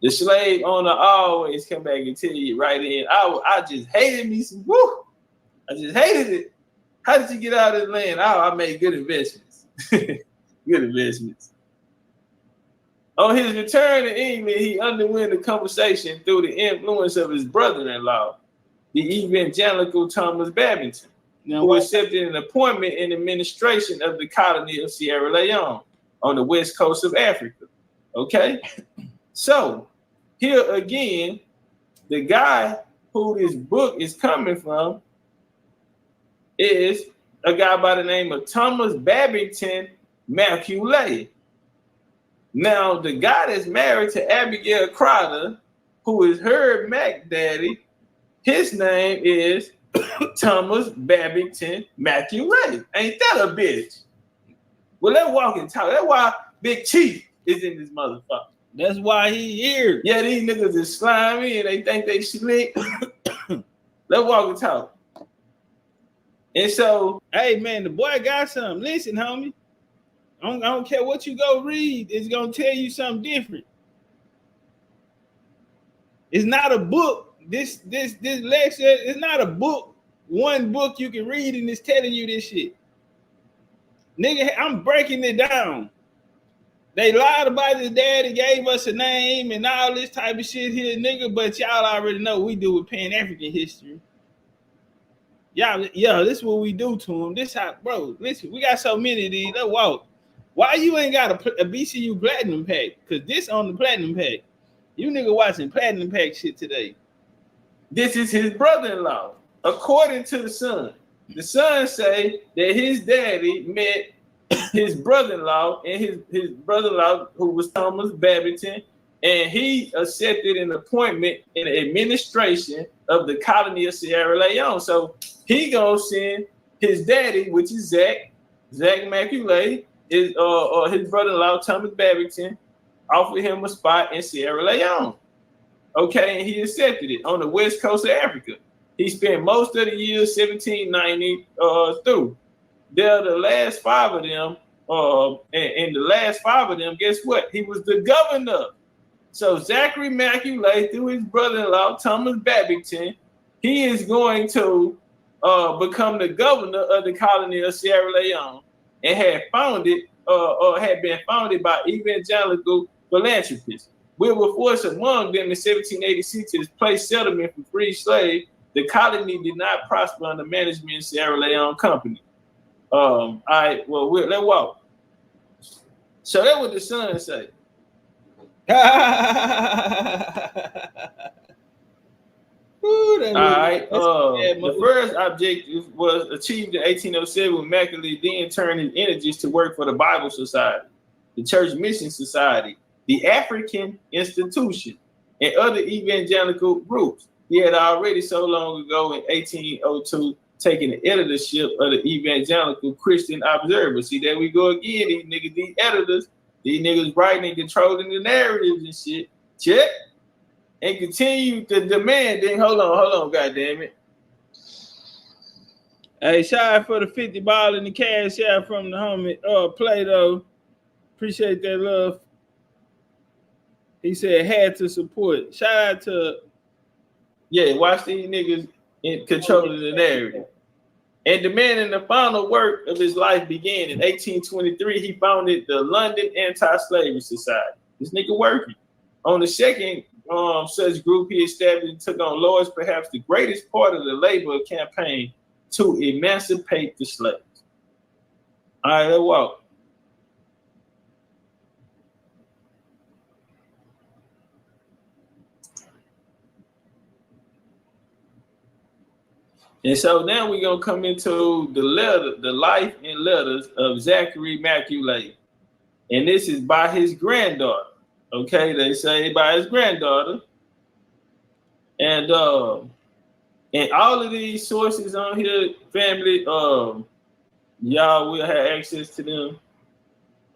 The slave owner always come back and tell you right in, I just hated me some, woo! I just hated it. How did you get out of this land? Oh, I made good investments. Good investments. On his return to England, he underwent a conversation through the influence of his brother-in-law, the evangelical Thomas Babington, who accepted an appointment in the administration of the colony of Sierra Leone on the west coast of Africa. Okay? So, here again, the guy who this book is coming from is a guy by the name of Thomas Babington Macaulay. Now, the guy that's married to Abigail Crowder, who is her Mac daddy, his name is Thomas Babington Macaulay. Ain't that a bitch? Well, let's walk and talk. That's why Big Chief is in this motherfucker. That's why he here. Yeah, these niggas is slimy and they think they slick. Let's walk and talk. And so, hey man, the boy got something. Listen, homie. I don't care what you go read. It's gonna tell you something different. It's not a book. This lecture is not a book. One book you can read and it's telling you this shit. Nigga, I'm breaking it down. They lied about his daddy, gave us a name and all this type of shit here, nigga. But y'all already know what we do with Pan-African history. Y'all, this is what we do to them. This how, bro, listen, we got so many of these. Let's walk. Why you ain't got a BCU Platinum Pack? Because this on the Platinum Pack. You nigga watching Platinum Pack shit today. This is his brother-in-law, according to the son. The son say that his daddy met his brother-in-law and his brother-in-law, who was Thomas Babington, and he accepted an appointment in the administration of the colony of Sierra Leone. So he gonna send his daddy, which is Zach Macaulay, is his brother-in-law Thomas Babington, offered him a spot in Sierra Leone. Okay, and he accepted it on the west coast of Africa. He spent most of the year 1790 through. They're the last five of them, and the last five of them, guess what? He was the governor. So Zachary Macaulay, through his brother-in-law Thomas Babington, he is going to become the governor of the colony of Sierra Leone, and had been founded by evangelical philanthropists. Wilberforce among them in 1786 to place settlement for free slaves. The colony did not prosper under management of Sierra Leone Company. All right, well, let's walk. So that's what the son say. Ooh, all right. The first objective was achieved in 1807 when Macaulay then turned his energies to work for the Bible Society, the Church Mission Society, the African Institution, and other evangelical groups. He had already so long ago in 1802 taken the editorship of the Evangelical Christian Observer. See, there we go again. These niggas, these editors, these niggas writing and controlling the narratives and shit. Check. And continue to demand. Then hold on, goddammit. Hey, shout out for the 50 ball in the cash out from the homie Plato. Appreciate that love. He said had to support. Shout out to watch these niggas in controlling the narrative. And demanding the final work of his life began in 1823. He founded the London Anti-Slavery Society. This nigga working. On the second such group he established and took on Lord's perhaps the greatest part of the labor campaign to emancipate the slaves. All right, let's walk. And so now we're gonna come into the life and letters of Zachary Macaulay. And this is by his granddaughter. Okay, they say by his granddaughter. And all of these sources on here, family, y'all will have access to them.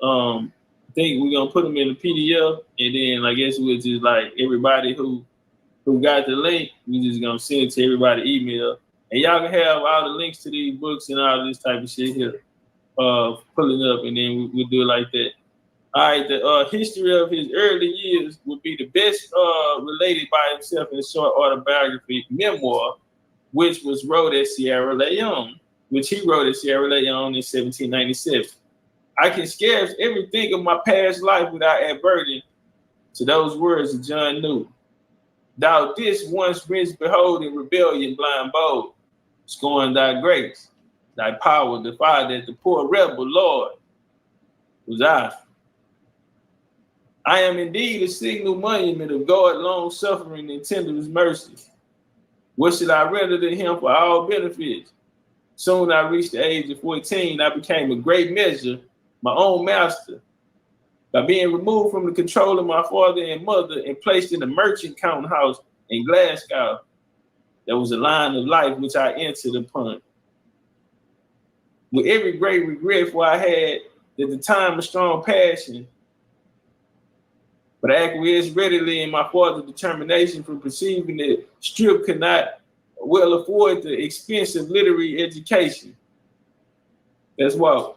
I think we're gonna put them in the PDF, and then I guess we'll just like everybody who got the link, we just gonna send it to everybody email, and y'all can have all the links to these books and all this type of shit here, pulling up, and then we'll do it like that. All right, the history of his early years would be the best related by himself in a short autobiography memoir, which was wrote at Sierra Leone, which he wrote at Sierra Leone in 1797. I can scarce ever think of my past life without adverting to those words of John Newton. Thou didst once rinse behold in rebellion blind bold, scorn thy grace, thy power defied that the poor rebel Lord was I. I am indeed a signal monument of God long suffering and tenderest mercy. What should I render to him for all benefits? Soon I reached the age of 14, I became a great measure, my own master. By being removed from the control of my father and mother and placed in a merchant counting house in Glasgow, there was a line of life which I entered upon. With every great regret, for I had at the time a strong passion, but I acquiesced readily in my father's determination for perceiving that Strip could not well afford the expensive literary education. That's why.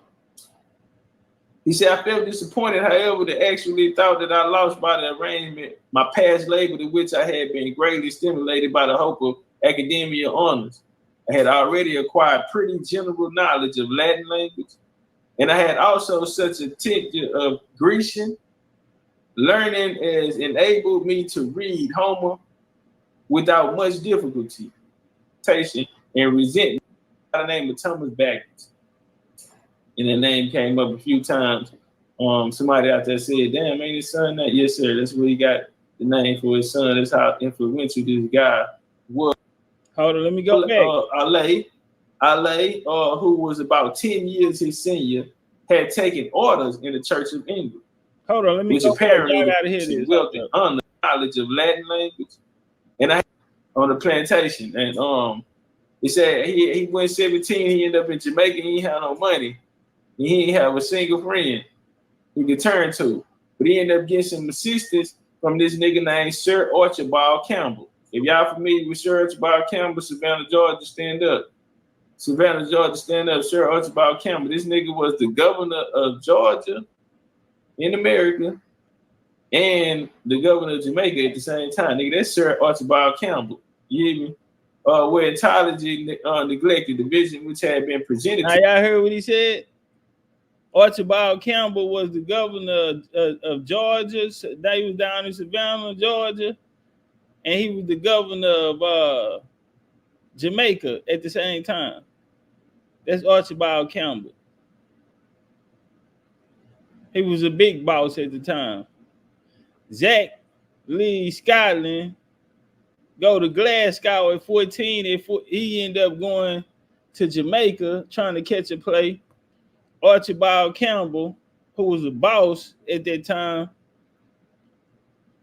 He said, I felt disappointed, however, that actually thought that I lost by the arrangement my past labor to which I had been greatly stimulated by the hope of academia honors. I had already acquired pretty general knowledge of Latin language, and I had also such a tincture of Grecian. Learning has enabled me to read Homer without much difficulty, and resentment by the name of Thomas Backus. And the name came up a few times. Somebody out there said, damn, ain't his son that? Yes, sir. That's where he got the name for his son. That's how influential this guy was. Hold on, let me go back. Ale, who was about 10 years his senior, had taken orders in the Church of England. Hold on, let me which go apparently back. This. wealthy knowledge of Latin language. And I on the plantation. And he said he went 17, he ended up in Jamaica, he ain't had no money. He ain't have a single friend he could turn to. But he ended up getting some assistance from this nigga named Sir Archibald Campbell. If y'all familiar with Sir Archibald Campbell, Savannah, Georgia, stand up. Savannah, Georgia, stand up. Sir Archibald Campbell. This nigga was the governor of Georgia in America and the governor of Jamaica at the same time. Nigga, that's Sir Archibald Campbell. You hear me? Where entirely neglected the vision which had been presented. Now, y'all heard what he said? Archibald Campbell was the governor of Georgia. He was down in Savannah, Georgia. And he was the governor of Jamaica at the same time. That's Archibald Campbell. He was a big boss at the time. Zach leaves Scotland, go to Glasgow at 14. He ended up going to Jamaica trying to catch a play. Archibald Campbell, who was a boss at that time,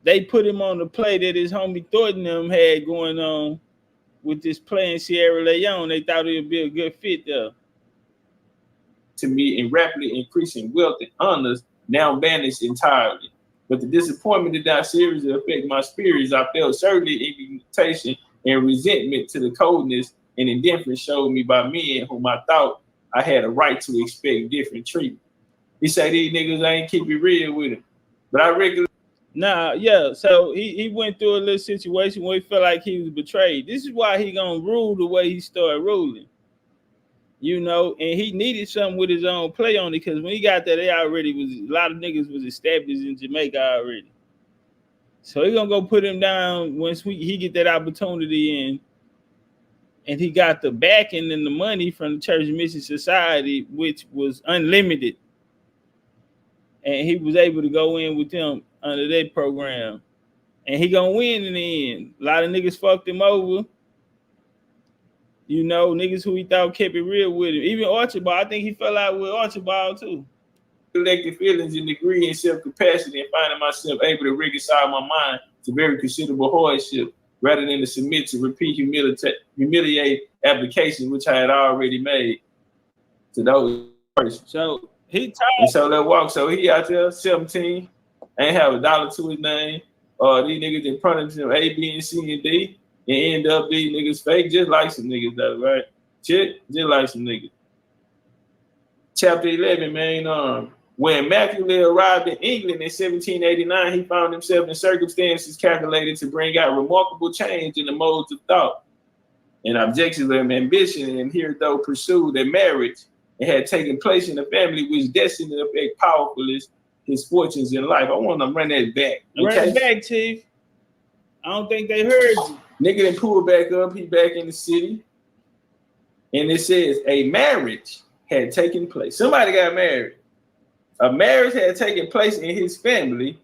they put him on the play that his homie Thornton had going on with this play in Sierra Leone. They thought it would be a good fit there. To me, in rapidly increasing wealth and honors, now vanished entirely. But the disappointment did not seriously affect my spirits. I felt certainly indignation and resentment to the coldness and indifference showed me by men whom I thought I had a right to expect different treatment. He said these niggas ain't keep it real with him. But I regularly. Nah, yeah. So he went through a little situation where he felt like he was betrayed. This is why he gonna rule the way he started ruling. You know, and he needed something with his own play on it because when he got there, they already was a lot of niggas was established in Jamaica already. So he gonna go put him down once he get that opportunity in, and he got the backing and the money from the Church Mission Society, which was unlimited, and he was able to go in with them under that program, and he gonna win in the end. A lot of niggas fucked him over. You know, niggas who he thought kept it real with him. Even Archibald, I think he fell out with Archibald too. collective feelings and degree in self-capacity and finding myself able to reconcile my mind to very considerable hardship rather than to submit to repeat humiliate applications which I had already made to those persons. So he tired. And so that walk, so he out there 17, ain't have $1 to his name. These niggas in front of him A, B, and C, and D, and end up these niggas fake just like some niggas though, right? Shit, just like some niggas. Chapter 11, man. When Macaulay arrived in England in 1789, he found himself in circumstances calculated to bring out remarkable change in the modes of thought and objectives of ambition, and here though pursued a marriage and had taken place in a family which destined to affect powerfully his fortunes in life. I want to run that back. Okay? Run it back, Chief. I don't think they heard you. Nigga didn't pull back up. He back in the city. And it says a marriage had taken place. Somebody got married. A marriage had taken place in his family,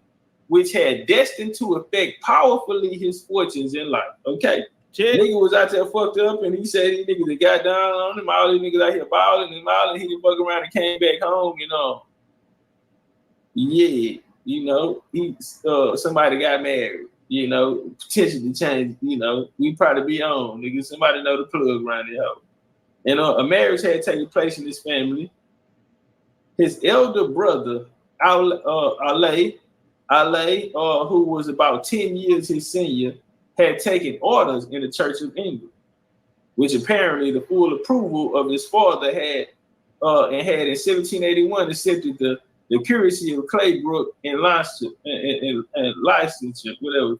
which had destined to affect powerfully his fortunes in life. Okay. Shit. Nigga was out there fucked up, and he said these niggas that got down on him, all these niggas out here balling and mauling, he didn't fuck around and came back home, you know. Yeah, you know, somebody got married, you know, potentially changed, you know, we probably be on, nigga. Somebody know the plug around the house. And a marriage had taken place in his family. His elder brother, Ale, who was about 10 years his senior, had taken orders in the Church of England, which apparently the full approval of his father had in 1781 accepted the curacy of Claybrook and licensure, whatever.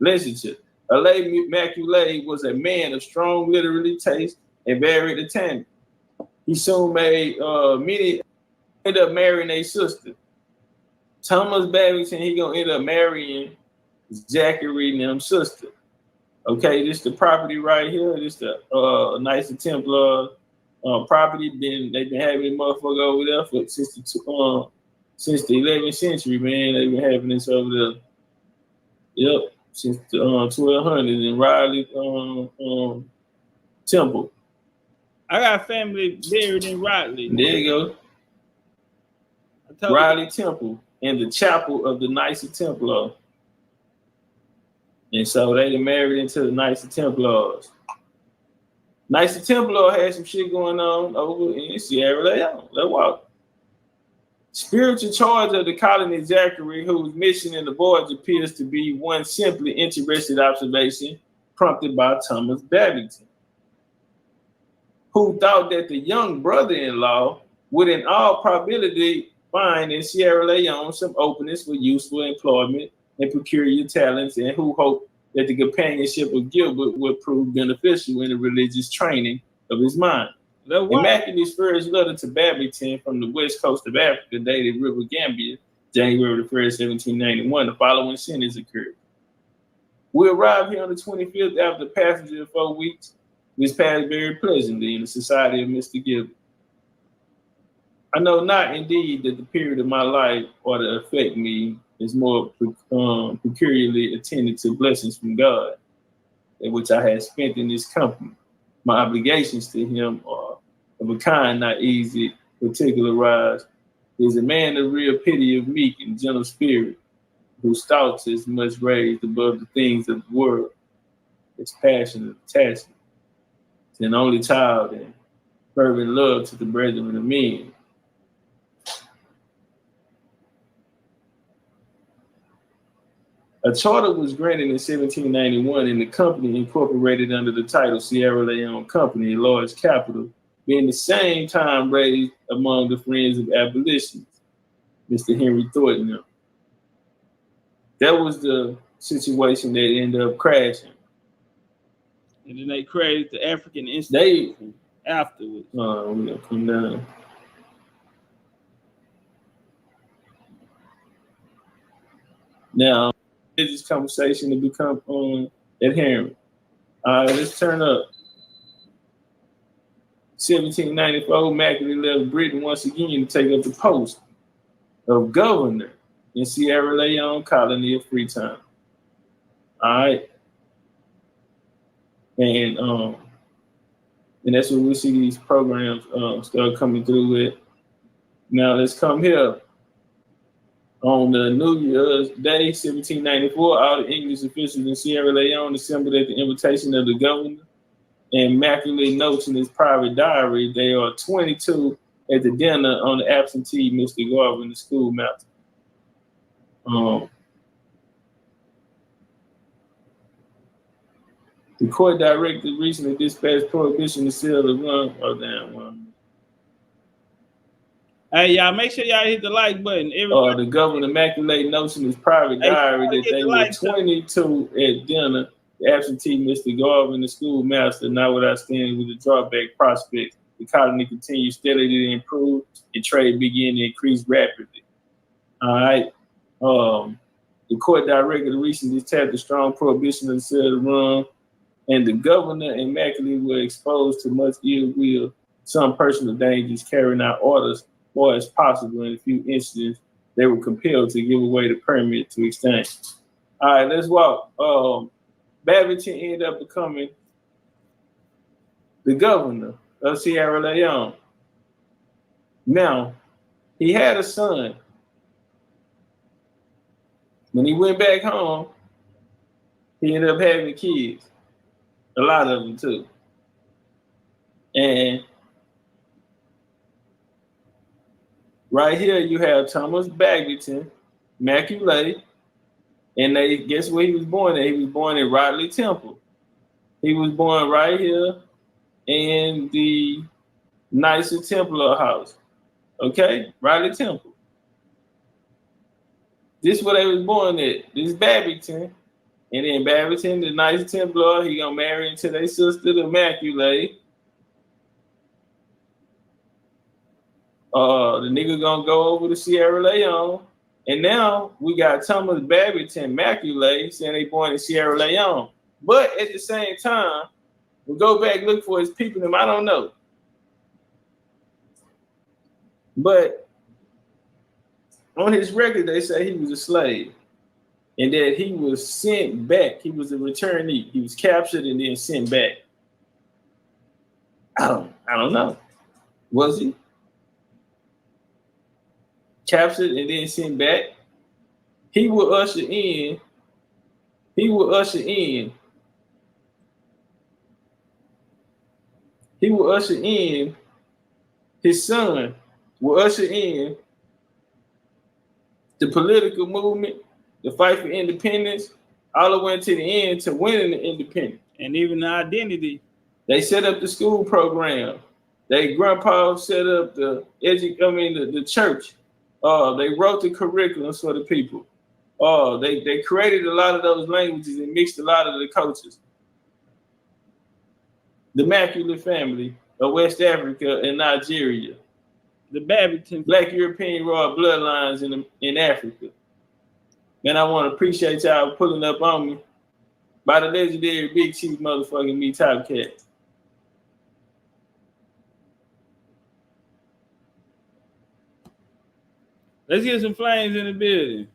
Licensure. Ale Macaulay was a man of strong literary taste and varied attainment. He soon made ended up marrying a sister. Thomas Babington, he gonna end up marrying Zachary and them sister. Okay, this the property right here. This the nice Templar property. They've been having this motherfucker over there since the 11th century, man. They've been having this over there. Yep, since the 1200s in Riley Temple. I got family buried in Riley. There you go. Riley Temple in the chapel of the Nice Templar. And so they married into the Nice Templars. Nice Templar had some shit going on over in Sierra Leone. Let's walk. Spiritual charge of the colony Zachary, whose mission in the voyage appears to be one simply interested observation prompted by Thomas Babington, who thought that the young brother-in-law would in all probability find in Sierra Leone some openness for useful employment and peculiar talents, and who hoped that the companionship of Gilbert would prove beneficial in the religious training of his mind. In Macaulay's first letter to Babington from the west coast of Africa, dated River Gambia, January 1st, 1791, the following sentence occurred. We arrived here on the 25th after the passage of 4 weeks, which passed very pleasantly in the society of Mr. Gilbert. I know not indeed that the period of my life ought to affect me is more peculiarly attended to blessings from God, in which I had spent in his company. My obligations to him are of a kind not easy particularized. He is a man of real pity, of meek and gentle spirit, whose thoughts is much raised above the things of the world. His passion of attachment to an only child and fervent love to the brethren of men. A charter was granted in 1791, and the company incorporated under the title Sierra Leone Company, a large capital, being the same time raised among the friends of abolition, Mr. Henry Thornton. That was the situation that ended up crashing. And then they created the African Institute afterwards. We're gonna come down. Now, this conversation to become adherent. All right, let's turn up. 1794, Macaulay left Britain once again to take up the post of governor in Sierra Leone colony of Freetown. All right, and that's what we see these programs start coming through with. Now let's come here. On the New Year's Day, 1794, all the English officials in Sierra Leone assembled at the invitation of the governor, and Macaulay notes in his private diary, they are 22 at the dinner on the absentee Mr. Garvin, the schoolmaster. The court directed recently dispatched prohibition to sell the run. Oh, damn. Hey, y'all, make sure y'all hit the like button. The governor Macaulay notes in his private diary that they were 22 at dinner. The absentee Mr. Garvin, the schoolmaster, not without standing with the drawback prospects. The colony continued steadily to improve, and trade began to increase rapidly. All right. The court directed recently established a strong prohibition of the sale of the rum, and the governor and Macaulay were exposed to much ill will, some personal dangers, carrying out orders or as possible. In a few instances, they were compelled to give away the permit to exchange. All right, let's walk. Babington ended up becoming the governor of Sierra Leone. Now, he had a son. When he went back home, he ended up having kids. A lot of them, too. And right here, you have Thomas Babington, Macaulay, and they guess where he was born at? He was born in Rodley Temple. He was born right here in the Nicer Templar house. Okay? Rodley Temple. This is where they was born at. This is Babington. And then Babington, the Nicer Templar, he gonna marry into their sister, the Macaulay. The nigga gonna go over to Sierra Leone. And now we got Thomas Babington, Macaulay, saying they born in Sierra Leone. But at the same time, we'll go back, look for his people, and I don't know. But on his record, they say he was a slave and that he was sent back. He was a returnee. He was captured and then sent back. I don't know. Was he? Captured and then sent back. He will usher in his son will usher in the political movement, the fight for independence, all the way to the end to winning the independence. And even the identity. They set up the school program. They grandpa set up the church. They wrote the curriculums for the people. They created a lot of those languages and mixed a lot of the cultures. The Macaulay family of West Africa and Nigeria. The Babington Black European royal bloodlines in Africa. Man, I want to appreciate y'all pulling up on me. By the legendary Big Chief motherfucking me, Topcatz. Let's get some flames in the building.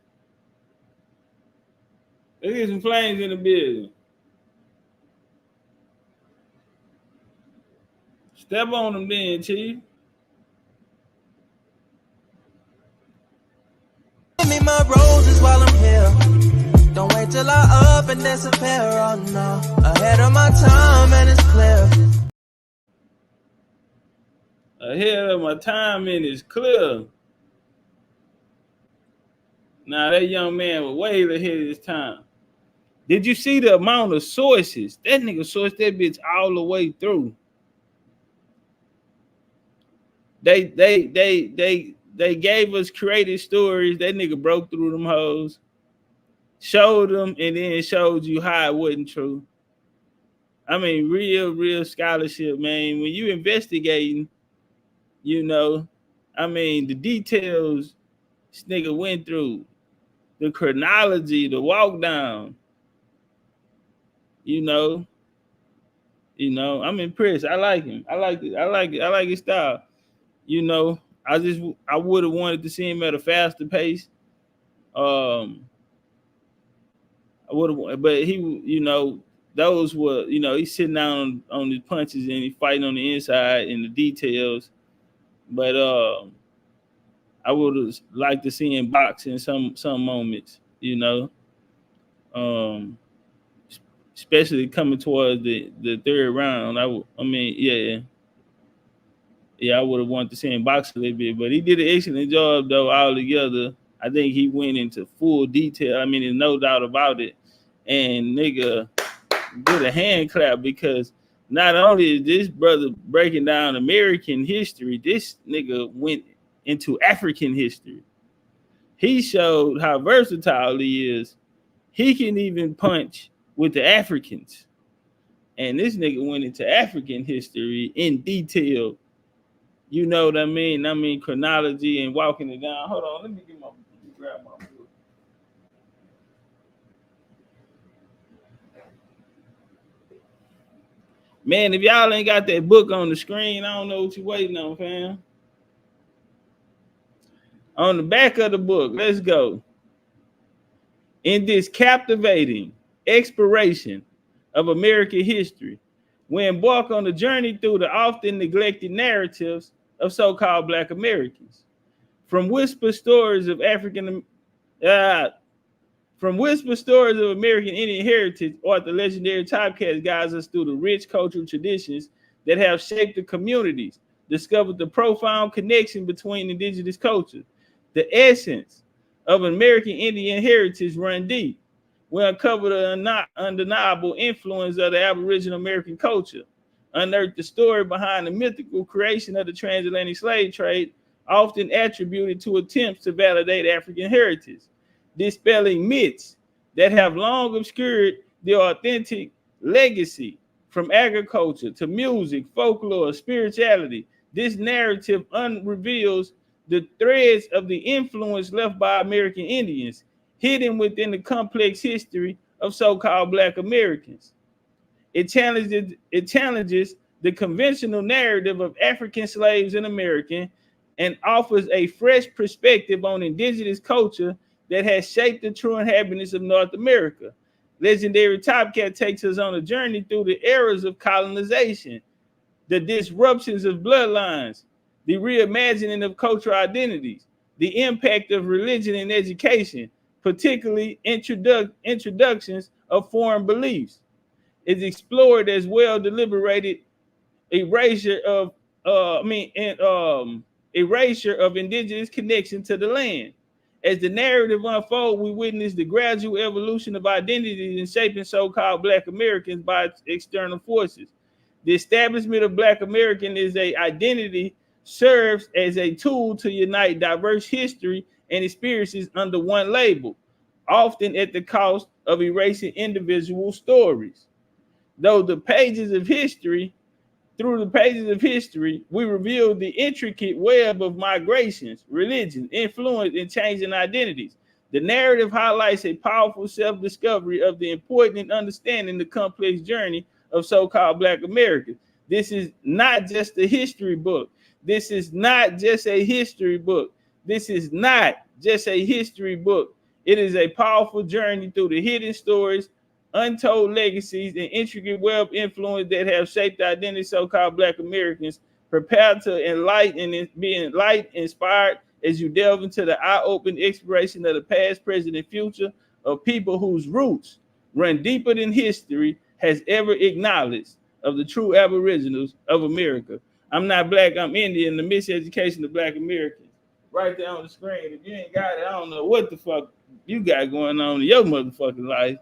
Step on them then, Chief. Give me my roses while I'm here. Don't wait till I up and disappear. Oh no, ahead of my time and it's clear. Ahead of my time and it's clear. Now that young man was way ahead of his time. Did you see the amount of sources? That nigga sourced that bitch all the way through. They gave us creative stories. That nigga broke through them hoes, showed them, and then showed you how it wasn't true. I mean, real scholarship, man. When you investigating, you know, I mean, the details this nigga went through, the chronology, the walk down. You know, I'm impressed. I like him. I like it. I like his style. You know, I would have wanted to see him at a faster pace. I would have, but he, you know, those were, you know, he's sitting down on his punches and he's fighting on the inside in the details. But I would have liked to see him box in some moments, you know. Especially coming towards the third round. I would have wanted to see him box a little bit, but he did an excellent job though altogether. I think he went into full detail. I mean, there's no doubt about it. And nigga did a hand clap, because not only is this brother breaking down American history, this nigga went into African history. He showed how versatile he is. He can even punch with the Africans. And this nigga went into African history in detail. You know what I mean? I mean, chronology and walking it down. Hold on, let me grab my book. Man, if y'all ain't got that book on the screen, I don't know what you waiting on, fam. On the back of the book, let's go. In this captivating exploration of American history, we embark on a journey through the often neglected narratives of so-called Black Americans. From whisper stories of American Indian heritage, or the legendary Topcatz guides us through the rich cultural traditions that have shaped the communities, discovered the profound connection between indigenous cultures. The essence of American Indian heritage run deep. We uncover the undeniable influence of the Aboriginal American culture, unearth the story behind the mythical creation of the transatlantic slave trade, often attributed to attempts to validate African heritage, dispelling myths that have long obscured the authentic legacy from agriculture to music, folklore, spirituality. This narrative unreveals the threads of the influence left by American Indians, hidden within the complex history of so-called Black Americans. It challenges the conventional narrative of African slaves in America and offers a fresh perspective on indigenous culture that has shaped the true inhabitants of North America. Legendarytopcatz takes us on a journey through the eras of colonization, the disruptions of bloodlines, the reimagining of cultural identities, the impact of religion and education, particularly introductions of foreign beliefs. It's explored as well deliberated erasure of indigenous connection to the land. As the narrative unfolds, we witness the gradual evolution of identities and shaping so-called Black Americans by external forces. The establishment of Black American as an identity serves as a tool to unite diverse history and experiences under one label, often at the cost of erasing individual stories. Through the pages of history, we reveal the intricate web of migrations, religions, influence, and changing identities. The narrative highlights a powerful self-discovery of the important and understanding the complex journey of so-called Black Americans. This is not just a history book. This is not just a history book. This is not just a history book. It is a powerful journey through the hidden stories, untold legacies, and intricate web influence that have shaped the identity of so-called Black Americans. Prepare to be enlightened, inspired as you delve into the eye-opening exploration of the past, present, and future of people whose roots run deeper than history has ever acknowledged, of the true Aboriginals of America. I'm not Black, I'm Indian, the miseducation of Black Americans. Right there on the screen. If you ain't got it, I don't know what the fuck you got going on in your motherfucking life.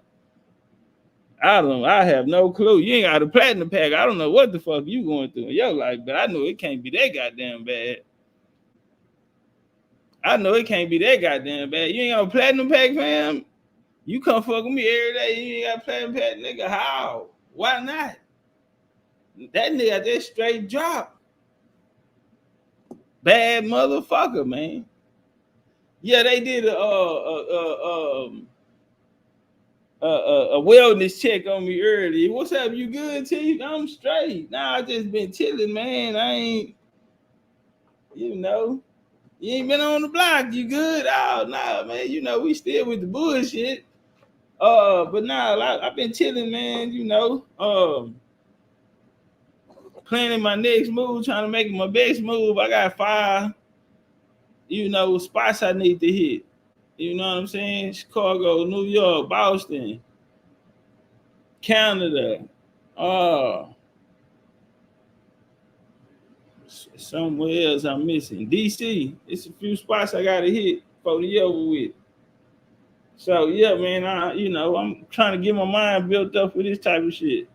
I have no clue. You ain't got a platinum pack. I don't know what the fuck you going through in your life, but I know it can't be that goddamn bad. You ain't got a platinum pack, fam? You come fuck with me every day. You ain't got a platinum pack, nigga. How? Why not? That nigga got that straight drop. Bad motherfucker, man. Yeah, they did a wellness check on me earlier. What's up? You good, T? I'm straight. Nah, I just been chilling, man. I ain't, you ain't been on the block. You good? Oh, nah, man. We still with the bullshit. But nah, I've been chilling, man. Planning my next move, trying to make my best move. I got 5 you know, spots I need to hit. You know what I'm saying? Chicago, New York, Boston, Canada, somewhere else I'm missing. DC. It's a few spots I gotta hit for the over with. So yeah, man, I'm trying to get my mind built up for this type of shit.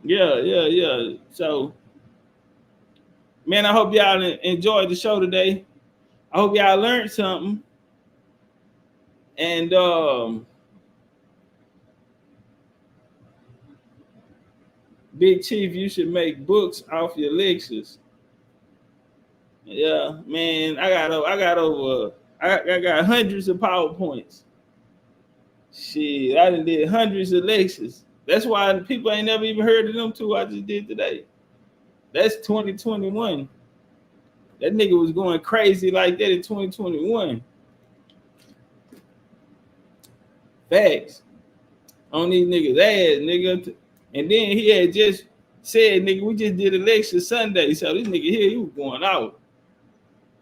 Yeah. So, man, I hope y'all enjoyed the show today. I hope y'all learned something. And Big Chief, you should make books off your lectures. Yeah, man, I got hundreds of PowerPoints. Shit, I done did hundreds of lectures. That's why people ain't never even heard of them two I just did today. That's 2021. That nigga was going crazy like that in 2021. Facts. On these niggas' ass, nigga. And then he had just said, nigga, we just did a lecture Sunday. So this nigga here, he was going out.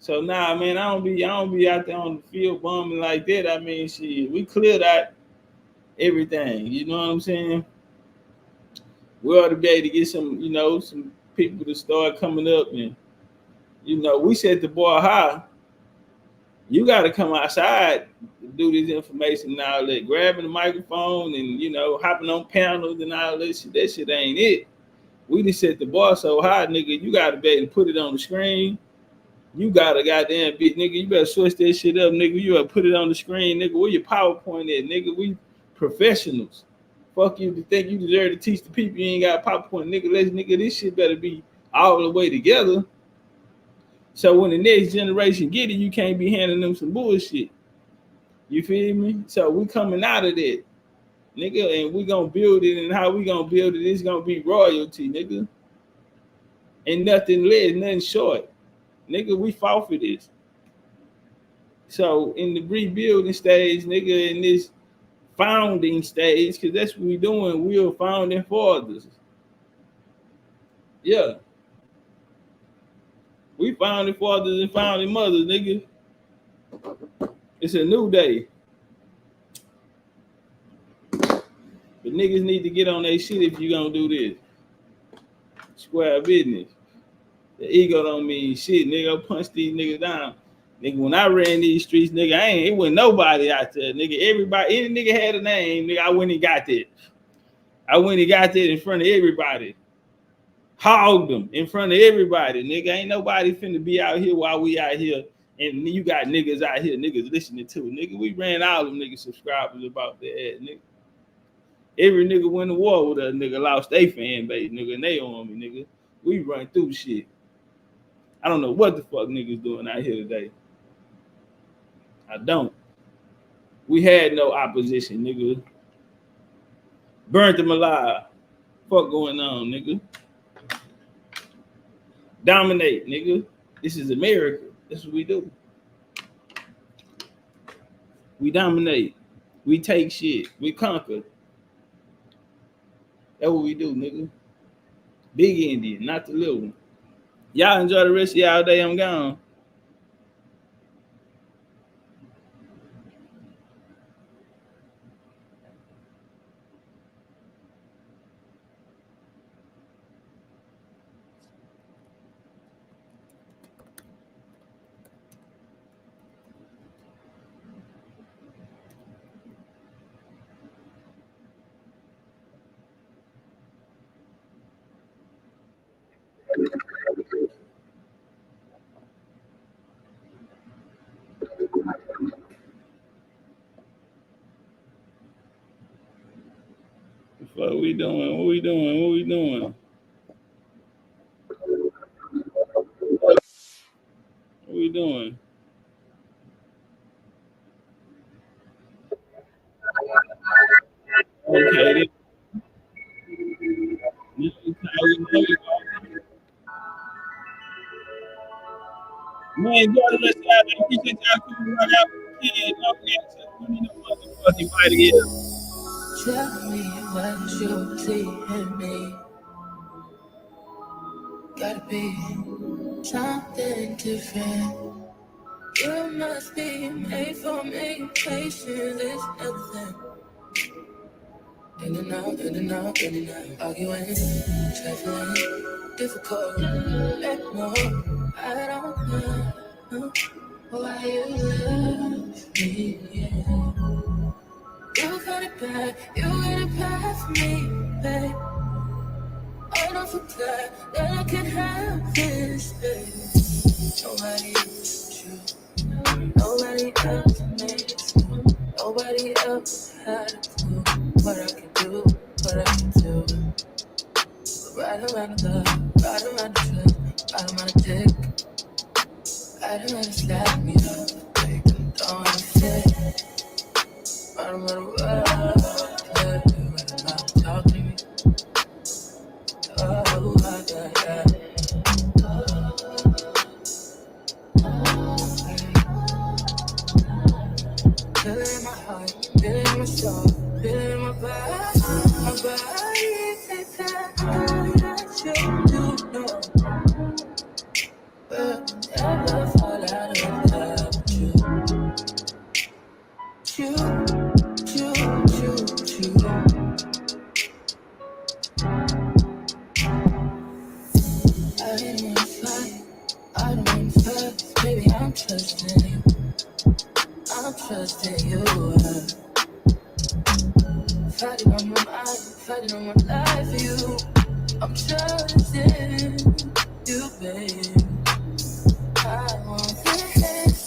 So nah, man, I don't be out there on the field bombing like that. I mean, shit, we cleared out everything. You know what I'm saying? We ought to be able to get some people to start coming up, and we set the bar high. You got to come outside to do this information and all that, grabbing the microphone and hopping on panels and all that shit. That shit ain't it. We just set the bar so high, nigga. You got to be able to put it on the screen. You got a goddamn bit, nigga. You better switch that shit up, nigga. You better put it on the screen, nigga. Where your PowerPoint at, nigga? We professionals. Fuck you to think you deserve to teach the people you ain't got a PowerPoint, nigga. This shit better be all the way together. So when the next generation get it, you can't be handing them some bullshit. You feel me? So we coming out of that, nigga, and we gonna build it. And how we gonna build it is gonna be royalty, nigga. And nothing less, nothing short. Nigga, we fought for this. So in the rebuilding stage, nigga, in this founding stage, because that's what we doing, we're founding fathers. Yeah. We founding fathers and founding mothers, nigga. It's a new day. But niggas need to get on their shit if you gonna do this. Square business. The ego don't mean shit, nigga. I'll punch these niggas down. Nigga, when I ran these streets, nigga, it wasn't nobody out there. Nigga, everybody, any nigga had a name, nigga, I went and got that. I went and got that in front of everybody. Hogged them in front of everybody, nigga. Ain't nobody finna be out here while we out here. And you got niggas out here, niggas listening to it. Nigga, we ran all them niggas subscribers about that ass, nigga. Every nigga went to war with us, nigga, lost their fan base, nigga, and they on me, nigga. We run through shit. I don't know what the fuck niggas doing out here today. I don't. We had no opposition, nigga. Burnt them alive. Fuck going on, nigga. Dominate, nigga. This is America. That's what we do. We dominate. We take shit. We conquer. That's what we do, nigga. Big Indian, not the little one. Y'all enjoy the rest of y'all day. I'm gone. What we doing? What we doing? What we doing? What we doing? Okay. This is how we do it. Man, enjoy the rest of y'all. Man, appreciate y'all coming right out with the kids. We need a motherfucking body here. Tell me what you see in me. Gotta be something different. You must be made for me. Patience is everything. In and out, in and out, in and out. Arguing, trifling, difficult. Let no, I don't know why you love me. Yeah. You got it bad, you got it bad for me, babe. I don't forget that I can have this, babe. Nobody else but you. Nobody else makes you. Nobody else had a clue what I can do, what I can do. Right around the love, right around the trip, right around the dick, right around the slap me up, like don't wanna fit. Right around the world, right around talk to me. Oh my God, yeah. Feel it in my heart, feel it in my soul, feel it in my body. My body says that I should do know. But never fall out of love with you. You. I didn't wanna fight, I don't wanna fight. Baby, I'm trusting you. I'm trusting you. Fighting on my mind, fighting on my life for you. I'm trusting you, babe. I want this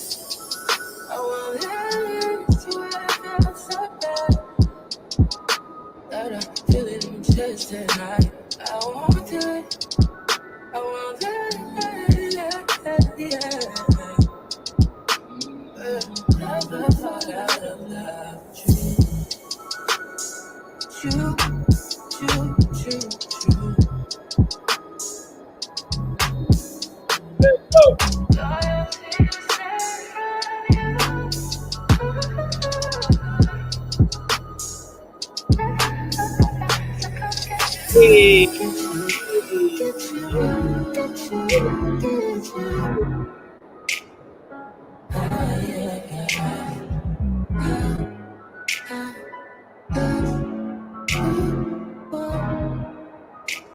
to where I feel so bad. That I feel it in my chest and I want it. I want it, yeah. Never fall out of love with you.